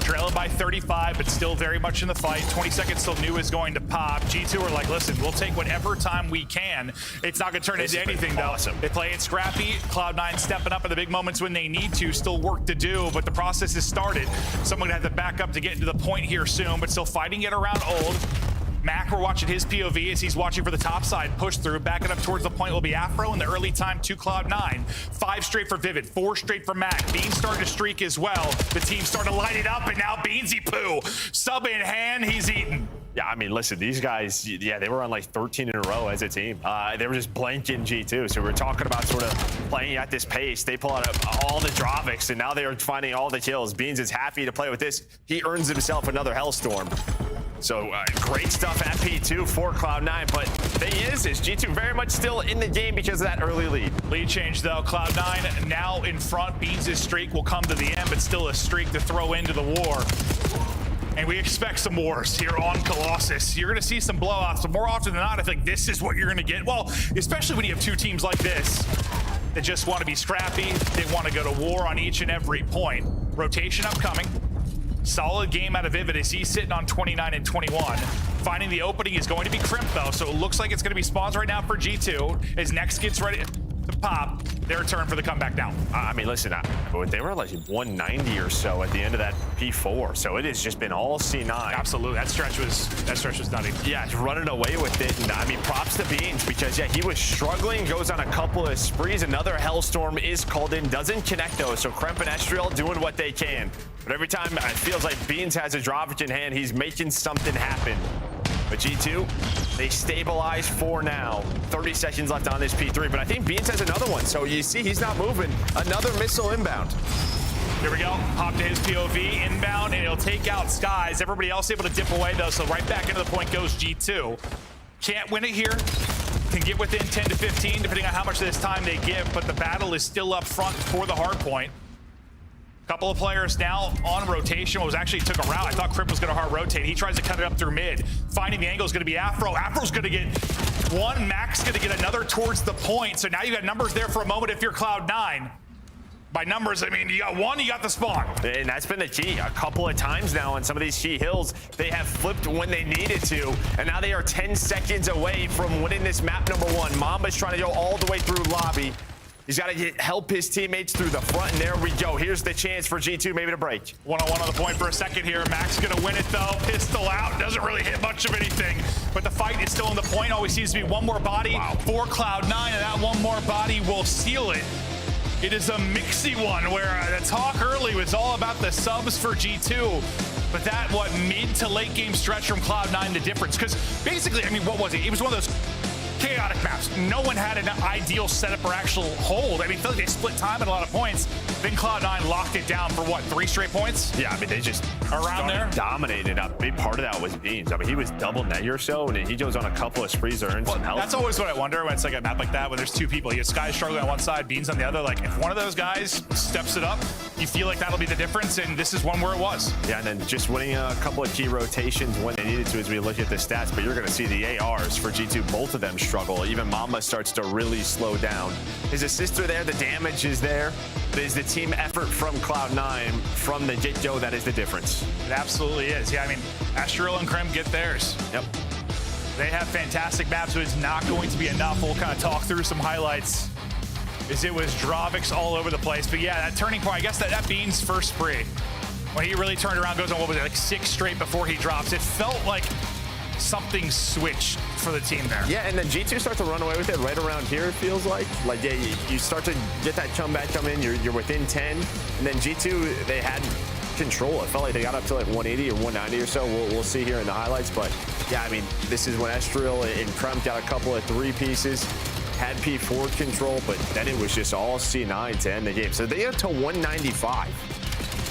Trailing by 35, but still very much in the fight. 20 seconds till new is going to pop. G2 are like, listen, we'll take whatever time we can. It's not going to turn into anything, though. They play it scrappy. Cloud9 stepping up in the big moments when they need to. Still work to do, but the process has started. Someone had to back up to get into the point here soon, but still fighting it around old. Mac, we're watching his POV as he's watching for the top side push through. Backing up towards the point will be Afro in the early time to Cloud9. 5 straight for Vivid, 4 straight for Mac. Beans starting to streak as well. The team starting to light it up, and now Beansy Poo. Sub in hand, he's eating. Yeah, I mean, listen, these guys, yeah, they were on like 13 in a row as a team. They were just blanking G2. So we're talking about sort of playing at this pace. They pull out all the Drovics, and now they are finding all the kills. Beans is happy to play with this. He earns himself another Hellstorm. So great stuff at P2 for Cloud9, but thing is G2 very much still in the game because of that early lead. Lead change though, Cloud9 now in front. Beans' streak will come to the end, but still a streak to throw into the war. And we expect some wars here on Colossus. You're gonna see some blowouts, but more often than not, I think this is what you're gonna get. Well, especially when you have 2 teams like this that just wanna be scrappy. They wanna go to war on each and every point. Rotation upcoming. Solid game out of Vivid as he's sitting on 29 and 21. Finding the opening is going to be Crimp though, so it looks like it's going to be spawns right now for G2. As Next gets ready to pop, their turn for the comeback down. I mean, listen, they were like 190 or so at the end of that P4, so it has just been all C9. Absolutely, that stretch was nutty. Yeah, running away with it, and I mean, props to Beans because yeah, he was struggling, goes on a couple of sprees. Another Hellstorm is called in, doesn't connect though, so Kremp and Estriel doing what they can. But every time it feels like Beans has a Drovic in hand, he's making something happen. But G2, they stabilize for now. 30 seconds left on this P3, but I think Beans has another one. So you see he's not moving. Another missile inbound. Here we go. Pop to his POV, inbound, and he'll take out Skies. Everybody else able to dip away though, so right back into the point goes G2. Can't win it here. can get within 10 to 15, depending on how much of this time they give, but the battle is still up front for the hard point. Couple of players now on rotation. What was actually took a route. I thought Crip was going to hard rotate. He tries to cut it up through mid. Finding the angle is going to be Afro. Afro's going to get one. Mac's going to get another towards the point. So now you got numbers there for a moment if you're Cloud9. By numbers, I mean, you got one, you got the spawn. And that's been the key. A couple of times now on some of these key hills, they have flipped when they needed to. And now they are 10 seconds away from winning this map number 1. Mamba's trying to go all the way through lobby. He's got to help his teammates through the front, and there we go. Here's the chance for G2 maybe to break. One-on-one on the point for a second here. Mac's going to win it, though. Pistol out. Doesn't really hit much of anything. But the fight is still in the point. Always seems to be one more body for Cloud9, and that one more body will seal it. It is a mixy one where the talk early was all about the subs for G2. But that, mid to late game stretch from Cloud9, the difference. Because basically, I mean, what was it? It was one of those chaotic maps. No one had an ideal setup or actual hold. I mean, I feel like they split time at a lot of points. Then Cloud9 locked it down for 3 straight points? Yeah, I mean, they just around there dominated. A big part of that was Beans. I mean, he was double net or so, and he goes on a couple of sprees to earn some health. That's always what I wonder when it's like a map like that, when there's 2 people. You have Sky struggling on one side, Beans on the other. Like, if one of those guys steps it up, you feel like that'll be the difference, and this is one where it was. Yeah, and then just winning a couple of key rotations when they needed to as we look at the stats, but you're going to see the ARs for G2, both of them struggle. Even Mamba starts to really slow down. His assist are there, the damage is there, but it's the team effort from Cloud9 from the get-go that is the difference. It absolutely is. Yeah, I mean, Astral and Krem get theirs. Yep. They have fantastic maps, so it's not going to be enough. We'll kind of talk through some highlights. It was Dravix all over the place. But yeah, that turning point, I guess that Beans' first spree, when he really turned around, goes on, what was it, like 6 straight before he drops. It felt like something switched for the team there. Yeah, and then G2 starts to run away with it right around here, it feels like. Like, yeah, you start to get that comeback come in, you're within 10, and then G2, they had control. It felt like they got up to like 180 or 190 or so. We'll see here in the highlights, but yeah, I mean, this is when Estrel and Krem got a couple of 3 pieces, had P4 control, but then it was just all C9 to end the game. So they got to 195.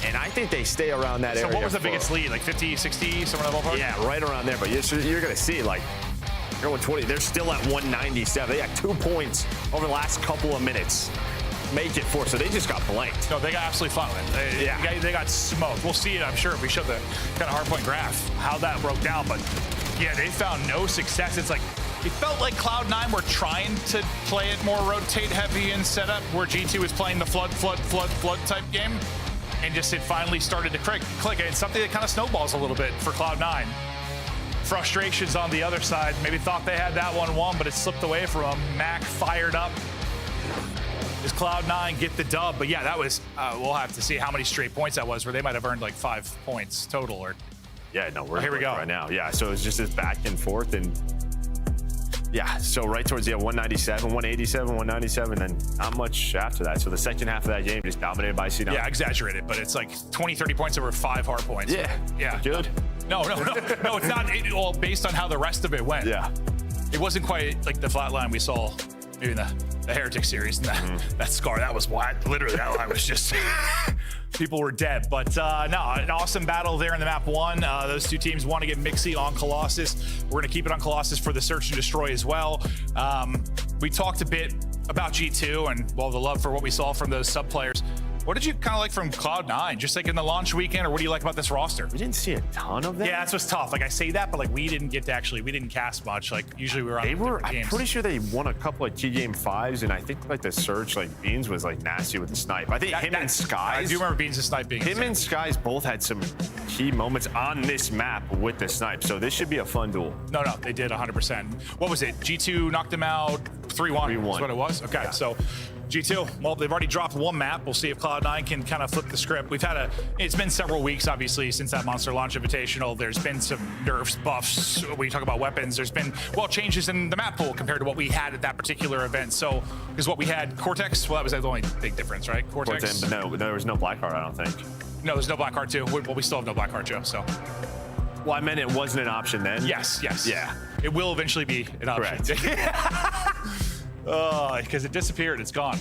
And I think they stay around that area. So what was the biggest lead? Like 50, 60, somewhere in that ballpark? Yeah, right around there. But you're going to see, like, they're 120. They're still at 197. They got 2 points over the last couple of minutes. Make it 4. So they just got blanked. No, they got absolutely fun with it. They got smoked. We'll see it, I'm sure, if we show the kind of hardpoint graph, how that broke down. But yeah, they found no success. It's like, it felt like Cloud9 were trying to play it more rotate heavy in setup, where G2 was playing the flood type game. And just it finally started to click. It's something that kind of snowballs a little bit for Cloud9. Frustrations on the other side. Maybe thought they had that one won, but it slipped away from them. Mac fired up. Does Cloud9 get the dub? But yeah, that was, we'll have to see how many straight points that was, where they might have earned like 5 points total. Or yeah, no, we're here we go right now. Yeah, so it's just this back and forth, and yeah, so right towards 197, 187, 197, and not much after that. So the second half of that game just dominated by C9. Yeah, exaggerated, but it's like 20, 30 points over 5 hard points. Yeah. Good. No, it's not all based on how the rest of it went. Yeah. It wasn't quite like the flat line we saw maybe in the Heretic series. And that scar, that was what? Literally, that line was just... people were dead. But no, an awesome battle there in the map 1. Those 2 teams want to get mixy on Colossus. We're going to keep it on Colossus for the search and destroy as well. We talked a bit about G2 and, well, the love for what we saw from those sub players. What did you kind of like from Cloud9? Just like in the launch weekend, or what do you like about this roster? We didn't see a ton of that. Yeah, that's what's tough. Like I say that, but like we didn't get to we didn't cast much. Like usually we were on I'm games. pretty sure they won a couple of key game 5s, and I think like the search, like Beans was like nasty with the snipe. I think him and Skies. I do remember Beans' snipe being him and Skies both had some key moments on this map with the snipe. So this should be a fun duel. No, they did 100%. What was it? G2 knocked them out 3-1. That's what it was. Okay, yeah. So G2, well, they've already dropped 1 map. We'll see if Cloud9 can kind of flip the script. It's been several weeks, obviously, since that Monster Launch Invitational. There's been some nerfs, buffs. When you talk about weapons, there's been, well, changes in the map pool compared to what we had at that particular event. So, because what we had, Cortex, well, that was the only big difference, right? Cortex. But no, there was no Blackheart, I don't think. No, there's no Blackheart too. Well, we still have no Blackheart, Joe, so. Well, I meant it wasn't an option then. Yes. Yeah. It will eventually be an option. Because it disappeared, it's gone.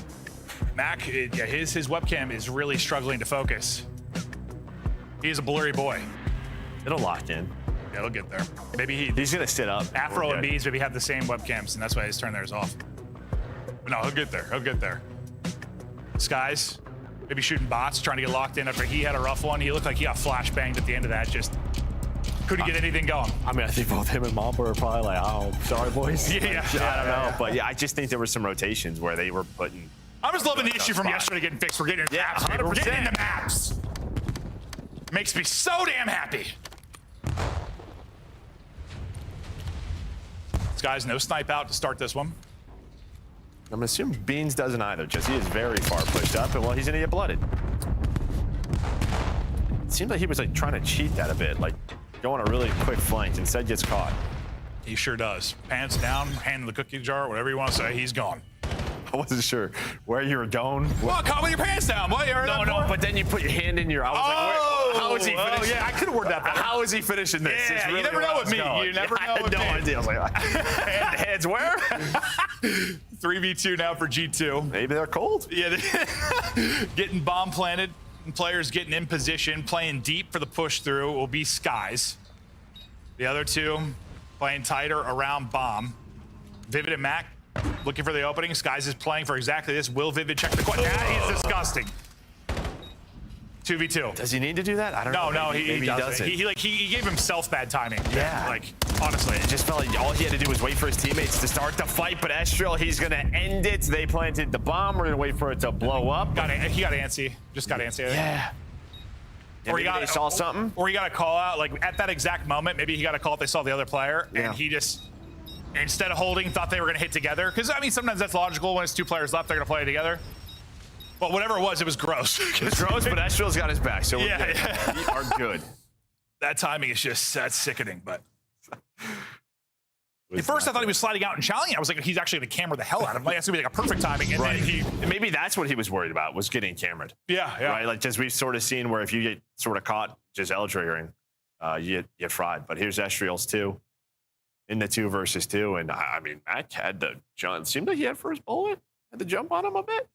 Mac, his webcam is really struggling to focus. He is a blurry boy. It'll lock in. Yeah, he'll get there. Maybe he's gonna sit up. Afro and Bees maybe have the same webcams, and that's why he's turned theirs off. But no, he'll get there. He'll get there. Skies, maybe shooting bots, trying to get locked in after he had a rough one. He looked like he got flashbanged at the end of that. Just couldn't get anything going. I mean, I think both him and Mamba are probably like, oh, sorry, boys. Yeah. I don't know. But yeah, I just think there were some rotations where they were putting. I'm just loving the issue from yesterday getting fixed. We're getting into maps. Baby. We're getting into maps. Makes me so damn happy. This guy's no snipe out to start this one. I'm assuming Beans doesn't either, just he is very far pushed up, and well, he's gonna get blooded. It seemed like he was like trying to cheat that a bit, like go on a really quick flank, instead gets caught. He sure does. Pants down, hand in the cookie jar, whatever you want to say, he's gone. I wasn't sure where you were going. Well, caught with your pants down. What? You heard that before? But then you put your hand in your. I was like, how is he finishing? Yeah, I could have worded that better. How is he finishing this? Yeah, really you never know with me. You never know with me. I had no idea. I was like, hands where? 3v2 now for G2. Maybe they're cold. Yeah, getting bomb planted. And players getting in position, playing deep for the push through will be Skies. The other two playing tighter around bomb. Vivid and Mac looking for the opening. Skies is playing for exactly this. Will Vivid check the question? That is disgusting. 2v2. Does he need to do that? I don't know. No, maybe he doesn't. He gave himself bad timing. Yeah. Like, honestly. It just felt like all he had to do was wait for his teammates to start the fight, but Estriel, he's going to end it. They planted the bomb. We're going to wait for it to blow up. He got antsy. Just got antsy. Yeah. Or he saw something. Or he got a call out. Like, at that exact moment, maybe he got a call if they saw the other player, Yeah. and he just, instead of holding, thought they were going to hit together. Because, I mean, sometimes that's logical. When it's two players left, they're going to play together. But whatever it was gross. It was gross, but Estriel's got his back, so we're good. Yeah. We are good. That timing is just, that's sickening, but... At first, I thought he was sliding out and challenging. I was like, he's actually going to camera the hell out of him. Like, that's going to be like a perfect timing. And then maybe that's what he was worried about, was getting cameraed. Yeah. Right? Like, just we've sort of seen where if you get sort of caught just L triggering, you get fried. But here's Estriel's 2 in the 2 versus 2. And I mean, Mac had the jump. Seemed like he had first bullet. Had to jump on him a bit.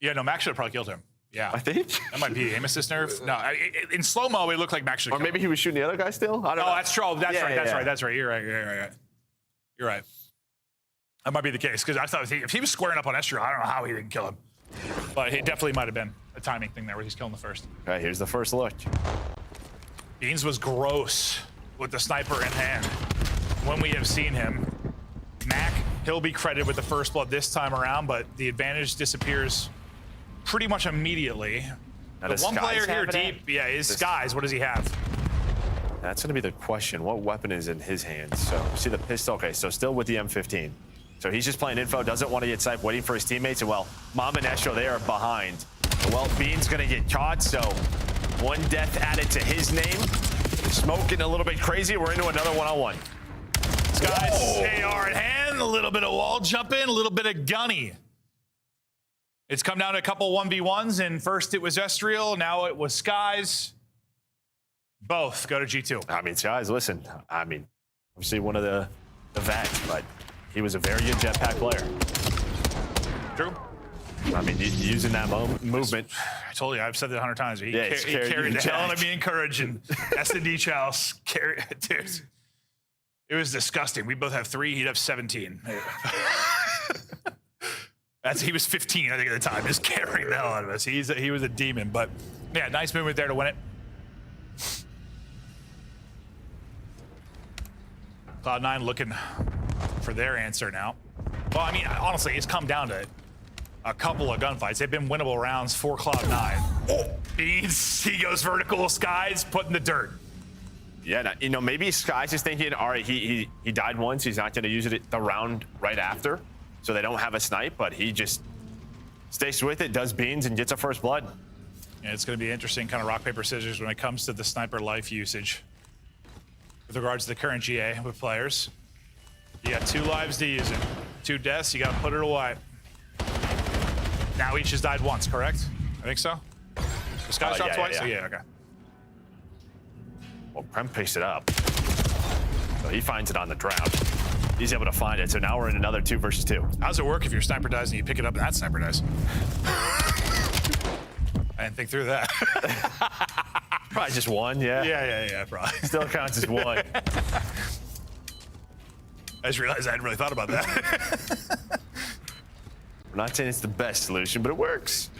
Yeah, no, Max should have probably killed him. Yeah. I think. That might be aim assist nerf. No, in slow-mo, it looked like Max should have Or maybe he was shooting the other guy still? I don't know. That's true. That's right. That's right. You're right. You're right. That might be the case, because I thought if he was squaring up on Estriel, I don't know how he didn't kill him. But it definitely might have been a timing thing there where he's killing the first. Okay, here's the first look. Beans was gross with the sniper in hand when we have seen him. Mac, he'll be credited with the first blood this time around, but the advantage disappears pretty much immediately. The one player here deep, is Skies. What does he have? That's going to be the question. What weapon is in his hands? So, see the pistol. Okay, so still with the M15. So he's just playing info, doesn't want to get sniped, waiting for his teammates. And well, Mom and Estriel, they are behind. Well, Bean's going to get caught, so 1 death added to his name. Smoking a little bit crazy. We're into another one-on-one. Skies, AR in hand, a little bit of wall jumping, a little bit of gunny. It's come down to a couple 1v1s, and first it was Estriel, now it was Skies. Both go to G2. I mean, Skies, listen, I mean, obviously one of the vets, but he was a very good jetpack player. True. I mean, using that movement. I told you, I've said that 100 times. He carried the Jack. hell out of me encouraging. S&D Chows. Dude. It was disgusting. We both have 3. He'd have 17. He was 15, I think, at the time. Just carrying the hell out of us. He was a demon. But, yeah, nice movement there to win it. Cloud9 looking for their answer now. Well, I mean, honestly, it's come down to a couple of gunfights. They've been winnable rounds for Cloud9. Beans, he goes vertical. Skies, put in the dirt. Yeah, you know, maybe Skies is thinking, all right, he died once. He's not going to use it the round right after, so they don't have a snipe, but he just stays with it, does Beans, and gets a first blood. Yeah, it's going to be interesting kind of rock, paper, scissors when it comes to the sniper life usage. With regards to the current GA with players. You got 2 lives to use it. 2 deaths, you got to put it away. Now each has died once, correct? I think so. The Skies shot twice? Yeah, okay. Well, Prem picks it up. So he finds it on the ground. He's able to find it. So now we're in another 2 versus 2. How does it work if your sniper dies and you pick it up and that sniper dies? I didn't think through that. Probably just one, yeah. Yeah, probably. Still counts as one. I just realized I hadn't really thought about that. I'm not saying it's the best solution, but it works.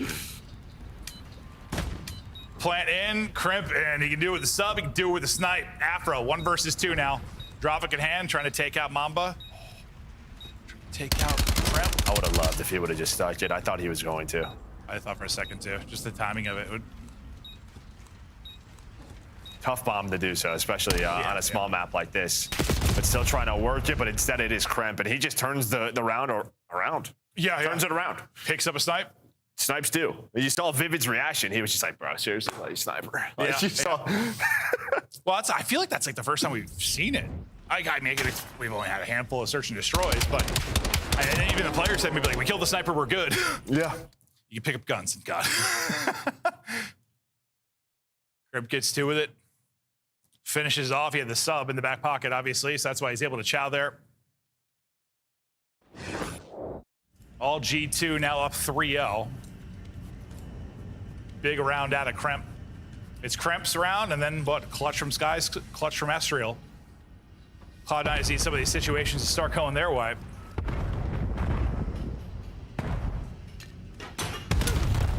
Plant in, crimp, and he can do it with the sub, he can do it with the snipe. Afro, 1 versus 2 now. Dravik in hand, trying to take out Mamba. Take out crimp. I would have loved if he would have just stuck it. I thought he was going to. I thought for a second too, just the timing of it would. Tough bomb to do so, especially on a small map like this. But still trying to work it, but instead it is crimp, and he just turns the round around. Yeah, turns it around. Picks up a snipe. Snipes do. You saw Vivid's reaction. He was just like, bro, seriously, like sniper. Like, Yeah, you saw. Well, I feel like that's like the first time we've seen it. We've only had a handful of search and destroys, but and then even the players said maybe like, we killed the sniper, we're good. Yeah. You can pick up guns, and God. Grip gets 2 with it. Finishes off. He had the sub in the back pocket, obviously, so that's why he's able to chow there. All G2 now up 3-0. Big round out of Kremp. It's Kremp's round, and then what? Clutch from Skies, clutch from Esriel. Cloud9 has seen some of these situations to start going their way.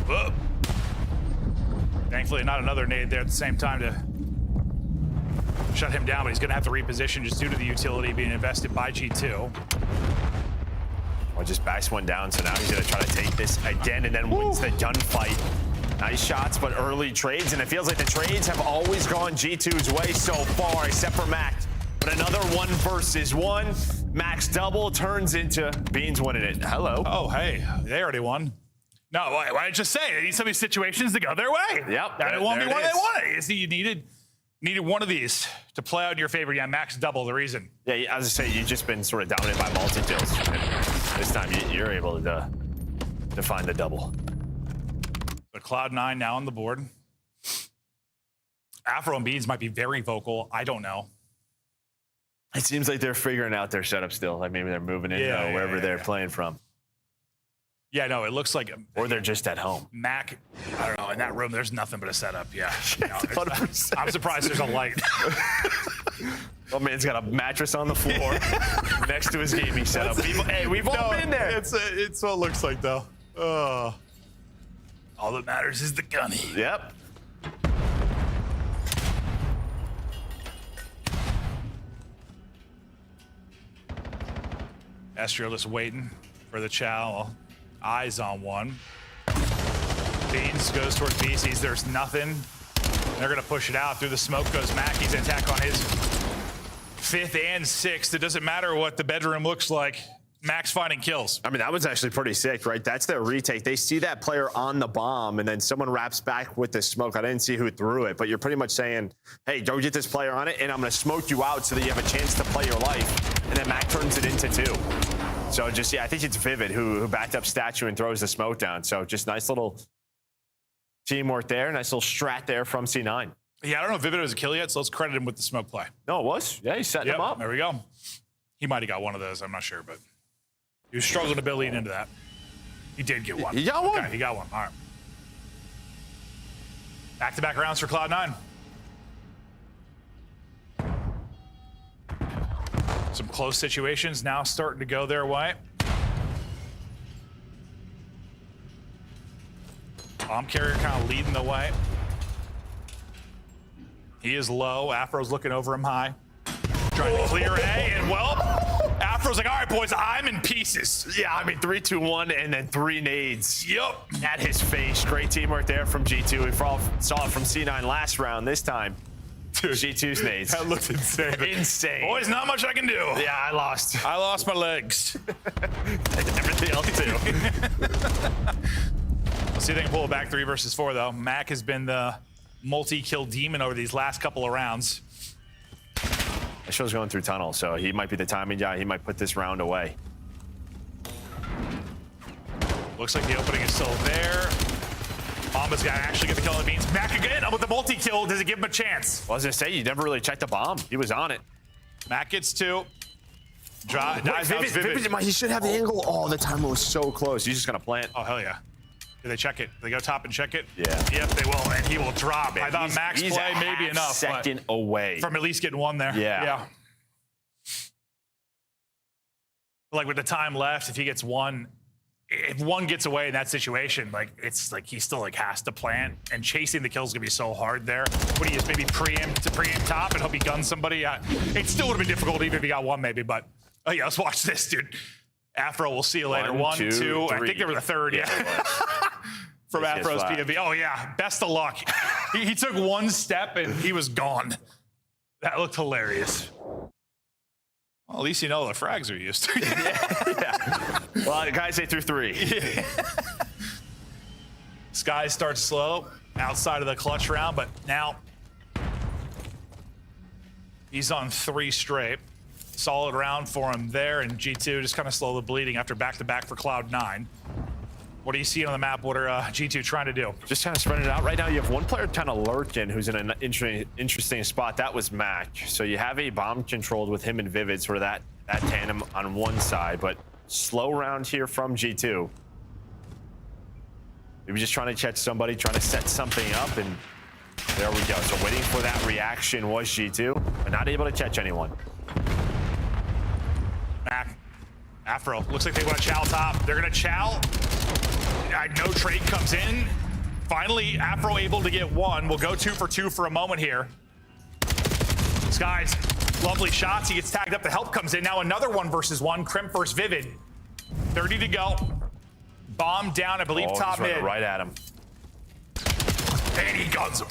Whoa. Thankfully, not another nade there at the same time to shut him down, but he's going to have to reposition just due to the utility being invested by G2. Well, just backs one down, so now he's going to try to take this again and then wins the gunfight. Nice shots, but early trades, and it feels like the trades have always gone G2's way so far, except for Max. But another 1 versus 1. Max double turns into Beans winning it. Hello. Oh, hey, they already won. No, why did I just say? They need some of these situations to go their way. Yep. That won't be one they wanted. See, you needed one of these to play out in your favor. Yeah, Max double the reason. Yeah, as I say, you've just been sort of dominated by multi-kills. This time you're able to find the double. So Cloud9 now on the board. Afro and Beans might be very vocal. I don't know. It seems like they're figuring out their setup still. Like maybe they're moving in wherever they're playing from. Yeah, no, it looks like... Or they're just at home. Mac, I don't know, in that room, there's nothing but a setup, yeah. I'm surprised there's a light. Oh, man's got a mattress on the floor next to his gaming setup. We've all been there. It's what it looks like, though. All that matters is the gunny. Yep. Estriel just waiting for the chow. Eyes on one. Beans goes towards B, sees there's nothing. They're gonna push it out. Through the smoke goes Mac. He's in attack on his 5th and 6th. It doesn't matter what the bedroom looks like. Max finding kills. I mean, that was actually pretty sick, right? That's their retake. They see that player on the bomb, and then someone wraps back with the smoke. I didn't see who threw it, but you're pretty much saying, hey, go get this player on it, and I'm going to smoke you out so that you have a chance to play your life. And then Mac turns it into 2. So just, yeah, I think it's Vivid who backed up Statue and throws the smoke down. So just nice little teamwork there. Nice little strat there from C9. Yeah, I don't know if Vivid was a kill yet, so let's credit him with the smoke play. No, it was. Yeah, he's setting him up. There we go. He might have got one of those. I'm not sure, but he was struggling to build lead into that. He did get one. He got one? Okay, he got one. All right. Back-to-back rounds for Cloud9. Some close situations now starting to go their way. Bomb carrier kind of leading the way. He is low. Afro's looking over him high. Trying to clear A, and well, Afro's like, all right, boys, I'm in pieces. Yeah, I mean, 3, 2, 1, and then 3 nades. Yep. At his face. Great teamwork there from G2. We saw it from C9 last round. This time, dude, G2's nades. That looked insane. Insane. Boys, not much I can do. Yeah, I lost. I lost my legs. Everything else, too. Let's see if they can pull it back 3 versus 4, though. Mac has been the multi-kill demon over these last couple of rounds. That show's going through tunnel, so he might be the timing guy. He might put this round away. Looks like the opening is still there. Mamba's got to actually get the kill on the Beans. Mac again with the multi-kill. Does it give him a chance? Well, I was going to say, you never really checked the bomb. He was on it. Mac gets 2. Dives out Vivid. He should have the angle all the time. It was so close. He's just going to plant. Oh, hell yeah. Do they check it? Do they go top and check it? Yeah. Yep, they will, and he will drop. I thought max he's play a maybe enough. second away from at least getting one there. Yeah. Like with the time left, if he gets one, if one gets away in that situation, like it's like he still like has to plant, and chasing the kill is gonna be so hard there. What do you just maybe preempt top and hope he guns somebody? It still would have been difficult even if he got one maybe, but oh yeah, let's watch this, dude. Afro, we'll see you later. One, two. I think there was a third. Yeah. From Afro's POV. Oh yeah, best of luck. He took one step and he was gone. That looked hilarious. Well, at least you know the frags are used to. yeah. Well, the guys say through 3. Yeah. Sky starts slow outside of the clutch round, but now he's on 3 straight. Solid round for him there, and G2 just kind of slowly bleeding after back-to-back for Cloud9. What do you see on the map? What are G2 trying to do? Just kind of spreading it out. Right now, you have one player kind of lurking who's in an interesting spot. That was Mac. So you have a bomb controlled with him and Vivid, sort of that tandem on one side, but slow round here from G2. Maybe just trying to catch somebody, trying to set something up, and there we go. So waiting for that reaction was G2, but not able to catch anyone. Mac, Afro, looks like they want to chow top. They're going to chow. No trade comes in. Finally, Afro able to get one. We'll go 2 for 2 for a moment here. Skies, lovely shots. He gets tagged up. The help comes in. Now another 1 versus 1. Crimp versus Vivid. 30 to go. Bomb down, I believe, top mid. Right at him. And he guns him.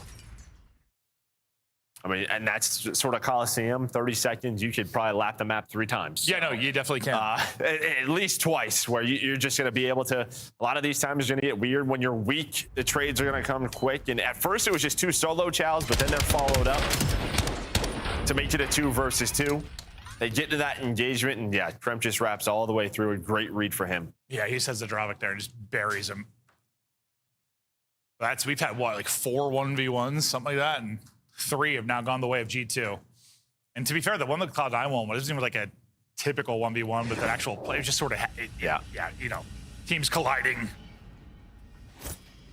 I mean, and that's sort of Coliseum. 30 seconds, you could probably lap the map 3 times. Yeah, no, you definitely can. At least twice, where you're just going to be able to. A lot of these times are going to get weird. When you're weak, the trades are going to come quick. And at first, it was just 2 solo chows, but then they're followed up to make it a 2 versus 2. They get to that engagement, and yeah, Kremp just wraps all the way through. A great read for him. Yeah, he sends the Dravik there and just buries him. We've had what, like 4 1v1s, something like that, and 3 have now gone the way of G2. And to be fair, the one that Cloud9 won wasn't even like a typical 1v1 with an actual play. It was just sort of, yeah, you know, teams colliding.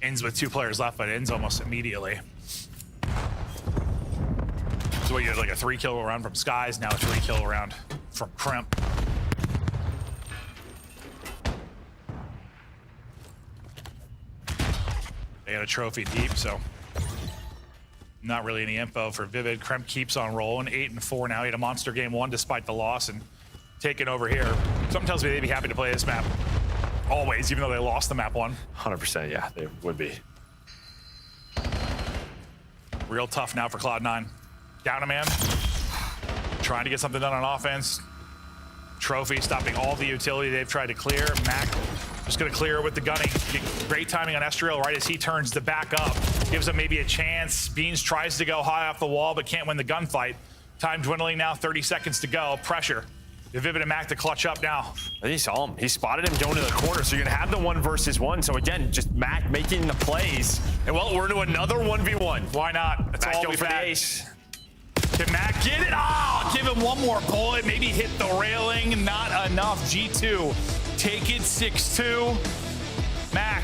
Ends with 2 players left, but ends almost immediately. So you had like a 3-kill round from Skies, now a 3-kill round from Crimp. They got a trophy deep, so not really any info for Vivid. Kremp keeps on rolling, 8-4 now. He had a monster game 1 despite the loss and taking over here. Something tells me they'd be happy to play this map always, even though they lost the map 1. 100%, yeah, they would be. Real tough now for Cloud9. Down a man, trying to get something done on offense. Trophy stopping all the utility they've tried to clear. Mac just gonna clear it with the gunning. Great timing on Estriel right as he turns to back up. Gives him maybe a chance. Beans tries to go high off the wall, but can't win the gunfight. Time dwindling now, 30 seconds to go. Pressure. Vivid and Mac to clutch up now. He saw him. He spotted him going to the corner, so you're gonna have the 1 versus 1. So again, just Mac making the plays. And well, we're into another 1v1. Why not? That's Mac all go we've for had. the ace. Can Mac get it? Oh, give him 1 more bullet. Maybe hit the railing. Not enough. G2 take it 6-2. Mac,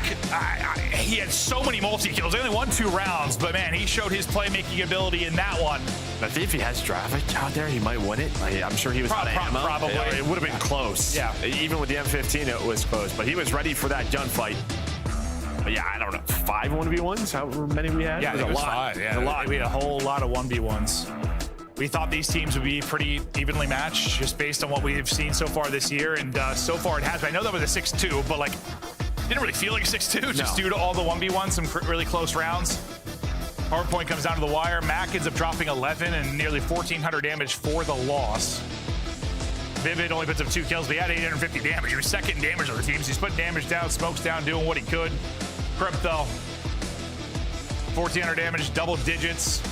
he had so many multi-kills. They only won 2 rounds, but man, he showed his playmaking ability in that one. I think if he has Dravik out there, he might win it. I'm sure he was out of ammo. Probably. It would have been close. Yeah. Even with the M15, it was close, but he was ready for that gunfight. But yeah, I don't know, 5 1v1s? However many we had? Yeah, it was a a lot. lot. Yeah, a lot. We had a whole lot of 1v1s. We thought these teams would be pretty evenly matched just based on what we've seen so far this year, and so far it has been. I know that was a 6-2, but like, didn't really feel like a 6-2 just due to all the 1v1s, some really close rounds. Hardpoint comes down to the wire. Mac ends up dropping 11 and nearly 1,400 damage for the loss. Vivid only puts up 2 kills, but he had 850 damage. He was second in damage on the teams. He's putting damage down, smokes down, doing what he could. Crimp though, 1,400 damage, double digits,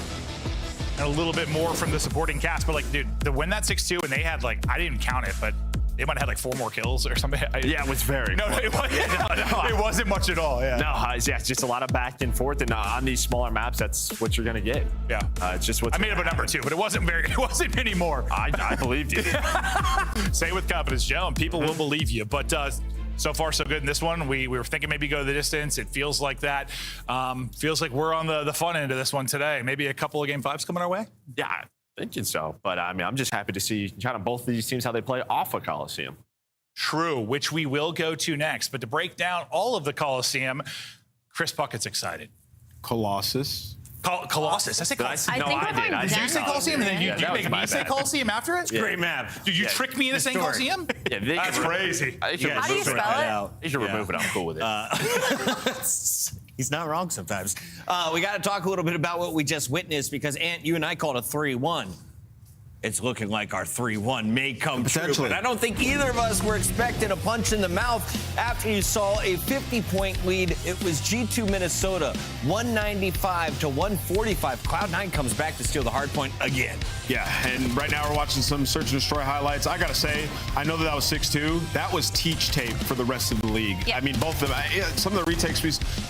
and a little bit more from the supporting cast. But like, dude, to win that 6-2, and they had like, I didn't even count it, but they might have had like 4 more kills or something. Yeah, it was very. No, it wasn't much at all. Yeah. No, yeah, it's just a lot of back and forth, and on these smaller maps, that's what you're gonna get. Yeah, it's just what I made up a number 2, but it wasn't many more. I believed you. Say it with confidence, Joe, and people will believe you. But so far so good in this one. We were thinking maybe go the distance. It feels like that. Feels like we're on the fun end of this one today. Maybe a couple of game 5s coming our way. Yeah, thinking so. But I mean, I'm just happy to see kind of both of these teams how they play off of Coliseum. True, which we will go to next. But to break down all of the Coliseum, Chris Puckett's excited. Colossus. Colossus. I said Coliseum. No, I did. Did you say Coliseum? And then you make me say Coliseum after it? Great map. Did you trick me into saying Coliseum? Yeah, that's crazy. How do you spell it? You should remove it. I'm cool with it. He's not wrong sometimes. We got to talk a little bit about what we just witnessed because, Ant, you and I called a 3-1. It's looking like our 3-1 may come true. But I don't think either of us were expecting a punch in the mouth after you saw a 50-point lead. It was G2 Minnesota, 195 to 145. Cloud9 comes back to steal the hard point again. Yeah, and right now we're watching some Search and Destroy highlights. I got to say, I know that was 6-2. That was teach tape for the rest of the league. Yeah. I mean, both of them. Some of the retakes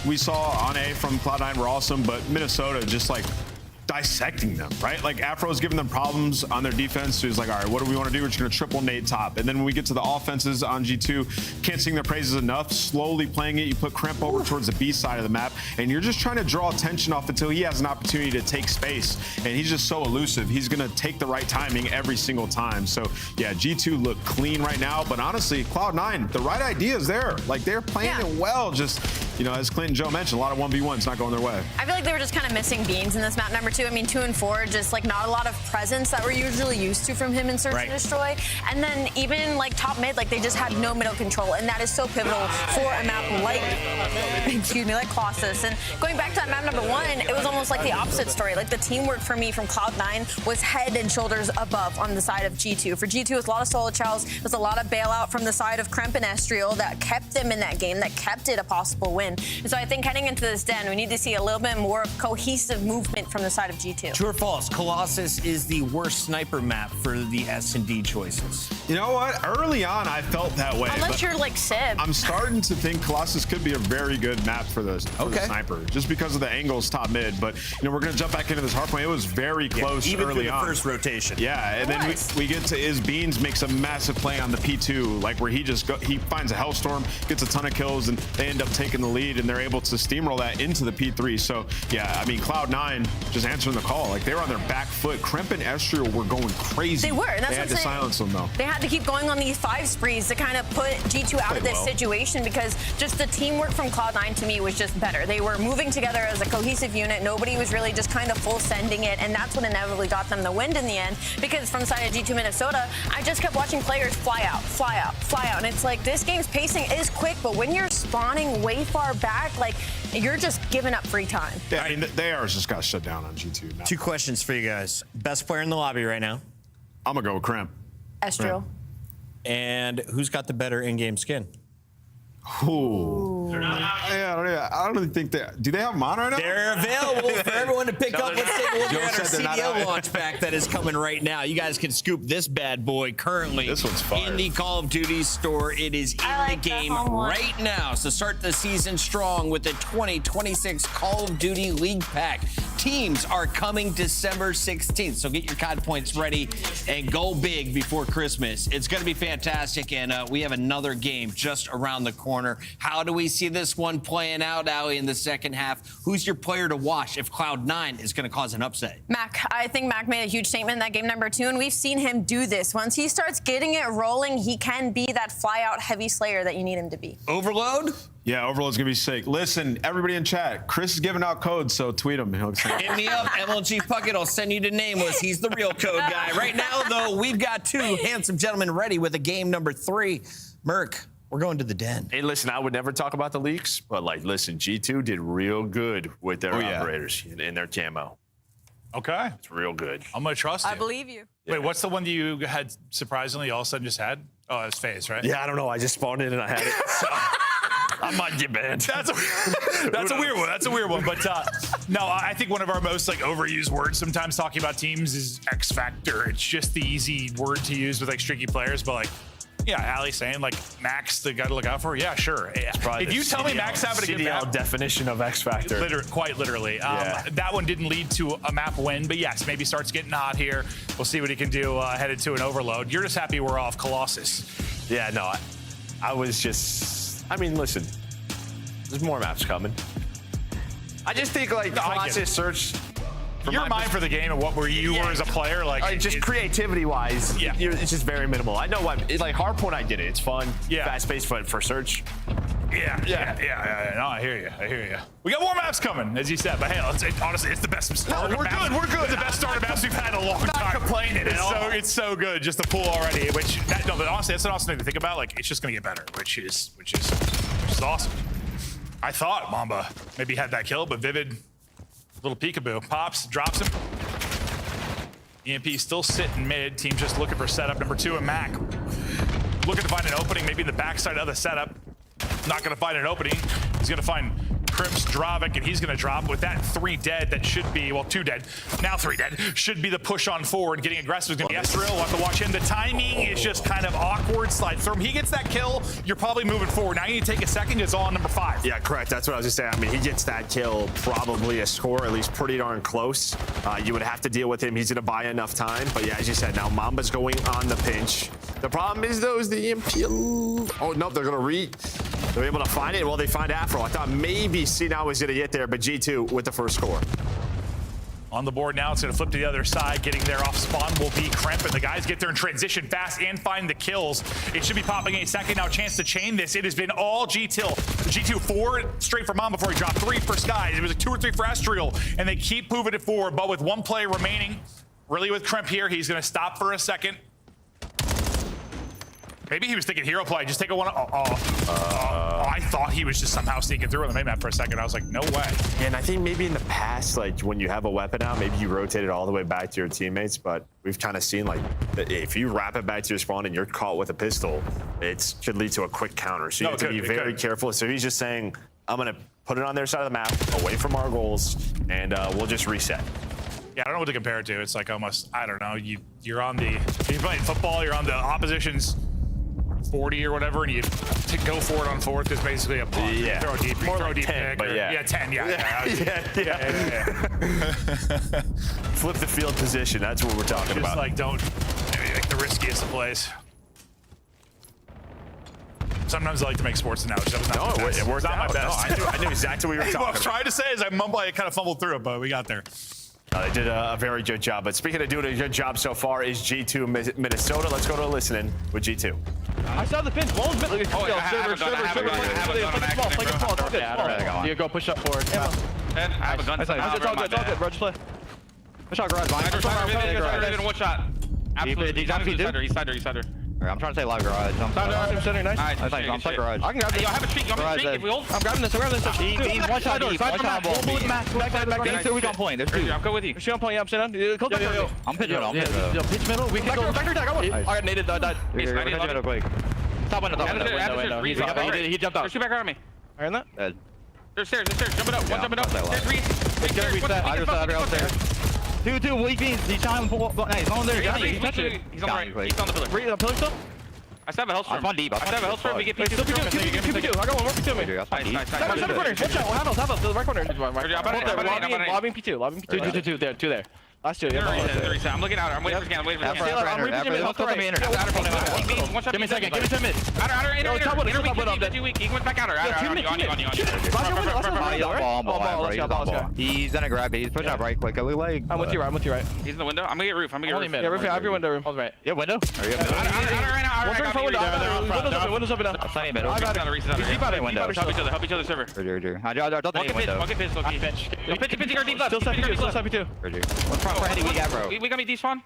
we saw on A from Cloud9 were awesome, but Minnesota just like dissecting them, right? Like Afro's giving them problems on their defense. So he's like, all right, what do we want to do? We're just going to triple nade top. And then when we get to the offenses on G2, can't sing their praises enough. Slowly playing it, you put Kremp over towards the B side of the map, and you're just trying to draw attention off until he has an opportunity to take space. And he's just so elusive. He's going to take the right timing every single time. So yeah, G2 look clean right now. But honestly, Cloud9, the right idea is there. Like they're playing it well. Just, you know, as Clint and Joe mentioned, a lot of 1v1s not going their way. I feel like they were just kind of missing beans in this map number 2. I mean, 2 and 4, just like not a lot of presence that we're usually used to from him in Search and Destroy. And then even like top mid, like they just had no middle control. And that is so pivotal for a map like, like Colossus. And going back to that map number 1, it was almost like the opposite story. Like the teamwork for me from Cloud9 was head and shoulders above on the side of G2. For G2, it was a lot of solo chows. It was a lot of bailout from the side of Kremp and Estriel that kept them in that game, that kept it a possible win. And so I think heading into this den, we need to see a little bit more cohesive movement from the side of G2. True or false? Colossus is the worst sniper map for the S&D choices. You know what? Early on, I felt that way. Unless you're like Sib. I'm starting to think Colossus could be a very good map for the sniper, just because of the angles top mid. But you know, we're gonna jump back into this hard point. It was very close even early on. First rotation. Yeah, and then we get to Beans makes a massive play on the P2, like where he finds a Hellstorm, gets a ton of kills, and they end up taking the lead, and they're able to steamroll that into the P3. So yeah, I mean, Cloud9 just answering the call. Like they were on their back foot. Kremp and Estriel were going crazy. They were. And that's they had to silence them though. They had to keep going on these 5 sprees to kind of put G2 out of this situation because just the teamwork from Cloud9 to me was just better. They were moving together as a cohesive unit. Nobody was really just kind of full sending it, and that's what inevitably got them the win in the end. Because from the side of G2 Minnesota, I just kept watching players fly out, fly out, fly out, and it's like this game's pacing is quick, but when you're spawning way far back, like you're just giving up free time. Yeah, I mean, they are just got shut down on G2 now. 2 questions for you guys. Best player in the lobby right now? I'm gonna go with Kremp. Estriel. And who's got the better in-game skin? Ooh. I don't really think do they have them on right now? They're available for everyone to pick up. Let's take a look at our CDL launch pack that is coming right now. You guys can scoop this bad boy currently in the Call of Duty store. It is in the game right now. So start the season strong with the 2026 Call of Duty League Pack. Teams are coming December 16th. So get your COD points ready and go big before Christmas. It's going to be fantastic. And we have another game just around the corner. How do we see this one playing out, Allie, in the second half? Who's your player to watch if Cloud9 is going to cause an upset? Mac. I think Mac made a huge statement in that game number 2, and we've seen him do this. Once he starts getting it rolling, he can be that fly-out heavy slayer that you need him to be. Overload? Yeah, Overload's gonna be sick. Listen, everybody in chat, Chris is giving out codes, so tweet him. Hit me up, MLG Puckett. I'll send you to Nameless. He's the real code guy. Right now, though, we've got 2 handsome gentlemen ready with a game number 3. Merc, we're going to the den. Hey, listen, I would never talk about the leaks, but like, listen, G2 did real good with their operators in their camo. Okay. It's real good. I'm going to trust you. I believe you. Wait, what's the one that you had surprisingly all of a sudden just had? Oh, it's FaZe, right? Yeah, I don't know. I just spawned in and I had it. So I might get banned. That's a weird one. That's a weird one. But no, I think one of our most like overused words sometimes talking about teams is X Factor. It's just the easy word to use with like streaky players, but like, yeah, Ali saying like Max the guy to look out for. Yeah, sure. Yeah. If you tell me Max having a good map, definition of X Factor, quite literally. That one didn't lead to a map win, but yes, maybe starts getting hot here. We'll see what he can do headed to an overload. You're just happy we're off Colossus. Yeah, no, I was just I mean, listen, there's more maps coming. I just think like Colossus Search. Your mind for the game and what were you were as a player, like just creativity-wise, it's just very minimal. I know what it's like. Hardpoint, I get it. It's fun, fast-paced, but for Search, yeah. No, I hear you. We got more maps coming, as you said. But hey, honestly, it's the best start. We're good. It's the best starter maps we've had in a long time. Not complaining at all. It's so good, just the pool already. But honestly, that's an awesome thing to think about. Like, it's just gonna get better, which is awesome. I thought Mamba maybe had that kill, but Vivid. Little peekaboo. Pops, drops him. EMP still sitting mid. Team just looking for setup. Number 2 and Mac. Looking to find an opening, maybe in the backside of the setup. Not gonna find an opening. He's gonna find Crimps, Dravik, and he's gonna drop with that 3 dead. That should be, well, 2 dead. Now 3 dead. Should be the push on forward. Getting aggressive is gonna be Esriel. We'll have to watch him. The timing is just kind of awkward. Slide through him. He gets that kill. You're probably moving forward. Now you need to take a second. It's all on number 5. Yeah, correct. That's what I was just saying. I mean, he gets that kill, probably a score, at least pretty darn close. You would have to deal with him. He's gonna buy enough time. But yeah, as you said, now Mamba's going on the pinch. The problem is though, is the EMP. Oh no, they're gonna they're able to find it. Well, they find Afro. I thought maybe C9 was gonna get there, but G2 with the first score. On the board now, it's gonna flip to the other side. Getting there off spawn will be Kremp, and the guys get there and transition fast and find the kills. It should be popping a second now. Chance to chain this. It has been all G2 4 straight for Mom before he dropped 3 for Skies. It was a 2 or 3 for Estriel, and they keep moving it forward. But with 1 play remaining, really with Kremp here, he's gonna stop for a second. Maybe he was thinking hero play. Just take a one. I thought he was just somehow sneaking through on the main map for a second. I was like, no way. And I think maybe in the past, like when you have a weapon out, maybe you rotate it all the way back to your teammates. But we've kind of seen like if you wrap it back to your spawn and you're caught with a pistol, it could lead to a quick counter. So you have to be very careful. So he's just saying, I'm gonna put it on their side of the map, away from our goals, and we'll just reset. Yeah, I don't know what to compare it to. It's like almost, I don't know. You're playing football. You're on the opposition's 40 or whatever, and you go for it on fourth is basically a punt. Yeah. Throw a deep, More throw like a deep 10, pick. but yeah. 10, Yeah. Flip the field position. That's what we're talking about. Just like don't, maybe like the riskiest of plays. Sometimes I like to make sports analogies. That was not my best. It worked not out. my best. No, I knew exactly what you were talking What I was about. trying to say is I kind of fumbled through it, but we got there. They did a very good job. But speaking of doing a good job so far is G2 Minnesota. Let's go to listening with G2. I saw the pinch. Wall's been like, server. You go push up forward. I have a gun. It's all good, bro. Just play. Push out garage. One shot. Absolutely. He's under. I'm trying to say live garage. I'm center. Nice. I'm stuck garage. I can grab this. Yo, have a streak. If we hold. I'm grabbing this. He's one shot deep. One shot ball. Back. We got point. There's 2. I'm good with you. Shoot on point. Yeah, I'm sitting down. I'm pitching middle. Pitch middle. We can go. Back attack. I got naded. Died. Middle quick. Top window. He jumped out. Shoot back around me. I heard that? Dead. There's stairs. Jump it up. There's 3. I just saw upstairs. 2, weak beans. He's trying to pull. He's on there. He's on the right. He's on the pillar. Pillar still? I still have a health storm. I'm on deep. I still have a health storm. We get P2. I got one more P2. Nice. Center corner. Watch out. Have the right corner. Lobbing P2. There. 2 there. Last 2. I'm looking out. I'm waiting for scan. I'm Give me a second. Give me 10 minutes. He went back out. He's gonna grab it. He's pushing up right quick. I'm with you right. He's in the window. I'm gonna get roof. Yeah, roof. I have your window room. Right. Yeah, window. Window's open now. Plenty of middle. Help each other server. Bucket pistol. Pitch our deep left. Still 72. We got me despawn.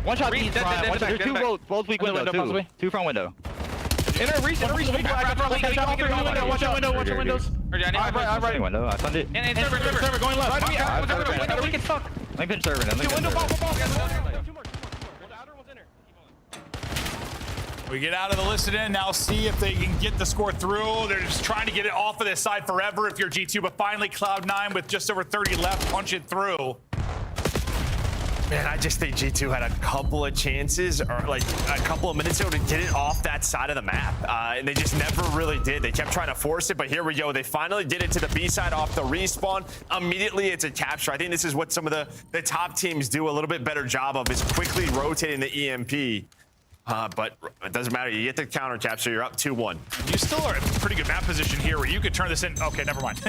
One shot deep front. There's 2 both weak window. 2 front window. Inner reach. Watch out windows. I'm right. Window. I stunned it. And server going left. We can fuck. Let me pinch server. We get out of the listed in. Now see if they can get the score through. They're just trying to get it off of this side forever if you're G2, but finally Cloud9 with just over 30 left, punch it through. Man, I just think G2 had a couple of chances, or like a couple of minutes ago, to get it off that side of the map. And they just never really did. They kept trying to force it, but here we go. They finally did it to the B side off the respawn. Immediately, it's a capture. I think this is what some of the top teams do a little bit better job of, is quickly rotating the EMP. But it doesn't matter. You get the counter cap, so you're up 2-1. You still are in a pretty good map position here where you could turn this in. Okay, never mind.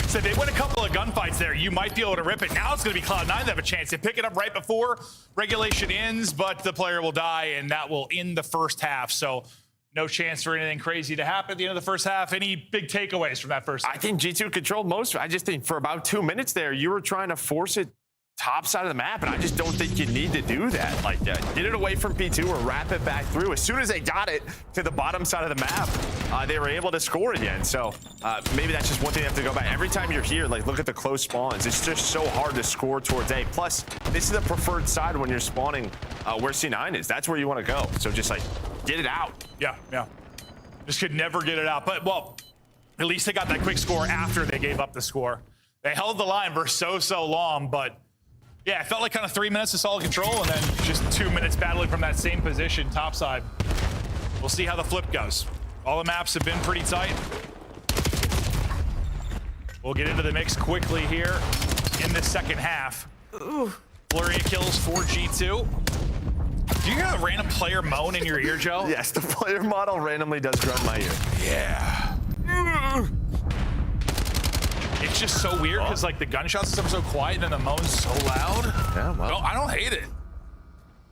So they win a couple of gunfights there. You might be able to rip it. Now it's going to be Cloud9 that have a chance to pick it up right before regulation ends, but the player will die, and that will end the first half. So no chance for anything crazy to happen at the end of the first half. Any big takeaways from that first half? I think G2 controlled most. I just think for about 2 minutes there, you were trying to force it top side of the map, and I just don't think you need to do that. Like, get it away from P2 or wrap it back through. As soon as they got it to the bottom side of the map, they were able to score again. So maybe that's just one thing they have to go back. Every time you're here, like, look at the close spawns. It's just so hard to score towards A. Plus, this is the preferred side when you're spawning where C9 is. That's where you want to go. So just, like, get it out. Yeah. Just could never get it out. But, well, at least they got that quick score after they gave up the score. They held the line for so long, but yeah, it felt like kind of 3 minutes of solid control and then just 2 minutes battling from that same position topside. We'll see how the flip goes. All the maps have been pretty tight. We'll get into the mix quickly here in the second half. Flurry of kills for G2. Do you hear a random player moan in your ear, Joe? Yes, the player model randomly does grunt my ear. Yeah. It's just so weird because like the gunshots and stuff are so quiet and then the moan's so loud. Yeah, well. No, I don't hate it.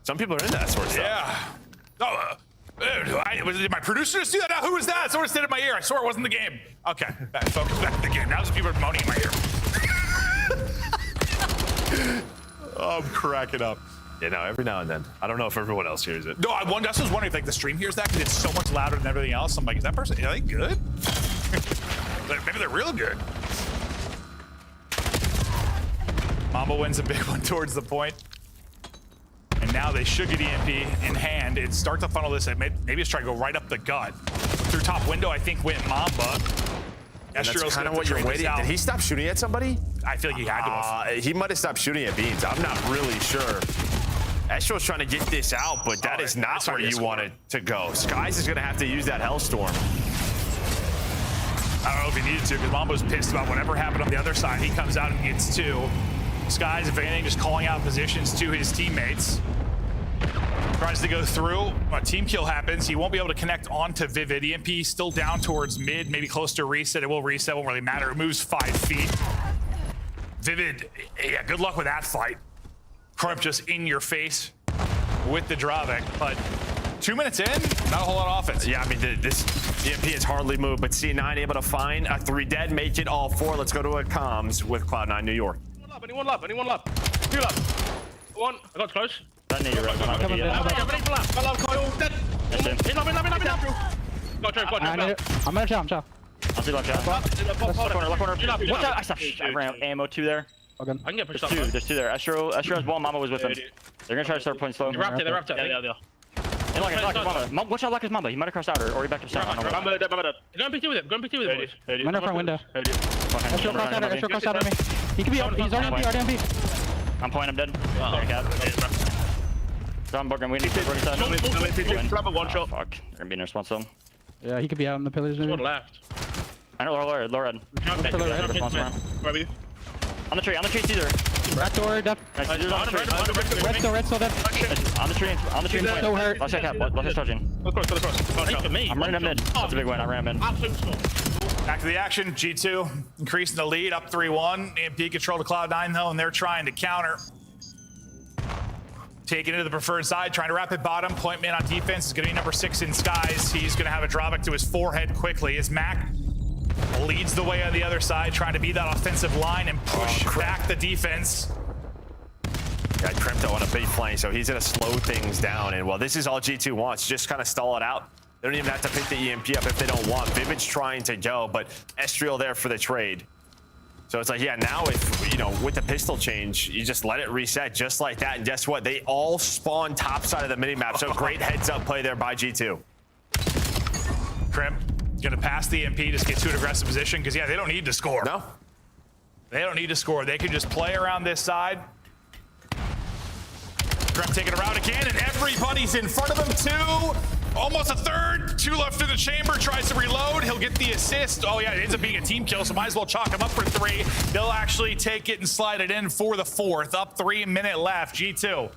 Some people are into that sort of stuff. Yeah. Did my producer just do that? Now, who was that? Someone said in my ear. I swore it wasn't the game. Okay, focus back to the game. Now there's people moaning in my ear. I'm cracking up. You know, every now and then. I don't know if everyone else hears it. No, I was wondering if like the stream hears that because it's so much louder than everything else. I'm like, is that person, are they good? Maybe they're real good. Mamba wins a big one towards the point. And now they should get EMP in hand and start to funnel this. Maybe it's trying to go right up the gut. Through top window, I think went Mamba. That's kind of what you're waiting. Did he stop shooting at somebody? I feel like he had to. He might have stopped shooting at Beans. I'm not really sure. Estro's trying to get this out, but that is not where you want it to go. Skies is going to have to use that Hellstorm. I don't know if he needed to because Mamba's pissed about whatever happened on the other side. He comes out and gets 2. Skies, if anything, just calling out positions to his teammates. Tries to go through. A team kill happens. He won't be able to connect onto Vivid. EMP still down towards mid, maybe close to reset. It will reset, won't really matter. It moves 5 feet. Vivid, yeah, good luck with that fight. Crump just in your face with the drawback, but 2 minutes in, not a whole lot of offense. Yeah, I mean, this EMP has hardly moved, but C9 able to find a 3 dead, make it all 4. Let's go to a comms with Cloud9 New York. Anyone left? 2 left. 1, I got close. Don't need you right now. I'm gonna jump. I'll see left corner. Watch out! I ran ammo 2 there. I can get pushed up. There's 2 there. Astro has wall. Mama was with him. They're gonna try to start playing slow. They wrapped it. Yeah. And Mamba. Watch out, Lucas Mamba. He might have crossed outer or he backed up south. Mamba dead. Go and PT with it. Boys. I'm in front window. Astro crossed out on me. He could be out. He's already MP. I'm playing him dead. John Booker, we need to grab a 1 shot. Fuck. They're gonna be in response to him. Yeah, he could be out in the pillars. One left. I know, low red. Grab you. On the tree, Caesar. Back door, death. Red still dead. On the tree. So hurt. Let's check out. Let's touching. Across. I'm running him mid. That's a big win. I ran him in. Absolute score. Back to the action. G2 increasing the lead, up 3-1. EMP control to Cloud9 though, and they're trying to counter. Taking it to the preferred side, trying to wrap it bottom. Point man on defense is going to be number 6 in Skies. He's going to have a drawback to his forehead quickly as Mac leads the way on the other side, trying to be that offensive line and push back the defense. Got Crypto on a big flank, so he's going to slow things down. And well, this is all G2 wants, just kind of stall it out. They don't even have to pick the EMP up if they don't want. Vivid's trying to go, but Estriel there for the trade. So it's like, yeah, now if, you know, with the pistol change, you just let it reset just like that. And guess what? They all spawn top side of the minimap. So great heads up play there by G2. Crimp gonna pass the EMP, just get to an aggressive position, because yeah, they don't need to score. No. They don't need to score. They can just play around this side. Crimp taking around again, and everybody's in front of him too. Almost a third. 2 left in the chamber. Tries to reload. He'll get the assist. Oh yeah, it ends up being a team kill, so might as well chalk him up for 3. They'll actually take it and slide it in for the 4th. Up 3 minute left. G2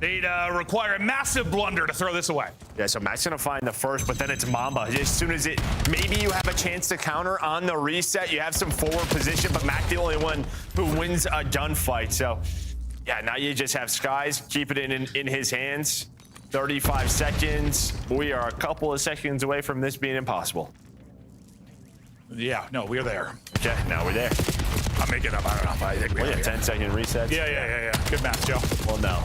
They'd require a massive blunder to throw this away. Yeah, so Mac's gonna find the first, but then it's Mamba. As soon as maybe you have a chance to counter on the reset, you have some forward position, but Mac the only one who wins a gunfight. So, yeah, now you just have Skies, keep it in his hands. 35 seconds. We are a couple of seconds away from this being impossible. Yeah, no, we're there. Okay, now we're there. I'm making up. I don't know if I think we're 10-second resets. Yeah. Good math, Joe. Well, no.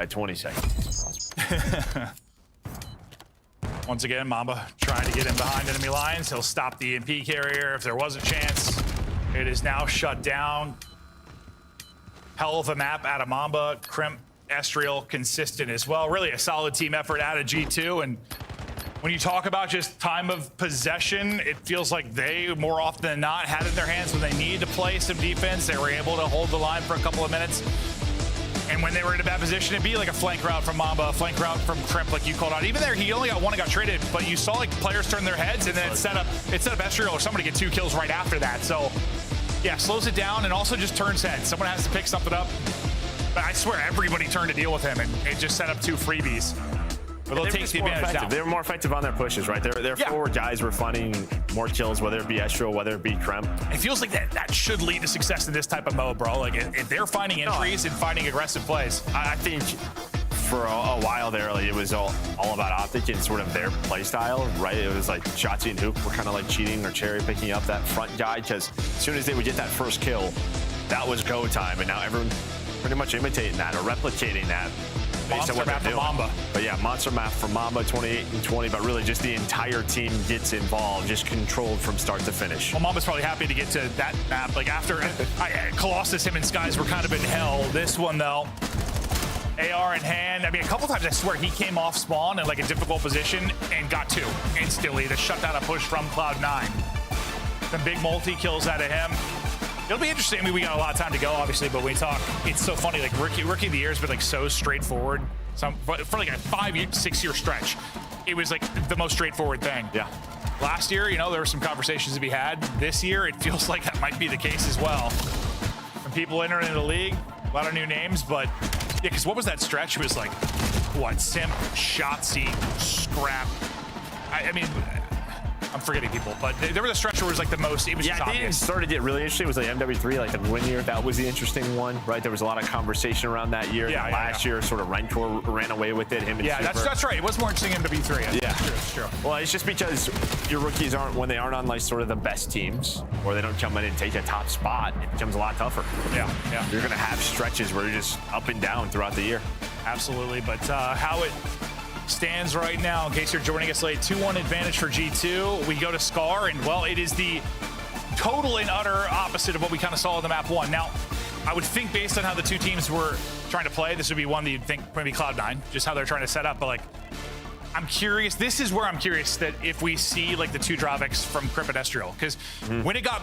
At 20 seconds. Once again, Mamba trying to get in behind enemy lines. He'll stop the EMP carrier if there was a chance. It is now shut down. Hell of a map out of Mamba. Crimp, Estriel, consistent as well. Really a solid team effort out of G2. And when you talk about just time of possession, it feels like they, more often than not, had it in their hands when they needed to play some defense. They were able to hold the line for a couple of minutes. And when they were in a bad position, it'd be like a flank route from Mamba, a flank route from Crimp, like you called out. Even there, he only got one and got traded, but you saw like players turn their heads, and then it set up Estriel or somebody get 2 kills right after that. So, yeah, slows it down and also just turns heads. Someone has to pick something up. But I swear everybody turned to deal with him, and it just set up 2 freebies. But they'll take the advantage now. They were more effective on their pushes, right? Their forward guys were finding more kills, whether it be Estriel, whether it be Crimp. It feels like that should lead to success in this type of mode, bro. Like, if they're finding entries and finding aggressive plays. I think for a while there, like, it was all about optic and sort of their play style, right? It was like Shotzi and Hoop were kind of like cheating or cherry picking up that front guy, because as soon as they would get that first kill, that was go time. And now everyone pretty much imitating that or replicating that. Monster map for Mamba. But yeah, monster map for Mamba, 28 and 20, but really just the entire team gets involved, just controlled from start to finish. Well, Mamba's probably happy to get to that map. Like after Colossus, him and Skies were kind of in hell. This one though, AR in hand. I mean, a couple times I swear he came off spawn in like a difficult position and got 2 instantly to shut down a push from Cloud9. Some big multi kills out of him. It'll be interesting. I mean, we got a lot of time to go, obviously, but when we talk, it's so funny. Like rookie of the year has been like so straightforward. For like a 5-6 year stretch, it was like the most straightforward thing. Yeah. Last year, there were some conversations to be had. This year, it feels like that might be the case as well. When people enter into the league, a lot of new names, but yeah, because what was that stretch? It was like, what, Simp, Shotzi, Scrap. I mean, I'm forgetting people, but there was a stretch where it was like the most, it was just I think obvious. it started to get really interesting. It was like MW3, like the win year. That was the interesting one, right? There was a lot of conversation around that year. Yeah, last year, sort of Rancor ran away with it. Him and Super. That's right. It was more interesting in MW3. Yeah, that's true. Well, it's just because your rookies when they aren't on like sort of the best teams, or they don't come in and take a top spot, it becomes a lot tougher. Yeah. You're gonna have stretches where you're just up and down throughout the year. Absolutely, but how it stands right now, in case you're joining us late, 2-1 advantage for G2. We go to Scar, and well, it is the total and utter opposite of what we kind of saw in the map 1. Now, I would think based on how the 2 teams were trying to play, this would be one that you'd think maybe Cloud9, just how they're trying to set up, but like, I'm curious, this is where I'm curious that if we see like the 2 Dravix from Crimp and Estriel, because when it got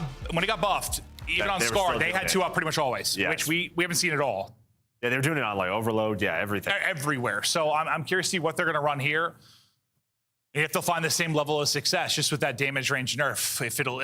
buffed, even on Scar, they had 2 up pretty much always, which we haven't seen at all. Yeah, they're doing it on like overload, everything. Everywhere. So I'm curious to see what they're going to run here. If they'll find the same level of success just with that damage range nerf, if it'll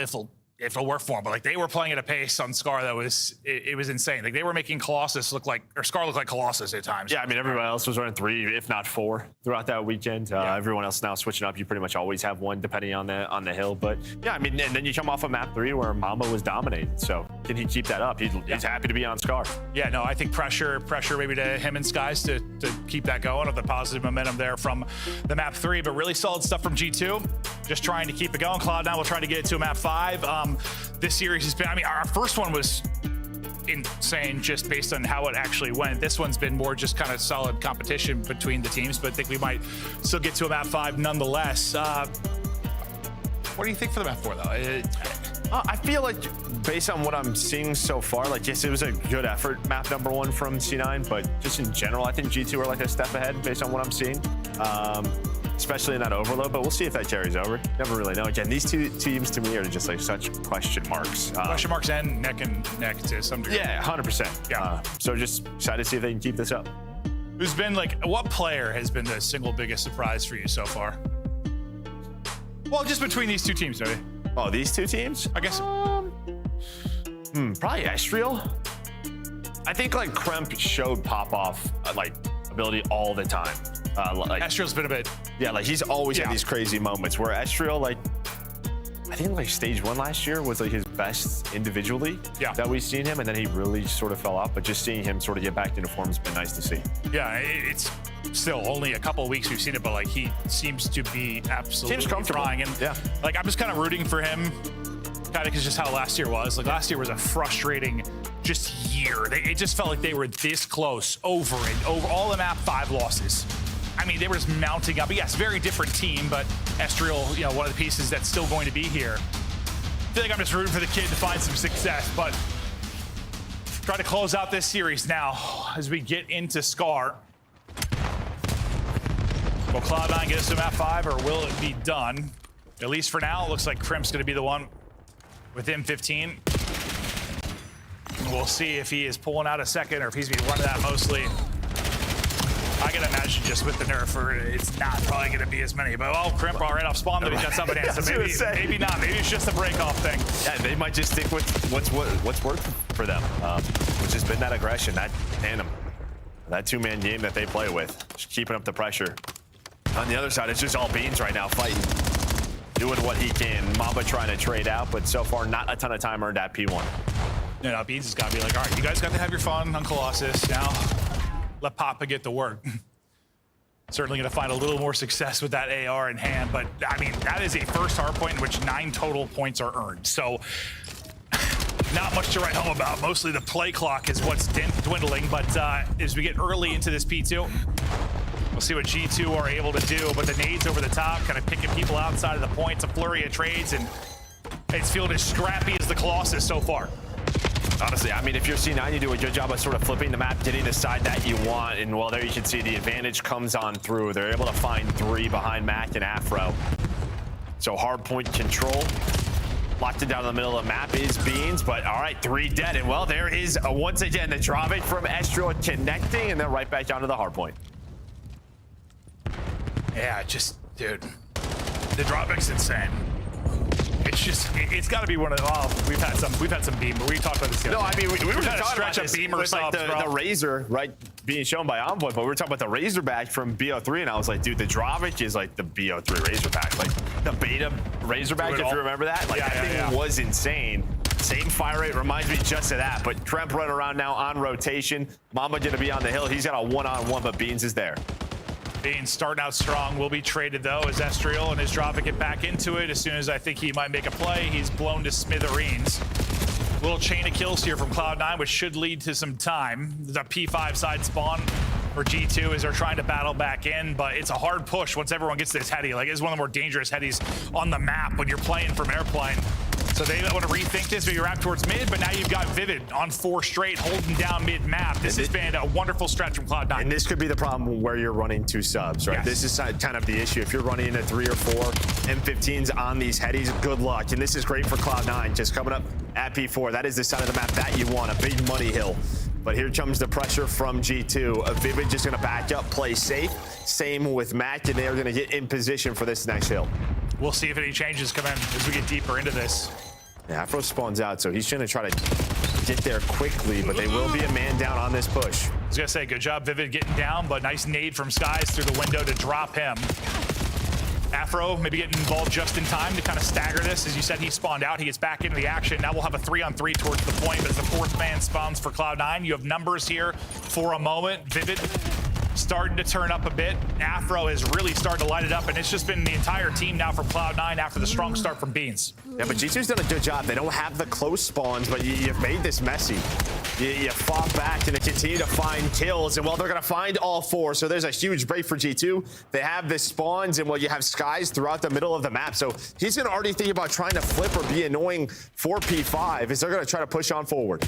work for them. But like they were playing at a pace on Scar that was it was insane. Like they were making Colossus look like, or Scar look like Colossus at times. Yeah, I mean everybody else was running 3, if not 4, throughout that weekend. Everyone else now switching up. You pretty much always have 1 depending on the hill. But yeah, I mean, and then you come off of map 3 where Mamba was dominated. So can he keep that up? He's happy to be on Scar. Yeah, no, I think pressure maybe to him and Skies to keep that going, of the positive momentum there from the map 3. But really solid stuff from G2. Just trying to keep it going. Cloud9 will try to get it to a map 5. This series has been, I mean, our first one was insane just based on how it actually went. This one's been more just kind of solid competition between the teams, but I think we might still get to a map 5 nonetheless. What do you think for the map 4 though? I feel like based on what I'm seeing so far, like yes, it was a good effort, map number 1 from C9, but just in general, I think G2 are like a step ahead based on what I'm seeing. Especially in that overload, but we'll see if that carries over. Never really know. Again, these 2 teams to me are just like such question marks. Question marks and neck and neck to some degree. Yeah, 100%. Yeah. So just excited to see if they can keep this up. Who's been like, what player has been the single biggest surprise for you so far? Well, just between these 2 teams, maybe. Oh, these 2 teams? I guess. Probably Estriel. I think like Kremp showed pop off like ability all the time. Like Estriel's been a bit. Yeah, like he's always had these crazy moments where Estriel, like I think like stage 1 last year was like his best individually that we've seen him, and then he really sort of fell off. But just seeing him sort of get back into form has been nice to see. Yeah, it's still only a couple of weeks we've seen it, but like he seems to be absolutely trying. And like I'm just kind of rooting for him, kind of because just how last year was. Like last year was a frustrating just year. It just felt like they were this close over and over. All the map 5 losses. I mean, they were just mounting up. Yes, very different team, but Estriel, you know, one of the pieces that's still going to be here. I feel like I'm just rooting for the kid to find some success, but try to close out this series now as we get into Scar. Will Cloud9 get us to map 5, or will it be done? At least for now, it looks like Crimp's going to be the one with M15. We'll see if he is pulling out a second or if he's been running that mostly. I can imagine just with the nerf, it's not probably going to be as many. But oh, Crimp right off spawn, but he's got somebody in. So maybe not. Maybe it's just a break-off thing. Yeah, they might just stick with what's worked for them, which has been that aggression, that tandem, that 2-man game that they play with, just keeping up the pressure. On the other side, it's just all Beans right now fighting, doing what he can. Mamba trying to trade out, but so far not a ton of time earned at P1. No, Beans has got to be like, all right, you guys got to have your fun on Colossus now. Let Papa get to work. Certainly going to find a little more success with that AR in hand, but I mean, that is a first hard point in which 9 total points are earned. So not much to write home about. Mostly the play clock is what's dwindling, but as we get early into this P2, we'll see what G2 are able to do, but the nades over the top, kind of picking people outside of the points, a flurry of trades, and it's feeling as scrappy as the Colossus so far. Honestly, I mean, if you're C9, you do a good job of sort of flipping the map, getting the side that you want, and well, there you can see the advantage comes on through. They're able to find 3 behind Mac and Afro. So hard point control. Locked it down in the middle of the map is Beans, but all right, 3 dead. And well, there is once again the Dravic from Estriel connecting, and then right back onto the hard point. Yeah, just, dude, the Dropback's insane. It's just, it's got to be one of the, we've had some beam, but we talked about this. No, I mean, we were trying to stretch a beam or something. Like the Razor, right, being shown by Envoy, but we were talking about the Razorback from BO3, and I was like, dude, the Dravic is like the BO3 Razorback, like the beta Razorback, if you remember that. Like, that thing was insane. Same fire rate, reminds me just of that, but Kremp running around now on rotation. Mamba gonna be on the hill. He's got a one-on-one, but Beans is there. Beans starting out strong, will be traded though as Estriel and his Dravic get back into it. As soon as I think he might make a play, he's blown to smithereens. Little chain of kills here from Cloud9, which should lead to some time. The P5 side spawn for G2 as they're trying to battle back in, but it's a hard push once everyone gets this heady. Like, it's one of the more dangerous headies on the map when you're playing from airplane. So they want to rethink this, maybe wrap towards mid, but now you've got Vivid on 4 straight, holding down mid-map. This has been a wonderful stretch from Cloud9. And this could be the problem where you're running 2 subs, right? Yes. This is kind of the issue. If you're running into 3 or 4 M15s on these headies, good luck. And this is great for Cloud9, just coming up at P4. That is the side of the map that you want, a big money hill. But here comes the pressure from G2. Vivid just going to back up, play safe. Same with Mac, and they are going to get in position for this next hill. We'll see if any changes come in as we get deeper into this. Yeah, Afro spawns out, so he's going to try to get there quickly, but they will be a man down on this push. I was going to say, good job, Vivid, getting down, but nice nade from Skies through the window to drop him. Afro maybe getting involved just in time to kind of stagger this. As you said, he spawned out. He gets back into the action. Now we'll have a 3-on-3 towards the point, but as the 4th man spawns for Cloud9, you have numbers here for a moment. Vivid starting to turn up a bit. Afro is really starting to light it up, and it's just been the entire team now from Cloud9 after the strong start from Beans. Yeah, but G2's done a good job. They don't have the close spawns, but you've made this messy. You fought back and they continue to find kills, and well, they're gonna find all 4, so there's a huge break for G2. They have the spawns, and well, you have Skies throughout the middle of the map, so he's gonna already think about trying to flip or be annoying for P5 as they're gonna try to push on forward.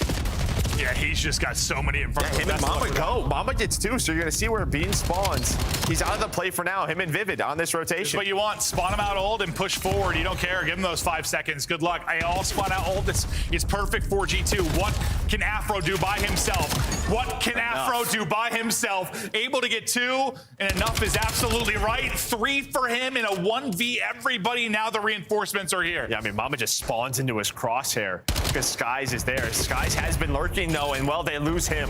Yeah, he's just got so many in front of him. Him and Mamba go. Mamba gets 2, so you're going to see where Bean spawns. He's out of the play for now. Him and Vivid on this rotation. This is what you want. Spawn him out old and push forward. You don't care. Give him those 5 seconds. Good luck. I all spawn out old. This is perfect for G2. What can Afro do by himself? What can Afro do by himself? Able to get 2, and enough is absolutely right. 3 for him in a 1v everybody. Now the reinforcements are here. Yeah, I mean, Mama just spawns into his crosshair because Skies is there. Skies has been lurking, though, and, well, they lose him.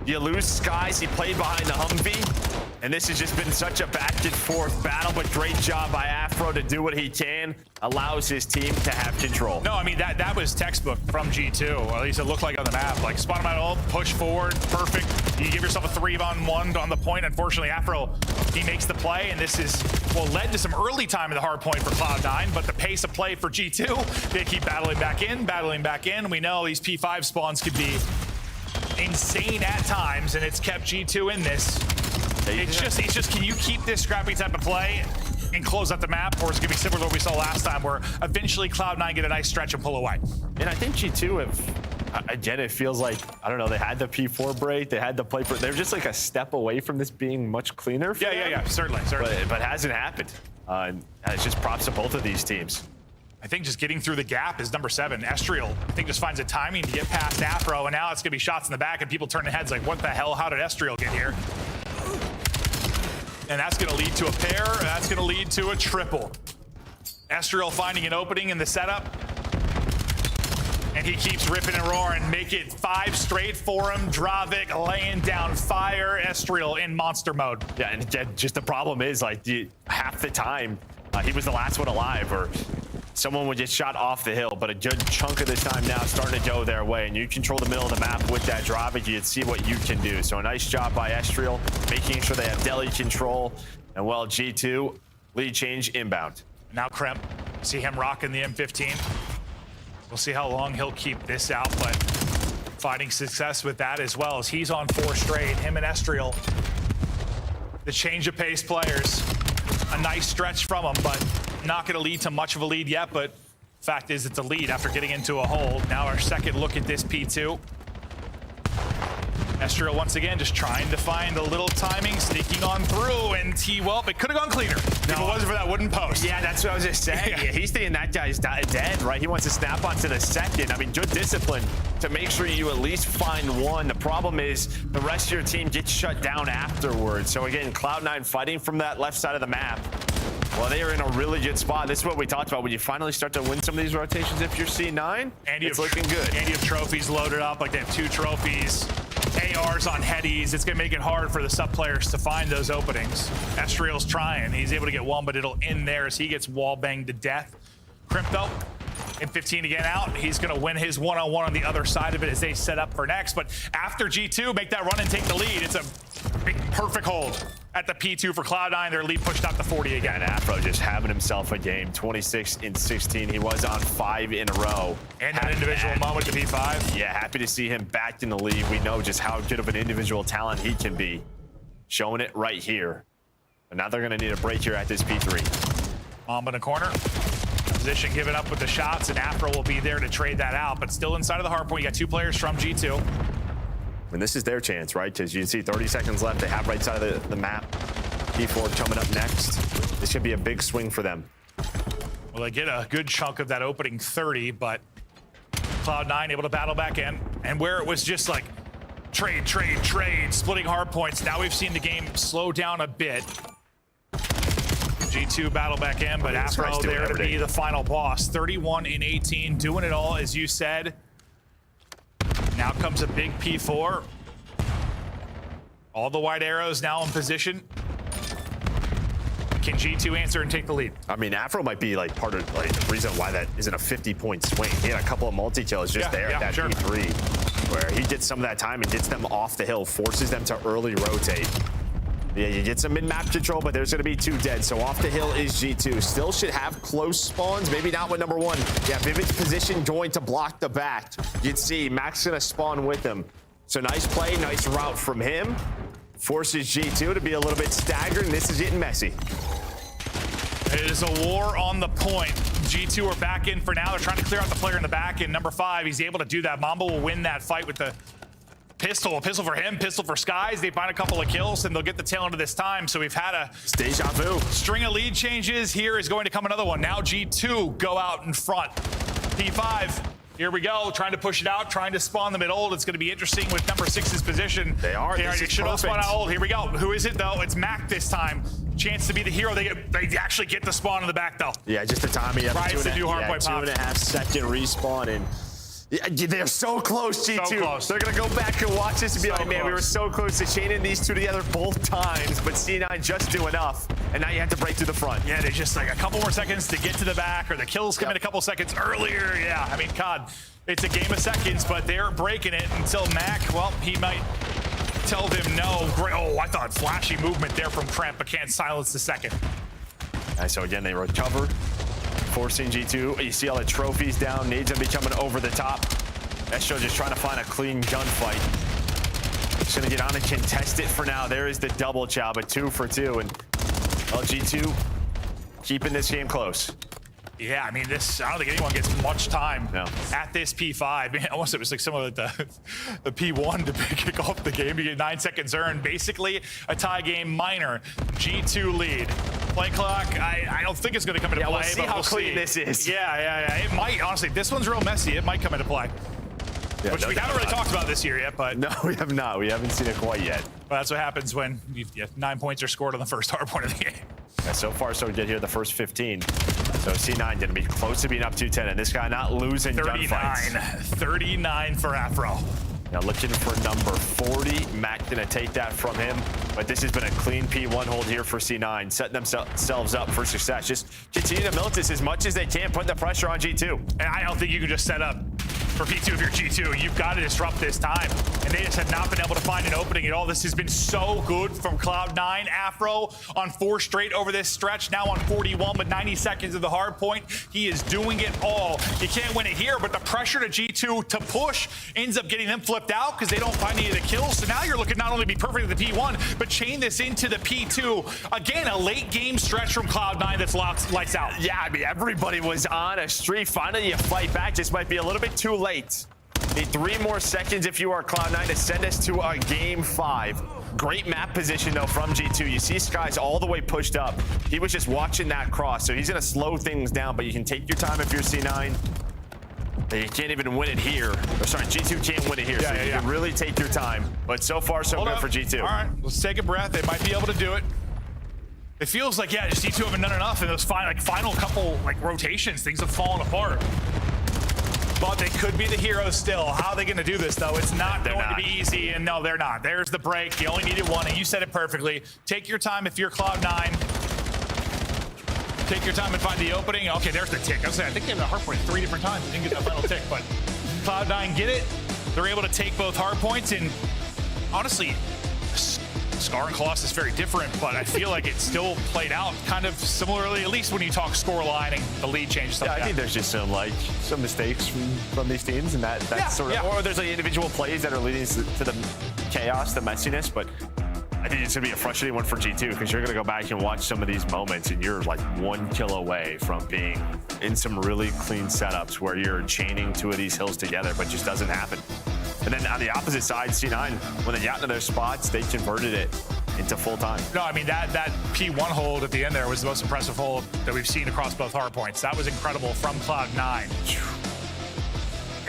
You lose Skies. He played behind the Humvee. And this has just been such a back and forth battle, but great job by Afro to do what he can. Allows his team to have control. No, I mean, that was textbook from G2, or at least it looked like on the map. Like, spot him out ult, push forward, perfect. You give yourself a 3-on-1 on the point. Unfortunately, Afro, he makes the play, and this is, well, led to some early time in the hard point for Cloud9, but the pace of play for G2, they keep battling back in. We know these P5 spawns could be insane at times, and it's kept G2 in this. It's just, can you keep this scrappy type of play and close out the map, or is it gonna be similar to what we saw last time, where eventually Cloud9 get a nice stretch and pull away? And I think G2 have, again, it feels like, I don't know, they had the P4 break, they had the play, they're just like a step away from this being much cleaner for them. Yeah, certainly. But hasn't happened. And it's just props to both of these teams. I think just getting through the gap is number 7. Estriel, I think, just finds a timing to get past Afro, and now it's gonna be shots in the back, and people turn their heads like, what the hell, how did Estriel get here? And that's going to lead to a pair. That's going to lead to a triple. Estriel finding an opening in the setup. And he keeps ripping and roaring. Make it 5 straight for him. Dravic laying down fire. Estriel in monster mode. Yeah, and just the problem is, like, half the time, he was the last one alive, or someone would get shot off the hill, but a good chunk of this time now starting to go their way, and you control the middle of the map with that Dravic, you can see what you can do. So a nice job by Estriel, making sure they have deli control, and, well, G2, lead change inbound. Now Kremp, see him rocking the M15. We'll see how long he'll keep this out, but finding success with that as well, as he's on 4 straight, him and Estriel. The change of pace players. A nice stretch from him, but not going to lead to much of a lead yet, but fact is it's a lead after getting into a hole. Now our second look at this P2. Estriel once again just trying to find a little timing, sneaking on through, and well, it could have gone cleaner if it wasn't for that wooden post. Yeah, that's what I was just saying. Yeah, he's thinking that guy's dead, right? He wants to snap onto the second. I mean, good discipline to make sure you at least find one. The problem is the rest of your team gets shut down afterwards. So again, Cloud9 fighting from that left side of the map. Well, they are in a really good spot. This is what we talked about. When you finally start to win some of these rotations, if you're C9, it's looking good. And you have trophies loaded up, like they have 2 trophies. ARs on headies. It's going to make it hard for the sub players to find those openings. Estriel's trying. He's able to get one, but it'll end there as he gets wall banged to death. Crypto in 15 again out. He's going to win his one-on-one on the other side of it as they set up for next. But after G2 make that run and take the lead, it's a big, perfect hold at the P2 for Cloud9. Their lead pushed out to 40 again. And Afro just having himself a game. 26 in 16. He was on 5 in a row. And that individual moment to P5. Yeah, happy to see him back in the league. We know just how good of an individual talent he can be. Showing it right here. But now they're going to need a break here at this P3. Mamba in the corner. Position given up with the shots, and Afro will be there to trade that out. But still inside of the hard point, you got 2 players from G2. And this is their chance, right? Because you can see 30 seconds left. They have right side of the map. P4 coming up next. This should be a big swing for them. Well, they get a good chunk of that opening 30, but Cloud9 able to battle back in. And where it was just like trade, splitting hard points, now we've seen the game slow down a bit. G2 battle back in, but Afro there to be the final boss. 31 in 18, doing it all, as you said. Now comes a big P4. All the white arrows now in position. Can G2 answer and take the lead? I mean, Afro might be like part of like the reason why that isn't a 50-point swing. He had a couple of multi-kills just at that P3, where he gets some of that time and gets them off the hill, forces them to early rotate. Yeah, you get some mid-map control, but there's going to be 2 dead. So off the hill is G2. Still should have close spawns. Maybe not with number 1. Yeah, Vivid's position going to block the back. You'd see Max going to spawn with him. So nice play, nice route from him. Forces G2 to be a little bit staggered, and this is getting messy. It is a war on the point. G2 are back in for now. They're trying to clear out the player in the back, and number 5, he's able to do that. Mamba will win that fight with the pistol. A pistol for him, pistol for Skies. They find a couple of kills, and they'll get the tail end of this time. So we've had a deja vu string of lead changes. Here is going to come another one. Now G2 go out in front. P5 Here we go, trying to push it out, trying to spawn them at old. It's going to be interesting with number 6's position. They are. They should all spawn out old. Here we go. Who is it though? It's Mac this time. Chance to be the hero. They actually get the spawn in the back though. Yeah, just the timing. Tries to do hardpoint pop. 2.5 second respawn and. Yeah, they're so close, G2. So close. They're going to go back and watch this and be like, man, we were so close to chaining these two together both times, but C9 just do enough, and now you have to break through the front. Yeah, they just like a couple more seconds to get to the back, or the kills come in a couple seconds earlier. Yeah, I mean, God, it's a game of seconds, but they're breaking it until Mac, well, he might tell them no. Great. Oh, I thought flashy movement there from Kremp, but can't silence the second. And so again, they recover. Forcing G2. You see all the trophies down. Nades gonna be coming over the top. Estro just trying to find a clean gunfight. Just gonna get on and contest it for now. There is the double chow, but 2 for 2. And G2 keeping this game close. Yeah, I mean, this, I don't think anyone gets much time at this P5. Man, almost it was like some of the P1 to kick off the game. You get 9 seconds earned. Basically, a tie game minor. G2 lead. Play clock, I don't think it's going to come into play. We'll see how clean this is. Yeah. It might, honestly, this one's real messy. It might come into play. Yeah, which we haven't really talked about this year yet, but... No, we have not. We haven't seen it quite yet. Well, that's what happens when 9 points are scored on the first hard point of the game. Yeah, so far, so good here, the first 15. So C9 going to be close to being up 210, and this guy not losing gunfights. 39 for Afro. Now looking for number 40. Mac going to take that from him, but this has been a clean P1 hold here for C9, setting themselves up for success. Just continue to milk this as much as they can, put the pressure on G2. And I don't think you can just set up for P2 if you're G2. You've got to disrupt this time. And they just have not been able to find an opening at all. This has been so good from Cloud9. Afro on 4 straight over this stretch, now on 41 with 90 seconds of the hard point. He is doing it all. You can't win it here, but the pressure to G2 to push ends up getting them flipped out because they don't find any of the kills. So now you're looking not only to be perfect at the P1, but chain this into the P2. Again, a late game stretch from Cloud9 that's lights out. Yeah, I mean, everybody was on a streak. Finally, you fight back. Just might be a little bit too late. Need 3 more seconds if you are Cloud9 to send us to a game 5. Great map position, though, from G2. You see Sky's all the way pushed up. He was just watching that cross, so he's going to slow things down, but you can take your time if you're C9. You can't even win it here. Or sorry, G2 can't win it here, you can really take your time. But so far, so good for G2. All right, let's take a breath. They might be able to do it. It feels like, just G2 haven't done enough in those final couple rotations. Things have fallen apart. But they could be the heroes still. How are they going to do this, though? It's not going to be easy, and no, they're not. There's the break. You only needed 1, and you said it perfectly. Take your time if you're Cloud9. Take your time and find the opening. Okay, there's the tick. I think they have the hard point 3 different times. They didn't get that final tick, but Cloud9 get it. They're able to take both hard points, and honestly, Scar and Colossus is very different, but I feel like it still played out kind of similarly, at least when you talk score line and the lead change. I think there's just some mistakes from these teams, and that's sort of, or there's individual plays that are leading to the chaos, the messiness, but I think it's going to be a frustrating one for G2 because you're going to go back and watch some of these moments and you're like 1 kill away from being in some really clean setups where you're chaining 2 of these hills together, but it just doesn't happen. And then on the opposite side, C9, when they got into their spots, they converted it into full time. No, I mean, that P1 hold at the end there was the most impressive hold that we've seen across both hard points. That was incredible from Cloud9.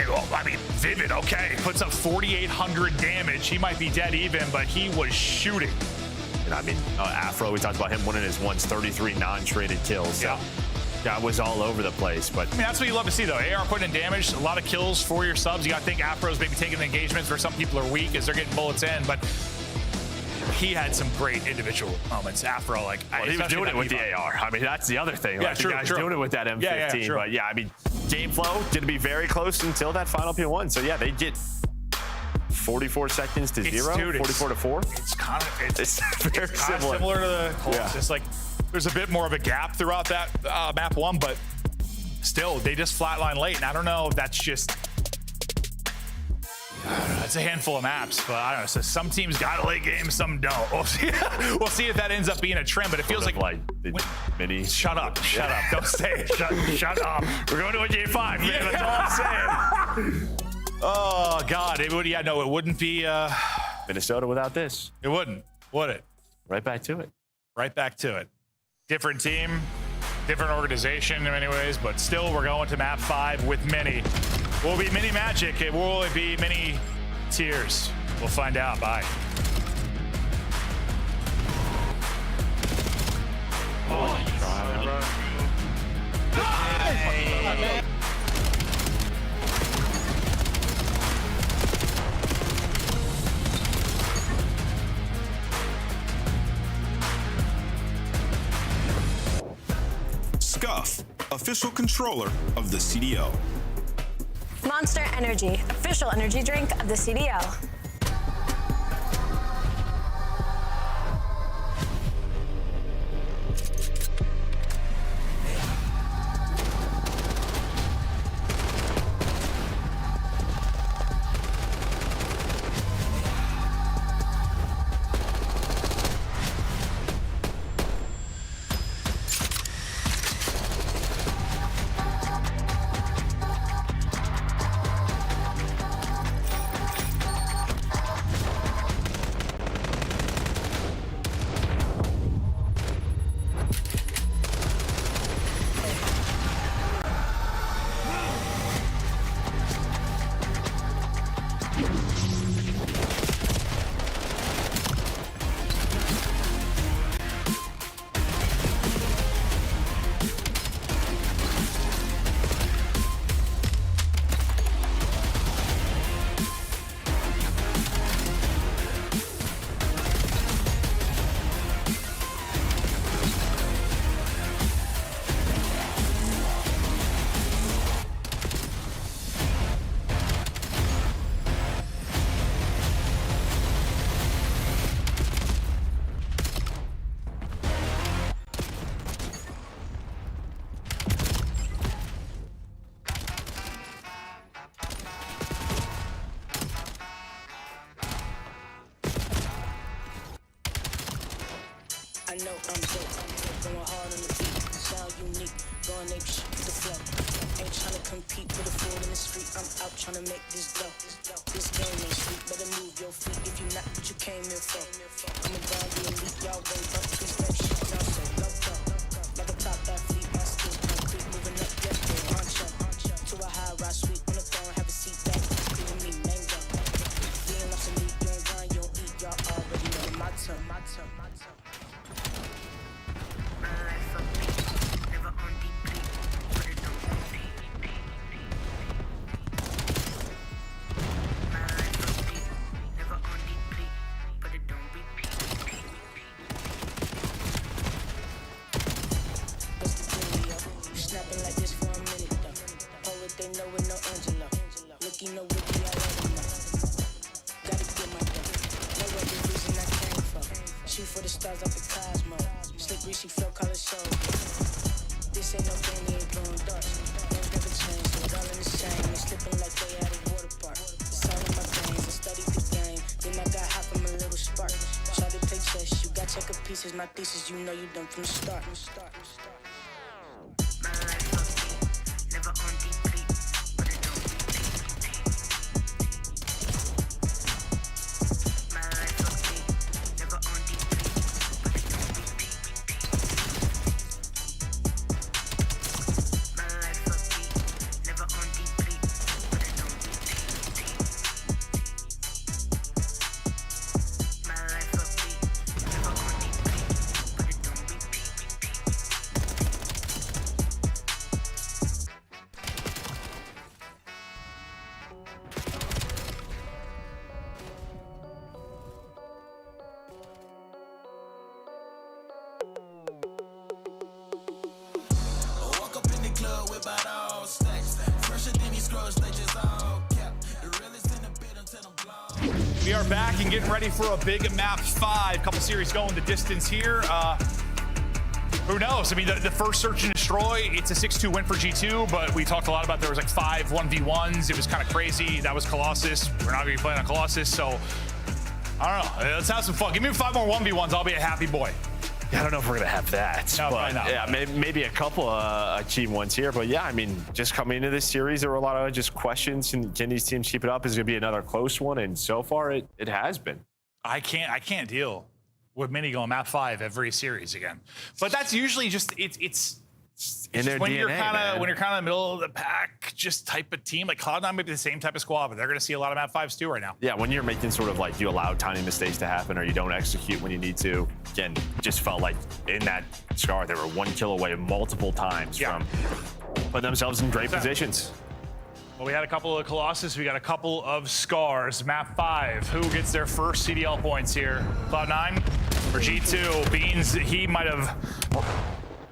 Well, I mean, Vivid, okay, puts up 4,800 damage. He might be dead even, but he was shooting. And I mean, Afro, we talked about him winning his 33 non-traded kills. So that was all over the place. But I mean, that's what you love to see, though. AR putting in damage, a lot of kills for your subs. You got to think Afro's maybe taking the engagements where some people are weak as they're getting bullets in, but he had some great individual moments. Afro, he was doing it with the AR. I mean, that's the other thing. Yeah, the guy's doing it with that M15. But yeah, I mean, game flow going to be very close until that final P1. So yeah, they get 44 seconds to 0, 44 to 4. It's kind of it's very similar to the Colts. Yeah. It's like there's a bit more of a gap throughout that map 1, but still, they just flatline late. And I don't know if that's just. It's a handful of maps, but I don't know. So some teams got a late game, some don't. We'll see if that ends up being a trend, but it feels like mini. Shut up. Don't say it. Shut up. We're going to a game 5. Yeah, that's all I'm saying. Oh, God. It wouldn't be Minnesota without this. It wouldn't, would it? Right back to it. Different team, different organization in many ways, but still we're going to map 5 with many. Will it be mini magic? Will it be mini tears? We'll find out. Bye. Scuff, official controller of the CDL. Monster Energy, official energy drink of the CDL. I know I'm dope, going hard on the beat, sound unique, going ape shit with the flow. Ain't tryna compete with the fool in the street, I'm out tryna make this dough. This game ain't sweet, better move your feet if you not what you came here for. I'm around the elite, y'all way up, twist that shit, now say go, go. Like a top athlete, my skills concrete, moving up, yes, yeah, honcho. To a high ride suite, on the throne, have a seat back, feeling me, mango. Being off the meat, you don't grind, you don't eat, y'all already know my turn, my turn, my turn. Snapping like this for a minute though. Poet they know it, no Angelo. Nicky no Ricky, I let him know. Gotta get my dough. No other reason I came from. Shoot for the stars off the cosmos. Slick greasy flow, call it show. This ain't no game, they ain't blowing darts. Names never change, so it all in the same. They slipping like they at a water park. It's all in my veins, I studied the game. Then I got hot from a little spark. Try to play chess, you got check of pieces. My thesis, you know you done from the start. We are back and getting ready for a big map 5. Couple series going the distance here. Who knows? I mean, the first Search and Destroy, it's a 6-2 win for G2, but we talked a lot about there was like 5 1v1s. It was kind of crazy. That was Colossus. We're not going to be playing on Colossus, so I don't know. Let's have some fun. Give me 5 more 1v1s. I'll be a happy boy. Yeah, I don't know if we're gonna have that. No, but probably not. yeah, maybe a couple achieved ones here. But yeah, I mean, just coming into this series, there were a lot of just questions. Can these teams keep it up? Is it gonna be another close one? And so far, it has been. I can't deal with Mini going map 5 every series again. But that's usually just it's in their when DNA, you're kind of man. when you're kind of in the middle of the pack, just type of team. Like Cloud9 may be the same type of squad, but they're going to see a lot of map 5s too right now. Yeah, when you're making sort of like you allow tiny mistakes to happen or you don't execute when you need to. Again, just felt like in that scar they were 1 kill away multiple times from putting themselves in great positions. Well, we had a couple of Colossus. We got a couple of Scars. Map 5. Who gets their first CDL points here? Cloud9 or G2? Beans, he might have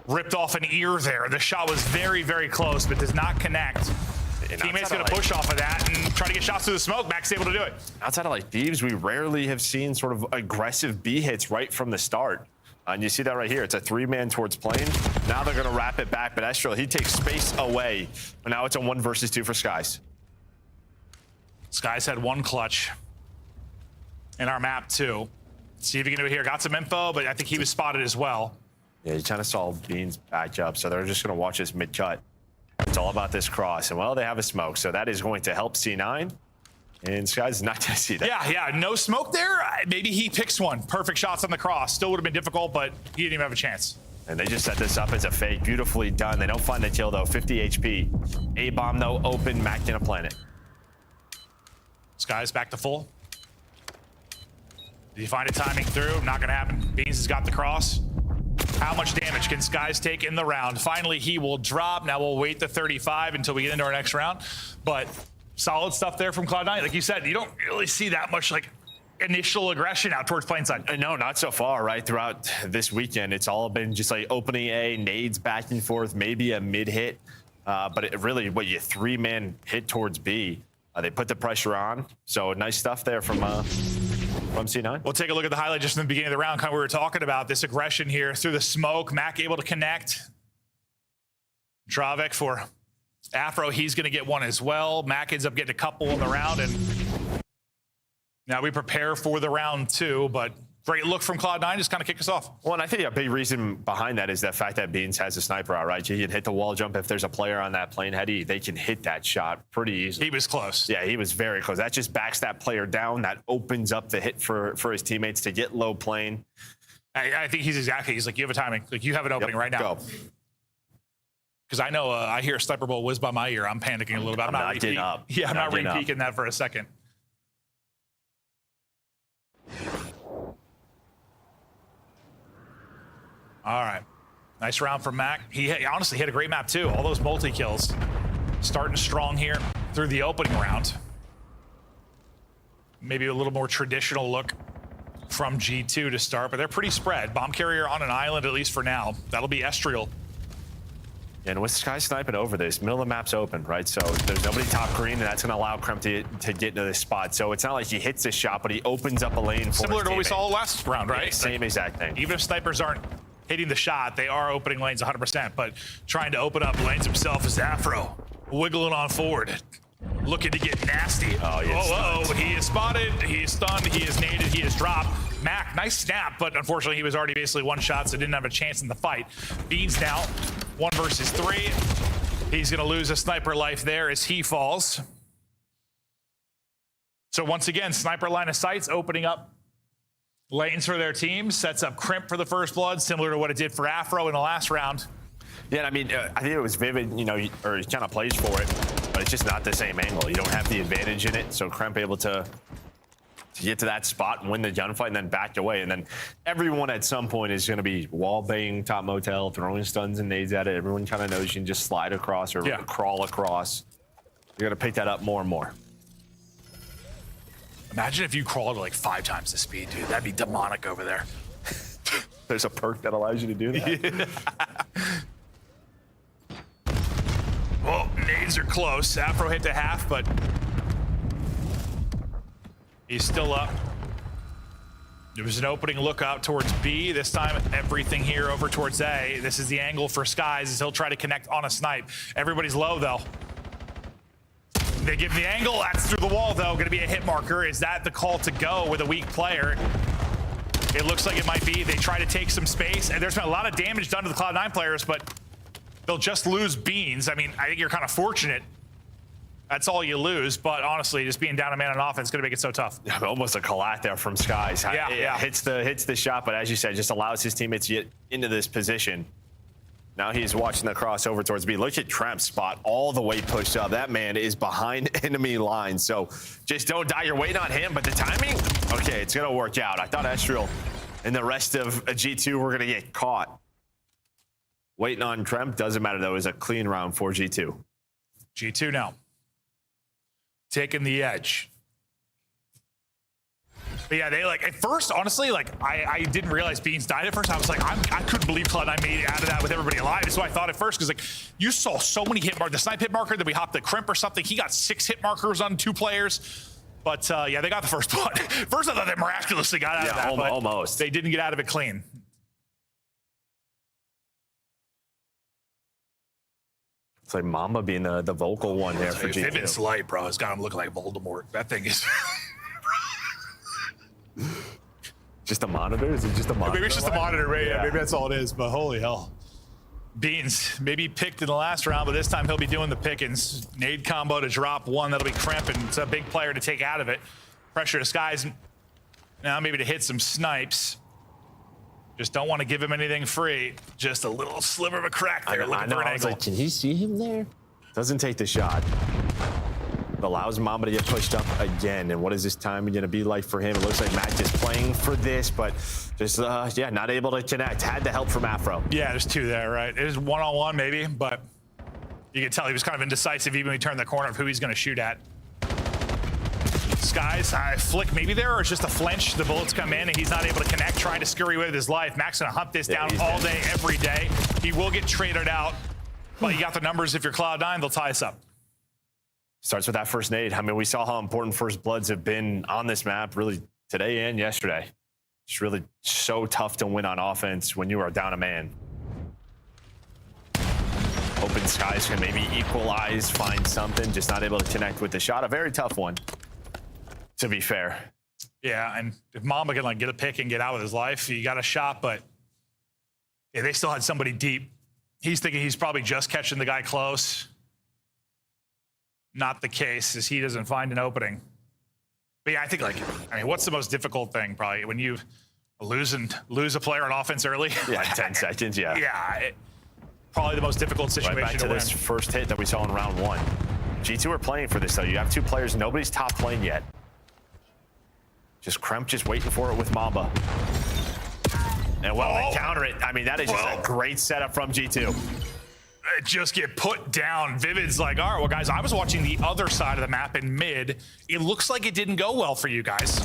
ripped off an ear there. The shot was very, very close, but does not connect. Teammates going to push off of that and try to get shots through the smoke. Mac's able to do it. Outside of like Thieves, we rarely have seen sort of aggressive B hits right from the start. And you see that right here. It's a 3-man towards plane. Now they're going to wrap it back, but Estral, he takes space away. But now it's a 1 versus 2 for Skies. Skies had 1 clutch in our map 2. See if he can do it here. Got some info, but I think he was spotted as well. Yeah, you kind of saw Beans back up, so they're just going to watch this mid-cut. It's all about this cross. And, well, they have a smoke, so that is going to help C9. And Skies is not going to see that. Yeah, no smoke there. Maybe he picks one. Perfect shots on the cross. Still would have been difficult, but he didn't even have a chance. And they just set this up as a fake. Beautifully done. They don't find the kill, though. 50 HP. A-bomb, though, open. Mac gonna plant it. Skies back to full. Did he find it timing through? Not going to happen. Beans has got the cross. How much damage can Skies take in the round? Finally, he will drop. Now we'll wait the 35 until we get into our next round. But solid stuff there from Cloud9. Like you said, you don't really see that much like initial aggression out towards plane side. No, not so far, right? Throughout this weekend, it's all been just like opening A, nades back and forth, maybe a mid hit. But it really, what you 3-man hit towards B. They put the pressure on. So nice stuff there from C9. We'll take a look at the highlight just in the beginning of the round. Kind of we were talking about this aggression here through the smoke. Mac able to connect. Dravik for Afro, he's going to get one as well. Mac ends up getting a couple in the round, and now we prepare for the round 2, but great look from Cloud9, just kind of kick us off. Well, and I think a big reason behind that is the fact that Beans has a sniper out, right? He can hit the wall jump. If there's a player on that plane heady, they can hit that shot pretty easily. He was close. Yeah, he was very close. That just backs that player down. That opens up the hit for his teammates to get low plane. I think he's like, you have a timing. Like, you have an opening right now. Go. Because I know I hear a sniper ball whiz by my ear. I'm panicking a little bit. I'm not getting up. Yeah, I'm not re-peeking that for a second. All right. Nice round from Mac. He honestly hit a great map too. All those multi-kills. Starting strong here through the opening round. Maybe a little more traditional look from G2 to start, but they're pretty spread. Bomb carrier on an island, at least for now. That'll be Estriel. And with Sky sniping over this, middle of the map's open, right? So there's nobody top green, and that's going to allow Kremp to get into this spot. So it's not like he hits this shot, but he opens up a lane for Similar to what we teammate. saw last round, right? Yeah, same exact thing. Even if snipers aren't hitting the shot, they are opening lanes 100%, but trying to open up lanes himself is Afro. Wiggling on forward. Looking to get nasty. Oh, he is spotted, he is stunned, he is naded, he is dropped. Mac, nice snap, but unfortunately he was already basically one shot, so didn't have a chance in the fight. Beans now, 1 versus 3. He's gonna lose a sniper life there as he falls. So once again, sniper line of sights opening up lanes for their team, sets up Crimp for the first blood, similar to what it did for Afro in the last round. Yeah, I mean, I think it was Vivid, or he kind of plays for it, but it's just not the same angle. You don't have the advantage in it, so Kremp able to get to that spot and win the gunfight and then back away. And then everyone at some point is going to be wall banging top motel, throwing stuns and nades at it. Everyone kind of knows you can just slide across or crawl across. You're going to pick that up more and more. Imagine if you crawled to like 5 times the speed, dude. That'd be demonic over there. There's a perk that allows you to do that. Well, nades are close. Afro hit to half, but he's still up. There was an opening look out towards B. This time, everything here over towards A. This is the angle for Skies as he'll try to connect on a snipe. Everybody's low, though. They give him the angle. That's through the wall, though. Going to be a hit marker. Is that the call to go with a weak player? It looks like it might be. They try to take some space, and there's been a lot of damage done to the Cloud9 players, but they'll just lose Beans. I mean, I think you're kind of fortunate. That's all you lose, but honestly, just being down a man on offense is going to make it so tough. Yeah, almost a collat there from Skies. Yeah. Hits the shot, but as you said, just allows his teammates to get into this position. Now he's watching the crossover towards B. Look at Tremp's spot all the way pushed up. That man is behind enemy lines. So just don't die. You're waiting on him, but the timing, okay, it's going to work out. I thought Estriel and the rest of G2 were going to get caught. Waiting on Tremp, doesn't matter though. It was a clean round for G2. G2 now. Taking the edge. But yeah, they like, at first, honestly, like, I didn't realize Beans died at first. I was like, I couldn't believe Cloud9 made it out of that with everybody alive. That's what I thought at first, because like, you saw so many hit markers. The snipe hit marker, then we hopped the crimp or something. He got 6 hit markers on 2 players. But yeah, they got the first one. First, I thought they miraculously got out of that. But almost. They didn't get out of it clean. It's like Mamba being the vocal one there for G2. Vivid's light, bro. It's got him looking like Voldemort. That thing is... Just a monitor? Is it just a monitor? Maybe it's just a monitor, right? Yeah, maybe that's all it is, but holy hell. Beans, maybe picked in the last round, but this time he'll be doing the pickings. Nade combo to drop 1, that'll be cramping. It's a big player to take out of it. Pressure to Skies. Now maybe to hit some snipes. Just don't want to give him anything free. Just a little sliver of a crack there, looking for an angle. Like, can he see him there? Doesn't take the shot. Allows Mamba to get pushed up again. And what is this time going to be like for him? It looks like Matt just playing for this, but just, yeah, not able to connect. Had the help from Afro. Yeah, there's 2 there, right? It is one-on-one maybe, but you can tell he was kind of indecisive even when he turned the corner of who he's going to shoot at. Skies, flick maybe there, or it's just a flinch. The bullets come in and he's not able to connect, trying to scurry away with his life. Max going to hunt this down all day, every day. He will get traded out, but you got the numbers. If you're Cloud9, they'll tie us up. Starts with that first nade. I mean, we saw how important first bloods have been on this map, really today and yesterday. It's really so tough to win on offense when you are down a man. Open Skies can maybe equalize, find something, just not able to connect with the shot. A very tough one, to be fair. Yeah, and if Mamba can like get a pick and get out with his life, he got a shot, but yeah, they still had somebody deep. He's thinking he's probably just catching the guy close. Not the case, as he doesn't find an opening. But yeah, I think, like, I mean, what's the most difficult thing probably when you lose a player on offense early? Yeah, 10 seconds, yeah. Yeah, probably the most difficult situation right back to this first hit that we saw in round 1. G2 are playing for this, though. You have 2 players. Nobody's top lane yet. Just Kremp just waiting for it with Mamba. And well, they counter it. I mean, that is just a great setup from G2. Just get put down. Vivid's like, all right, well, guys, I was watching the other side of the map in mid. It looks like it didn't go well for you guys.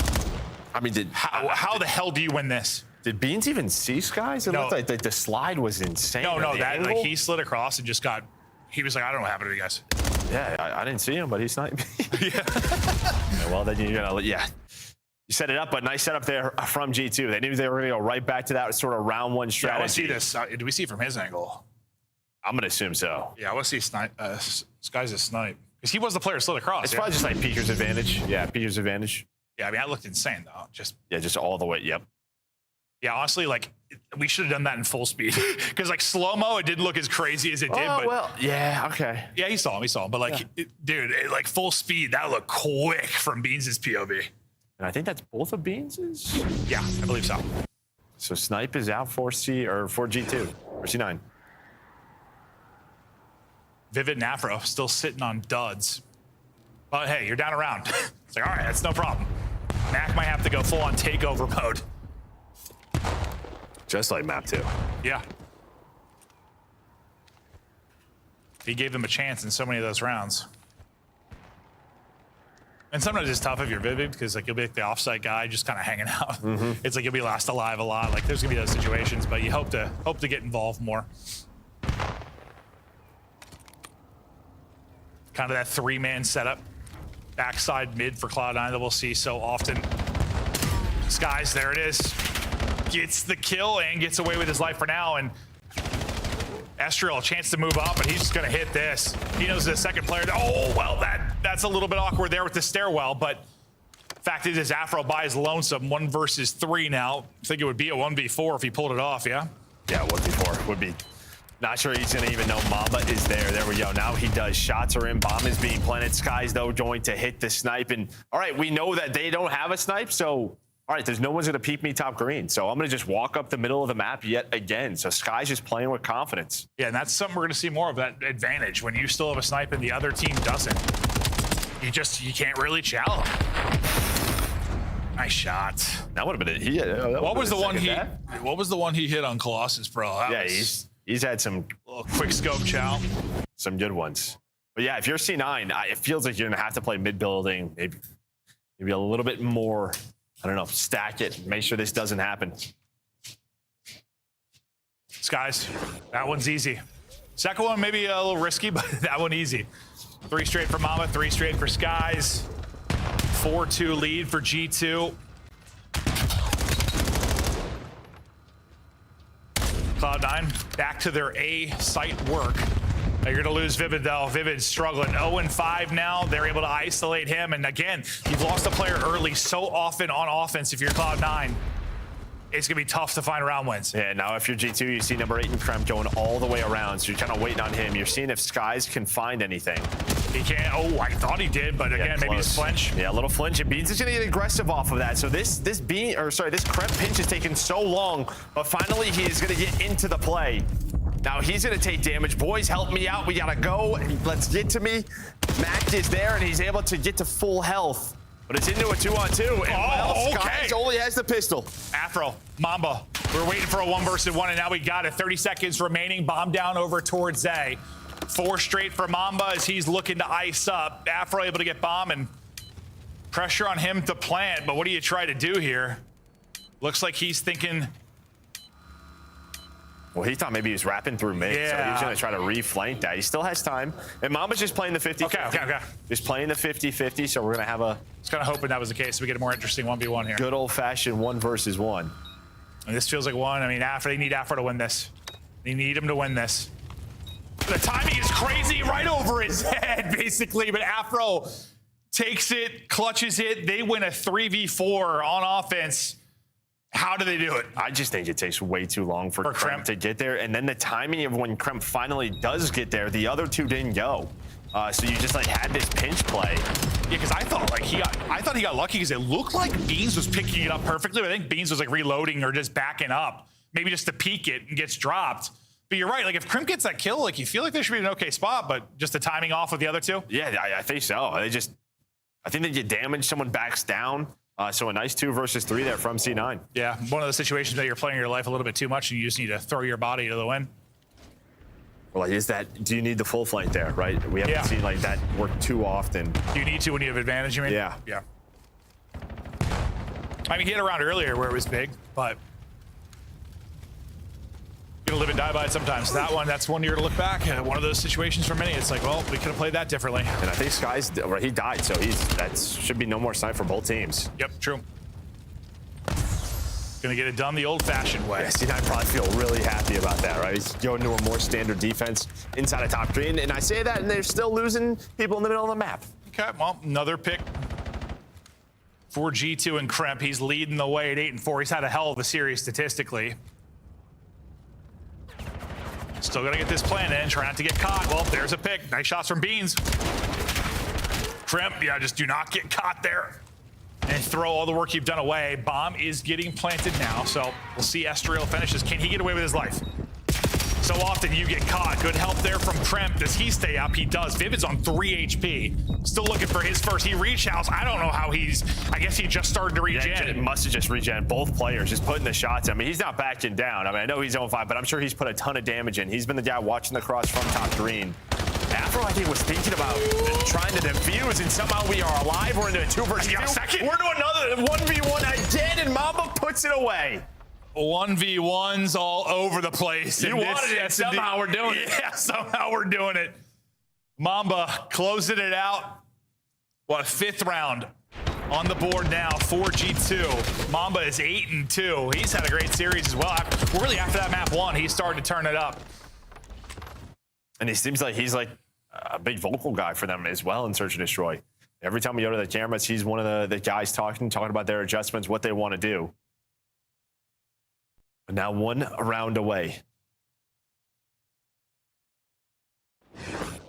I mean, how the hell do you win this? Did Beans even see Skies? It looked like the slide was insane. No, that like he slid across and just got. He was like, I don't know what happened to you guys. Yeah, I didn't see him, but he's not. Yeah. Well, then you're gonna, yeah. You set it up, but nice setup there from G2. They knew they were gonna go right back to that sort of round 1 strategy. Yeah, I want to see this. Do we see it from his angle? I'm gonna assume so. Yeah, I want to see Skies' snipe. Because he was the player slid across. It's probably just like Peeker's advantage. Yeah, Peeker's advantage. Yeah, I mean, that looked insane, though. Just all the way, yep. Yeah, honestly, like, we should have done that in full speed. Because, like, slow-mo, it didn't look as crazy as it did. But well, yeah, okay. Yeah, he saw him. But, like, dude, like, full speed, that looked quick from Beans' POV. And I think that's both of Beans'? Yeah, I believe so. So Snipe is out for G2, or C9. Vivid and Afro still sitting on duds. But hey, you're down a round. It's like, all right, that's no problem. Mac might have to go full on takeover mode. Just like map 2. Yeah. He gave them a chance in so many of those rounds. And sometimes it's tough if you're Vivid, because like you'll be like the offsite guy just kind of hanging out. It's like you'll be last alive a lot. Like there's gonna be those situations, but you hope to get involved more. Kind of that 3-man setup. Backside mid for Cloud9 that we'll see so often. Skies, there it is. Gets the kill and gets away with his life for now. And Estriel, a chance to move up, but he's just gonna hit this. He knows the second player. Oh, well, that's a little bit awkward there with the stairwell, but fact is Afro buys lonesome. 1 versus 3 now. I think it would be a 1v4 if he pulled it off, yeah? Yeah, 1v4 would be. Not sure he's gonna even know Mamba is there. There we go. Now he does. Shots are in. Bomb is being planted. Skies, though, going to hit the snipe. And all right, we know that they don't have a snipe, so all right, there's no one's going to peek me top green. So I'm going to just walk up the middle of the map yet again. So Sky's just playing with confidence. Yeah, and that's something we're going to see more of, that advantage. When you still have a snipe and the other team doesn't, you can't really chow them. Nice shot. That would have been it. What was the one he hit on Colossus, bro? He's had some quick scope chow. Some good ones. But yeah, if you're C9, it feels like you're going to have to play mid building, maybe a little bit more. I don't know, stack it, make sure this doesn't happen. Skies, that one's easy. Second one, maybe a little risky, but that one easy. 3 straight for Mama, 3 straight for Skies. 4-2 lead for G2. Cloud9 back to their A site work. You're going to lose Vivid, though. Vivid's struggling. 0-5 now. They're able to isolate him. And again, you've lost a player early so often on offense if you're Cloud9. It's going to be tough to find round wins. Yeah, now if you're G2, you see number 8 and Kremp going all the way around. So you're kind of waiting on him. You're seeing if Skies can find anything. He can't. Oh, I thought he did, but again, maybe just flinch. Yeah, a little flinch. And Beans is going to get aggressive off of that. So this Kremp pinch is taking so long, but finally he is going to get into the play. Now he's going to take damage. Boys, help me out. We got to go. Let's get to me. Mac is there, and he's able to get to full health. But it's into a 2-on-2. And Skies only has the pistol. Afro, Mamba. We're waiting for a 1 versus 1, and now we got it. 30 seconds remaining. Bomb down over towards Zay. 4 straight for Mamba as he's looking to ice up. Afro able to get bomb, and pressure on him to plant. But what do you try to do here? Looks like he's thinking... Well, he thought maybe he was wrapping through mid, so he was going to try to re-flank that. He still has time. And Mamba's just playing the 50-50. Okay. Just playing the 50-50, so we're going to have a... Just kind of hoping that was the case. We get a more interesting 1v1 here. Good old-fashioned 1 versus 1. And this feels like one. I mean, they need Afro to win this. They need him to win this. The timing is crazy, right over his head, basically. But Afro takes it, clutches it. They win a 3v4 on offense. How do they do it? I just think it takes way too long for Kremp to get there. And then the timing of when Kremp finally does get there, the other 2 didn't go. So you just had this pinch play. Yeah, because I thought he got lucky because it looked like Beans was picking it up perfectly. But I think Beans was reloading or just backing up, maybe just to peek it and gets dropped. But you're right. If Kremp gets that kill, you feel like there should be an okay spot, but just the timing off of the other 2. Yeah, I think so. I think they get damaged. Someone backs down. So a nice 2 versus 3 there from C9. Yeah, one of those situations that you're playing your life a little bit too much and you just need to throw your body to the wind. Well, do you need the full flank there, right? We haven't seen that work too often. Do you need to when you have advantage, you mean? Yeah. Yeah. I mean, he hit around earlier where it was big, but you gotta live and die by it sometimes. That's one year to look back. One of those situations for many, it's well, we could have played that differently. And I think Skies, he died, so that should be no more snipe for both teams. Yep, true. Gonna get it done the old-fashioned way. Yeah, C9 probably feel really happy about that, right? He's going to a more standard defense inside of top green, and I say that, and they're still losing people in the middle of the map. Okay, well, another pick for G2 and Kremp. He's leading the way at 8-4. He's had a hell of a series statistically. Still gonna get this plan in, try not to get caught. Well, there's a pick. Nice shots from Beans. Kremp, just do not get caught there. And throw all the work you've done away. Bomb is getting planted now, so we'll see Estriel finishes. Can he get away with his life? So often you get caught. Good help there from Kremp. Does he stay up? He does. Vivid's on 3 HP. Still looking for his first. He reach-outs. I don't know how I guess he just started to regen. It must have just regen. Both players just putting the shots. I mean, he's not backing down. I mean, I know he's 0-5, but I'm sure he's put a ton of damage in. He's been the guy watching the cross from top green. Afro, I think, was thinking about trying to defuse, and somehow we are alive. We're into a 2 versus 2. We're to another 1v1 again, and Mamba puts it away. 1v1s all over the place. You wanted it. Somehow we're doing it. Yeah, somehow we're doing it. Mamba closing it out. What, 5th round on the board now for G2. Mamba is 8-2. He's had a great series as well. Really, after that map 1, he started to turn it up. And he seems like he's a big vocal guy for them as well in Search and Destroy. Every time we go to the cameras, he's one of the guys talking about their adjustments, what they want to do. But now 1 round away.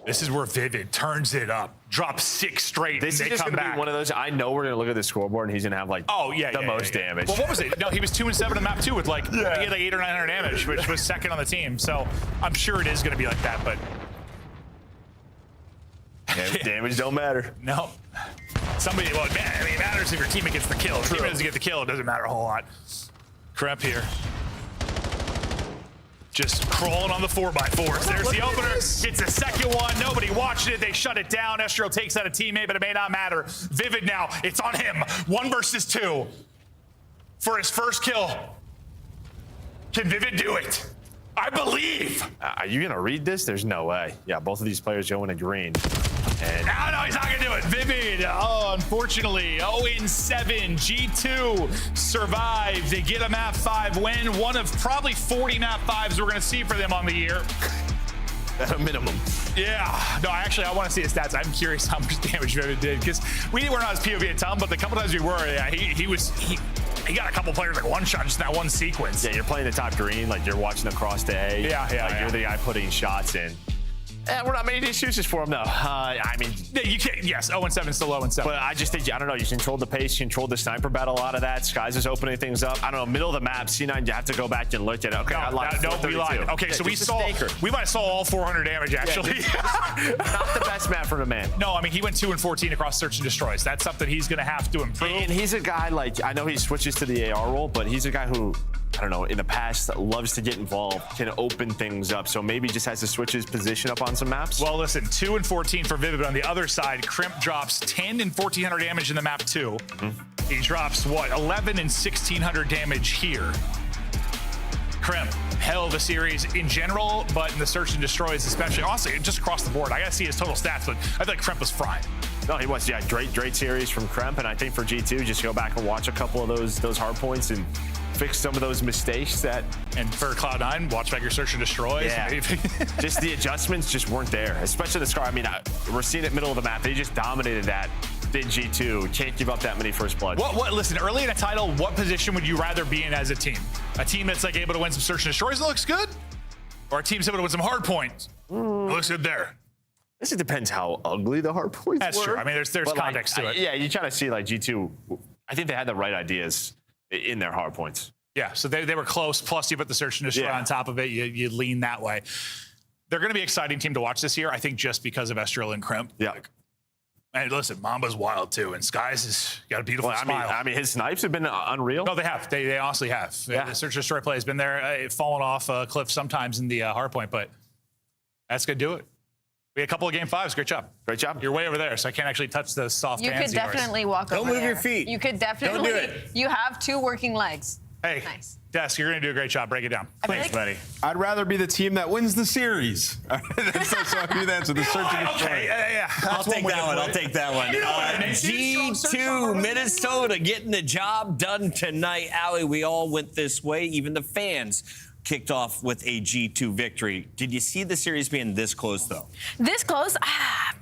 This is where Vivid turns it up, drops 6 straight, This and is they just come going to back. be one of those. I know we're going to look at the scoreboard, and he's going to have like the most damage. Well, what was it? No, he was 2 and 7 on the map too, with like he had like 800 or 900 damage, which was second on the team. So I'm sure it is going to be like that, but damage don't matter. no. Somebody, well, man, I mean, it matters if your teammate gets the kill. If your teammate doesn't get the kill, it doesn't matter a whole lot. Kremp here. Just crawling on the 4x4s. There's the opener. It's a second one. Nobody watched it. They shut it down. Estro takes out a teammate, but it may not matter. Vivid now. It's on him. 1 versus 2 for his first kill. Can Vivid do it? I believe. Are you going to read this? There's no way. Yeah, both of these players going to green. And no, he's not going to do it. Vivid, unfortunately, 0-7. G2 survives. They get a map 5 win. One of probably 40 map 5s we're going to see for them on the year. At a minimum. Yeah. No, actually, I want to see his stats. I'm curious how much damage Vivid did, because we were not his POV a ton, but the couple times we were, yeah, he got a couple players like one shot just in that one sequence. Yeah, you're playing the top green, like you're watching across to A. Yeah. You're the guy putting shots in. We're not making excuses for him, though. I mean, you can't. Yes, 0-7, still 0-7. But I just think, I don't know, you controlled the pace, you controlled the sniper battle, a lot of that. Skies is opening things up. I don't know, middle of the map, C9, you have to go back and look at it. Okay, I lied. No, we lied. Okay, so we might have saw all 400 damage, actually. Not the best map for the man. No, I mean, he went 2 and 14 across search and destroys. That's something he's going to have to improve. And he's a guy, like, I know he switches to the AR role, but he's a guy who, I don't know, in the past loves to get involved, can open things up. So maybe just has to switch his position up on some maps. Well, listen, 2 and 14 for Vivid. On the other side, Crimp drops 10 and 1400 damage in the map 2. He drops, 11 and 1600 damage here. Crimp, hell of a series in general, but in the search and destroys especially. Honestly, just across the board. I got to see his total stats, but I think Crimp was frying. No, he was. Yeah, great series from Kremp, and I think for G2, just go back and watch a couple of those hard points and fix some of those mistakes that. And for Cloud9, watch back your search and destroys. Yeah, just the adjustments just weren't there, especially the Scar. I mean, we're seeing it middle of the map. They just dominated that. Did G2 can't give up that many first bloods. Listen, early in a title, what position would you rather be in as a team? A team that's like able to win some search and destroys that looks good, or a team that's able to win some hard points? It looks good there. I guess it depends how ugly the hard points were. That's true. I mean, there's context to it. Yeah, you try to see like G2. I think they had the right ideas in their hard points. Yeah, so they were close. Plus, you put the search and destroy on top of it. You lean that way. They're going to be an exciting team to watch this year. I think just because of Estrel and Crimp. Yeah. And listen, Mamba's wild too, and Skies has got a beautiful smile. I mean, his snipes have been unreal. No, they have. They honestly have. Yeah. The search and destroy play has been there, falling off a cliff sometimes in the hard point, but that's going to do it. We had a couple of game 5s. Great job. Great job. You're way over there, so I can't actually touch the soft You could definitely walk over Don't move there. your feet. You could definitely. Don't do it. You have 2 working legs. Hey, nice. Desk, you're going to do a great job. Break it down. Thanks, buddy. I'd rather be the team that wins the series. So I do that. So the search and destroy. Okay, yeah. I'll take that one. I'll take that one. G2 Minnesota getting the job done tonight. Allie, we all went this way. Even the fans kicked off with a G2 victory. Did you see the series being this close, though? This close?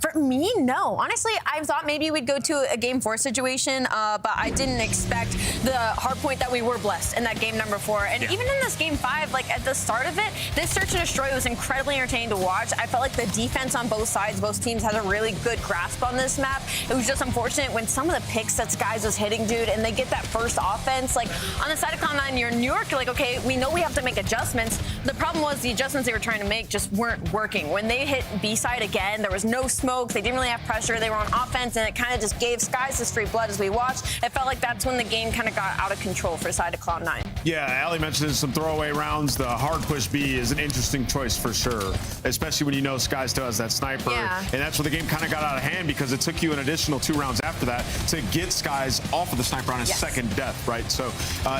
For me, no. Honestly, I thought maybe we'd go to a game 4 situation, but I didn't expect the hard point that we were blessed in that game number 4. And even in this game 5, like at the start of it, this search and destroy was incredibly entertaining to watch. I felt like the defense on both sides, both teams had a really good grasp on this map. It was just unfortunate when some of the picks that Skies was hitting, dude, and they get that first offense. Like on the side of Cloud9, you're in New York, you're like, okay, we know we have to make adjustments. The problem was the adjustments they were trying to make just weren't working. When they hit B-side again, there was no smoke. They didn't really have pressure. They were on offense, and it kind of just gave Skies the straight blood as we watched. It felt like that's when the game kind of got out of control for the side of Cloud9. Yeah, Allie mentioned some throwaway rounds. The hard push B is an interesting choice for sure, especially when you know Sky still has that sniper. Yeah. And that's where the game kind of got out of hand because it took you an additional 2 rounds after that to get Skies off of the sniper on his second death, right? So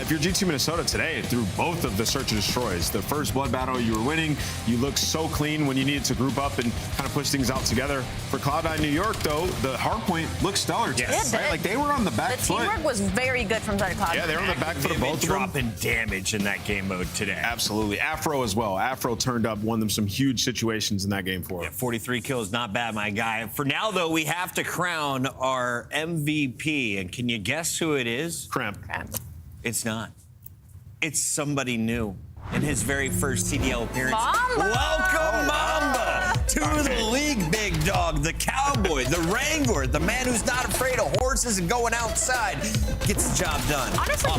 if you're G2 Minnesota today, through both of the search and destroys, the first blood battle you were winning, you looked so clean when you needed to group up and kind of push things out together. For Cloud9 New York, though, the hard point looked stellar. Yes. Right? Like they were on the back foot. The teamwork was very good from side of Cloud9. Yeah, they were on the back foot of both of them. Dropping damage in that game mode today. Absolutely. Afro as well. Afro turned up, won them some huge situations in that game for him. 43 kills, not bad, my guy. For now, though, we have to crown our MVP. And can you guess who it is? Cramp. It's not. It's somebody new in his very first CDL appearance. Mamba. Welcome, Mamba. to the league, big dog, the cowboy, the wrangler, the man who's not afraid of horses and going outside, gets the job done. Honestly,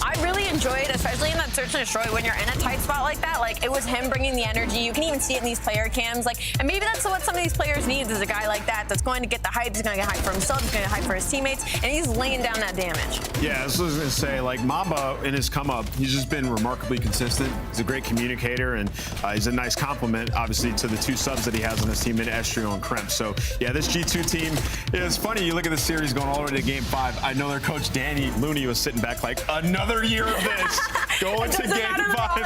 I really enjoyed, especially in that search and destroy, when you're in a tight spot like that. Like, it was him bringing the energy. You can even see it in these player cams. Like, and maybe that's what some of these players need, is a guy like that that's going to get the hype. He's going to get hype for himself. He's going to get hype for his teammates, and he's laying down that damage. Yeah, this was going to say, like, Mamba in his come up, he's just been remarkably consistent. He's a great communicator, and he's a nice compliment, obviously, to the two subs that he has on his team in Estrio and Kremp. So, yeah, this G2 team, it's funny. You look at the series going all the way to Game 5. I know their coach, Danny Looney, was sitting back like, another year of this. Going to Game 5.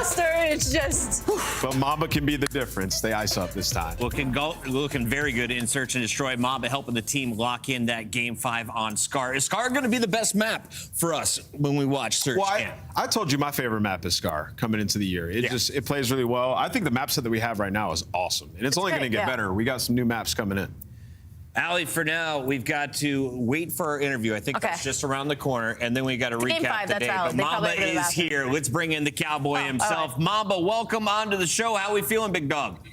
It's just... But Mamba can be the difference. They ice up this time. Looking very good in Search and Destroy. Mamba helping the team lock in that Game 5 on Scar. Is Scar going to be the best map for us when we watch Search? Well, I told you my favorite map is Scar coming into the year. It plays really well. I think the map set that we have right now is awesome. And it's only going to get better. We got some new maps coming in. Allie, for now, we've got to wait for our interview. I think that's just around the corner, and then we got to recap the day. But Mamba is here. Let's bring in the cowboy himself. Right. Mamba, welcome onto the show. How are we feeling, big dog?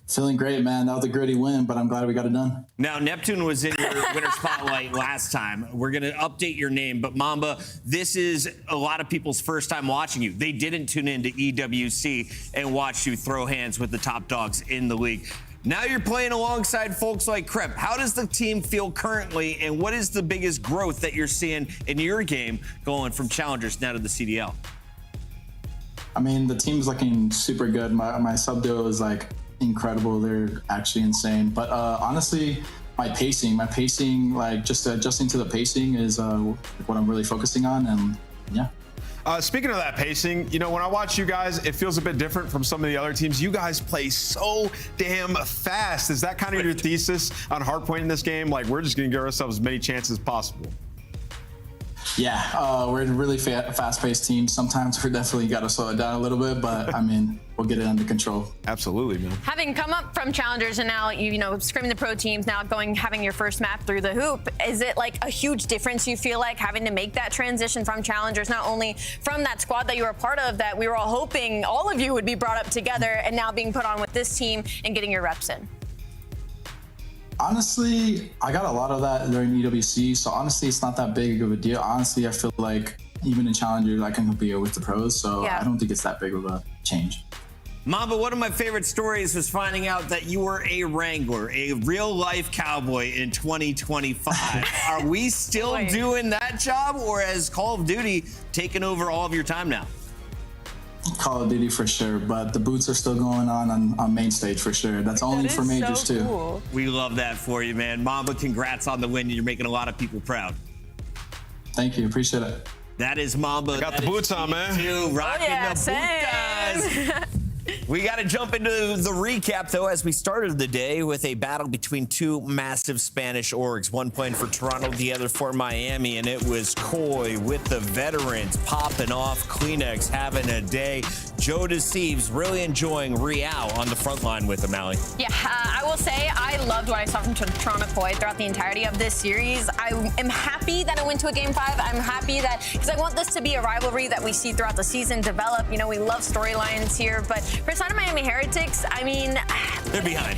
Feeling great, man. That was a gritty win, but I'm glad we got it done. Now, Neptune was in your winner spotlight last time. We're going to update your name, but Mamba, this is a lot of people's first time watching you. They didn't tune into EWC and watch you throw hands with the top dogs in the league. Now you're playing alongside folks like Kremp. How does the team feel currently, and what is the biggest growth that you're seeing in your game going from Challengers now to the CDL? I mean, the team's looking super good. My sub duo is like incredible. They're actually insane. But honestly, my pacing, like just adjusting to the pacing is what I'm really focusing on, and yeah. Speaking of that pacing, you know, when I watch you guys, it feels a bit different from some of the other teams. You guys play so damn fast. Is that kind of your thesis on hardpoint in this game? Like, we're just going to give ourselves as many chances as possible. Yeah, we're a really fast-paced team. Sometimes we're definitely got to slow it down a little bit, but I mean, we'll get it under control. Absolutely, man. Having come up from Challengers and now, you know, screaming the pro teams, now having your first map through the hoop, is it like a huge difference you feel like having to make that transition from Challengers, not only from that squad that you were a part of, that we were all hoping all of you would be brought up together, and now being put on with this team and getting your reps in? Honestly, I got a lot of that during EWC, so honestly, it's not that big of a deal. Honestly, I feel like even in Challengers, I can compete with the pros, so I don't think it's that big of a change. Mamba, one of my favorite stories was finding out that you were a wrangler, a real-life cowboy in 2025. Are we still doing that job, or has Call of Duty taken over all of your time now? Call of Duty for sure, but the boots are still going on main stage for sure. That's only for majors too. We love that for you, man. Mamba, congrats on the win. You're making a lot of people proud. Thank you, appreciate it. That is Mamba. I got the boots on, man. Rocking the boot. We got to jump into the recap, though, as we started the day with a battle between two massive Spanish orgs. One playing for Toronto, the other for Miami, and it was Koi with the veterans popping off. Kleenex having a day. Joe Deceives really enjoying Real on the front line with him, Allie. Yeah, I will say I loved what I saw from Toronto Koi throughout the entirety of this series. I am happy that it went to a Game 5. I'm happy that, because I want this to be a rivalry that we see throughout the season develop. You know, we love storylines here, but for the side of Miami Heretics, I mean, they're behind.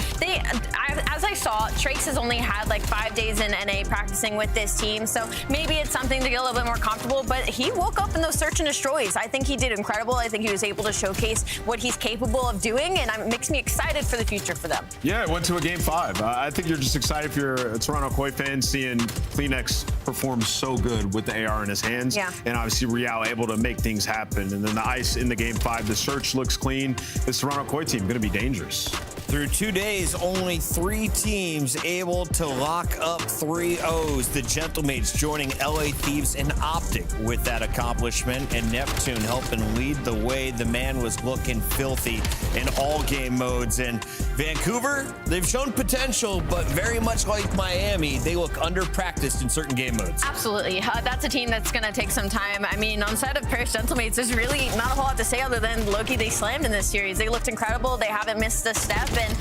As I saw, Trace has only had like 5 days in NA practicing with this team, so maybe it's something to get a little bit more comfortable, but he woke up in those search and destroys. I think he did incredible. I think he was able to showcase what he's capable of doing, and it makes me excited for the future for them. Yeah, it went to a Game 5. I think you're just excited if you're a Toronto Koi fan, seeing Kleenex perform so good with the AR in his hands. Yeah. And obviously Real able to make things happen. And then the ice in the Game 5, the search looks clean. This Toronto Koi team going to be dangerous. Through 2 days, only 3 teams able to lock up 3 O's. The Gentlemates joining LA Thieves and Optic with that accomplishment, and Neptune helping lead the way. The man was looking filthy in all game modes. And Vancouver, they've shown potential, but very much like Miami, they look under-practiced in certain game modes. Absolutely. That's a team that's going to take some time. I mean, on the side of Paris Gentlemates, there's really not a whole lot to say other than Loki, they slammed in this series. They looked incredible. They haven't missed a step, and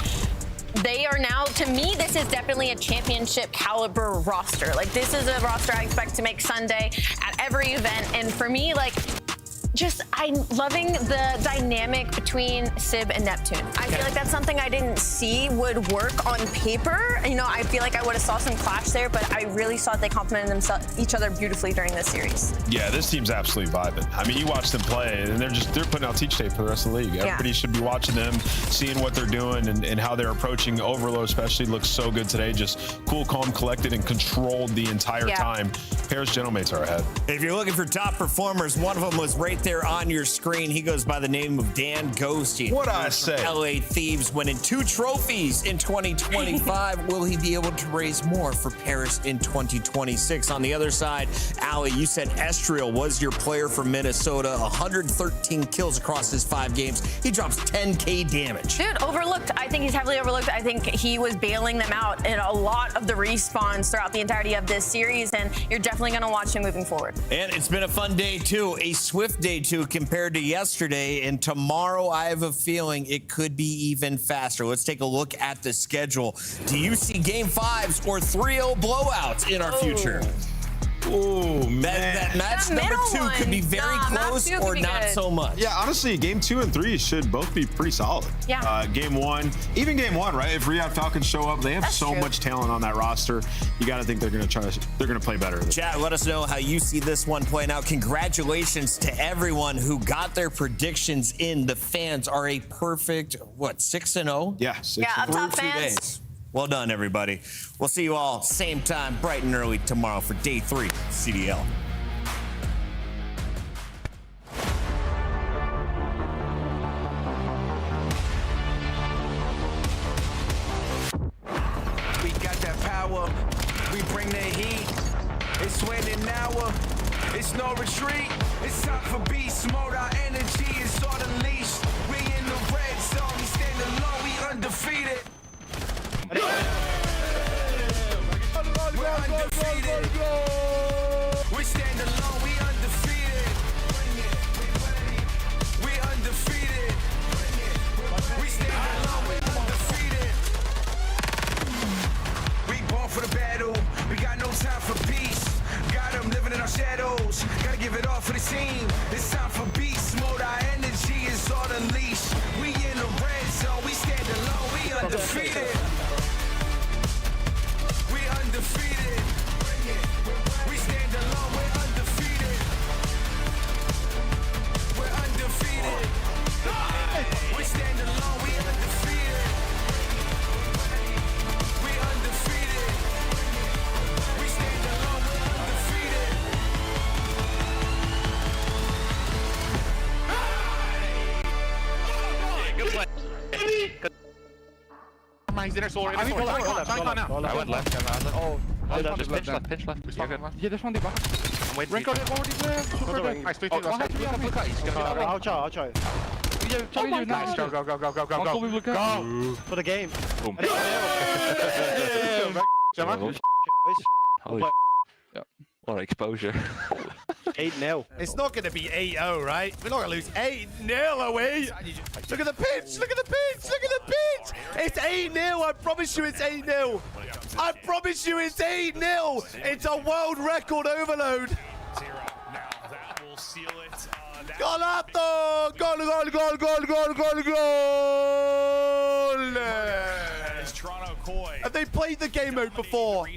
they are now, to me, this is definitely a championship caliber roster. Like, this is a roster I expect to make Sunday at every event. And for me, like, I'm loving the dynamic between Sib and Neptune. I feel like that's something I didn't see would work on paper. You know, I feel like I would have saw some clash there, but I really saw that they complemented each other beautifully during this series. Yeah, this team's absolutely vibing. I mean, you watch them play, and they're putting out teach tape for the rest of the league. Everybody should be watching them, seeing what they're doing, and how they're approaching Overload especially looks so good today. Just cool, calm, collected, and controlled the entire time. Paris Gentlemates are ahead. If you're looking for top performers, one of them was right there on your screen. He goes by the name of Dan Ghosty. What'd I say? LA Thieves winning 2 trophies in 2025. Will he be able to raise more for Paris in 2026? On the other side, Ali, you said Estriel was your player for Minnesota. 113 kills across his 5 games. He drops 10K damage. Dude, overlooked. I think he's heavily overlooked. I think he was bailing them out in a lot of the respawns throughout the entirety of this series, and you're definitely going to watch him moving forward. And it's been a fun day, too. A swift day, too, compared to yesterday. And tomorrow, I have a feeling it could be even faster. Let's take a look at the schedule. Do you see game 5s or 3-0 blowouts in our future? Oh, man. That match number 2 could be very close or not so much. Yeah, honestly, game 2 and 3 should both be pretty solid. Yeah. Game 1, even game 1, right? If Riyadh Falcons show up, they have so much talent on that roster. You got to think they're going to play better. Chat, let us know how you see this one playing out. Congratulations to everyone who got their predictions in. The fans are a perfect, 6-0? Yeah, 6-0. Up top Through 2 fans. days. Well done, everybody. We'll see you all same time, bright and early tomorrow for day 3 CDL. We got that power. We bring the heat. It's winning now. It's no retreat. It's time for beast mode. Our energy is all unleashed. We in the red zone. We stand alone. We undefeated. We're undefeated. We stand alone. We undefeated. We undefeated. We stand alone. We undefeated. We born for the battle. We got no time for peace. Got them living in our shadows. Gotta give it all for the team. It's time for beast mode. Our energy is all unleashed. We in the red zone. We stand alone. We undefeated. We undefeated. We stand alone. We're undefeated. We're undefeated. We stand alone. We undefeated. We undefeated. We stand alone. We're undefeated. Good play. He's in our solar. I went left. Oh, pinch left. Yeah, there's one deep back. I'm waiting. Renko did already left. Super dead. Nice, 3-2. I'll try. Nice. Go. Go. For the game. Boom. Holy yeah. What exposure. 8-0. It's not going to be 8-0, right? We're not going to lose 8-0, are we? Look at the pitch! Look at the pitch! Look at the pitch! It's 8-0. I promise you it's 8-0. I promise you it's 8-0. It's a world record overload. Golato! Goal! Have they played the game mode before?